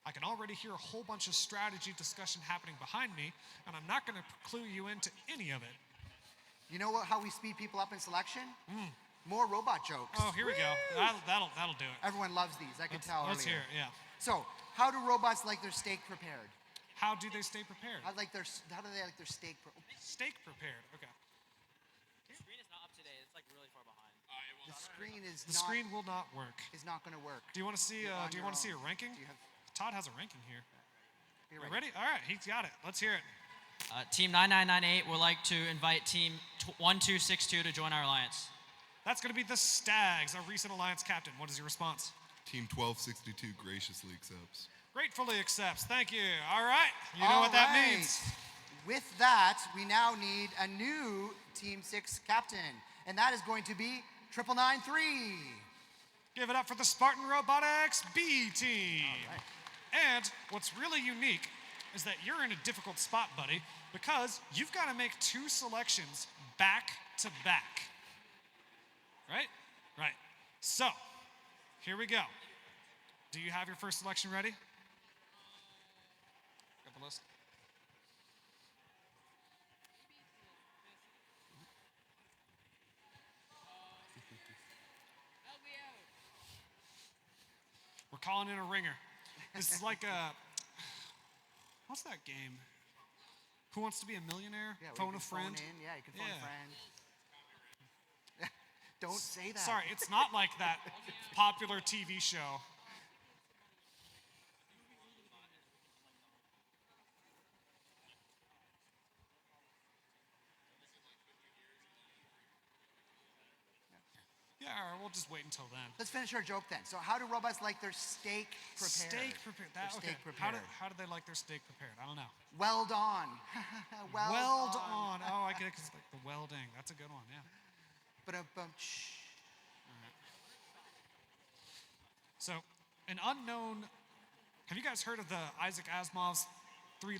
[SPEAKER 3] I can already hear a whole bunch of strategy discussion happening behind me, and I'm not going to clue you into any of it.
[SPEAKER 4] You know how we speed people up in selection? More robot jokes.
[SPEAKER 3] Oh, here we go. That'll do it.
[SPEAKER 4] Everyone loves these. I can tell.
[SPEAKER 3] Let's hear it. Yeah.
[SPEAKER 4] So, how do robots like their steak prepared?
[SPEAKER 3] How do they stay prepared?
[SPEAKER 4] How do they like their steak?
[SPEAKER 3] Steak prepared. Okay.
[SPEAKER 7] The screen is not up to date. It's like really far behind.
[SPEAKER 4] The screen
[SPEAKER 3] will not work.
[SPEAKER 4] Is not going to work.
[SPEAKER 3] Do you want to see? Do you want to see a ranking? Todd has a ranking here. You ready? All right, he's got it. Let's hear it.
[SPEAKER 12] Team 9998 would like to invite Team 1262 to join our alliance.
[SPEAKER 3] That's going to be the Stags, our recent alliance captain. What is your response?
[SPEAKER 18] Team 1262 graciously accepts.
[SPEAKER 3] Gratefully accepts. Thank you. All right. You know what that means.
[SPEAKER 4] With that, we now need a new Team 6 captain, and that is going to be 9993.
[SPEAKER 3] Give it up for the Spartan Robotics B team. All right. And what's really unique is that you're in a difficult spot, buddy, because you've got to make 2 selections back to back. Right? Right. So, here we go. Do you have your first selection ready? Got the list? calling in a ringer. This is like a, what's that game? Who Wants to Be a Millionaire?
[SPEAKER 4] Yeah, where
[SPEAKER 3] Phone
[SPEAKER 4] you
[SPEAKER 3] a
[SPEAKER 4] can
[SPEAKER 3] friend?
[SPEAKER 4] Phone in. Yeah, you can phone a friend. Don't say that.
[SPEAKER 3] Sorry, it's not like that popular TV show. Yeah, all right, we'll just wait until then.
[SPEAKER 4] Let's finish our joke then. So how do robots like their steak prepared?
[SPEAKER 3] Steak prepared.
[SPEAKER 4] Their
[SPEAKER 3] Okay.
[SPEAKER 4] steak prepared.
[SPEAKER 3] How do they like their steak prepared? I don't know.
[SPEAKER 4] Weld on.
[SPEAKER 3] Weld on. Oh, I get it because like the welding. That's a good one. Yeah. So, an unknown. Have you guys heard of the Isaac Asimov's three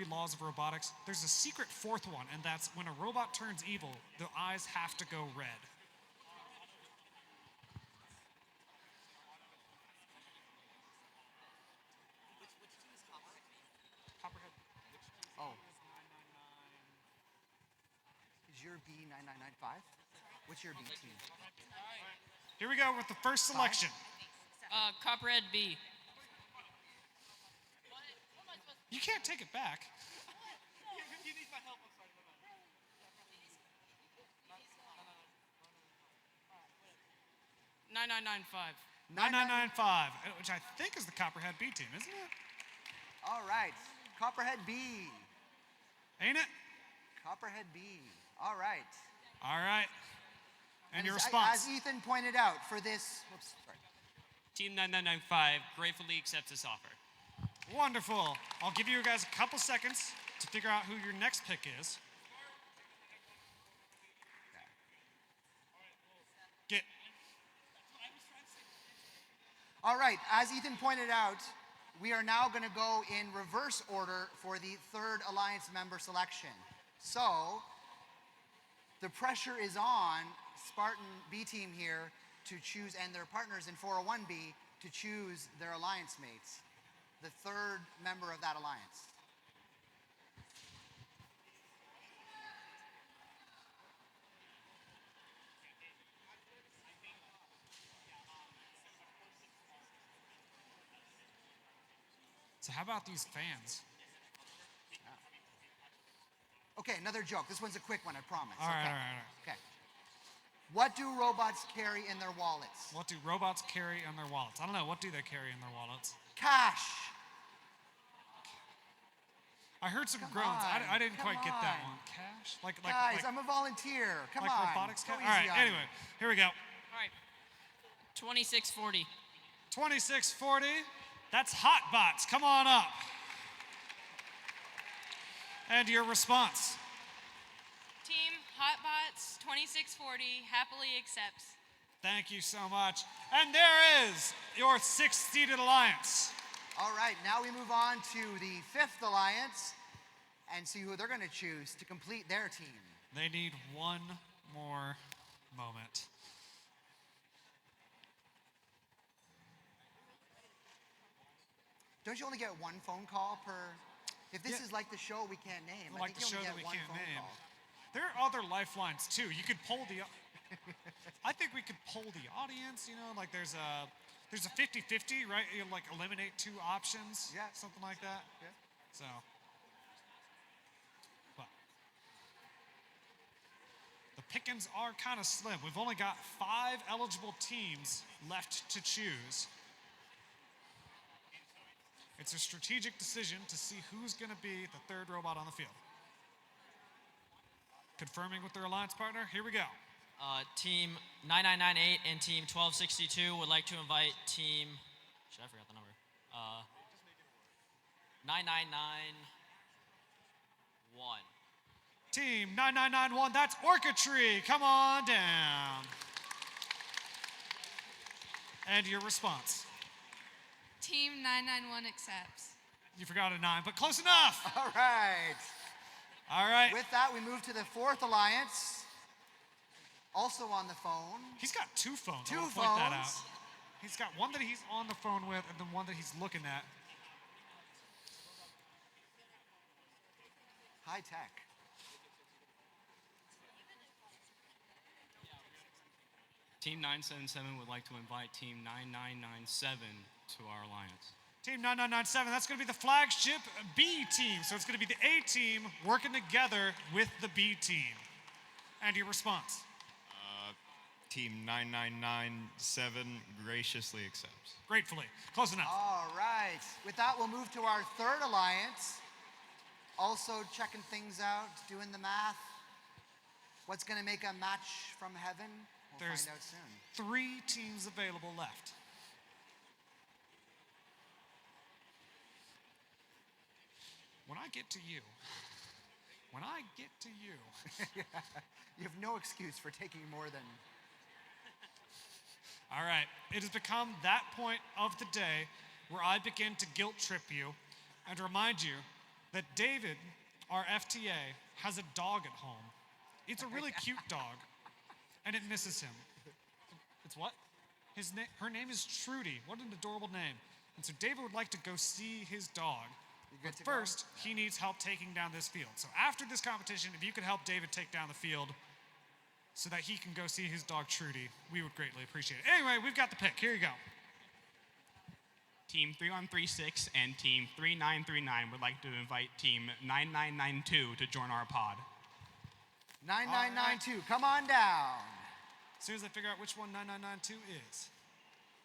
[SPEAKER 3] laws of robotics? There's a secret fourth one, and that's when a robot turns evil, the eyes have to go red.
[SPEAKER 4] Oh. Is your B9995? What's your B team?
[SPEAKER 3] Here we go with the first selection.
[SPEAKER 19] Copperhead B.
[SPEAKER 3] You can't take it back.
[SPEAKER 19] 9995.
[SPEAKER 3] 9995, which I think is the Copperhead B team, isn't it?
[SPEAKER 4] All right. Copperhead B.
[SPEAKER 3] Ain't it?
[SPEAKER 4] Copperhead B. All right.
[SPEAKER 3] All right. And your
[SPEAKER 4] as,
[SPEAKER 3] response?
[SPEAKER 4] As Ethan pointed out, for this, whoops, sorry.
[SPEAKER 12] Team 9995 gratefully accepts this offer.
[SPEAKER 3] Wonderful. I'll give you guys a couple seconds to figure out who your next pick is. Get.
[SPEAKER 4] All right, as Ethan pointed out, we are now going to go in reverse order for the third Alliance member selection. So, the pressure is on Spartan B team here to choose, and their partners in 401B, to choose their Alliance mates, the third member of that Alliance.
[SPEAKER 3] So how about these fans?
[SPEAKER 4] Okay, another joke. This one's a quick one, I promise.
[SPEAKER 3] All right,
[SPEAKER 4] okay.
[SPEAKER 3] all right.
[SPEAKER 4] Okay. What do robots carry in their wallets?
[SPEAKER 3] What do robots carry in their wallets? I don't know. What do they carry in their wallets?
[SPEAKER 4] Cash.
[SPEAKER 3] I heard some
[SPEAKER 4] Come
[SPEAKER 3] groans.
[SPEAKER 4] on,
[SPEAKER 3] I didn't quite get that
[SPEAKER 4] on.
[SPEAKER 3] one. Cash? Like
[SPEAKER 4] Guys, I'm a volunteer. Come
[SPEAKER 3] like
[SPEAKER 4] on.
[SPEAKER 3] robotics
[SPEAKER 4] Go
[SPEAKER 3] cash?
[SPEAKER 4] easy
[SPEAKER 3] All right,
[SPEAKER 4] on
[SPEAKER 3] anyway, here we go.
[SPEAKER 19] All right. 2640.
[SPEAKER 3] 2640. That's Hotbots. Come on up. And your response.
[SPEAKER 19] Team Hotbots 2640 happily accepts.
[SPEAKER 3] Thank you so much. And there is your sixth-seeded alliance.
[SPEAKER 4] All right, now we move on to the fifth alliance and see who they're going to choose to complete their team.
[SPEAKER 3] They need one more moment.
[SPEAKER 4] Don't you only get one phone call per? If this is like the show we can't name,
[SPEAKER 3] Like
[SPEAKER 4] I think
[SPEAKER 3] the
[SPEAKER 4] you
[SPEAKER 3] show
[SPEAKER 4] only
[SPEAKER 3] that
[SPEAKER 4] get
[SPEAKER 3] we
[SPEAKER 4] one
[SPEAKER 3] can't
[SPEAKER 4] phone
[SPEAKER 3] name.
[SPEAKER 4] call.
[SPEAKER 3] There are other lifelines too. You could poll the. I think we could poll the audience. You know, like there's a 50-50, right? You like eliminate two options.
[SPEAKER 4] Yeah.
[SPEAKER 3] Something like that.
[SPEAKER 4] Yeah.
[SPEAKER 3] So. But the pickings are kind of slim. We've only got 5 eligible teams left to choose. It's a strategic decision to see who's going to be the third robot on the field. Confirming with their alliance partner, here we go.
[SPEAKER 12] Team 9998 and Team 1262 would like to invite Team. Shit, I forgot the number. 9991.
[SPEAKER 3] Team 9991, that's Orchidtree. Come on down. And your response.
[SPEAKER 13] Team 991 accepts.
[SPEAKER 3] You forgot a 9, but close enough.
[SPEAKER 4] All right.
[SPEAKER 3] All right.
[SPEAKER 4] With that, we move to the fourth alliance. Also on the phone.
[SPEAKER 3] He's got 2 phones.
[SPEAKER 4] Two
[SPEAKER 3] I want to point that out.
[SPEAKER 4] phones.
[SPEAKER 3] He's got one that he's on the phone with and then one that he's looking at.
[SPEAKER 4] High tech.
[SPEAKER 17] Team 977 would like to invite Team 9997 to our alliance.
[SPEAKER 3] Team 9997, that's going to be the flagship B team. So it's going to be the A team working together with the B team. And your response?
[SPEAKER 10] Team 9997 graciously accepts.
[SPEAKER 3] Gratefully. Close enough.
[SPEAKER 4] All right. With that, we'll move to our third alliance. Also checking things out, doing the math. What's going to make a match from heaven? We'll
[SPEAKER 3] There's
[SPEAKER 4] find out soon.
[SPEAKER 3] 3 teams available left. When I get to you,
[SPEAKER 4] You have no excuse for taking more than...
[SPEAKER 3] All right, it has become that point of the day where I begin to guilt trip you and remind you that David, our FTA, has a dog at home. It's a really cute dog, and it misses him. It's what? Her name is Trudy. What an adorable name. And so David would like to go see his dog. But first, he needs help taking down this field. So after this competition, if you could help David take down the field so that he can go see his dog Trudy, we would greatly appreciate it. Anyway, we've got the pick. Here you go.
[SPEAKER 15] Team 3136 and Team 3939 would like to invite Team 9992 to join our pod.
[SPEAKER 4] 9992, come on down.
[SPEAKER 3] As soon as I figure out which one 9992 is.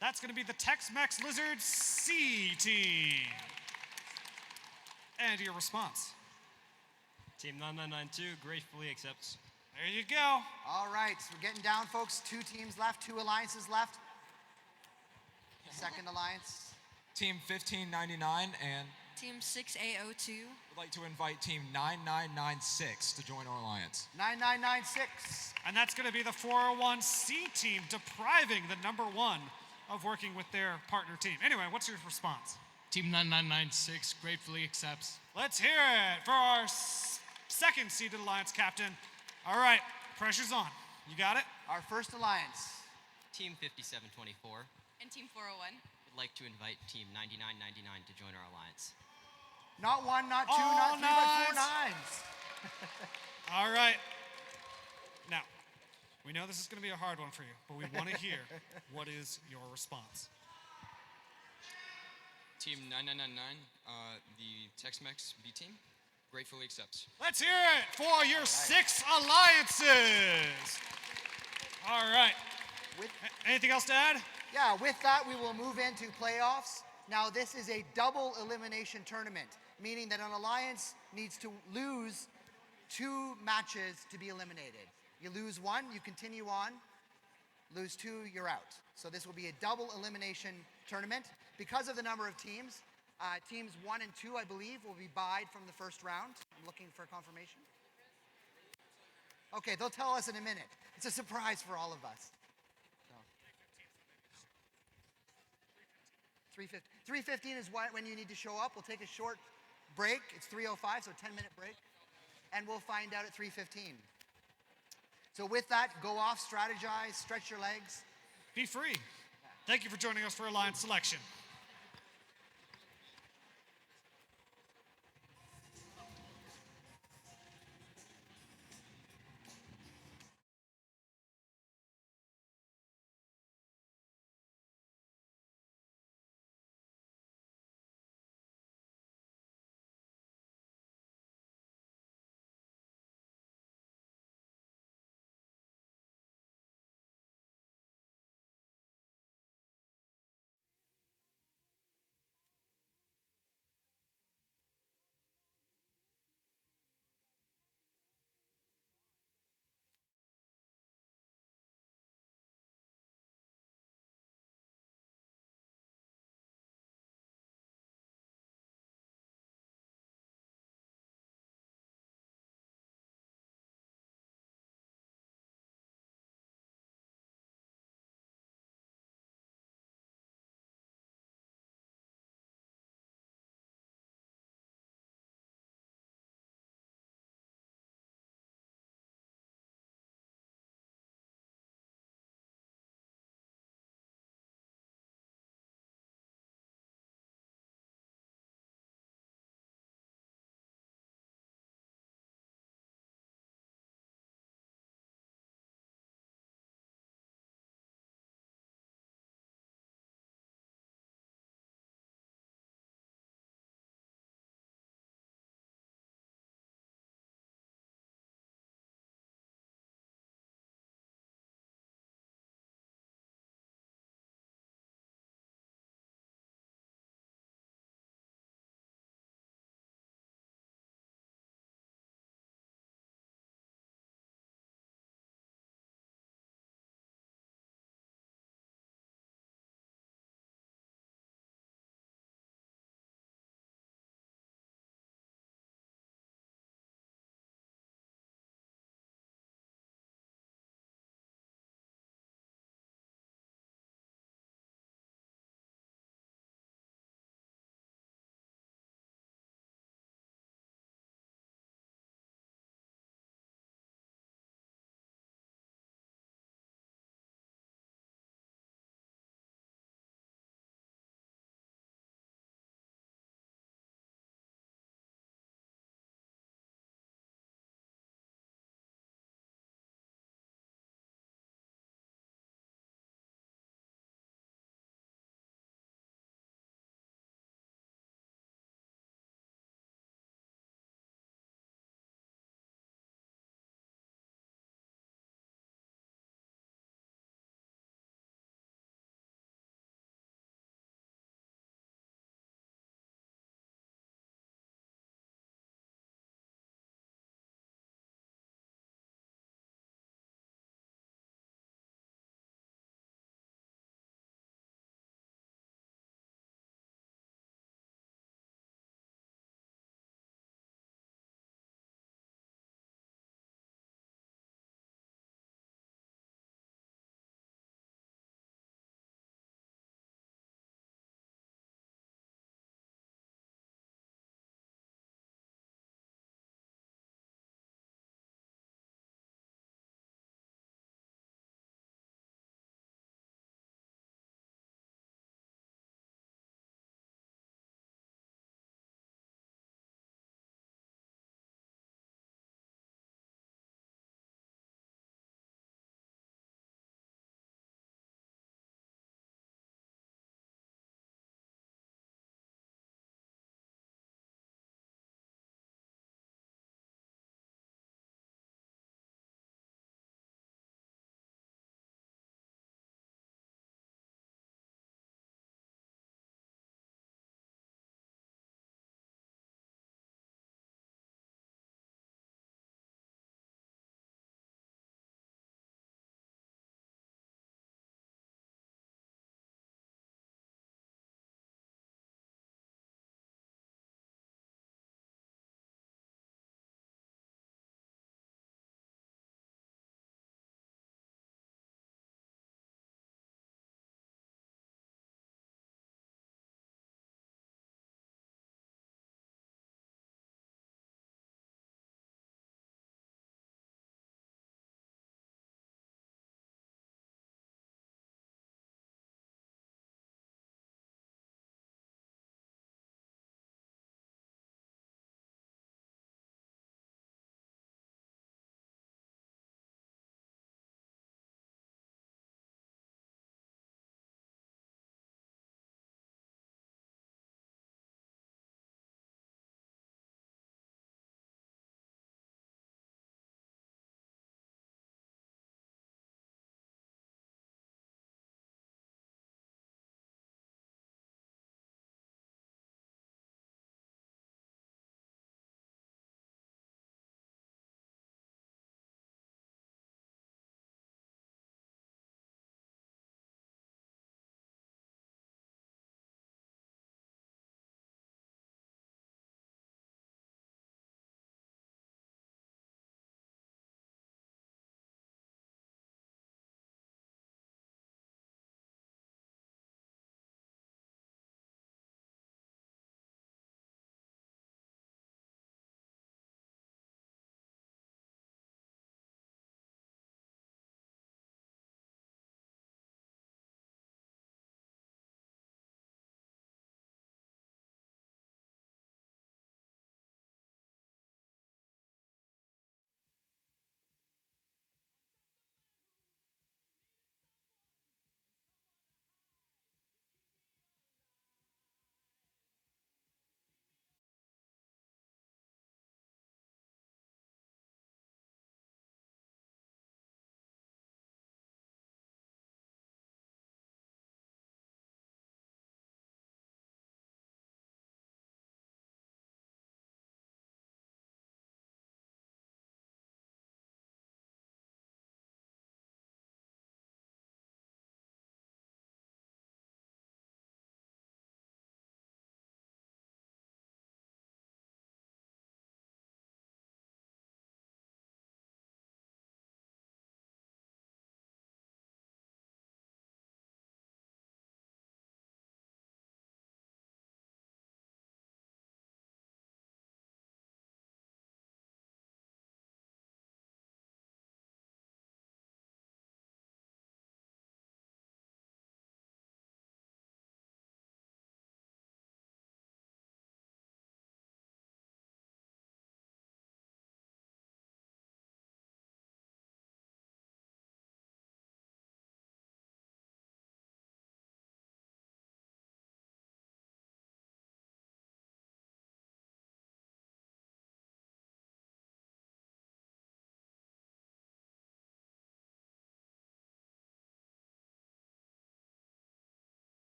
[SPEAKER 3] That's going to be the Tex-Mex Lizard C team. And your response?
[SPEAKER 17] Team 9992 gratefully accepts.
[SPEAKER 3] There you go.
[SPEAKER 4] All right, so we're getting down, folks. 2 teams left, 2 alliances left. Second alliance.
[SPEAKER 14] Team 1599 and
[SPEAKER 13] Team 6A02.
[SPEAKER 14] would like to invite Team 9996 to join our alliance.
[SPEAKER 4] 9996.
[SPEAKER 3] And that's going to be the 401C team, depriving the number 1 of working with their partner team. Anyway, what's your response?
[SPEAKER 20] Team 9996 gratefully accepts.
[SPEAKER 3] Let's hear it for our second seeded alliance captain. All right, pressure's on. You got it?
[SPEAKER 4] Our first alliance.
[SPEAKER 6] Team 5724
[SPEAKER 19] And Team 401.
[SPEAKER 6] would like to invite Team 9999 to join our alliance.
[SPEAKER 4] Not 1, not 2,
[SPEAKER 3] All
[SPEAKER 4] not 3, but 4
[SPEAKER 3] nines.
[SPEAKER 4] nines.
[SPEAKER 3] All right. Now, we know this is going to be a hard one for you, but we want to hear what is your response.
[SPEAKER 17] Team 9999, the Tex-Mex B team, gratefully accepts.
[SPEAKER 3] Let's hear it for your 6 alliances. All right. Anything else to add?
[SPEAKER 4] Yeah, with that, we will move into playoffs. Now, this is a double elimination tournament, meaning that an alliance needs to lose 2 matches to be eliminated. You lose 1, you continue on. Lose 2, you're out. So this will be a double elimination tournament. Because of the number of teams, teams 1 and 2, I believe, will be buyed from the first round. I'm looking for confirmation. Okay, they'll tell us in a minute. It's a surprise for all of us. So. 3:15 is when you need to show up. We'll take a short break. It's 3:05, so a 10-minute break. And we'll find out at 3:15. So with that, go off, strategize, stretch your legs.
[SPEAKER 3] Be free. Thank you for joining us for Alliance Selection.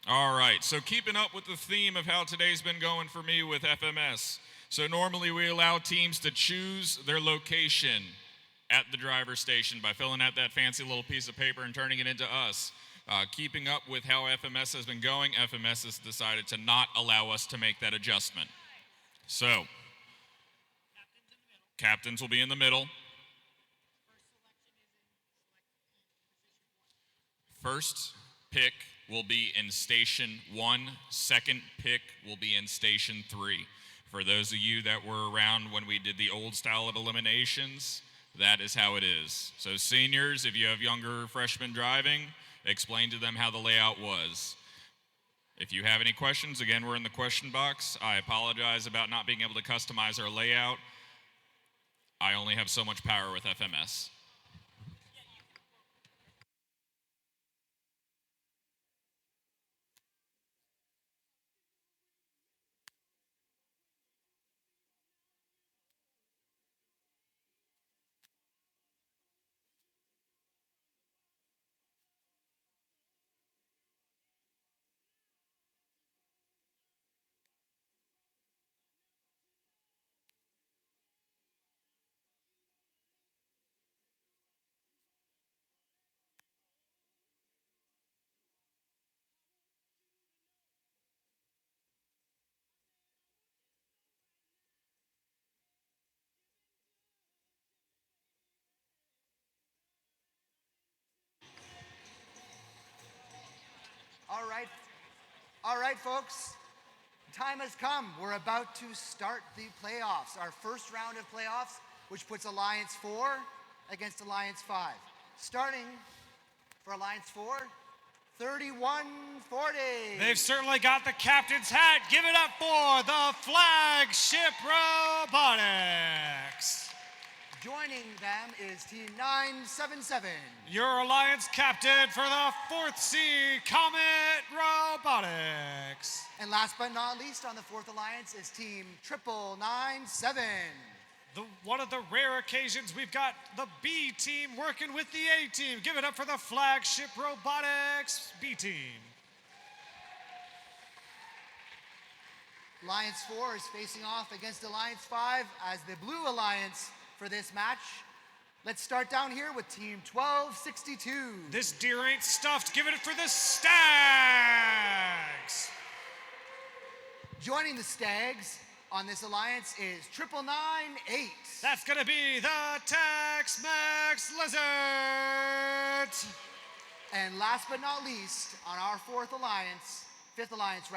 [SPEAKER 5] All right, so keeping up with the theme of how today's been going for me with FMS. So normally we allow teams to choose their location at the driver's station by filling out that fancy little piece of paper and turning it into us. Keeping up with how FMS has been going, FMS has decided to not allow us to make that adjustment. So, captains will be in the middle. First pick will be in Station 1. Second pick will be in Station 3. For those of you that were around when we did the old style of eliminations, that is how it is. So seniors, if you have younger freshmen driving, explain to them how the layout was. If you have any questions, again, we're in the question box. I apologize about not being able to customize our layout. I only have so much power with FMS.
[SPEAKER 4] All right, folks. Time has come. We're about to start the playoffs, our first round of playoffs, which puts Alliance 4 against Alliance 5. Starting for Alliance 4, 31-40.
[SPEAKER 3] They've certainly got the captain's hat. Give it up for the flagship robotics.
[SPEAKER 4] Joining them is Team 977.
[SPEAKER 3] Your Alliance captain for the 4th C, Comet Robotics.
[SPEAKER 4] And last but not least on the 4th Alliance is Team 997.
[SPEAKER 3] One of the rare occasions we've got the B team working with the A team. Give it up for the flagship robotics B team.
[SPEAKER 4] Alliance 4 is facing off against Alliance 5 as the Blue Alliance for this match. Let's start down here with Team 1262.
[SPEAKER 3] This deer ain't stuffed. Give it for the Stags.
[SPEAKER 4] Joining the Stags on this alliance is 998.
[SPEAKER 3] That's gonna be the Tex-Mex Lizards.
[SPEAKER 4] And last but not least, on our 5th alliance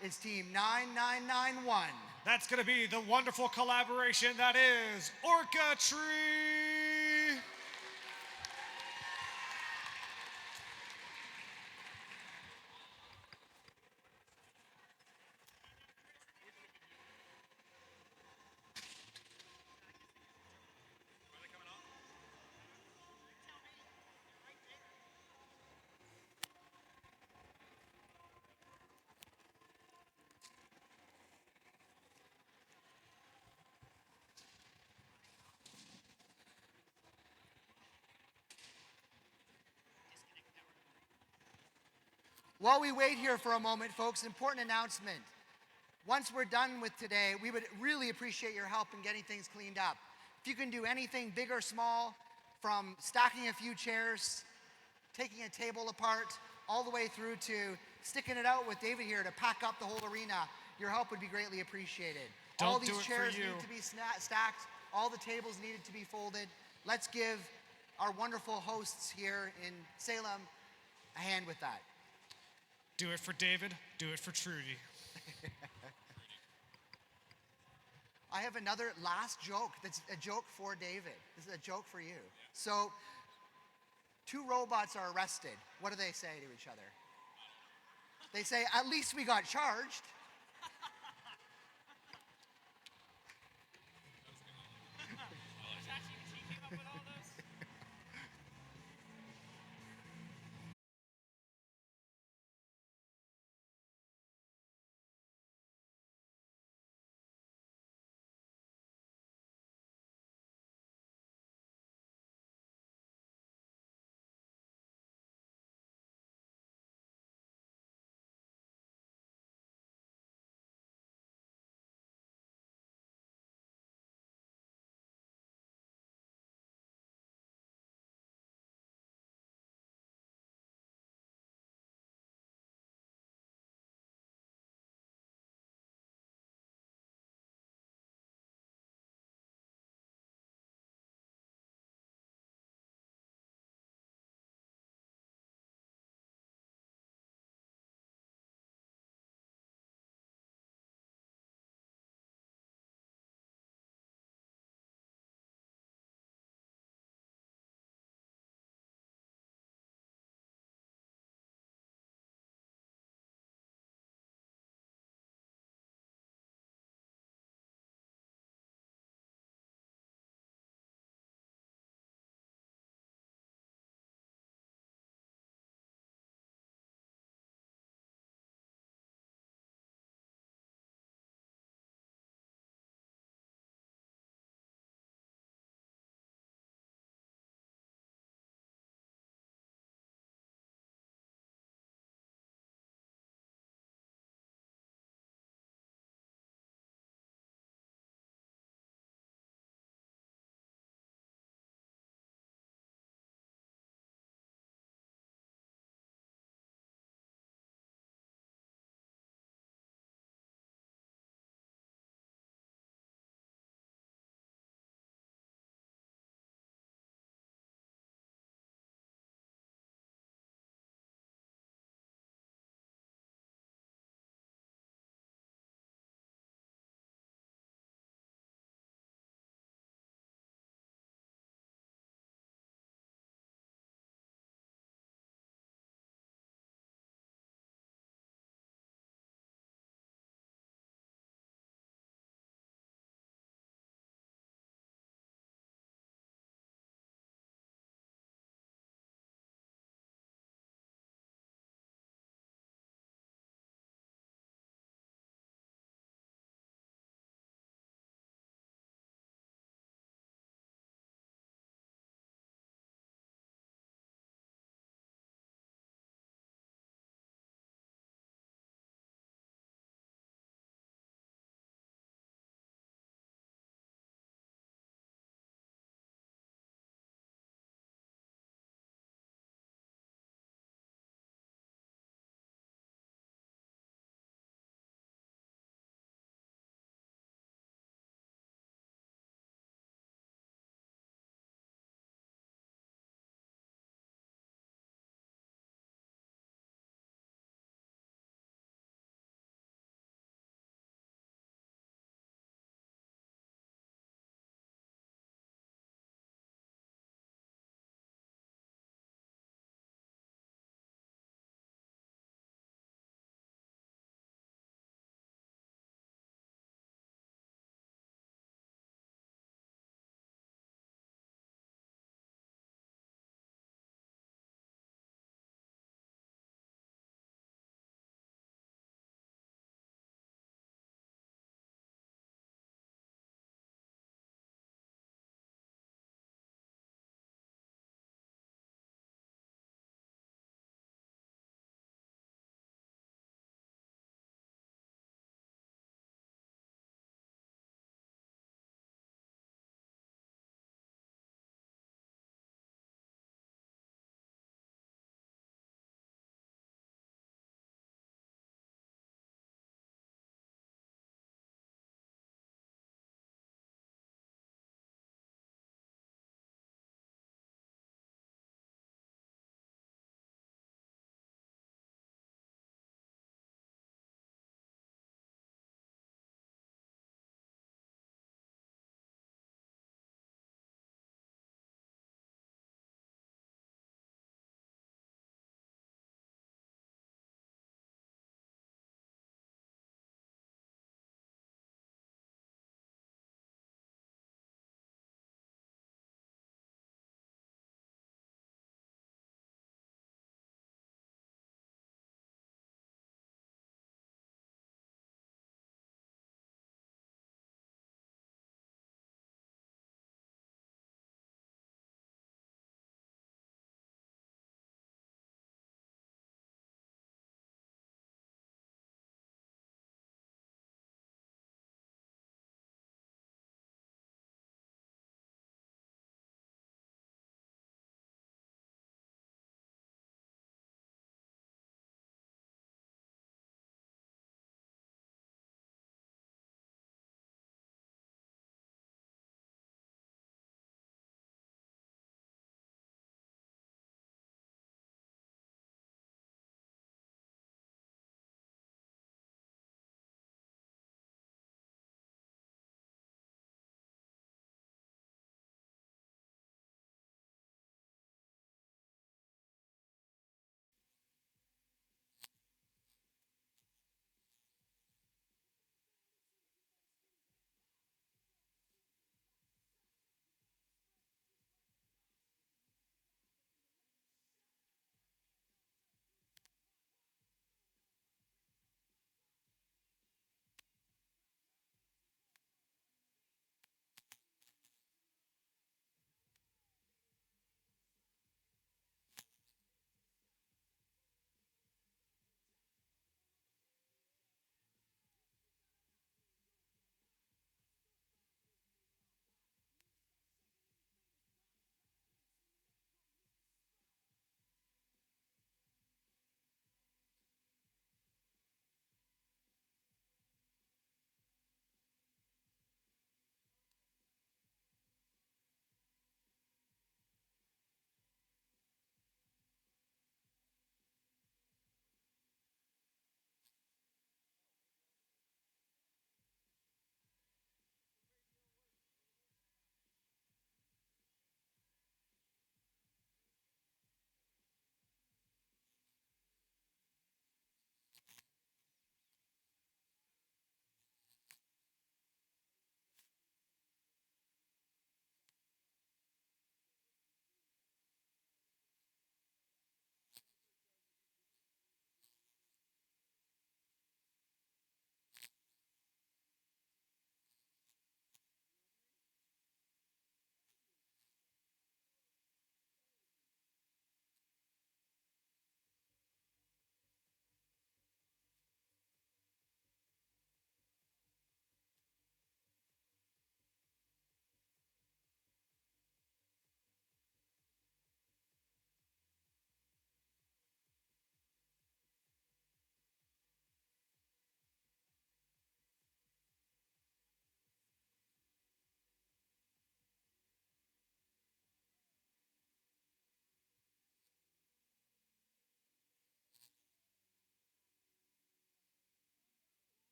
[SPEAKER 4] is Team 9991.
[SPEAKER 3] That's gonna be the wonderful collaboration that is Orca Tree.
[SPEAKER 4] While we wait here for a moment, folks, important announcement. Once we're done with today, we would really appreciate your help in getting things cleaned up. If you can do anything big or small, from stacking a few chairs, taking a table apart, all the way through to sticking it out with David here to pack up the whole arena, your help would be greatly appreciated. All these chairs need to be stacked, all the tables needed to be folded. Let's give our wonderful hosts here in Salem a hand with that.
[SPEAKER 3] Do it for David, do it for Trudy.
[SPEAKER 4] I have another last joke that's a joke for David. This is a joke for you. So, 2 robots are arrested. What do they say to each other? They say, at least we got charged.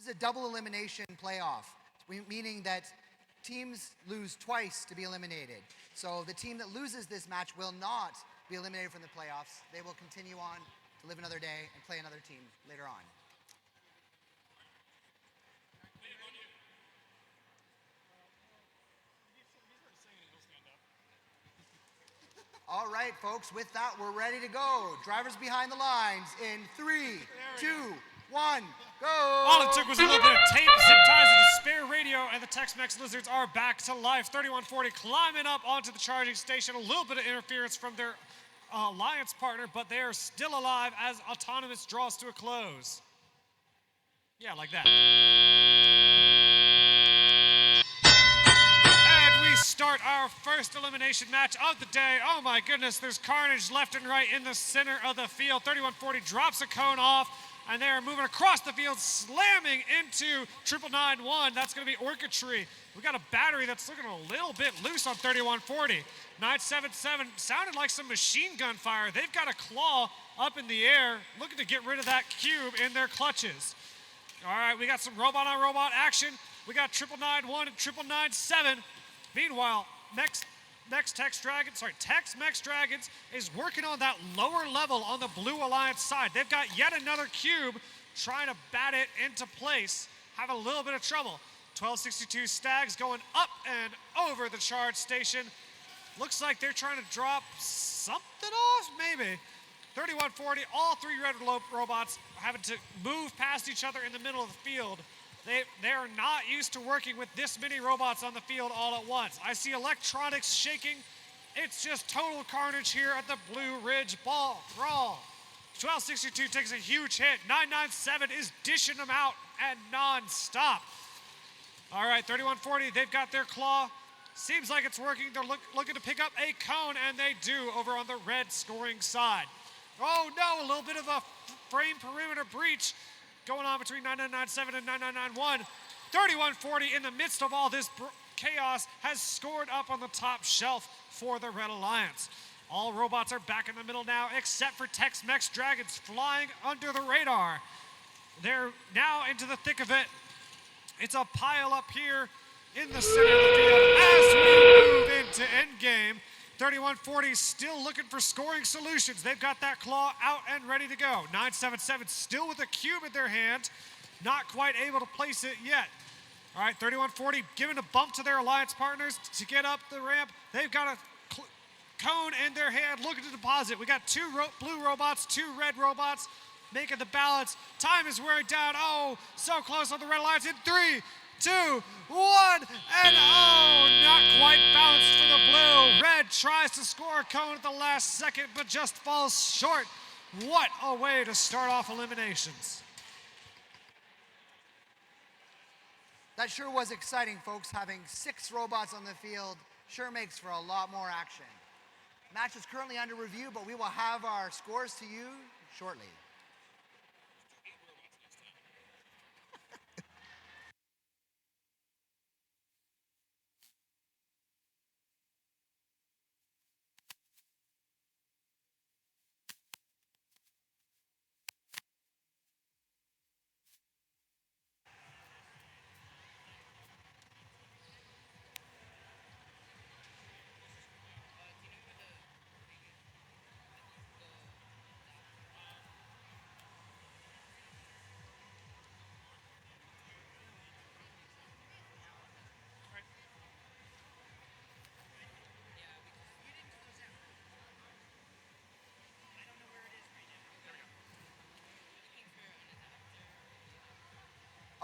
[SPEAKER 4] This is a double elimination playoff, meaning that teams lose twice to be eliminated. So the team that loses this match will not be eliminated from the playoffs. They will continue on to live another day and play another team later on. All right, folks, with that, we're ready to go. Drivers behind the lines in 3, 2, 1, go!
[SPEAKER 3] All it took was a little bit of tape, zip ties, and a spare radio, and the Tex-Mex Lizards are back to life. 3140 climbing up onto the charging station. A little bit of interference from their alliance partner, but they are still alive as Autonomous draws to a close. Yeah, like that. And we start our first elimination match of the day. Oh my goodness, there's carnage left and right in the center of the field. 3140 drops a cone off, and they are moving across the field, slamming into 9991. That's going to be Orchidtree. We got a battery that's looking a little bit loose on 3140. 977 sounded like some machine gun fire. They've got a claw up in the air, looking to get rid of that cube in their clutches. All right, we got some robot-on-robot action. We got 9991 and 9997. Meanwhile, Tex-Mex Dragons is working on that lower level on the Blue Alliance side. They've got yet another cube trying to bat it into place. Have a little bit of trouble. 1262 Stags going up and over the charge station. Looks like they're trying to drop something off, maybe. 3140, all three red robots having to move past each other in the middle of the field. They are not used to working with this many robots on the field all at once. I see electronics shaking. It's just total carnage here at the Blue Ridge Brawl. 1262 takes a huge hit. 997 is dishing them out and non-stop. All right, 3140, they've got their claw. Seems like it's working. They're looking to pick up a cone, and they do over on the red scoring side. Oh no, a little bit of a frame perimeter breach going on between 9997 and 9991. 3140 in the midst of all this chaos has scored up on the top shelf for the Red Alliance. All robots are back in the middle now, except for Tex-Mex Dragons flying under the radar. They're now into the thick of it. It's a pile up here in the center of the field as we move into endgame. 3140 still looking for scoring solutions. They've got that claw out and ready to go. 977 still with a cube in their hand, not quite able to place it yet. All right, 3140 giving a bump to their alliance partners to get up the ramp. They've got a cone in their hand looking to deposit. We got two blue robots, two red robots making the balance. Time is wearing down. Oh, so close on the Red Alliance in 3, 2, 1, and oh, not quite balanced for the blue. Red tries to score a cone at the last second, but just falls short. What a way to start off eliminations.
[SPEAKER 4] That sure was exciting, folks. Having 6 robots on the field sure makes for a lot more action. Match is currently under review, but we will have our scores to you shortly.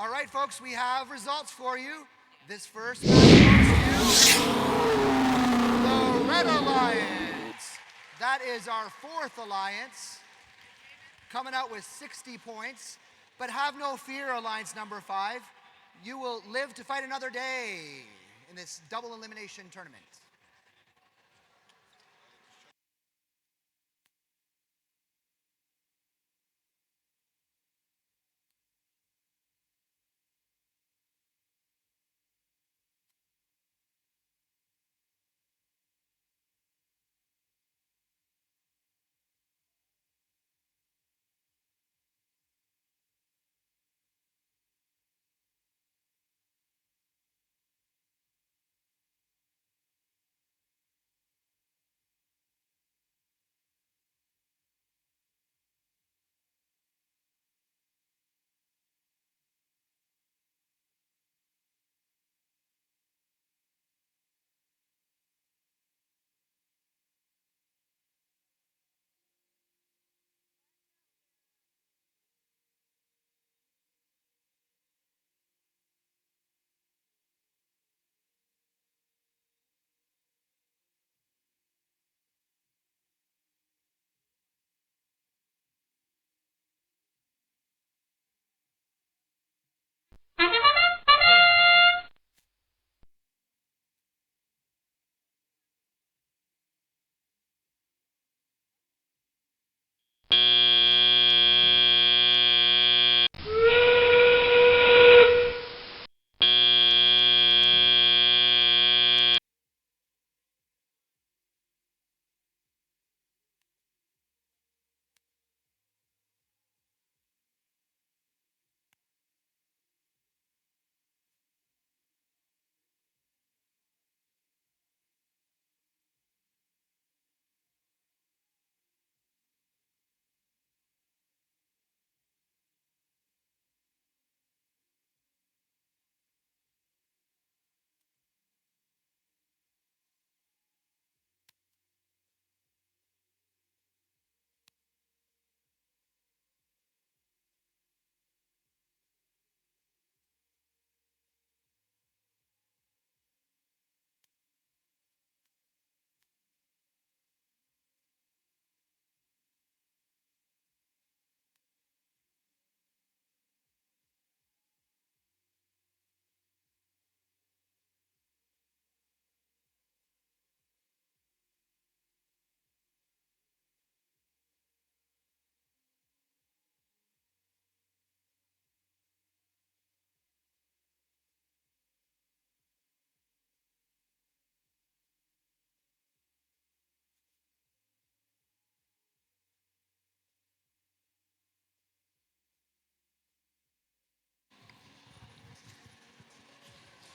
[SPEAKER 4] All right, folks, we have results for you. This first match goes to the Red Alliance. That is our 4th alliance, coming out with 60 points. But have no fear, Alliance number 5. You will live to fight another day in this double elimination tournament.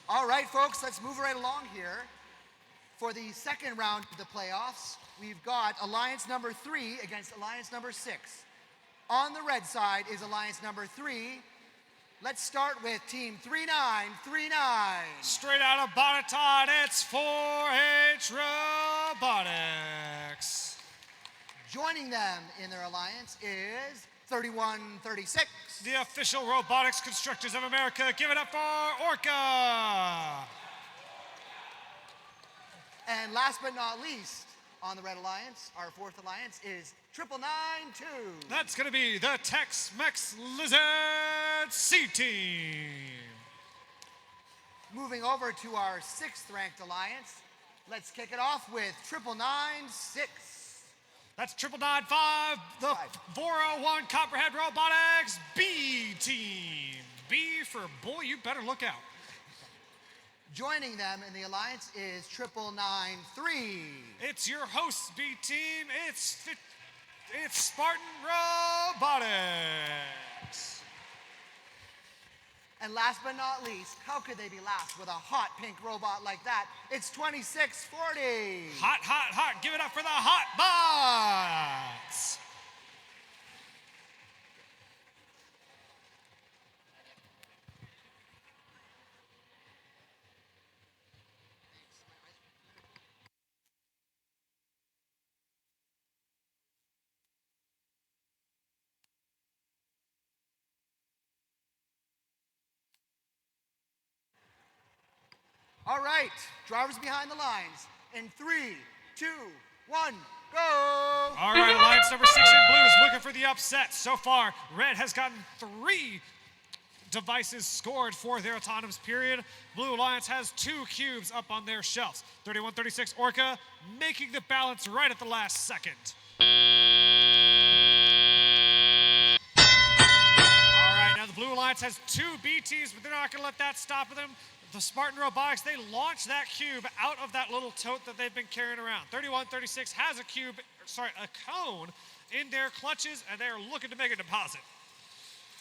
[SPEAKER 4] All right, folks, let's move right along here. For the second round of the playoffs, we've got Alliance number 3 against Alliance number 6. On the red side is Alliance number 3. Let's start with Team 3939.
[SPEAKER 3] Straight out of Bonnetot, it's 4H Robotics.
[SPEAKER 4] Joining them in their alliance is 3136.
[SPEAKER 3] The official Robotics Constructors of America. Give it up for Orca.
[SPEAKER 4] And last but not least, on the red alliance, our fourth alliance is 9992.
[SPEAKER 3] That's going to be the Tex-Mex Lizard C Team.
[SPEAKER 4] Moving over to our sixth ranked alliance, let's kick it off with 9996.
[SPEAKER 3] That's 9995, the 401 Copperhead Robotics B Team. B for boy, you better look out.
[SPEAKER 4] Joining them in the alliance is 9993.
[SPEAKER 3] It's your host B Team. It's Spartan Robotics.
[SPEAKER 4] And last but not least, how could they be last with a hot pink robot like that? It's 2640.
[SPEAKER 3] Hot, hot, hot. Give it up for the Hot Bots.
[SPEAKER 4] All right, drivers behind the lines. In 3, 2, 1, go!
[SPEAKER 3] All right, alliance number 6 in blue is looking for the upset. So far, red has gotten 3 devices scored for their autonomous period. Blue Alliance has 2 cubes up on their shelves. 3136 Orca making the balance right at the last second. All right, now the Blue Alliance has 2 B teams, but they're not going to let that stop them. The Spartan Robotics, they launched that cube out of that little tote that they've been carrying around. 3136 has a cone in their clutches, and they're looking to make a deposit.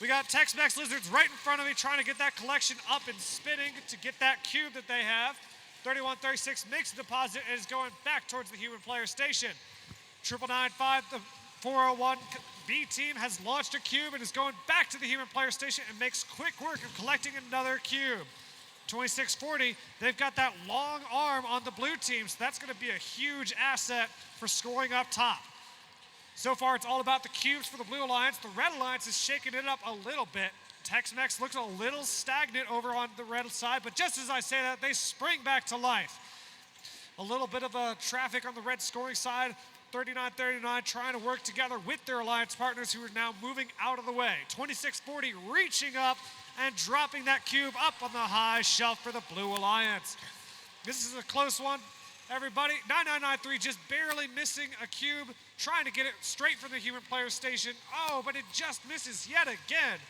[SPEAKER 3] We got Tex-Mex Lizards right in front of me trying to get that collection up and spinning to get that cube that they have. 3136 makes a deposit and is going back towards the human player station. 9995, the 401 B team has launched a cube and is going back to the human player station and makes quick work of collecting another cube. 2640, they've got that long arm on the blue team, so that's going to be a huge asset for scoring up top. So far, it's all about the cubes for the Blue Alliance. The Red Alliance is shaking it up a little bit. Tex-Mex looks a little stagnant over on the red side, but just as I say that, they spring back to life. A little bit of traffic on the red scoring side. 3939 trying to work together with their alliance partners who are now moving out of the way. 2640 reaching up and dropping that cube up on the high shelf for the Blue Alliance. This is a close one, everybody. 9993 just barely missing a cube, trying to get it straight from the human player station. Oh, but it just misses yet again.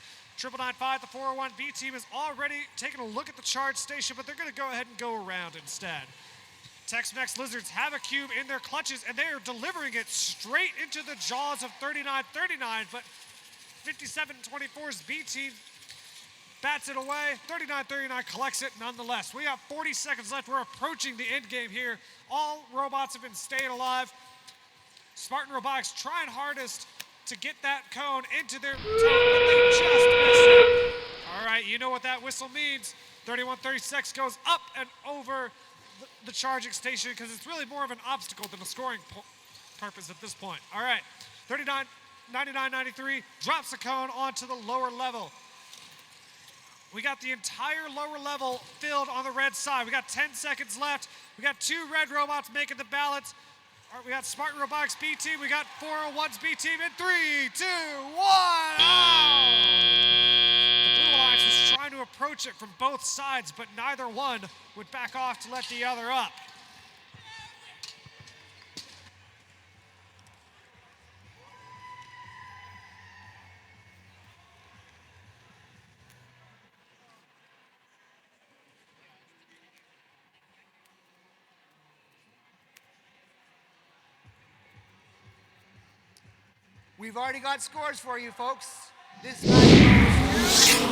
[SPEAKER 3] 9995, the 401 B team is already taking a look at the charge station, but they're going to go ahead and go around instead. Tex-Mex Lizards have a cube in their clutches, and they are delivering it straight into the jaws of 3939, but 5724's B team bats it away. 3939 collects it nonetheless. We have 40 seconds left. We're approaching the end game here. All robots have been staying alive. Spartan Robotics trying hardest to get that cone into their tote, but they just miss it. All right, you know what that whistle means. 3136 goes up and over the charging station because it's really more of an obstacle than a scoring purpose at this point. All right, 9993 drops the cone onto the lower level. We got the entire lower level filled on the red side. We got 10 seconds left. We got 2 red robots making the balance. We got Spartan Robotics B team. We got 401's B team in 3, 2, 1. Oh! The Blue Alliance was trying to approach it from both sides, but neither one would back off to let the other up.
[SPEAKER 4] We've already got scores for you, folks. This match goes to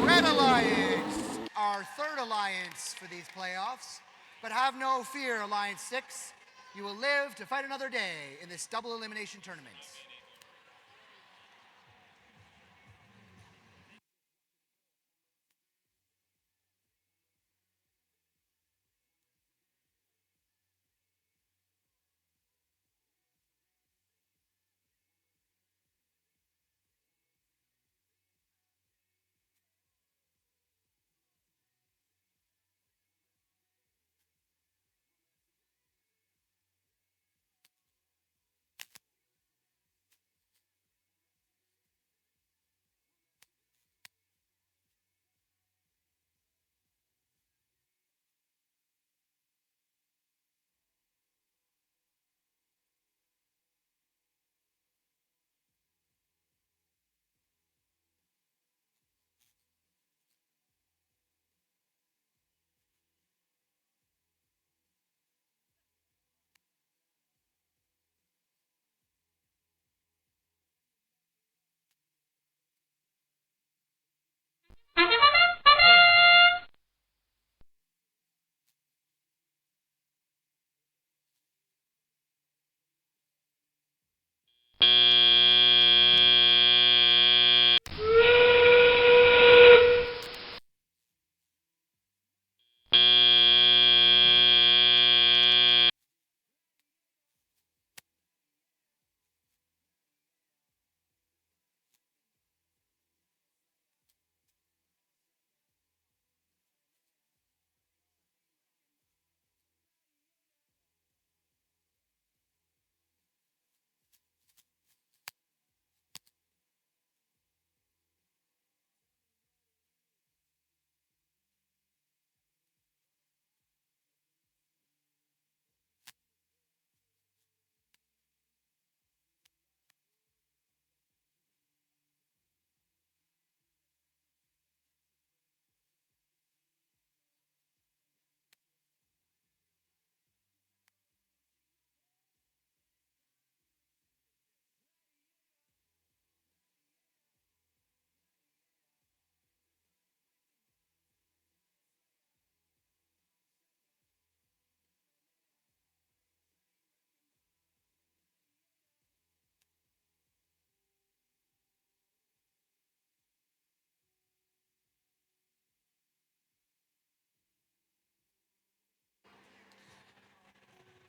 [SPEAKER 4] the Red Alliance. our third alliance for these playoffs. But have no fear, Alliance 6. You will live to fight another day in this double elimination tournament.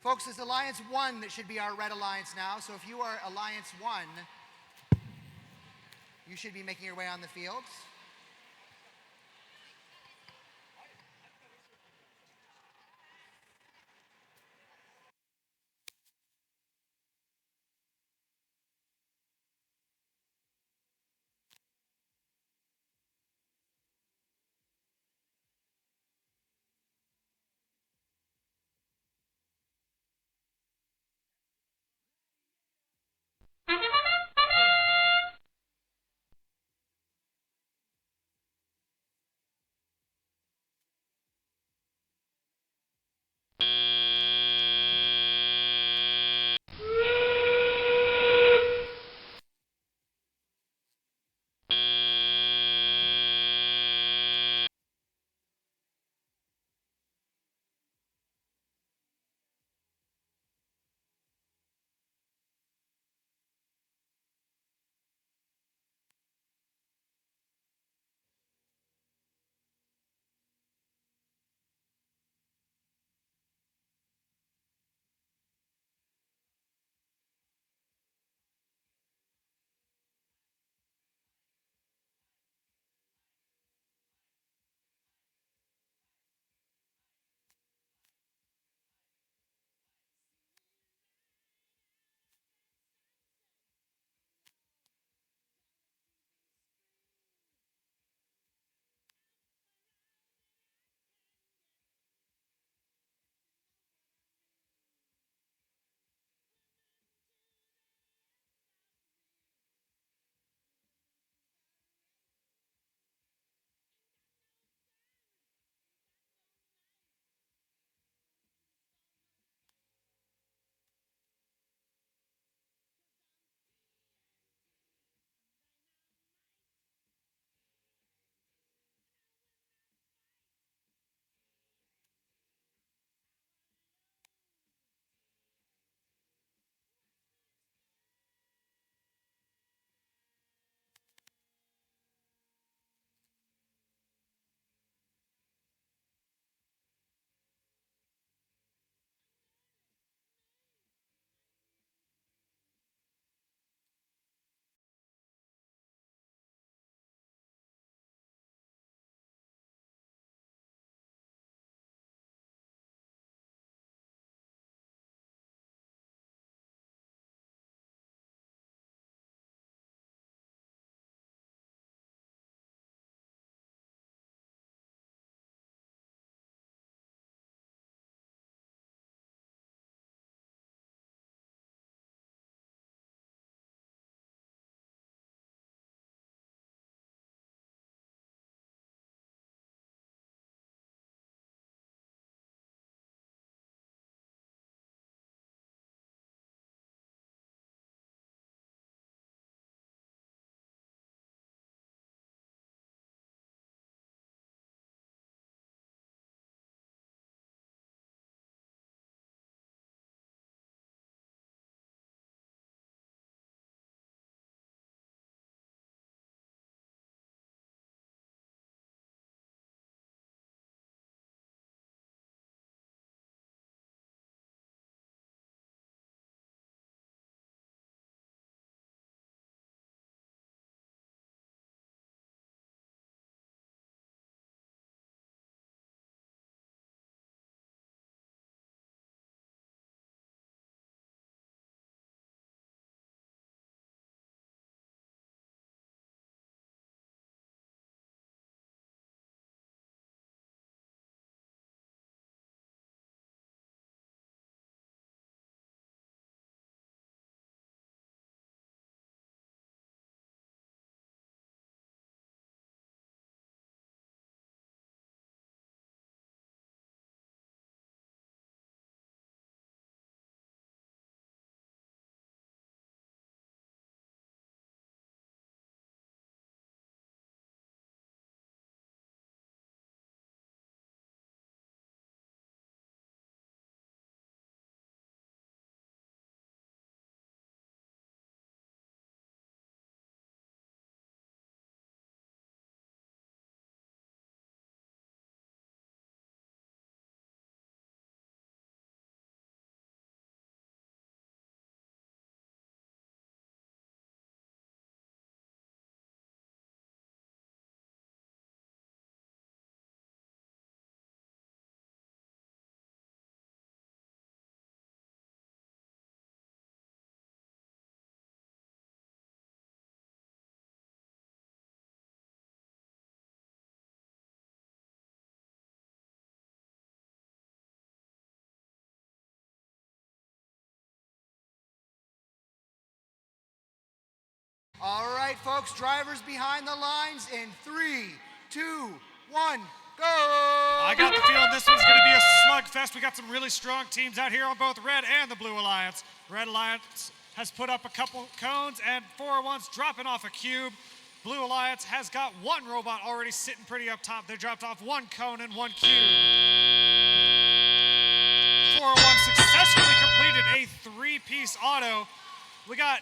[SPEAKER 4] Folks, it's Alliance 1 that should be our red alliance now. So if you are Alliance 1, you should be making your way on the field. All right, folks, drivers behind the lines in 3, 2, 1, go!
[SPEAKER 3] I got the feeling this one's going to be a slugfest. We got some really strong teams out here on both Red and the Blue Alliance. Red Alliance has put up a couple cones, and 401's dropping off a cube. Blue Alliance has got one robot already sitting pretty up top. They dropped off one cone and one cube. 401 successfully completed a three-piece auto. We got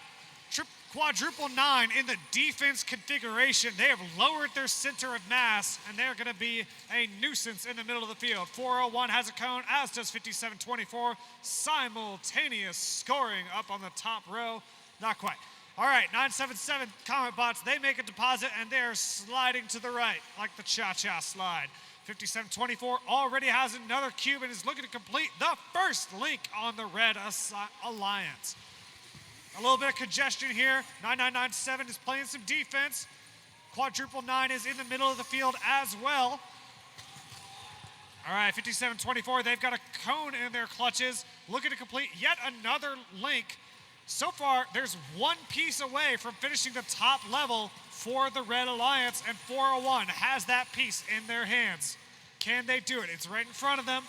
[SPEAKER 3] quadruple 9 in the defense configuration. They have lowered their center of mass, and they're going to be a nuisance in the middle of the field. 401 has a cone, as does 5724. Simultaneous scoring up on the top row. Not quite. All right, 977 Comet Bots, they make a deposit, and they're sliding to the right, like the cha-cha slide. 5724 already has another cube and is looking to complete the first link on the Red Alliance. A little bit of congestion here. 9997 is playing some defense. Quadruple 9 is in the middle of the field as well. All right, 5724, they've got a cone in their clutches, looking to complete yet another link. So far, there's one piece away from finishing the top level for the Red Alliance, and 401 has that piece in their hands. Can they do it? It's right in front of them.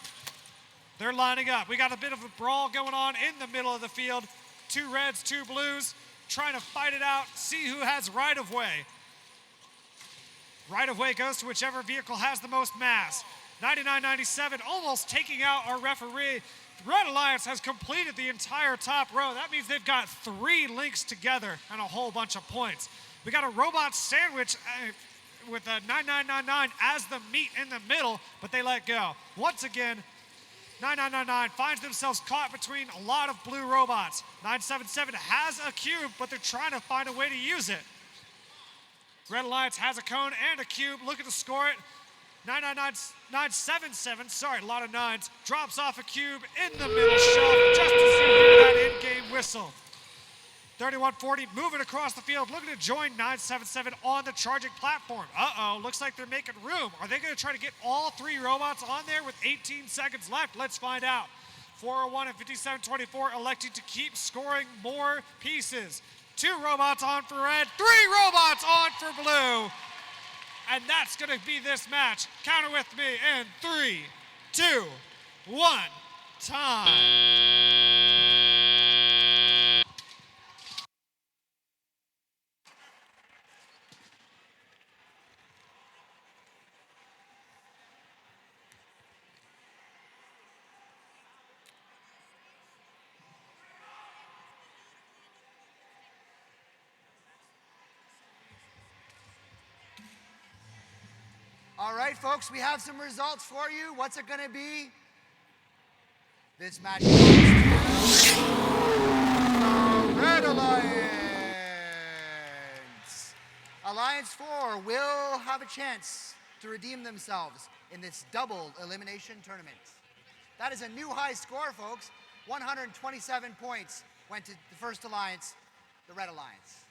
[SPEAKER 3] They're lining up. We got a bit of a brawl going on in the middle of the field. 2 reds, 2 blues, trying to fight it out, see who has right of way. Right of way goes to whichever vehicle has the most mass. 9997 almost taking out our referee. Red Alliance has completed the entire top row. That means they've got 3 links together and a whole bunch of points. We got a robot sandwich with a 9999 as the meat in the middle, but they let go. Once again, 9999 finds themselves caught between a lot of blue robots. 977 has a cube, but they're trying to find a way to use it. Red Alliance has a cone and a cube, looking to score it. 977, sorry, a lot of nines, drops off a cube in the middle shelf just as you hear that in-game whistle. 3140 moving across the field, looking to join 977 on the charging platform. Uh-oh, looks like they're making room. Are they going to try to get all 3 robots on there with 18 seconds left? Let's find out. 401 and 5724 electing to keep scoring more pieces. 2 robots on for red, 3 robots on for blue. And that's going to be this match. Counter with me in 3, 2, 1, time.
[SPEAKER 4] All right, folks, we have some results for you. What's it going to be? This match goes to the Red Alliance. Alliance 4 will have a chance to redeem themselves in this double elimination tournament. That is a new high score, folks. 127 points went to the first alliance, the Red Alliance.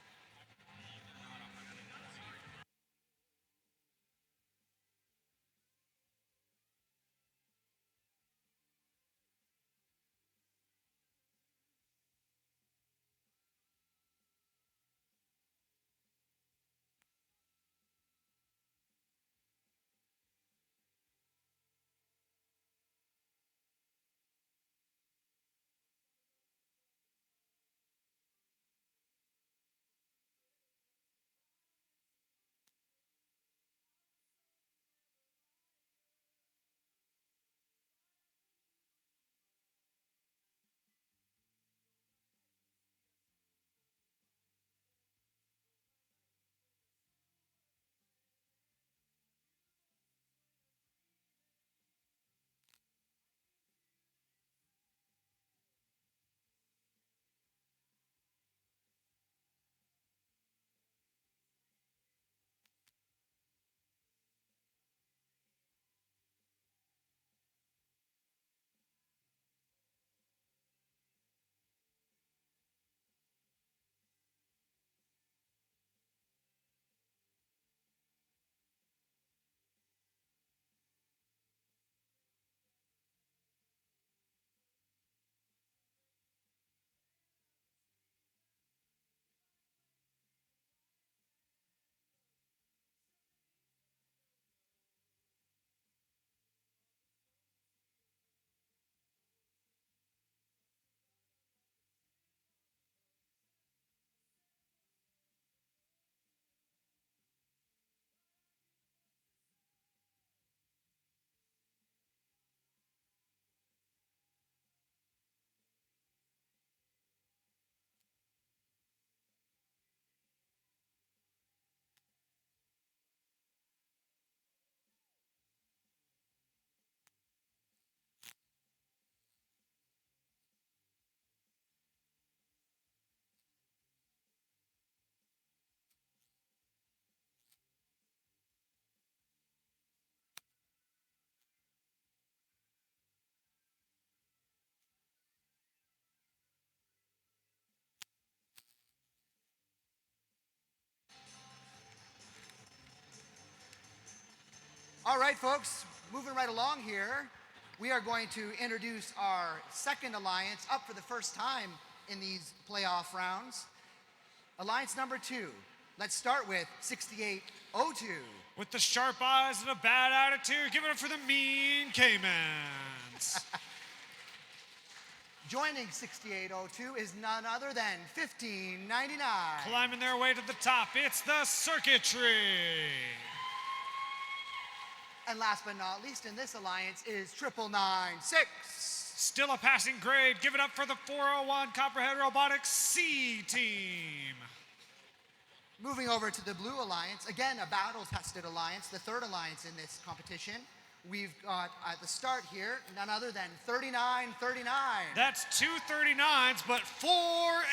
[SPEAKER 4] All right, folks, moving right along here, we are going to introduce our second alliance up for the first time in these playoff rounds. Alliance number 2. Let's start with 6802.
[SPEAKER 3] With the sharp eyes and a bad attitude, give it up for the Mean Caymans.
[SPEAKER 4] Joining 6802 is none other than 1599.
[SPEAKER 3] Climbing their way to the top, it's the Circuitry.
[SPEAKER 4] And last but not least in this alliance is 9996.
[SPEAKER 3] Still a passing grade, give it up for the 401 Copperhead Robotics C team.
[SPEAKER 4] Moving over to the Blue Alliance, again a battle-tested alliance, the third alliance in this competition. We've got at the start here none other than 3939.
[SPEAKER 3] That's 2 39s, but 4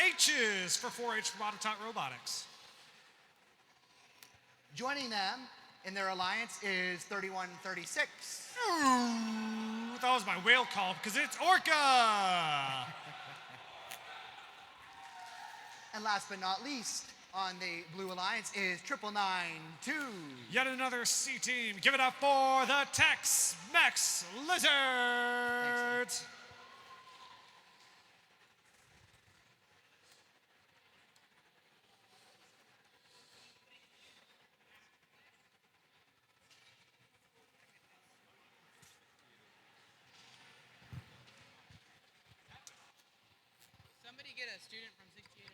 [SPEAKER 3] H's for 4H Robotot Robotics.
[SPEAKER 4] Joining them in their alliance is 3136.
[SPEAKER 3] That was my whale call because it's Orca.
[SPEAKER 4] And last but not least, on the Blue Alliance is 9992.
[SPEAKER 3] Yet another C team. Give it up for the Tex-Mex Lizards.
[SPEAKER 6] Somebody get a student from 6802.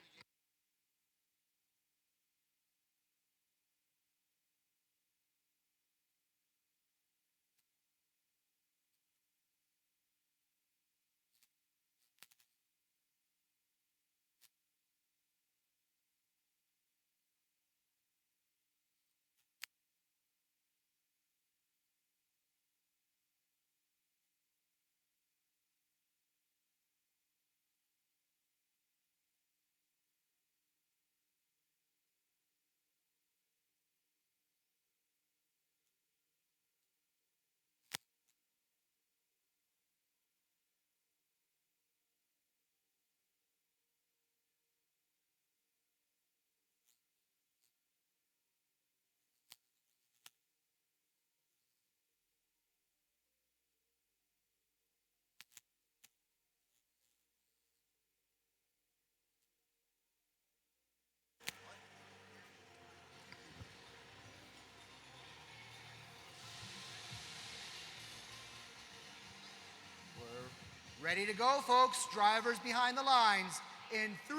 [SPEAKER 4] Ready to go, folks. Drivers behind the lines. In 3,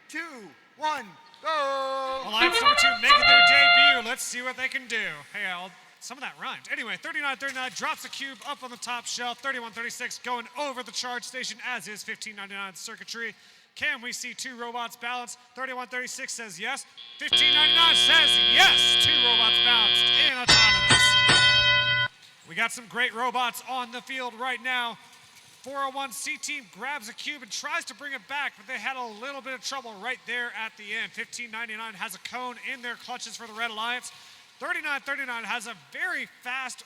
[SPEAKER 4] 2, 1, go!
[SPEAKER 3] Alliance number 2 making their debut. Let's see what they can do. Hey, some of that rhymed. Anyway, 3939 drops a cube up on the top shelf. 3136 going over the charge station, as is 1599 Circuitry. Can we see 2 robots balance? 3136 says yes. 1599 says yes. 2 robots balanced in autonomous. We got some great robots on the field right now. 401 C team grabs a cube and tries to bring it back, but they had a little bit of trouble right there at the end. 1599 has a cone in their clutches for the Red Alliance. 3939 has a very fast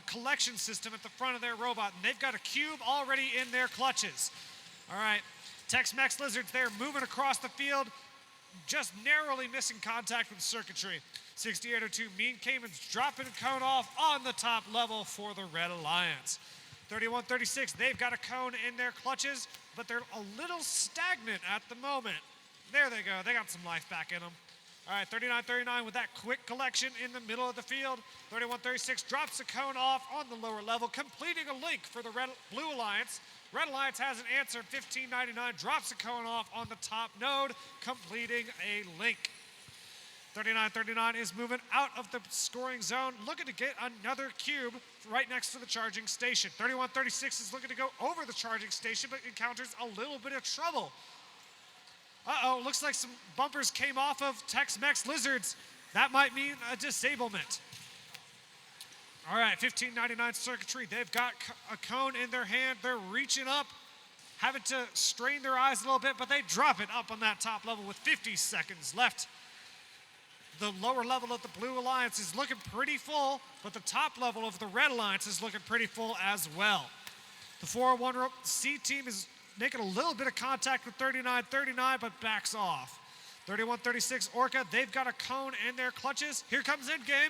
[SPEAKER 3] collection system at the front of their robot, and they've got a cube already in their clutches. All right, Tex-Mex Lizards there moving across the field, just narrowly missing contact with Circuitry. 6802 Mean Caymans dropping a cone off on the top level for the Red Alliance. 3136, they've got a cone in their clutches, but they're a little stagnant at the moment. There they go, they got some life back in them. All right, 3939 with that quick collection in the middle of the field. 3136 drops a cone off on the lower level, completing a link for the Blue Alliance. Red Alliance has an answer. 1599 drops a cone off on the top node, completing a link. 3939 is moving out of the scoring zone, looking to get another cube right next to the charging station. 3136 is looking to go over the charging station, but encounters a little bit of trouble. Uh-oh, looks like some bumpers came off of Tex-Mex Lizards. That might mean a disablement. All right, 1599 Circuitry, they've got a cone in their hand. They're reaching up, having to strain their eyes a little bit, but they drop it up on that top level with 50 seconds left. The lower level of the Blue Alliance is looking pretty full, but the top level of the Red Alliance is looking pretty full as well. The 401 C team is making a little bit of contact with 3939, but backs off. 3136 Orca, they've got a cone in their clutches. Here comes Endgame.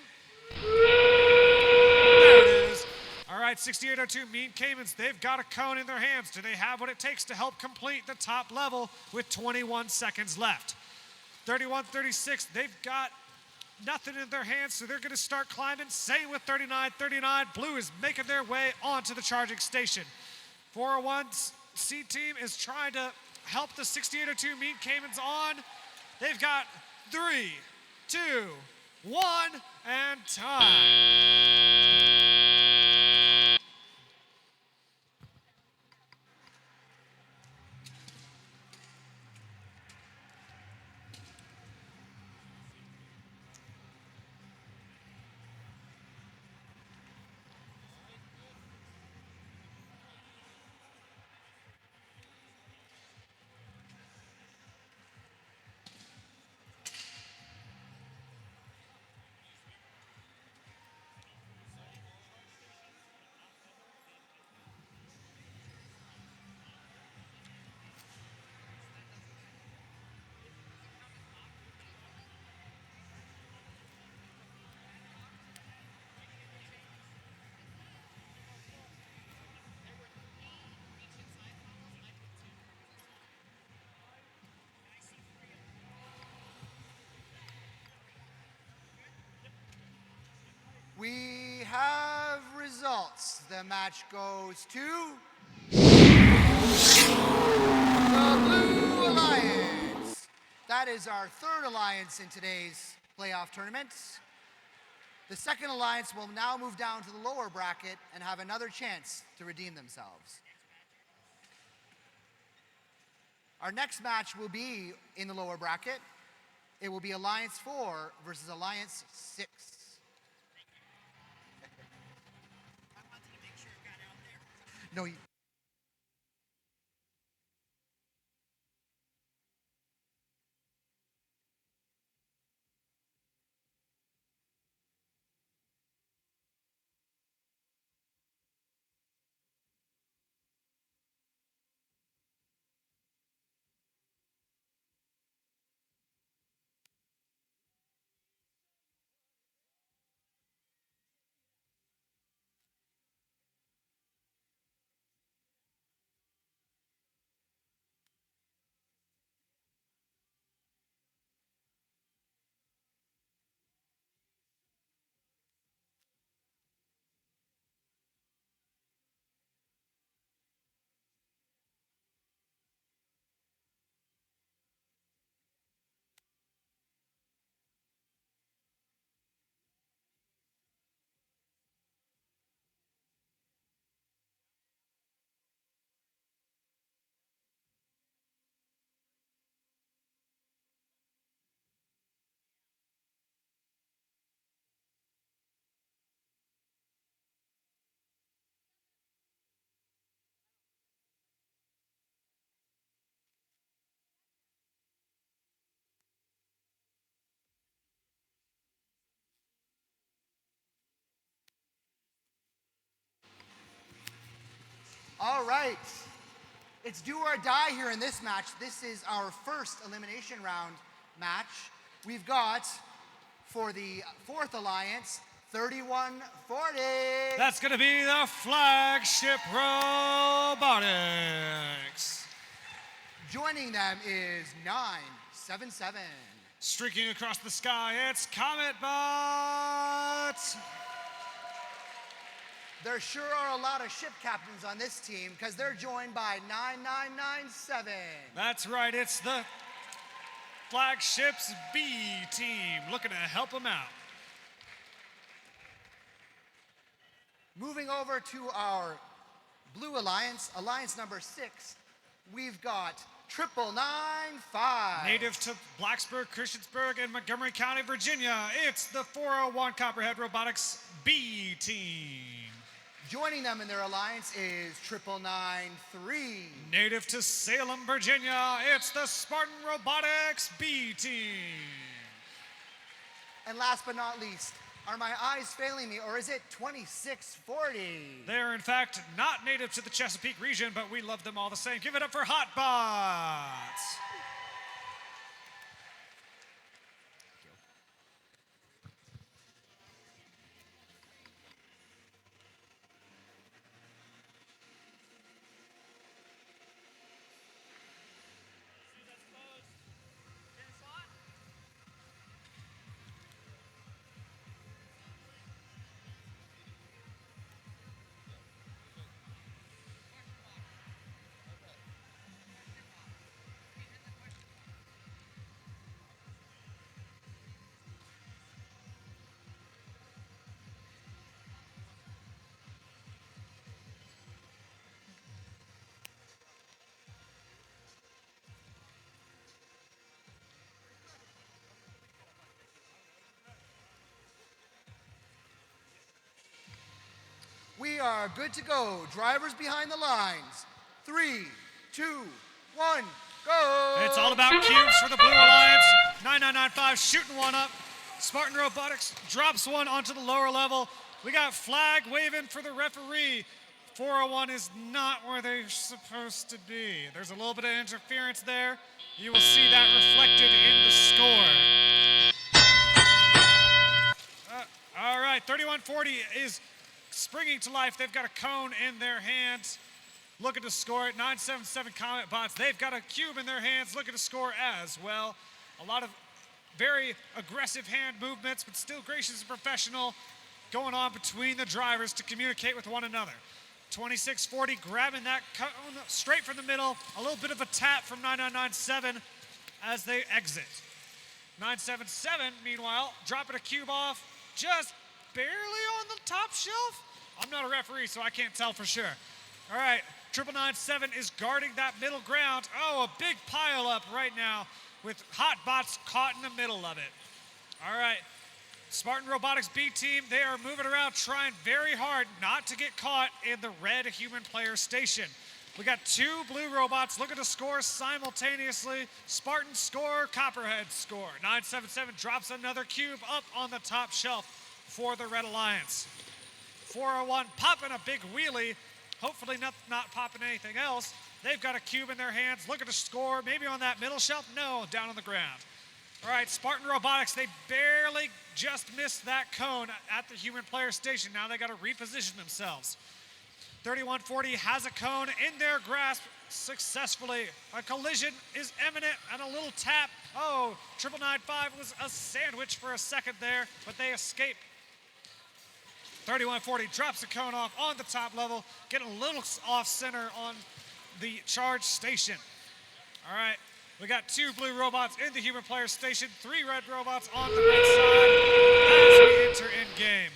[SPEAKER 3] All right, 6802 Mean Caymans, they've got a cone in their hands. Do they have what it takes to help complete the top level with 21 seconds left? 3136, they've got nothing in their hands, so they're going to start climbing. Same with 3939. Blue is making their way onto the charging station. 401 C team is trying to help the 6802 Mean Caymans on. They've got 3, 2, 1, and time.
[SPEAKER 4] We have results. The match goes to the Blue Alliance. That is our third alliance in today's playoff tournament. The second alliance will now move down to the lower bracket and have another chance to redeem themselves. Our next match will be in the lower bracket. It will be Alliance 4 versus Alliance 6. No, all right. It's do or die here in this match. This is our first elimination round match. We've got, for the fourth alliance, 3140.
[SPEAKER 3] That's going to be the Flagship Robotics.
[SPEAKER 4] Joining them is 977.
[SPEAKER 3] Streaking across the sky, it's Comet Bot.
[SPEAKER 4] There sure are a lot of ship captains on this team because they're joined by 9997.
[SPEAKER 3] That's right, it's the Flagship's B team looking to help them out.
[SPEAKER 4] Moving over to our Blue Alliance, Alliance number 6, we've got 9995.
[SPEAKER 3] Native to Blacksburg, Christiansburg, and Montgomery County, Virginia, it's the 401 Copperhead Robotics B team.
[SPEAKER 4] Joining them in their alliance is 9993.
[SPEAKER 3] Native to Salem, Virginia, it's the Spartan Robotics B team.
[SPEAKER 4] And last but not least, are my eyes failing me, or is it 2640?
[SPEAKER 3] They're in fact not native to the Chesapeake region, but we love them all the same. Give it up for Hotbots.
[SPEAKER 4] We are good to go. Drivers behind the lines. 3, 2, 1, go!
[SPEAKER 3] It's all about cubes for the Blue Alliance. 9995 shooting one up. Spartan Robotics drops one onto the lower level. We got flag waving for the referee. 401 is not where they're supposed to be. There's a little bit of interference there. You will see that reflected in the score. All right, 3140 is springing to life. They've got a cone in their hands. Looking to score it. 977 Comet Bots. They've got a cube in their hands. Looking to score as well. A lot of very aggressive hand movements, but still gracious and professional going on between the drivers to communicate with one another. 2640 grabbing that cone straight from the middle. A little bit of a tap from 9997 as they exit. 977, meanwhile, dropping a cube off just barely on the top shelf. I'm not a referee, so I can't tell for sure. All right, 9997 is guarding that middle ground. Oh, a big pile up right now with Hot Bots caught in the middle of it. All right, Spartan Robotics B team, they are moving around trying very hard not to get caught in the red human player station. We got two blue robots looking to score simultaneously. Spartan score, Copperhead score. 977 drops another cube up on the top shelf for the Red Alliance. 401 popping a big wheelie, hopefully not popping anything else. They've got a cube in their hands, looking to score, maybe on that middle shelf. No, down on the ground. All right, Spartan Robotics, they barely just missed that cone at the human player station. Now they got to reposition themselves. 3140 has a cone in their grasp successfully. A collision is imminent and a little tap. Oh, 9995 was a sandwich for a second there, but they escape. 3140 drops the cone off on the top level, getting a little off center on the charge station. All right, we got two blue robots in the human player station, three red robots on the red side as we enter in game.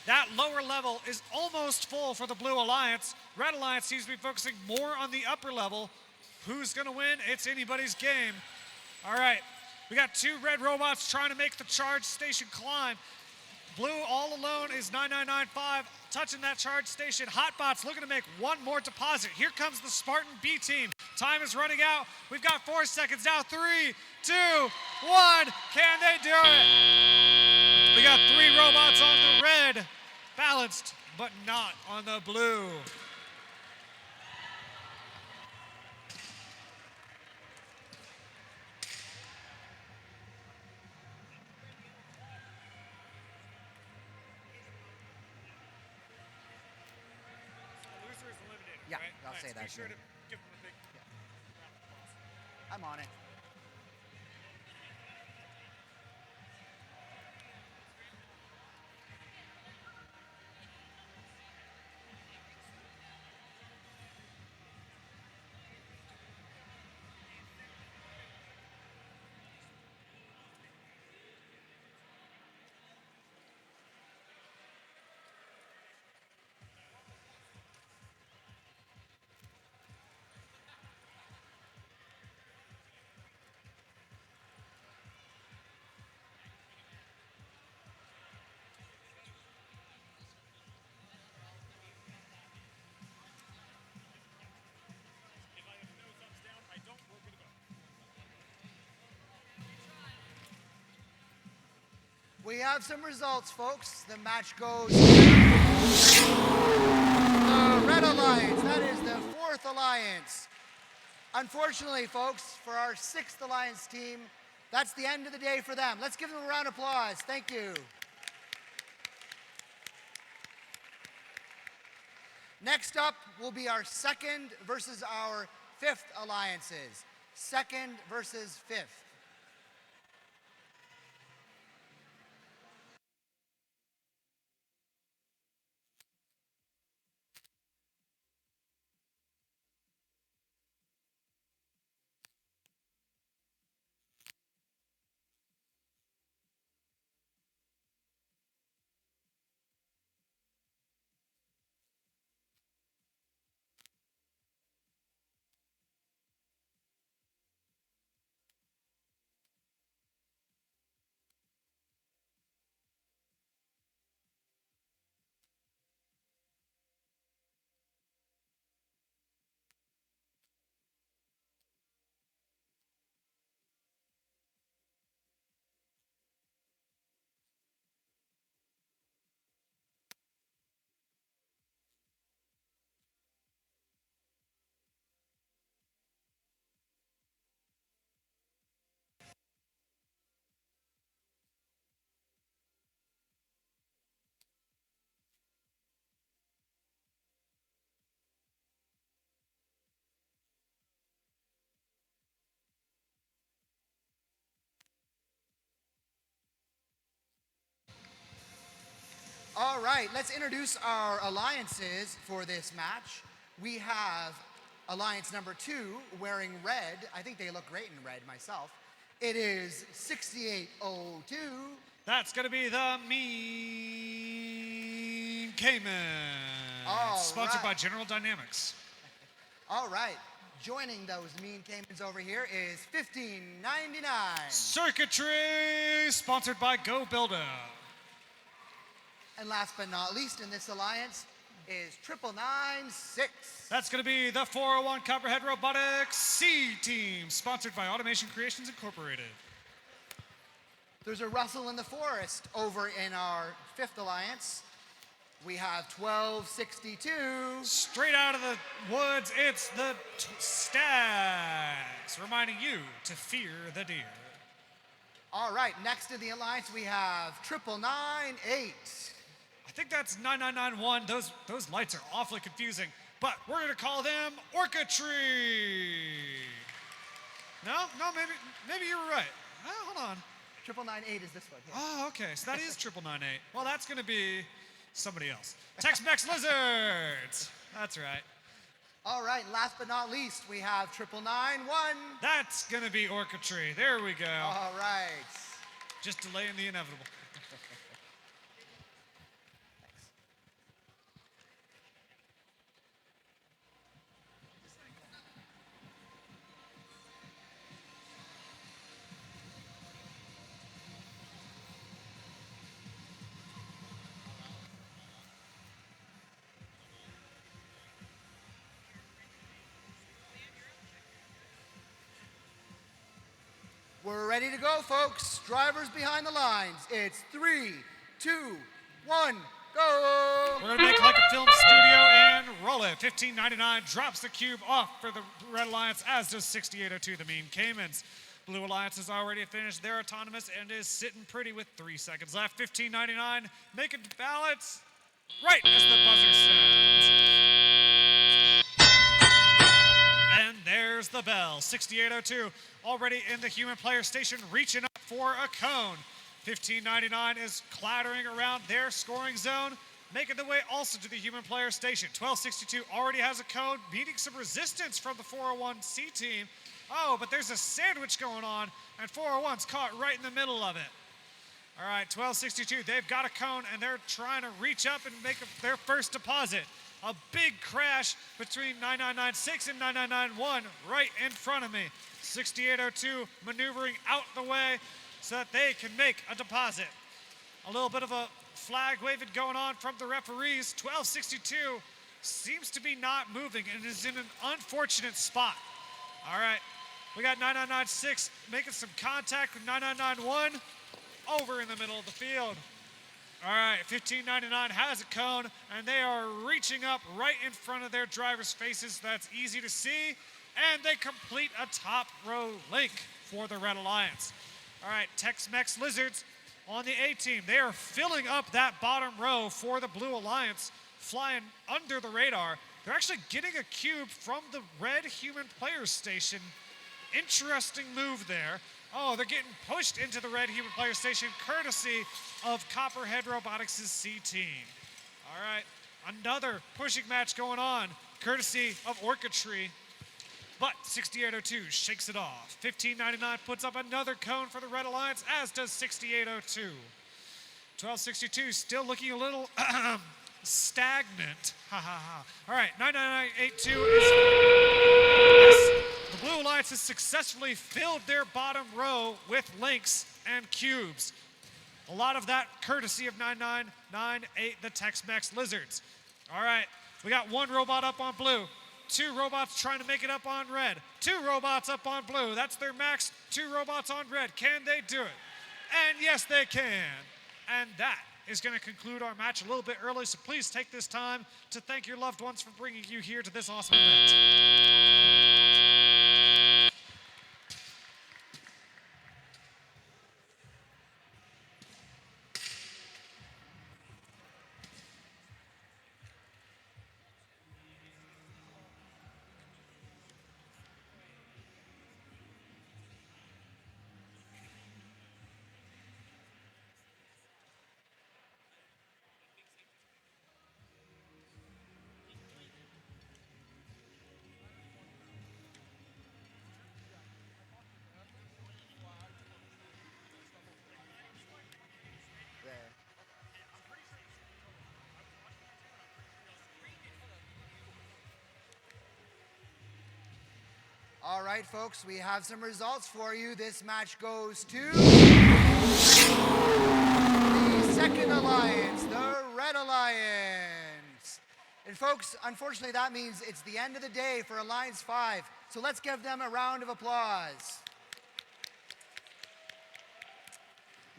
[SPEAKER 3] That lower level is almost full for the Blue Alliance. Red Alliance seems to be focusing more on the upper level. Who's gonna win? It's anybody's game. All right, we got two red robots trying to make the charge station climb. Blue all alone is 9995, touching that charge station. Hotbots looking to make one more deposit. Here comes the Spartan B team. Time is running out. We've got 4 seconds now. 3, 2, 1. Can they do it? We got three robots on the red, balanced, but not on the blue.
[SPEAKER 4] Yeah,
[SPEAKER 3] right?
[SPEAKER 4] I'll
[SPEAKER 3] Nice.
[SPEAKER 4] say that.
[SPEAKER 3] Be sure to
[SPEAKER 4] soon.
[SPEAKER 3] give them a big
[SPEAKER 4] I'm on it. We have some results, folks. The match goes the Red Alliance. That is the fourth alliance. Unfortunately, folks, for our sixth alliance team, that's the end of the day for them. Let's give them a round of applause. Thank you. Next up will be our second versus our fifth alliances. Second versus fifth. All right, let's introduce our alliances for this match. We have alliance number 2 wearing red. I think they look great in red myself. It is 6802.
[SPEAKER 3] That's going to be the Mean Cayman.
[SPEAKER 4] All
[SPEAKER 3] Sponsored by
[SPEAKER 4] right.
[SPEAKER 3] General Dynamics.
[SPEAKER 4] All right, joining those Mean Caymans over here is 1599.
[SPEAKER 3] Circuitry, sponsored by Go Builder.
[SPEAKER 4] And last but not least in this alliance is 9996.
[SPEAKER 3] That's going to be the 401 Copperhead Robotics C Team, sponsored by Automation Creations Incorporated.
[SPEAKER 4] There's a rustle in the forest over in our 5th alliance. We have 1262.
[SPEAKER 3] Straight out of the woods, it's the Stags, reminding you to fear the deer.
[SPEAKER 4] All right, next in the alliance we have 9998.
[SPEAKER 3] I think that's 9991. Those lights are awfully confusing, but we're going to call them Orca-Tree. No, maybe you were right. Hold on.
[SPEAKER 4] 9998 is this one. Here.
[SPEAKER 3] Oh, okay. So that is 9998. Well, that's going to be somebody else. Tex-Mex Lizards. That's right.
[SPEAKER 4] All right, last but not least, we have 9991.
[SPEAKER 3] That's going to be Orca-Tree. There we go.
[SPEAKER 4] All right.
[SPEAKER 3] Just delaying the inevitable.
[SPEAKER 4] We're ready to go, folks. Drivers behind the lines. It's 3, 2, 1, go.
[SPEAKER 3] We're going to make like a film studio and roll it. 1599 drops the cube off for the Red Alliance, as does 6802, the Mean Caymans. Blue Alliance has already finished their autonomous and is sitting pretty with 3 seconds left. 1599 making ballots right as the buzzer sounds. And there's the bell. 6802 already in the human player station, reaching up for a cone. 1599 is clattering around their scoring zone, making the way also to the human player station. 1262 already has a cone, meeting some resistance from the 401C team. Oh, but there's a sandwich going on, and 401's caught right in the middle of it. All right, 1262, they've got a cone, and they're trying to reach up and make their first deposit. A big crash between 9996 and 9991 right in front of me. 6802 maneuvering out the way so that they can make a deposit. A little bit of a flag waving going on from the referees. 1262 seems to be not moving and is in an unfortunate spot. All right, we got 9996 making some contact with 9991 over in the middle of the field. All right, 1599 has a cone, and they are reaching up right in front of their drivers' faces. That's easy to see, and they complete a top row link for the Red Alliance. All right, Tex-Mex Lizards on the A team. They are filling up that bottom row for the Blue Alliance, flying under the radar. They're actually getting a cube from the red human players station. Interesting move there. Oh, they're getting pushed into the red human player station courtesy of Copperhead Robotics' C team. All right, another pushing match going on courtesy of Orca-Tree. But 6802 shakes it off. 1599 puts up another cone for the Red Alliance, as does 6802. 1262 still looking a little stagnant. Ha ha ha. All right, 9982 is... Yes, the Blue Alliance has successfully filled their bottom row with links and cubes. A lot of that courtesy of 9998, the Tex-Mex Lizards. All right, we got one robot up on blue. 2 robots trying to make it up on red. 2 robots up on blue. That's their max. 2 robots on red. Can they do it? And yes, they can. And that is going to conclude our match a little bit early, so please take this time to thank your loved ones for bringing you here to this awesome event.
[SPEAKER 4] All right, folks, we have some results for you. This match goes to the second alliance, the Red Alliance. And folks, unfortunately, that means it's the end of the day for Alliance 5. So let's give them a round of applause.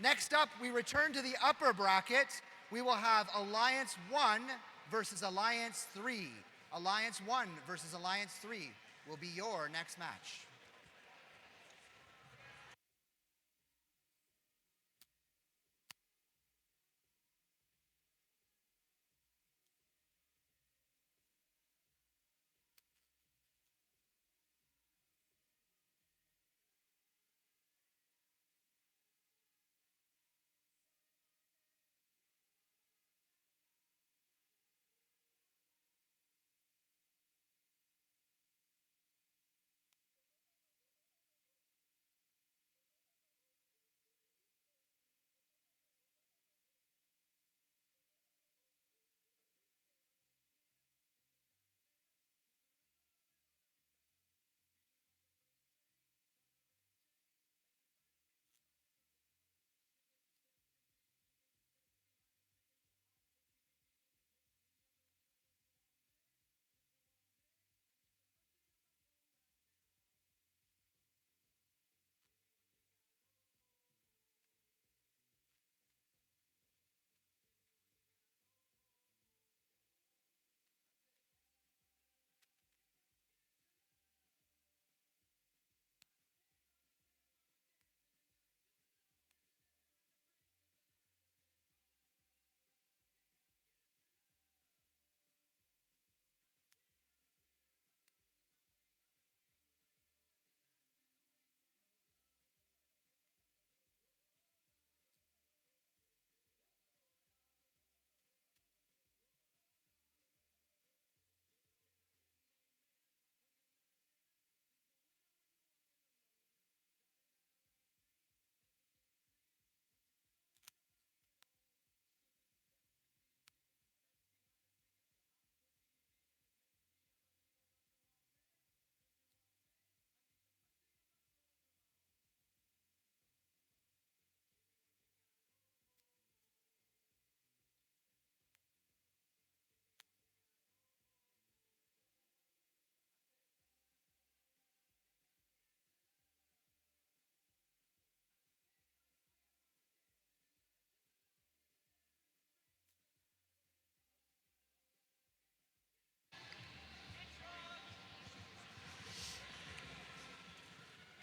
[SPEAKER 4] Next up, we return to the upper bracket. We will have Alliance 1 versus Alliance 3. Alliance 1 versus Alliance 3 will be your next match.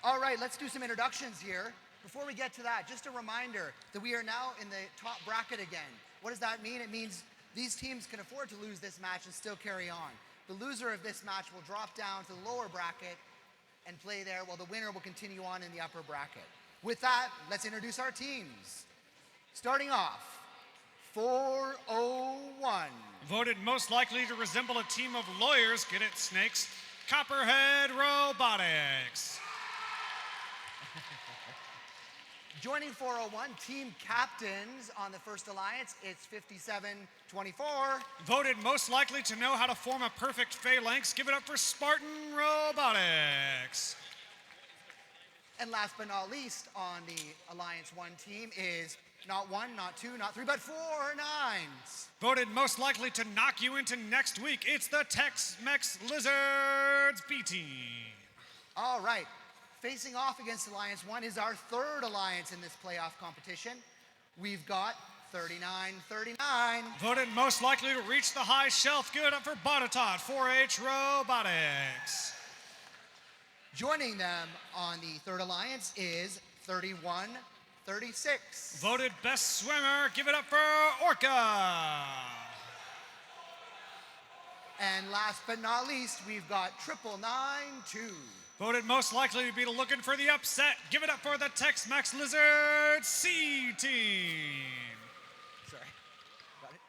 [SPEAKER 4] All right, let's do some introductions here. Before we get to that, just a reminder that we are now in the top bracket again. What does that mean? It means these teams can afford to lose this match and still carry on. The loser of this match will drop down to the lower bracket and play there, while the winner will continue on in the upper bracket. With that, let's introduce our teams. Starting off, 401.
[SPEAKER 3] Voted most likely to resemble a team of lawyers, get it, snakes, Copperhead Robotics.
[SPEAKER 4] Joining 401, team captains on the first alliance, it's 5724.
[SPEAKER 3] Voted most likely to know how to form a perfect phalanx, give it up for Spartan Robotics.
[SPEAKER 4] And last but not least, on the Alliance 1 team is not 1, not 2, not 3, but 4 nines.
[SPEAKER 3] Voted most likely to knock you into next week, it's the Tex-Mex Lizards B team.
[SPEAKER 4] All right. Facing off against Alliance 1 is our third alliance in this playoff competition. We've got 3939.
[SPEAKER 3] Voted most likely to reach the high shelf, give it up for Botatot, 4-H Robotics.
[SPEAKER 4] Joining them on the third alliance is 3136.
[SPEAKER 3] Voted best swimmer, give it up for Orca.
[SPEAKER 4] And last but not least, we've got 9992.
[SPEAKER 3] Voted most likely to be looking for the upset. Give it up for the Tex-Mex Lizards C team.
[SPEAKER 4] Sorry. Got it.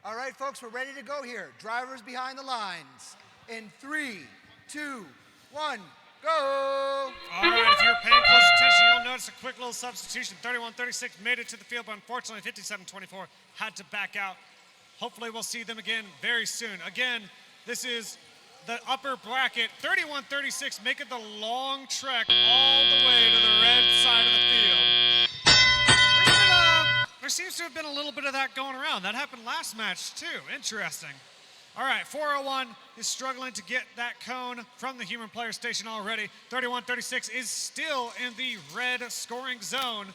[SPEAKER 4] All right, folks, we're ready to go here. Drivers behind the lines. In 3, 2, 1, go!
[SPEAKER 3] All right, if you're paying close attention, you'll notice a quick little substitution. 31-36 made it to the field, but unfortunately 57-24 had to back out. Hopefully we'll see them again very soon. Again, this is the upper bracket. 31-36 making the long trek all the way to the red side of the field. There seems to have been a little bit of that going around. That happened last match too. Interesting. All right, 401 is struggling to get that cone from the human player station already. 31-36 is still in the red scoring zone.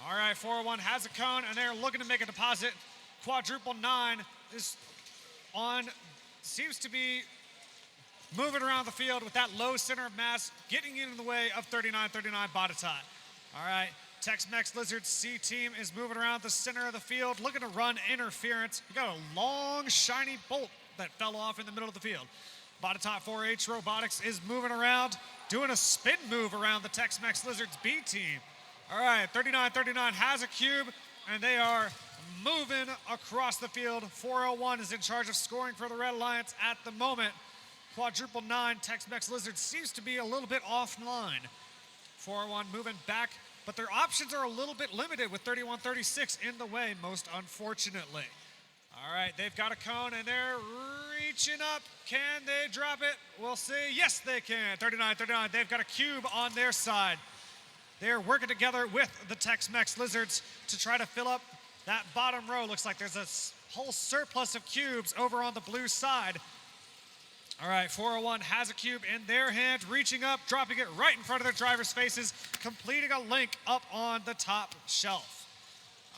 [SPEAKER 3] All right, 401 has a cone, and they're looking to make a deposit. Quadruple 9 is seems to be moving around the field with that low center of mass, getting in the way of 39-39 Batatat. All right, Tex-Mex Lizard C team is moving around the center of the field, looking to run interference. We got a long, shiny bolt that fell off in the middle of the field. Batatat 4H Robotics is moving around, doing a spin move around the Tex-Mex Lizards B team. All right, 39-39 has a cube, and they are moving across the field. 401 is in charge of scoring for the Red Alliance at the moment. Quadruple 9, Tex-Mex Lizards seems to be a little bit offline. 401 moving back, but their options are a little bit limited with 31-36 in the way, most unfortunately. All right, they've got a cone, and they're reaching up. Can they drop it? We'll see. Yes, they can. 39-39, they've got a cube on their side. They're working together with the Tex-Mex Lizards to try to fill up that bottom row. Looks like there's a whole surplus of cubes over on the blue side. All right, 401 has a cube in their hand, reaching up, dropping it right in front of their drivers' faces, completing a link up on the top shelf.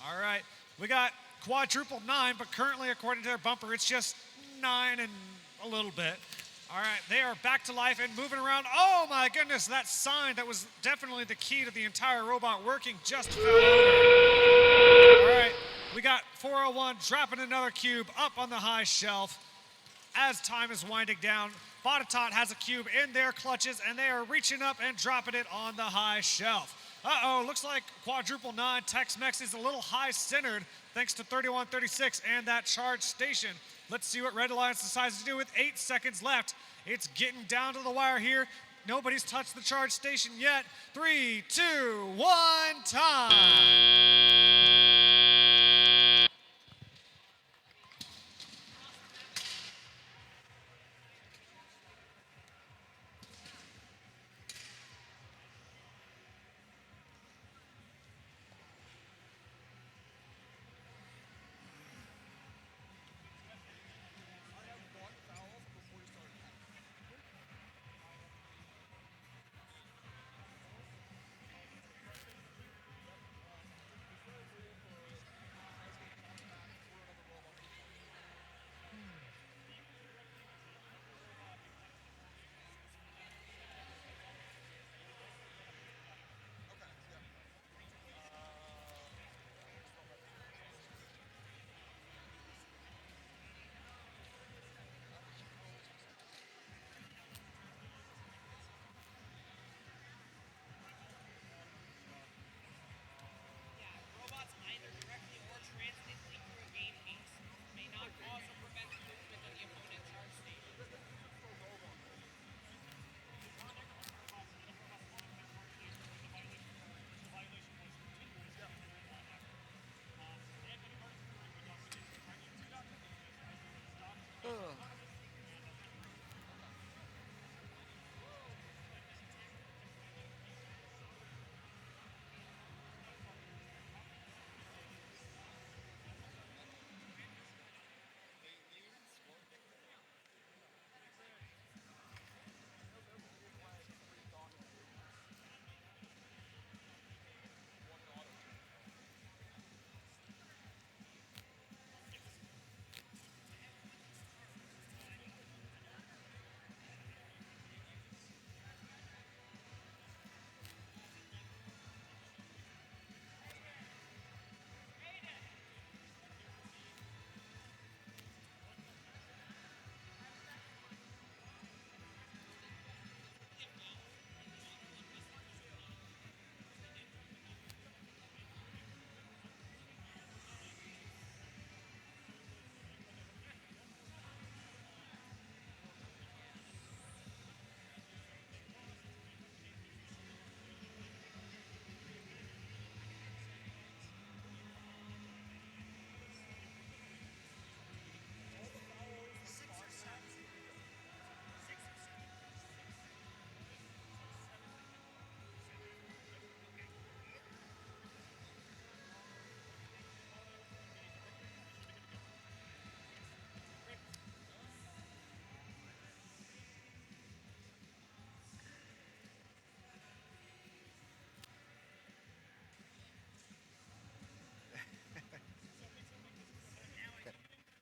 [SPEAKER 3] All right, we got quadruple 9, but currently, according to their bumper, it's just 9 and a little bit. All right, they are back to life and moving around. Oh my goodness, that sign that was definitely the key to the entire robot working just fell over. All right, we got 401 dropping another cube up on the high shelf. As time is winding down, Batatat has a cube in their clutches, and they are reaching up and dropping it on the high shelf. Uh-oh, looks like quadruple 9 Tex-Mex is a little high-centered thanks to 31-36 and that charge station. Let's see what Red Alliance decides to do with 8 seconds left. It's getting down to the wire here. Nobody's touched the charge station yet. 3, 2, 1, time.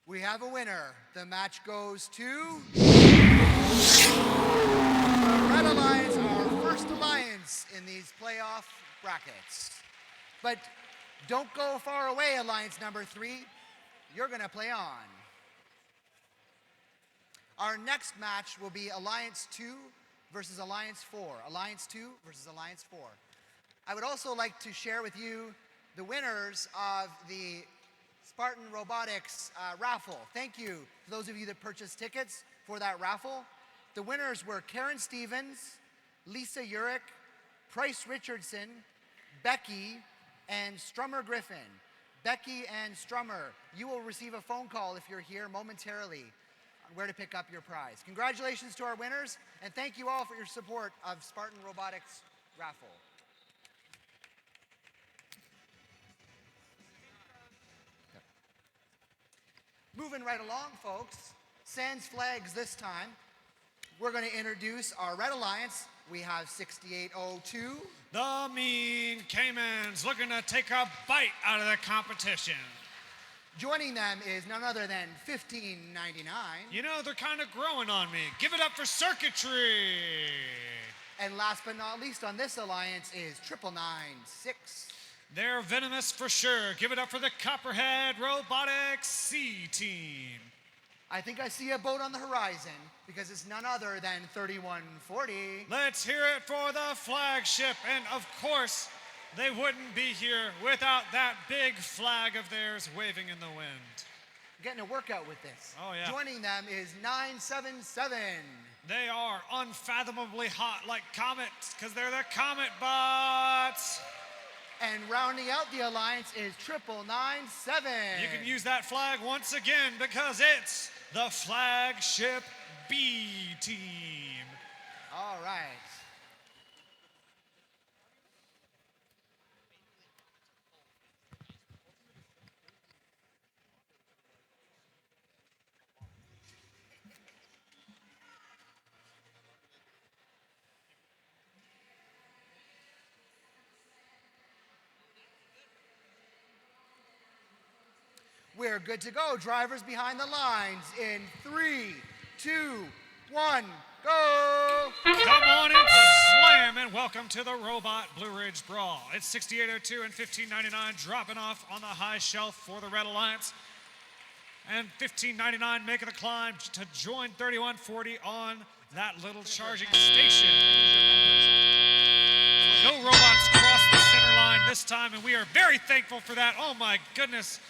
[SPEAKER 4] We have a winner. The match goes to the Red Alliance, our first alliance in these playoff brackets. But don't go far away, Alliance number 3. You're going to play on. Our next match will be Alliance 2 versus Alliance 4. Alliance 2 versus Alliance 4. I would also like to share with you the winners of the Spartan Robotics raffle. Thank you to those of you that purchased tickets for that raffle. The winners were Karen Stevens, Lisa Urich, Price Richardson, Becky, and Strummer Griffin. Becky and Strummer, you will receive a phone call if you're here momentarily on where to pick up your prize. Congratulations to our winners, and thank you all for your support of Spartan Robotics raffle. Moving right along, folks, sans flags this time. We're going to introduce our Red Alliance. We have 6802.
[SPEAKER 3] The Mean Caymans looking to take a bite out of the competition.
[SPEAKER 4] Joining them is none other than 1599.
[SPEAKER 3] You know, they're kind of growing on me. Give it up for Circuitry.
[SPEAKER 4] And last but not least on this alliance is 9996.
[SPEAKER 3] They're venomous for sure. Give it up for the Copperhead Robotics C-Team.
[SPEAKER 4] I think I see a boat on the horizon because it's none other than 3140.
[SPEAKER 3] Let's hear it for the flagship. And of course, they wouldn't be here without that big flag of theirs waving in the wind.
[SPEAKER 4] Getting a workout with this.
[SPEAKER 3] Oh, yeah.
[SPEAKER 4] Joining them is 977.
[SPEAKER 3] They are unfathomably hot like comets because they're the Comet Bots.
[SPEAKER 4] And rounding out the alliance is 9997.
[SPEAKER 3] You can use that flag once again because it's the flagship B team.
[SPEAKER 4] All right. We're good to go. Drivers behind the lines in 3, 2, 1, go!
[SPEAKER 3] Come on and slam, and welcome to the Robot Blue Ridge Brawl. It's 6802 and 1599 dropping off on the high shelf for the Red Alliance. And 1599 making the climb to join 3140 on that little charging station. No robots cross the center line this time, and we are very thankful for that. Oh my goodness.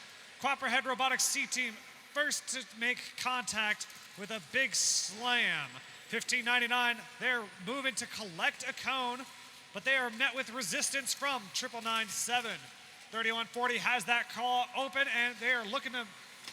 [SPEAKER 3] Copperhead Robotics C-Team first to make contact with a big slam. 1599, they're moving to collect a cone, but they are met with resistance from 9997. 3140 has that call open, and they are looking to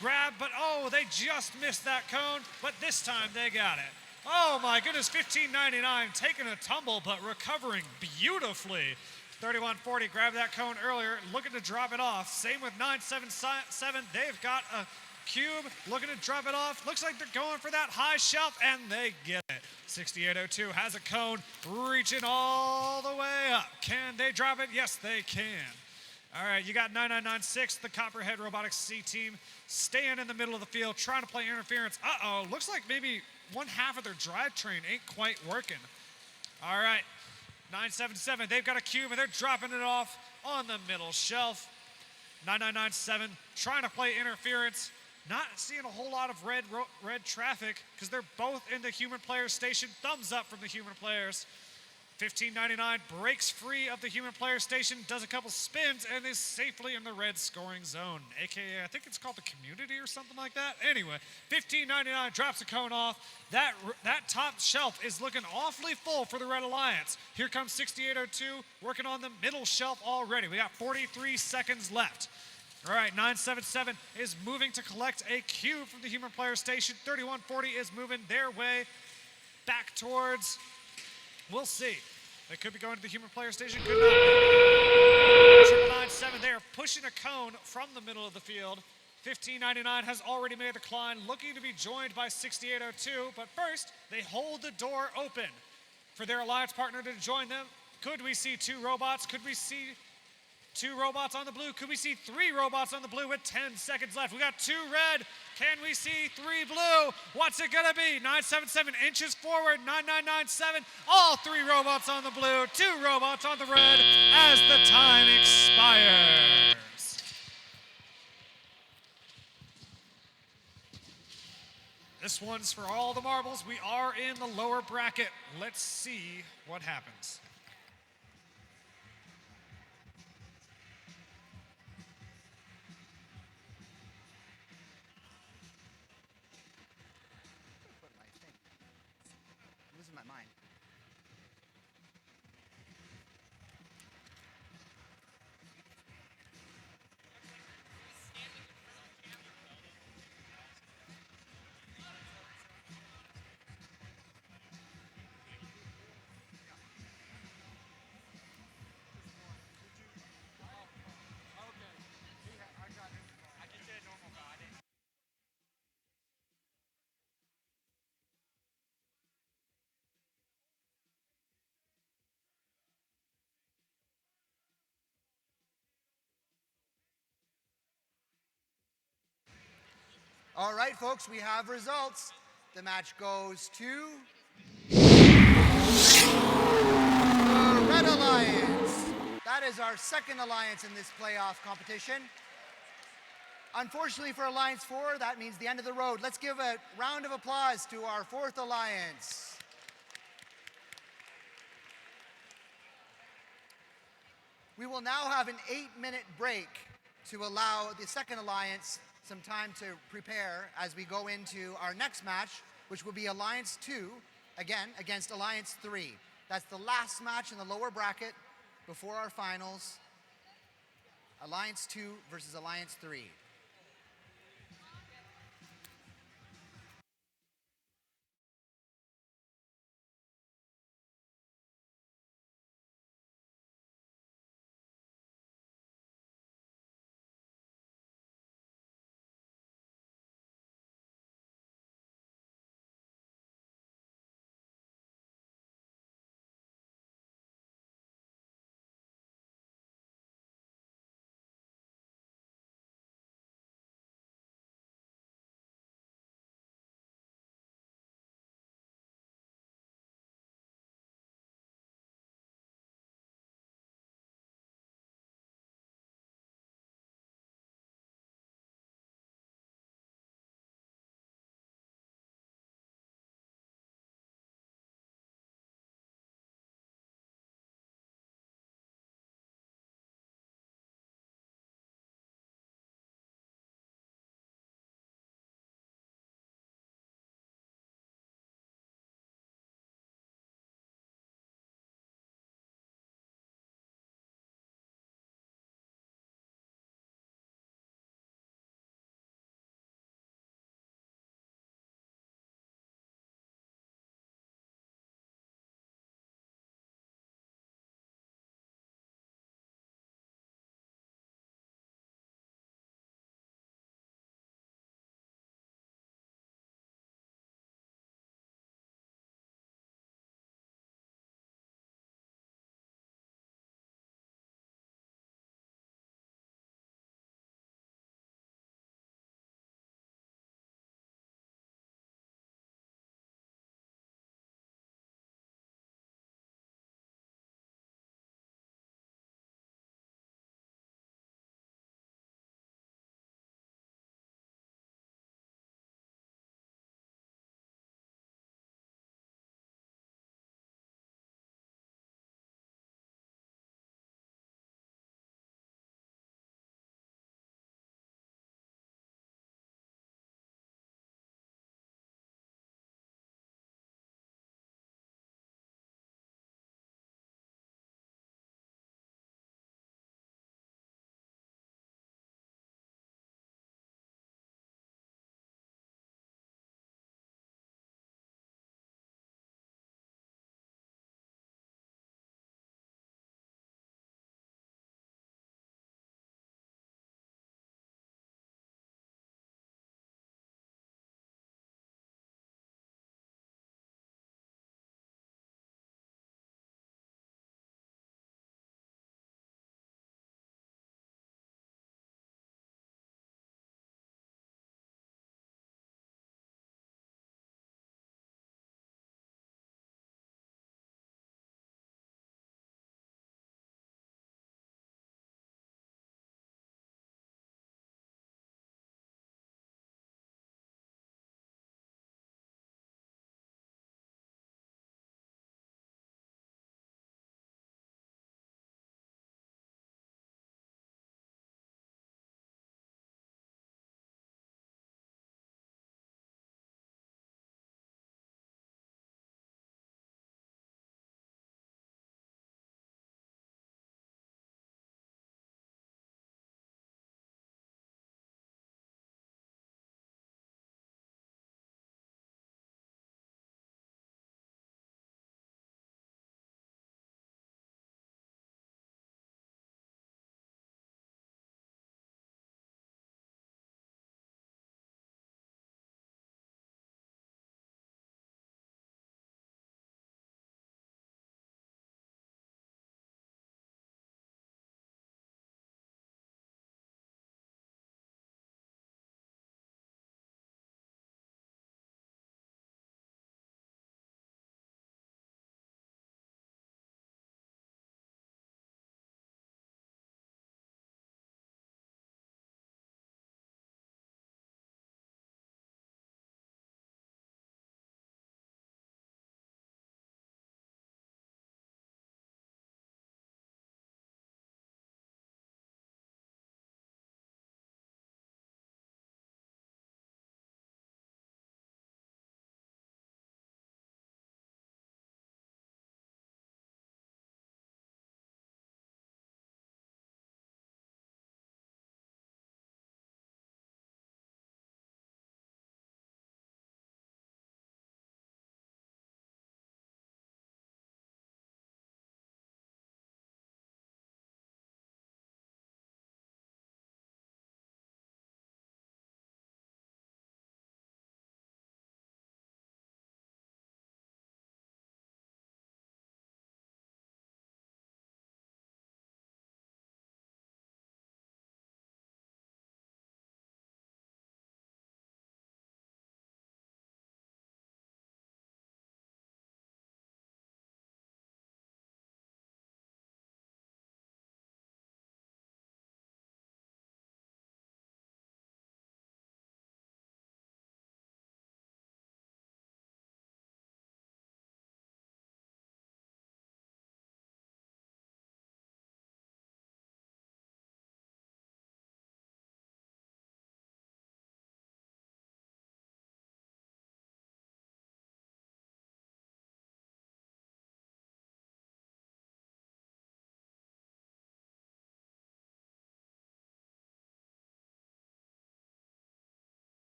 [SPEAKER 3] grab, but oh, they just missed that cone, but this time they got it. Oh my goodness, 1599 taking a tumble, but recovering beautifully. 3140 grabbed that cone earlier, looking to drop it off. Same with 977. They've got a cube, looking to drop it off. Looks like they're going for that high shelf, and they get it. 6802 has a cone reaching all the way up. Can they drop it? Yes, they can. All right, you got 9996, the Copperhead Robotics C-Team, staying in the middle of the field, trying to play interference. Uh-oh, looks like maybe one half of their drivetrain ain't quite working. All right. 977, they've got a cube and they're dropping it off on the middle shelf. 9997 trying to play interference. Not seeing a whole lot of red traffic because they're both in the human players station. Thumbs up from the human players. 1599 breaks free of the human player station, does a couple spins, and is safely in the red scoring zone. AKA, I think it's called the community or something like that. Anyway, 1599 drops a cone off. That top shelf is looking awfully full for the Red Alliance. Here comes 6802 working on the middle shelf already. We got 43 seconds left. All right, 977 is moving to collect a cube from the human player station. 3140 is moving their way back towards... We'll see. They could be going to the human player station, could not be. 997, they are pushing a cone from the middle of the field. 1599 has already made the climb, looking to be joined by 6802, but first, they hold the door open for their alliance partner to join them. Could we see two robots? Could we see 2 robots on the blue. Could we see 3 robots on the blue with 10 seconds left? We got 2 red. Can we see 3 blue? What's it gonna be? 977 inches forward, 9997. All 3 robots on the blue, 2 robots on the red as the time expires. This one's for all the marbles. We are in the lower bracket. Let's see what happens.
[SPEAKER 4] Losing my mind. All right, folks, we have results. The match goes to the Red Alliance. That is our second alliance in this playoff competition. Unfortunately for Alliance 4, that means the end of the road. Let's give a round of applause to our fourth alliance. We will now have an 8-minute break to allow the second alliance some time to prepare as we go into our next match, which will be Alliance 2, again, against Alliance 3. That's the last match in the lower bracket before our finals. Alliance 2 versus Alliance 3.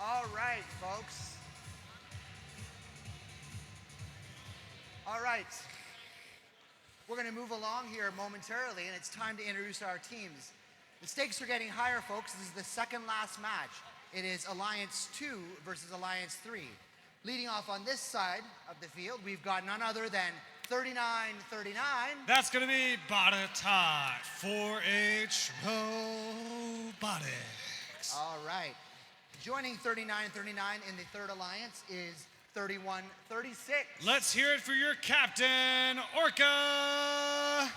[SPEAKER 4] All right, folks. All right. We're going to move along here momentarily, and it's time to introduce our teams. The stakes are getting higher, folks. This is the second last match. It is Alliance 2 versus Alliance 3. Leading off on this side of the field, we've got none other than 3939.
[SPEAKER 3] That's going to be Badatai, 4H Robotics.
[SPEAKER 4] All right. Joining 3939 in the third alliance is 3136.
[SPEAKER 3] Let's hear it for your captain, Orca.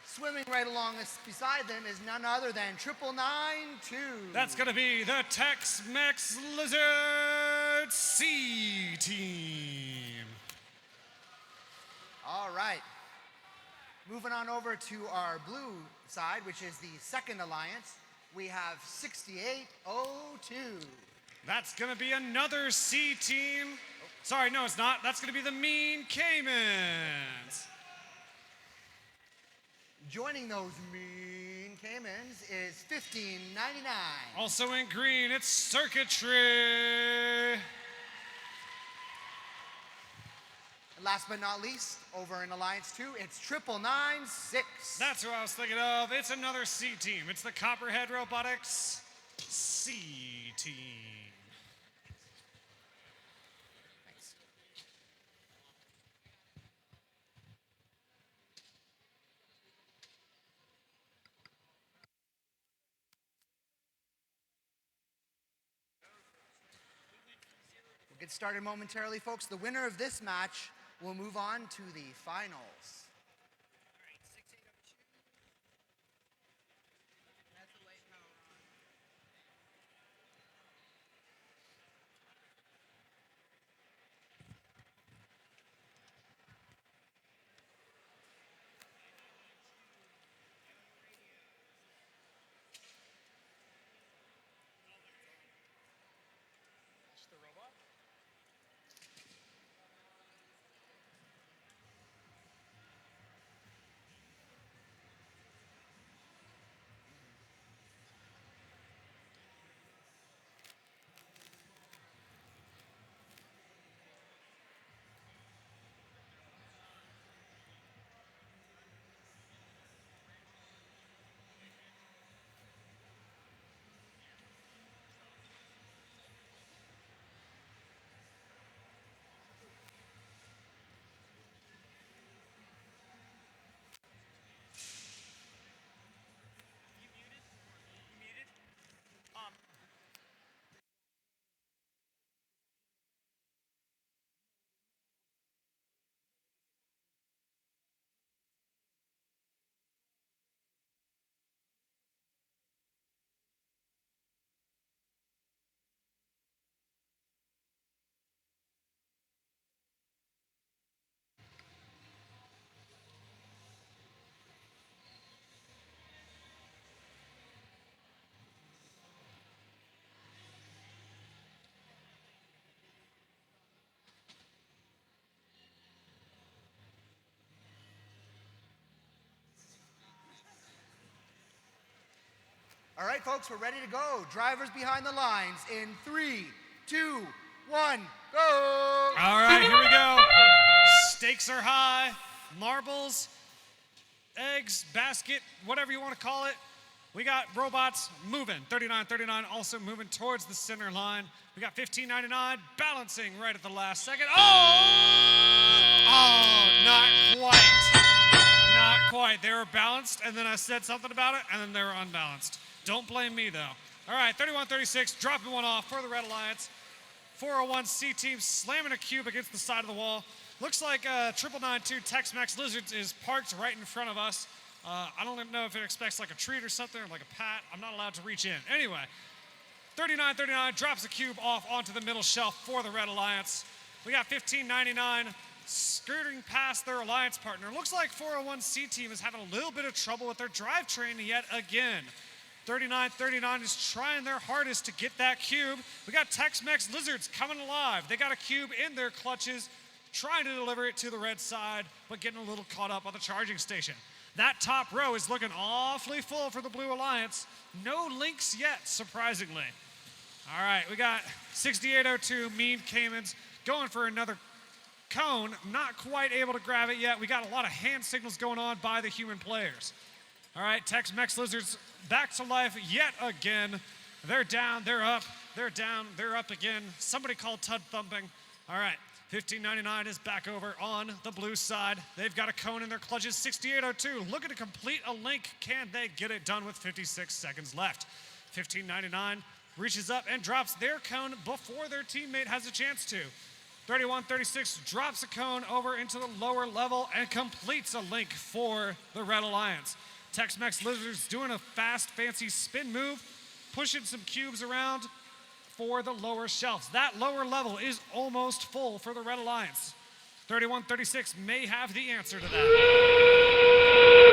[SPEAKER 4] Swimming right along beside them is none other than 9992.
[SPEAKER 3] That's going to be the Tex-Mex Lizard C Team.
[SPEAKER 4] All right. Moving on over to our blue side, which is the second alliance, we have 6802.
[SPEAKER 3] That's going to be another C Team. Sorry, no, it's not. That's going to be the Mean Caimans.
[SPEAKER 4] Joining those Mean Caimans is 1599.
[SPEAKER 3] Also in green, it's Circuitry.
[SPEAKER 4] And last but not least, over in Alliance 2, it's 9996.
[SPEAKER 3] That's who I was thinking of. It's another C Team. It's the Copperhead Robotics C Team.
[SPEAKER 4] Thanks. We'll get started momentarily, folks. The winner of this match will move on to the finals. All right, folks, we're ready to go. Drivers behind the lines in 3, 2, 1, go!
[SPEAKER 3] All right, here we go. Stakes are high. Marbles, eggs, basket, whatever you want to call it. We got robots moving. 3939 also moving towards the center line. We got 1599 balancing right at the last second. Oh, not quite. Not quite. They were balanced, and then I said something about it, and then they were unbalanced. Don't blame me, though. All right, 3136 dropping one off for the Red Alliance. 401 C Team slamming a cube against the side of the wall. Looks like 9992 Tex-Mex Lizards is parked right in front of us. I don't even know if it expects like a treat or something, or like a pat. I'm not allowed to reach in. Anyway, 3939 drops a cube off onto the middle shelf for the Red Alliance. We got 1599 skirting past their alliance partner. Looks like 401 C Team is having a little bit of trouble with their drivetrain yet again. 3939 is trying their hardest to get that cube. We got Tex-Mex Lizards coming alive. They got a cube in their clutches. trying to deliver it to the red side, but getting a little caught up on the charging station. That top row is looking awfully full for the Blue Alliance. No links yet, surprisingly. All right, we got 6802 Mean Caymans going for another cone. Not quite able to grab it yet. We got a lot of hand signals going on by the human players. All right, Tex-Mex Lizards back to life yet again. They're down, they're up, they're down, they're up again. Somebody called Tud Thumping. All right, 1599 is back over on the blue side. They've got a cone in their clutches. 6802 looking to complete a link. Can they get it done with 56 seconds left? 1599 reaches up and drops their cone before their teammate has a chance to. 3136 drops a cone over into the lower level and completes a link for the Red Alliance. Tex-Mex Lizards doing a fast, fancy spin move, pushing some cubes around for the lower shelves. That lower level is almost full for the Red Alliance. 3136 may have the answer to that.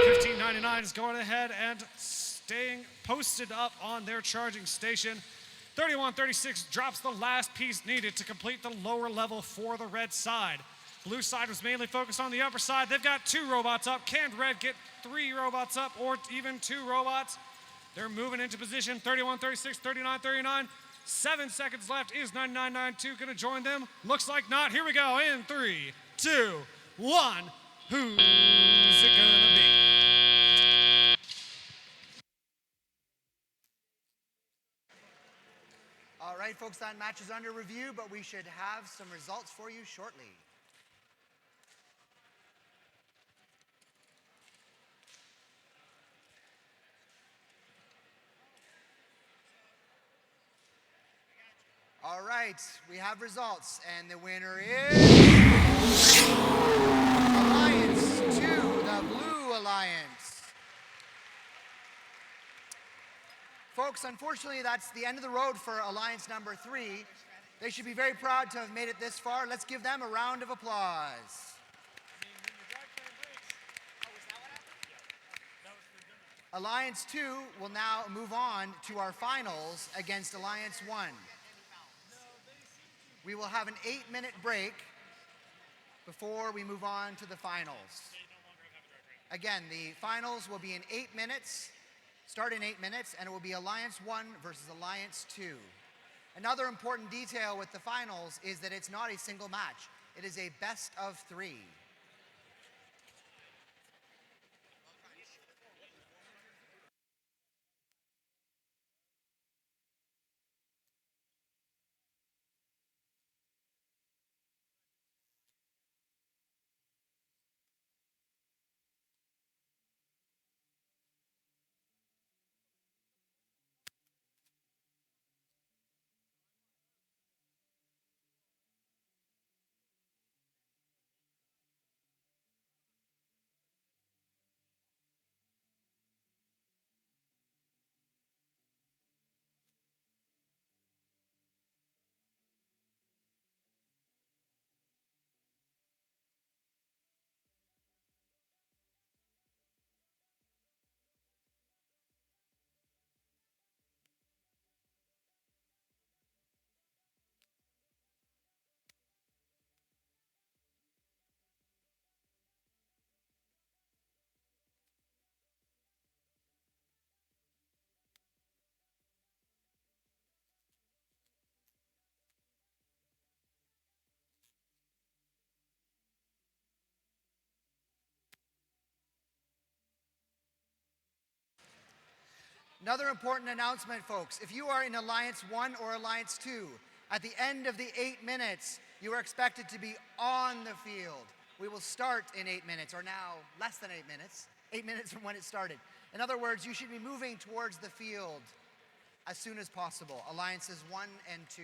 [SPEAKER 3] 1599 is going ahead and staying posted up on their charging station. 3136 drops the last piece needed to complete the lower level for the red side. Blue side was mainly focused on the upper side. They've got 2 robots up. Can red get 3 robots up or even 2 robots? They're moving into position. 3136, 3939. 7 seconds left. Is 9992 going to join them? Looks like not. Here we go. In 3, 2, 1. Who's it going to be?
[SPEAKER 4] All right, folks, that match is under review, but we should have some results for you shortly. All right, we have results, and the winner is Alliance 2, the Blue Alliance. Folks, unfortunately, that's the end of the road for Alliance number 3. They should be very proud to have made it this far. Let's give them a round of applause. Alliance 2 will now move on to our finals against Alliance 1. We will have an 8-minute break before we move on to the finals. Again, the finals will be in 8 minutes, start in 8 minutes, and it will be Alliance 1 versus Alliance 2. Another important detail with the finals is that it's not a single match. It is a best of 3. Another important announcement, folks. If you are in Alliance 1 or Alliance 2, at the end of the 8 minutes, you are expected to be on the field. We will start in 8 minutes, or now less than 8 minutes, 8 minutes from when it started. In other words, you should be moving towards the field as soon as possible, Alliances 1 and 2.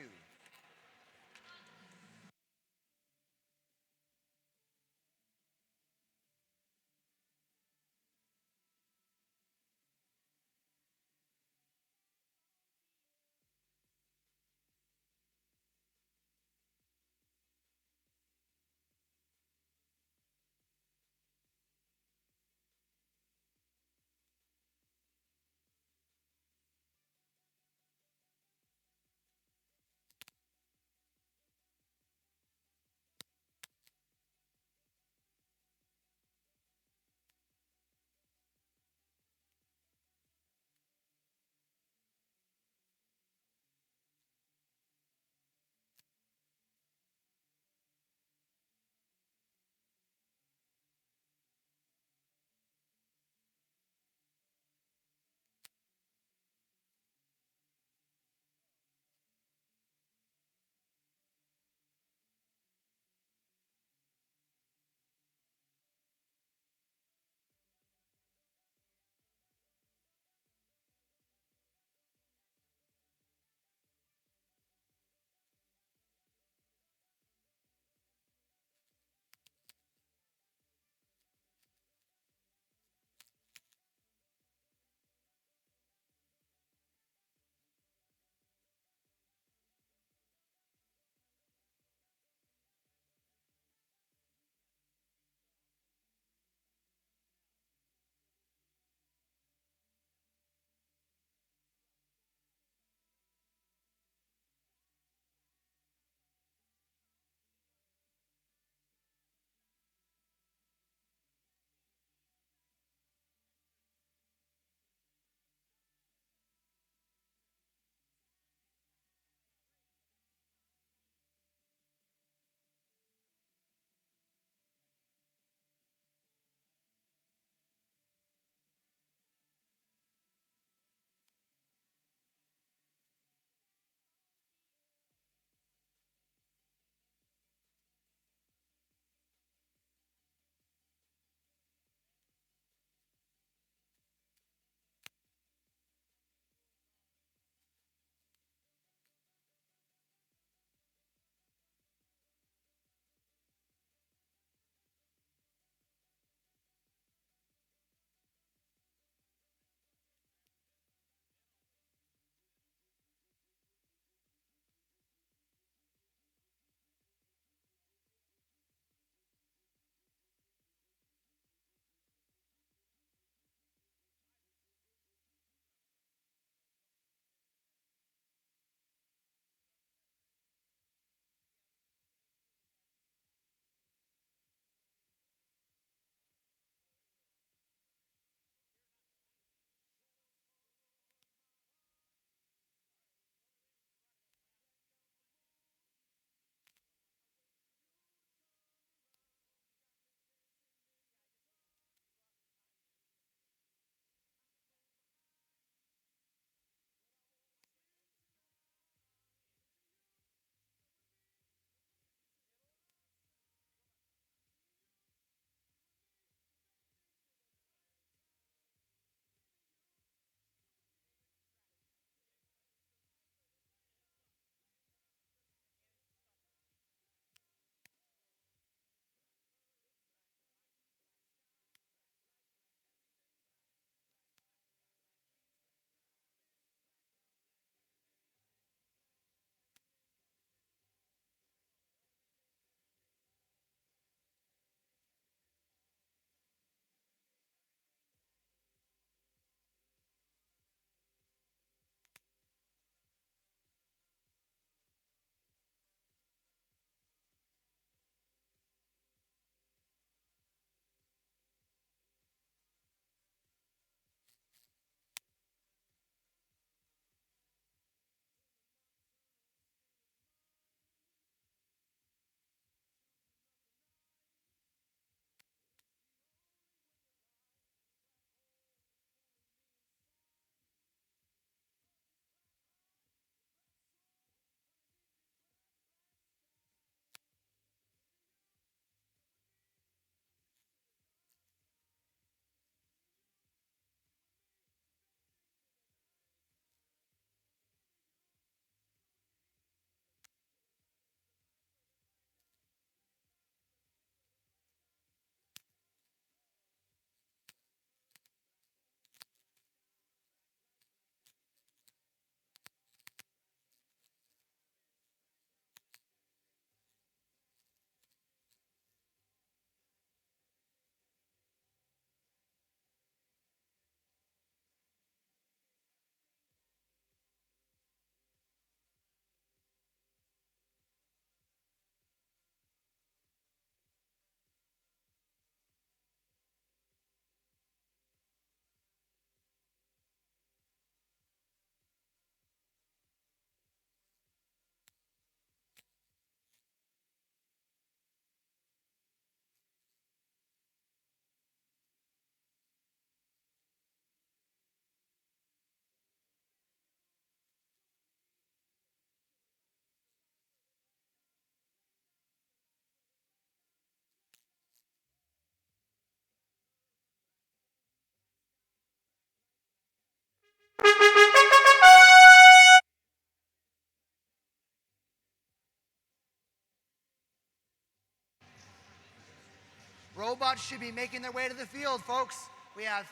[SPEAKER 4] Robots should be making their way to the field, folks. We have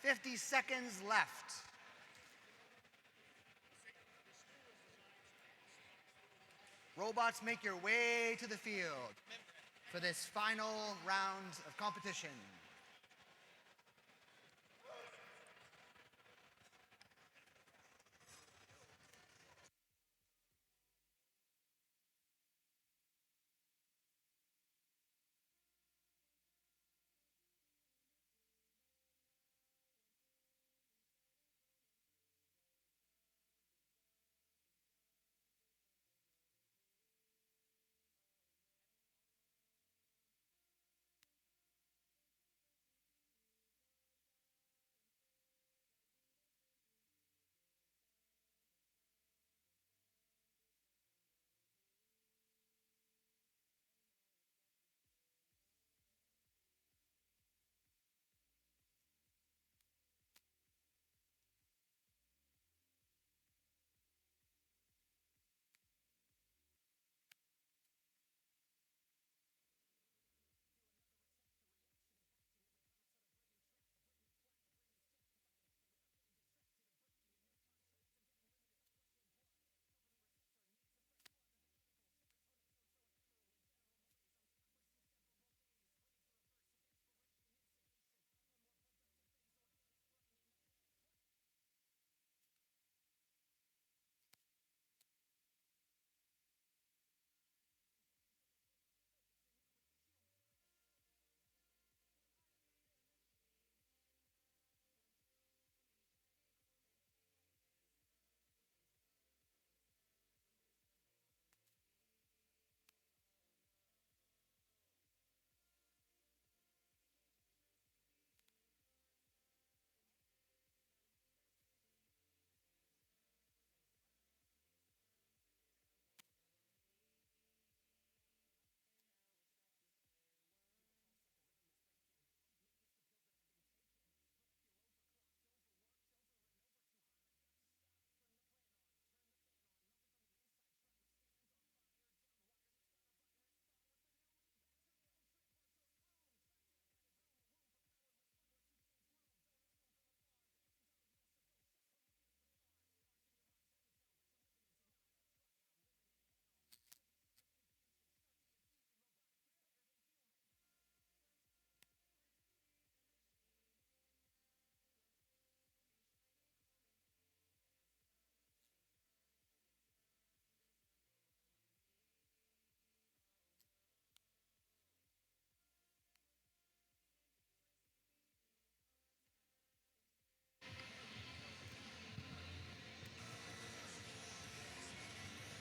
[SPEAKER 4] 50 seconds left. Robots, make your way to the field for this final round of competition.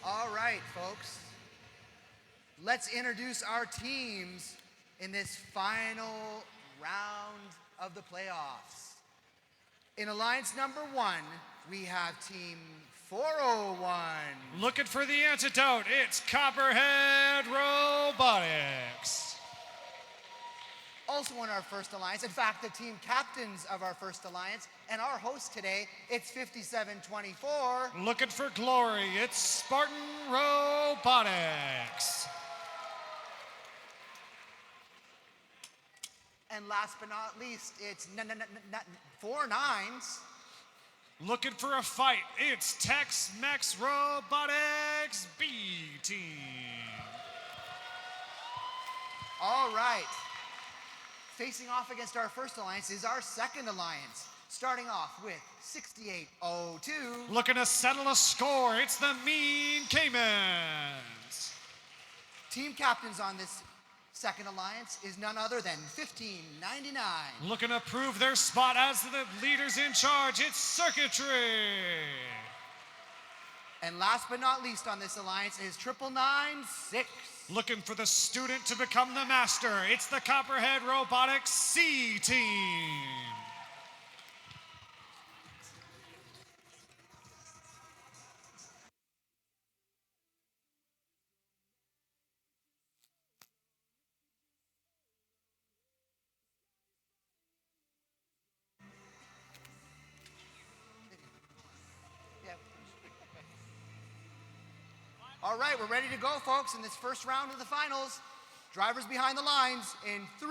[SPEAKER 4] All right, folks. Let's introduce our teams in this final round of the playoffs. In alliance number 1, we have team 401.
[SPEAKER 3] Looking for the antidote, it's Copperhead Robotics.
[SPEAKER 4] Also in our first alliance, in fact, the team captains of our first alliance, and our host today, it's 5724.
[SPEAKER 3] Looking for glory, it's Spartan Robotics.
[SPEAKER 4] And last but not least, it's 4 nines.
[SPEAKER 3] Looking for a fight, it's Tex-Mex Robotics B Team.
[SPEAKER 4] All right. Facing off against our first alliance is our second alliance, starting off with 6802.
[SPEAKER 3] Looking to settle a score, it's the Mean Caymans.
[SPEAKER 4] Team captains on this second alliance is none other than 1599.
[SPEAKER 3] Looking to prove their spot as the leaders in charge, it's Circuitry.
[SPEAKER 4] And last but not least on this alliance is 9996.
[SPEAKER 3] Looking for the student to become the master, it's the Copperhead Robotics C Team.
[SPEAKER 4] All right, we're ready to go, folks, in this first round of the finals. Drivers behind the lines in 3,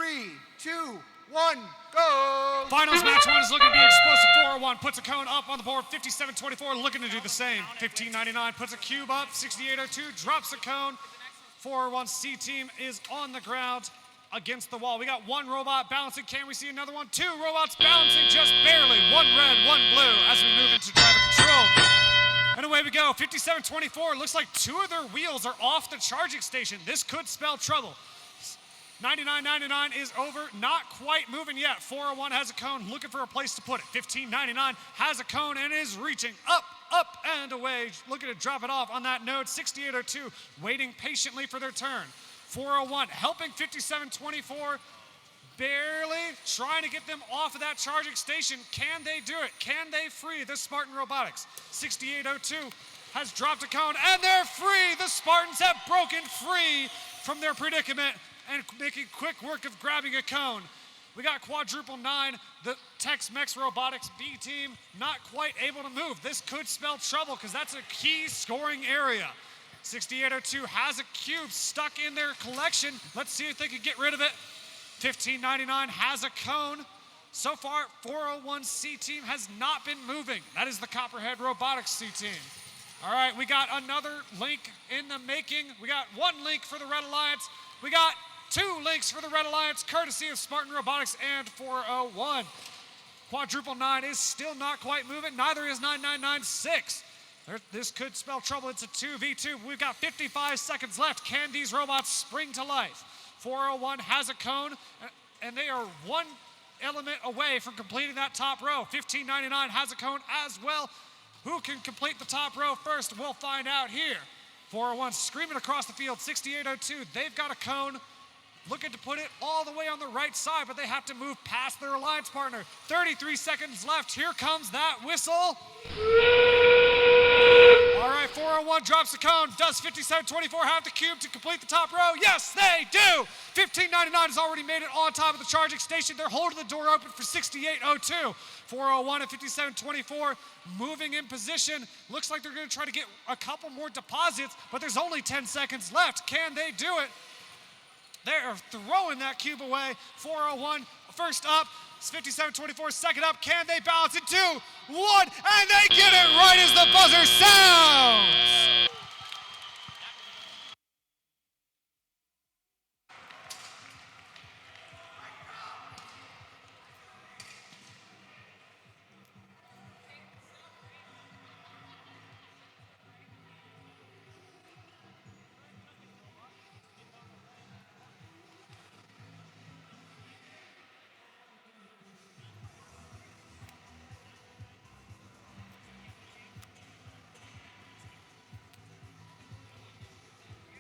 [SPEAKER 4] 2, 1, go!
[SPEAKER 3] Finals match one is looking to be explosive. 401 puts a cone up on the board. 57-24 looking to do the same. 1599 puts a cube up. 6802 drops a cone. 401 C team is on the ground against the wall. We got one robot balancing. Can we see another one? Two robots balancing just barely. One red, one blue as we move into driver control. And away we go. 57-24. Looks like two of their wheels are off the charging station. This could spell trouble. 99.99 is over, not quite moving yet. 401 has a cone, looking for a place to put it. 15.99 has a cone and is reaching up, and away, looking to drop it off on that node. 6802 waiting patiently for their turn. 401 helping 57-24, barely trying to get them off of that charging station. Can they do it? Can they free the Spartan Robotics? 6802 has dropped a cone, and they're free. The Spartans have broken free from their predicament and making quick work of grabbing a cone. We got quadruple 9, the Tex-Mex Robotics B team not quite able to move. This could spell trouble because that's a key scoring area. 6802 has a cube stuck in their collection. Let's see if they can get rid of it. 1599 has a cone. So far, 401 C team has not been moving. That is the Copperhead Robotics C team. All right, we got another link in the making. We got one link for the Red Alliance. We got two links for the Red Alliance, courtesy of Spartan Robotics and 401. Quadruple 9 is still not quite moving. Neither is 9996. This could spell trouble. It's a 2v2. We've got 55 seconds left. Can these robots spring to life? 401 has a cone, and they are one element away from completing that top row. 1599 has a cone as well. Who can complete the top row first? We'll find out here. 401 screaming across the field. 6802, they've got a cone. Looking to put it all the way on the right side, but they have to move past their alliance partner. 33 seconds left. Here comes that whistle. All right, 401 drops the cone. Does 57-24 have the cube to complete the top row? Yes, they do. 1599 has already made it on top of the charging station. They're holding the door open for 6802. 401 and 57-24 moving in position. Looks like they're going to try to get a couple more deposits, but there's only 10 seconds left. Can they do it? They're throwing that cube away. 401 first up. 57-24 second up. Can they balance it? 2, 1, and they get it right as the buzzer sounds.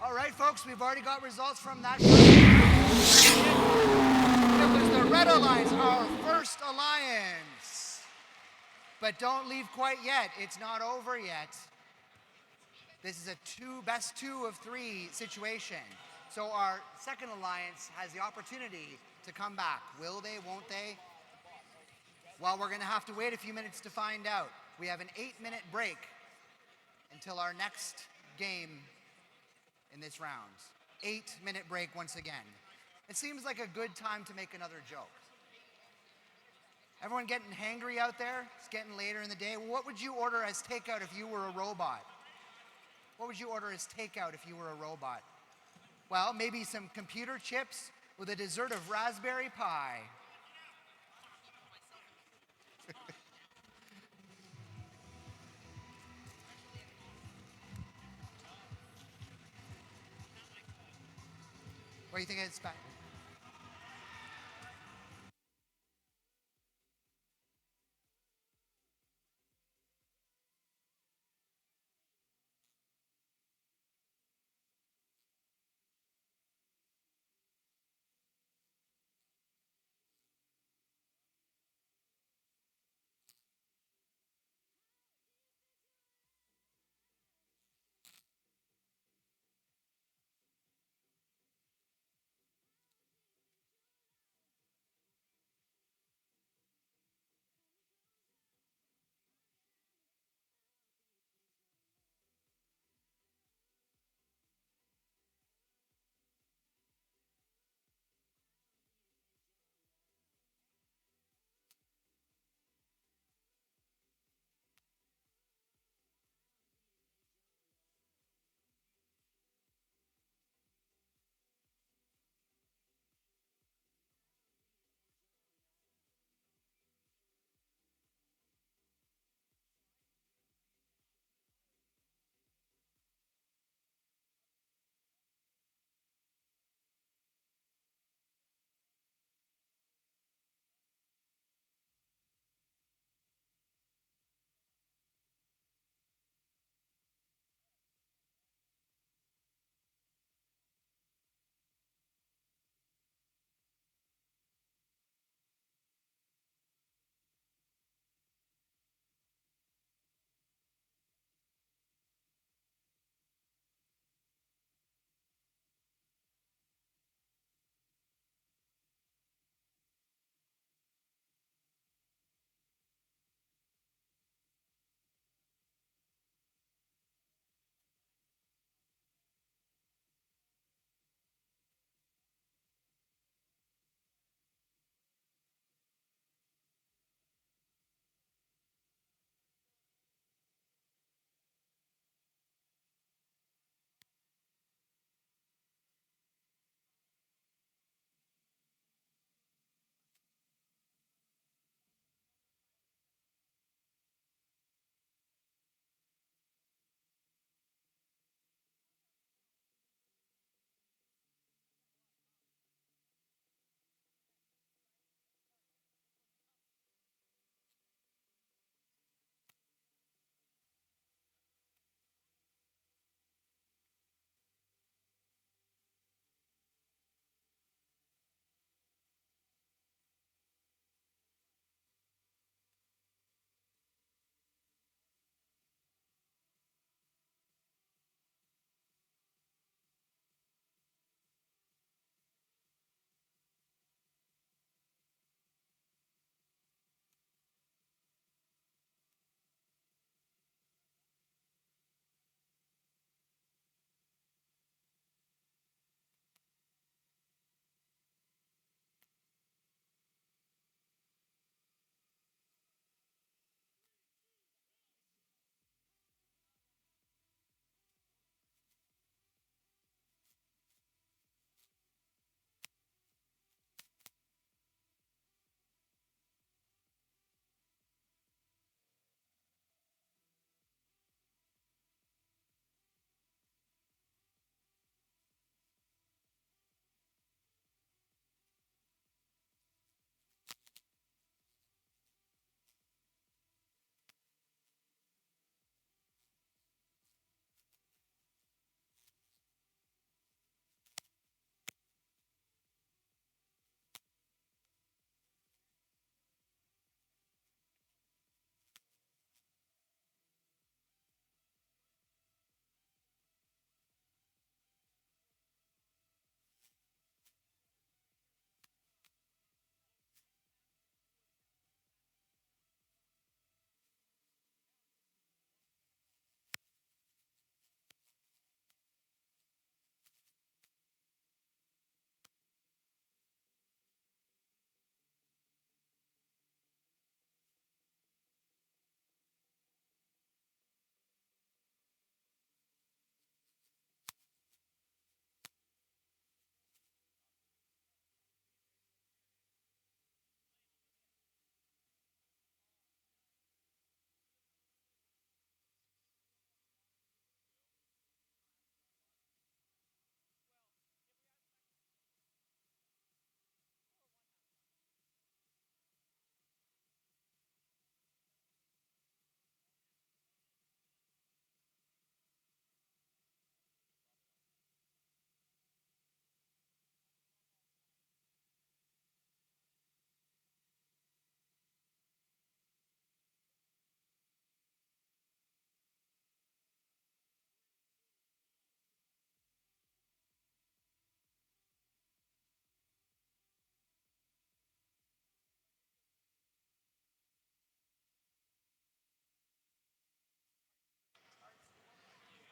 [SPEAKER 4] All right, folks, we've already got results from that. It was the Red Alliance, our first alliance. But don't leave quite yet. It's not over yet. This is a best 2 of 3 situation. So our second alliance has the opportunity to come back. Will they, won't they? Well, we're going to have to wait a few minutes to find out. We have an 8-minute break until our next game in this round. 8-minute break once again. It seems like a good time to make another joke. Everyone getting hangry out there? It's getting later in the day. Well, what would you order as takeout if you were a robot? What would you order as takeout if you were a robot? Well, maybe some computer chips with a dessert of raspberry pie. What do you think it's back?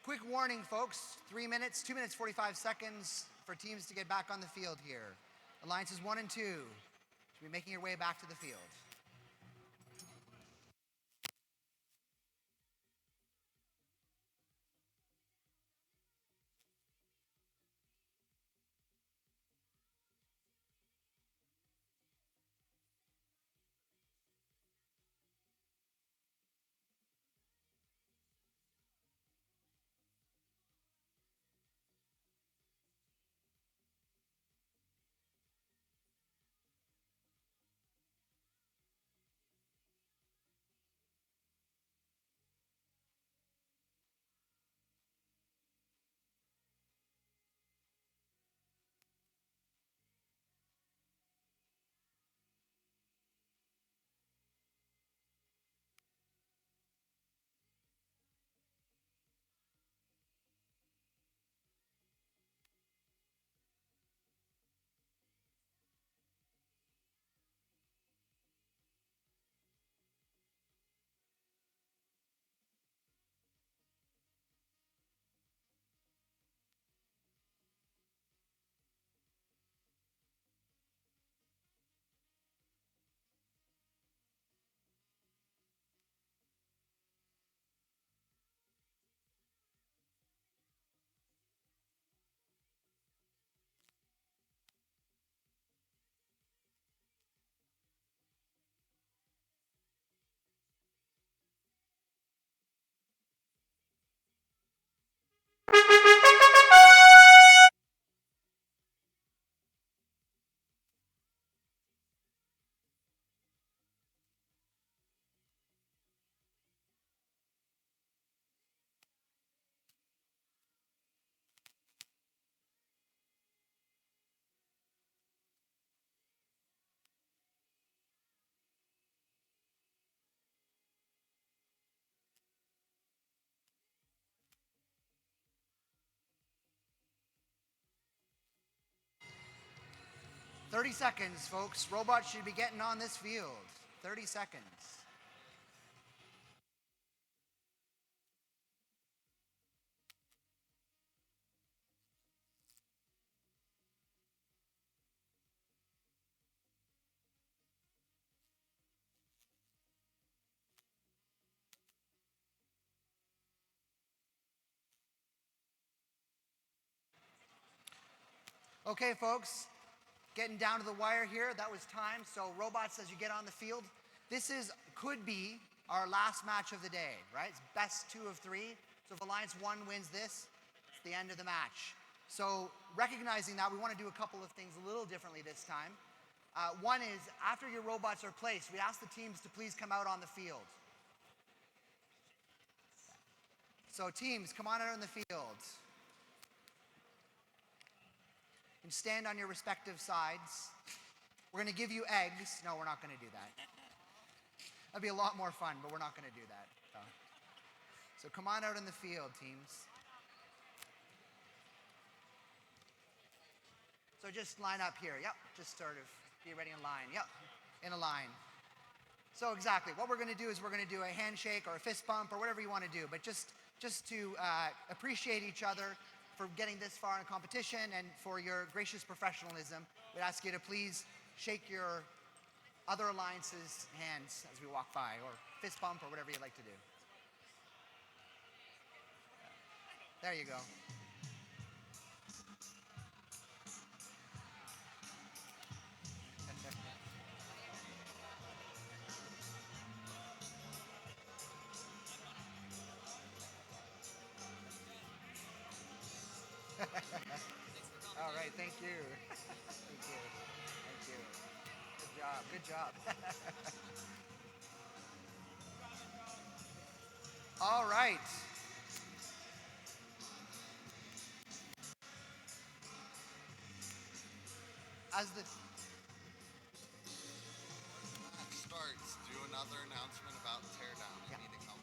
[SPEAKER 4] Quick warning, folks. 3 minutes, 2 minutes, 45 seconds for teams to get back on the field here. Alliances 1 and 2 should be making your way back to the field. 30 seconds, folks. Robots should be getting on this field. 30 seconds. Okay, folks, getting down to the wire here. That was time. So robots, as you get on the field, this could be our last match of the day, right? It's best 2 of 3. So if Alliance 1 wins this, it's the end of the match. So recognizing that, we want to do a couple of things a little differently this time. One is, after your robots are placed, we ask the teams to please come out on the field. So teams, come on out on the field. And stand on your respective sides. We're going to give you eggs. No, we're not going to do that. That'd be a lot more fun, but we're not going to do that. So come on out in the field, teams. So just line up here. Yep, just sort of be ready in line. Yep, in a line. So exactly, what we're going to do is we're going to do a handshake or a fist bump or whatever you want to do, but just to appreciate each other for getting this far in a competition and for your gracious professionalism. We'd ask you to please shake your other alliances' hands as we walk by, or fist bump, or whatever you'd like to do. There you go. All right, thank you. Thank you. Thank you. Good job. Good job. All right. As the
[SPEAKER 18] match starts, do another announcement about teardown. I need to come.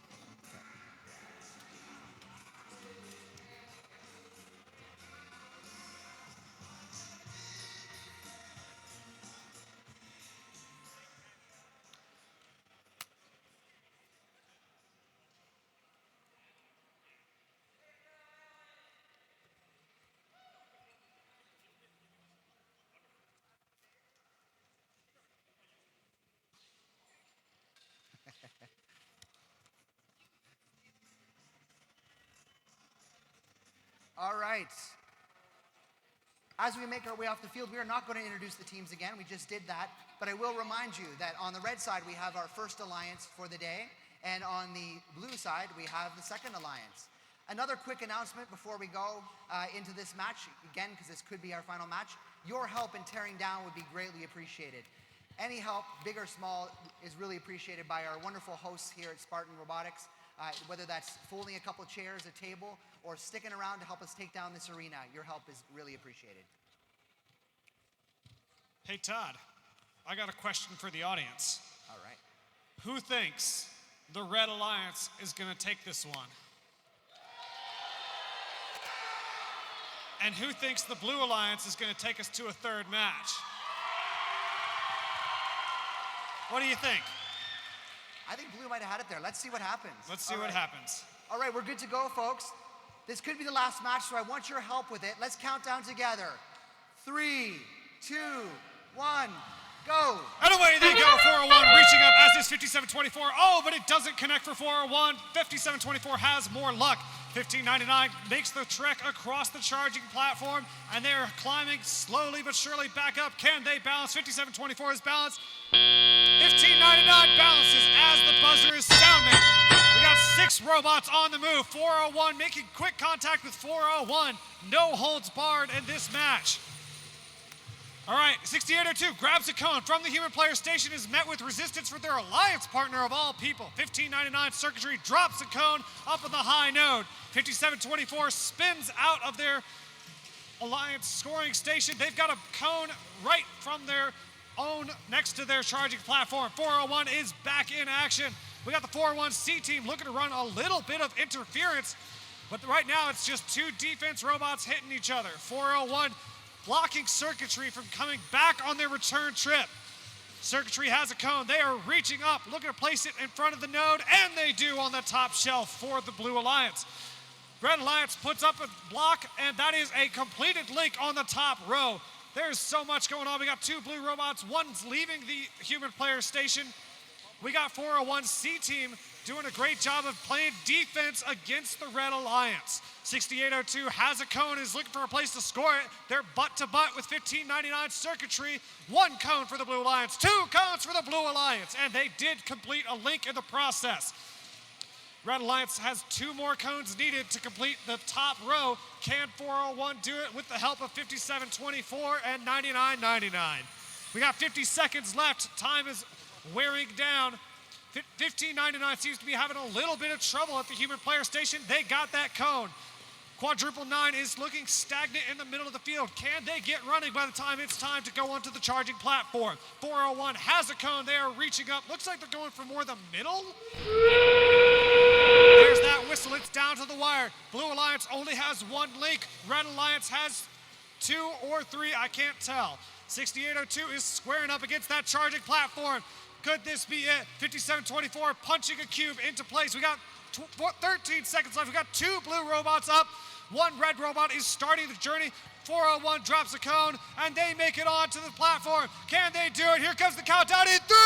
[SPEAKER 4] All right. As we make our way off the field, we are not going to introduce the teams again. We just did that. But I will remind you that on the red side, we have our first alliance for the day. And on the blue side, we have the second alliance. Another quick announcement before we go into this match, again, because this could be our final match. Your help in tearing down would be greatly appreciated. Any help, big or small, is really appreciated by our wonderful hosts here at Spartan Robotics. Whether that's folding a couple chairs, a table, or sticking around to help us take down this arena, your help is really appreciated.
[SPEAKER 3] Hey, Todd, I got a question for the audience.
[SPEAKER 4] All right.
[SPEAKER 3] Who thinks the Red Alliance is going to take this one? And who thinks the Blue Alliance is going to take us to a third match? What do you think?
[SPEAKER 4] I think Blue might have had it there. Let's see what happens.
[SPEAKER 3] Let's see what happens.
[SPEAKER 4] All right, we're good to go, folks. This could be the last match, so I want your help with it. Let's count down together. 3, 2, 1, go.
[SPEAKER 3] And away they go, 401 reaching up as is 5724. Oh, but it doesn't connect for 401. 5724 has more luck. 1599 makes the trek across the charging platform, and they're climbing slowly but surely back up. Can they balance? 5724 is balanced. 1599 balances as the buzzer is sounding. We got 6 robots on the move. 401 making quick contact with 401. No holds barred in this match. All right, 6802 grabs a cone from the human player station, is met with resistance for their alliance partner of all people. 1599 circuitry drops a cone up on the high node. 5724 spins out of their alliance scoring station. They've got a cone right from their own next to their charging platform. 401 is back in action. We got the 401C team looking to run a little bit of interference, but right now it's just 2 defense robots hitting each other. 401 blocking circuitry from coming back on their return trip. Circuitry has a cone. They are reaching up, looking to place it in front of the node, and they do on the top shelf for the Blue Alliance. Red Alliance puts up a block, and that is a completed link on the top row. There's so much going on. We got 2 blue robots. One's leaving the human player station. We got 401C team doing a great job of playing defense against the Red Alliance. 6802 has a cone, is looking for a place to score it. They're butt to butt with 1599 circuitry. 1 cone for the Blue Alliance, 2 cones for the Blue Alliance, and they did complete a link in the process. Red Alliance has 2 more cones needed to complete the top row. Can 401 do it with the help of 5724 and 9999? We got 50 seconds left. Time is wearing down. 1599 seems to be having a little bit of trouble at the human player station. They got that cone. Quadruple 9 is looking stagnant in the middle of the field. Can they get running by the time it's time to go onto the charging platform? 401 has a cone. They are reaching up. Looks like they're going for more the middle. There's that whistle. It's down to the wire. Blue Alliance only has 1 link. Red Alliance has 2 or 3. I can't tell. 6802 is squaring up against that charging platform. Could this be it? 5724 punching a cube into place. We got 13 seconds left. We got 2 blue robots up. 1 red robot is starting the journey. 401 drops a cone, and they make it onto the platform. Can they do it? Here comes the countdown in 3.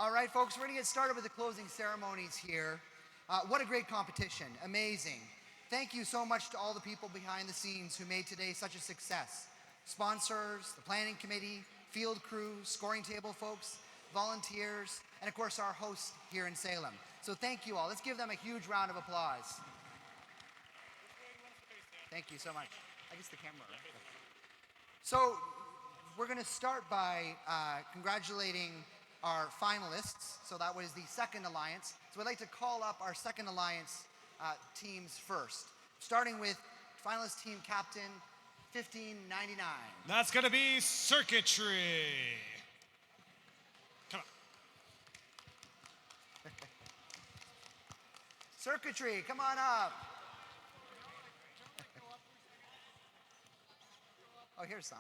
[SPEAKER 4] All right, folks, we're going to get started with the closing ceremonies here. What a great competition. Amazing. Thank you so much to all the people behind the scenes who made today such a success. Sponsors, the planning committee, field crew, scoring table folks, volunteers, and of course our hosts here in Salem. So thank you all. Let's give them a huge round of applause. Thank you so much. I guess the camera. So we're going to start by congratulating our finalists. So that was the second alliance. So I'd like to call up our second alliance teams first, starting with finalist team captain 1599.
[SPEAKER 3] That's going to be circuitry. Come on.
[SPEAKER 4] Circuitry, come on up. Oh, here's some.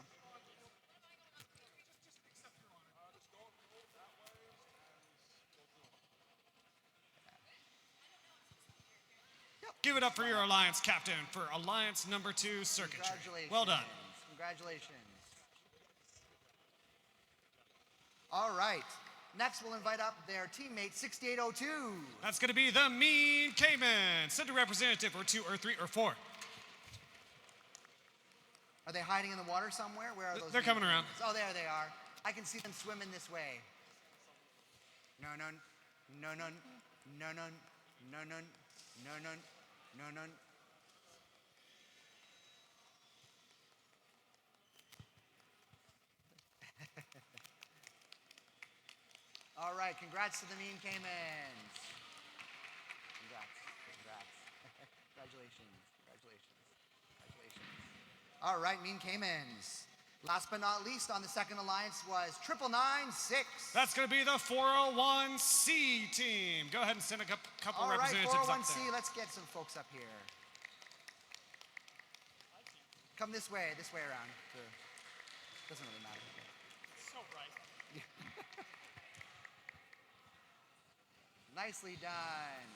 [SPEAKER 3] Give it up for your alliance captain for alliance number 2, circuitry.
[SPEAKER 4] Congratulations.
[SPEAKER 3] Well done.
[SPEAKER 4] Congratulations. All right. Next, we'll invite up their teammate 6802.
[SPEAKER 3] That's going to be the Mean Cayman. Send a representative or 2 or 3 or 4.
[SPEAKER 4] Are they hiding in the water somewhere? Where are those?
[SPEAKER 3] They're coming around.
[SPEAKER 4] Oh, there they are. I can see them swimming this way. No, no, no, no, no, no, no, no, no, no, no, no. All right, congrats to the Mean Caymans. Congrats, congrats. Congratulations, congratulations, congratulations. All right, Mean Caymans. Last but not least on the second alliance was 9996.
[SPEAKER 3] That's going to be the 401C team. Go ahead and send a couple
[SPEAKER 4] All right,
[SPEAKER 3] representatives up
[SPEAKER 4] 401C,
[SPEAKER 3] there.
[SPEAKER 4] let's get some folks up here. Come this way around. Doesn't really matter.
[SPEAKER 3] So bright.
[SPEAKER 4] Nicely done.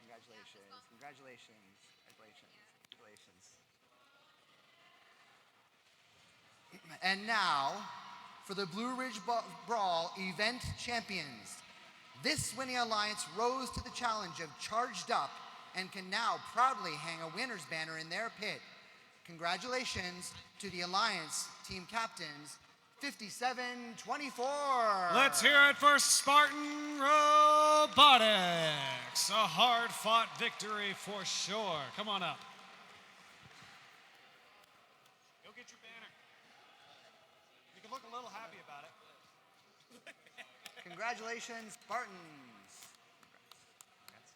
[SPEAKER 4] Congratulations, congratulations, congratulations, congratulations. And now, for the Blue Ridge Brawl event champions. This winning alliance rose to the challenge of Charged Up and can now proudly hang a winner's banner in their pit. Congratulations to the alliance team captains, 5724.
[SPEAKER 3] Let's hear it for Spartan Robotics. A hard-fought victory for sure. Come on up. Go get your banner. You can look a little happy about it.
[SPEAKER 4] Congratulations, Spartans. Congrats.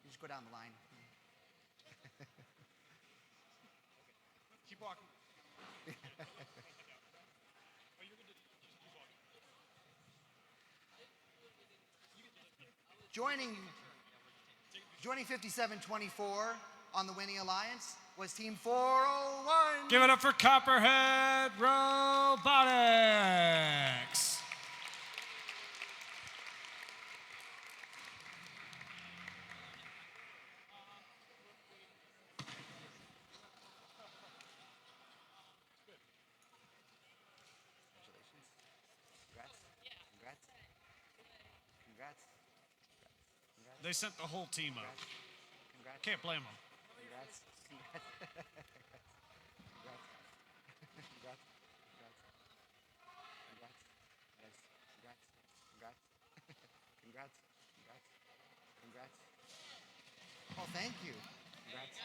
[SPEAKER 4] You just go down the line.
[SPEAKER 3] Keep walking.
[SPEAKER 4] Joining 5724 on the winning alliance was Team 401.
[SPEAKER 3] Give it up for Copperhead Robotics. They sent the whole team up.
[SPEAKER 4] Congrats.
[SPEAKER 3] Can't blame them.
[SPEAKER 4] Congrats. Congrats. Congrats. Congrats. Congrats. Congrats. Congrats. Congrats. Congrats. Congrats. Oh, thank you. Congrats.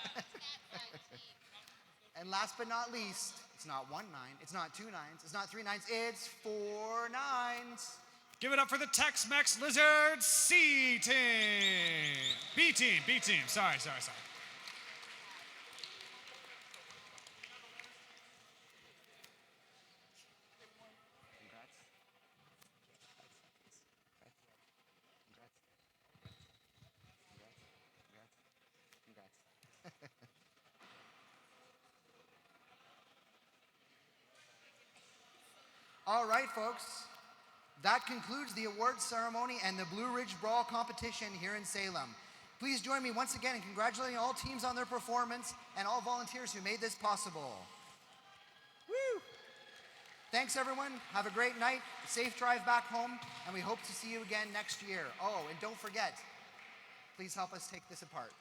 [SPEAKER 4] And last but not least, it's not 1 9, it's not 2 9s, it's not 3 9s, it's 4 9s.
[SPEAKER 3] Give it up for the Tex-Mex Lizard C team. B team, sorry.
[SPEAKER 4] Congrats. All right, folks. That concludes the awards ceremony and the Blue Ridge Brawl competition here in Salem. Please join me once again in congratulating all teams on their performance and all volunteers who made this possible. Woo! Thanks, everyone. Have a great night. Safe drive back home, and we hope to see you again next year. Oh, and don't forget, please help us take this apart.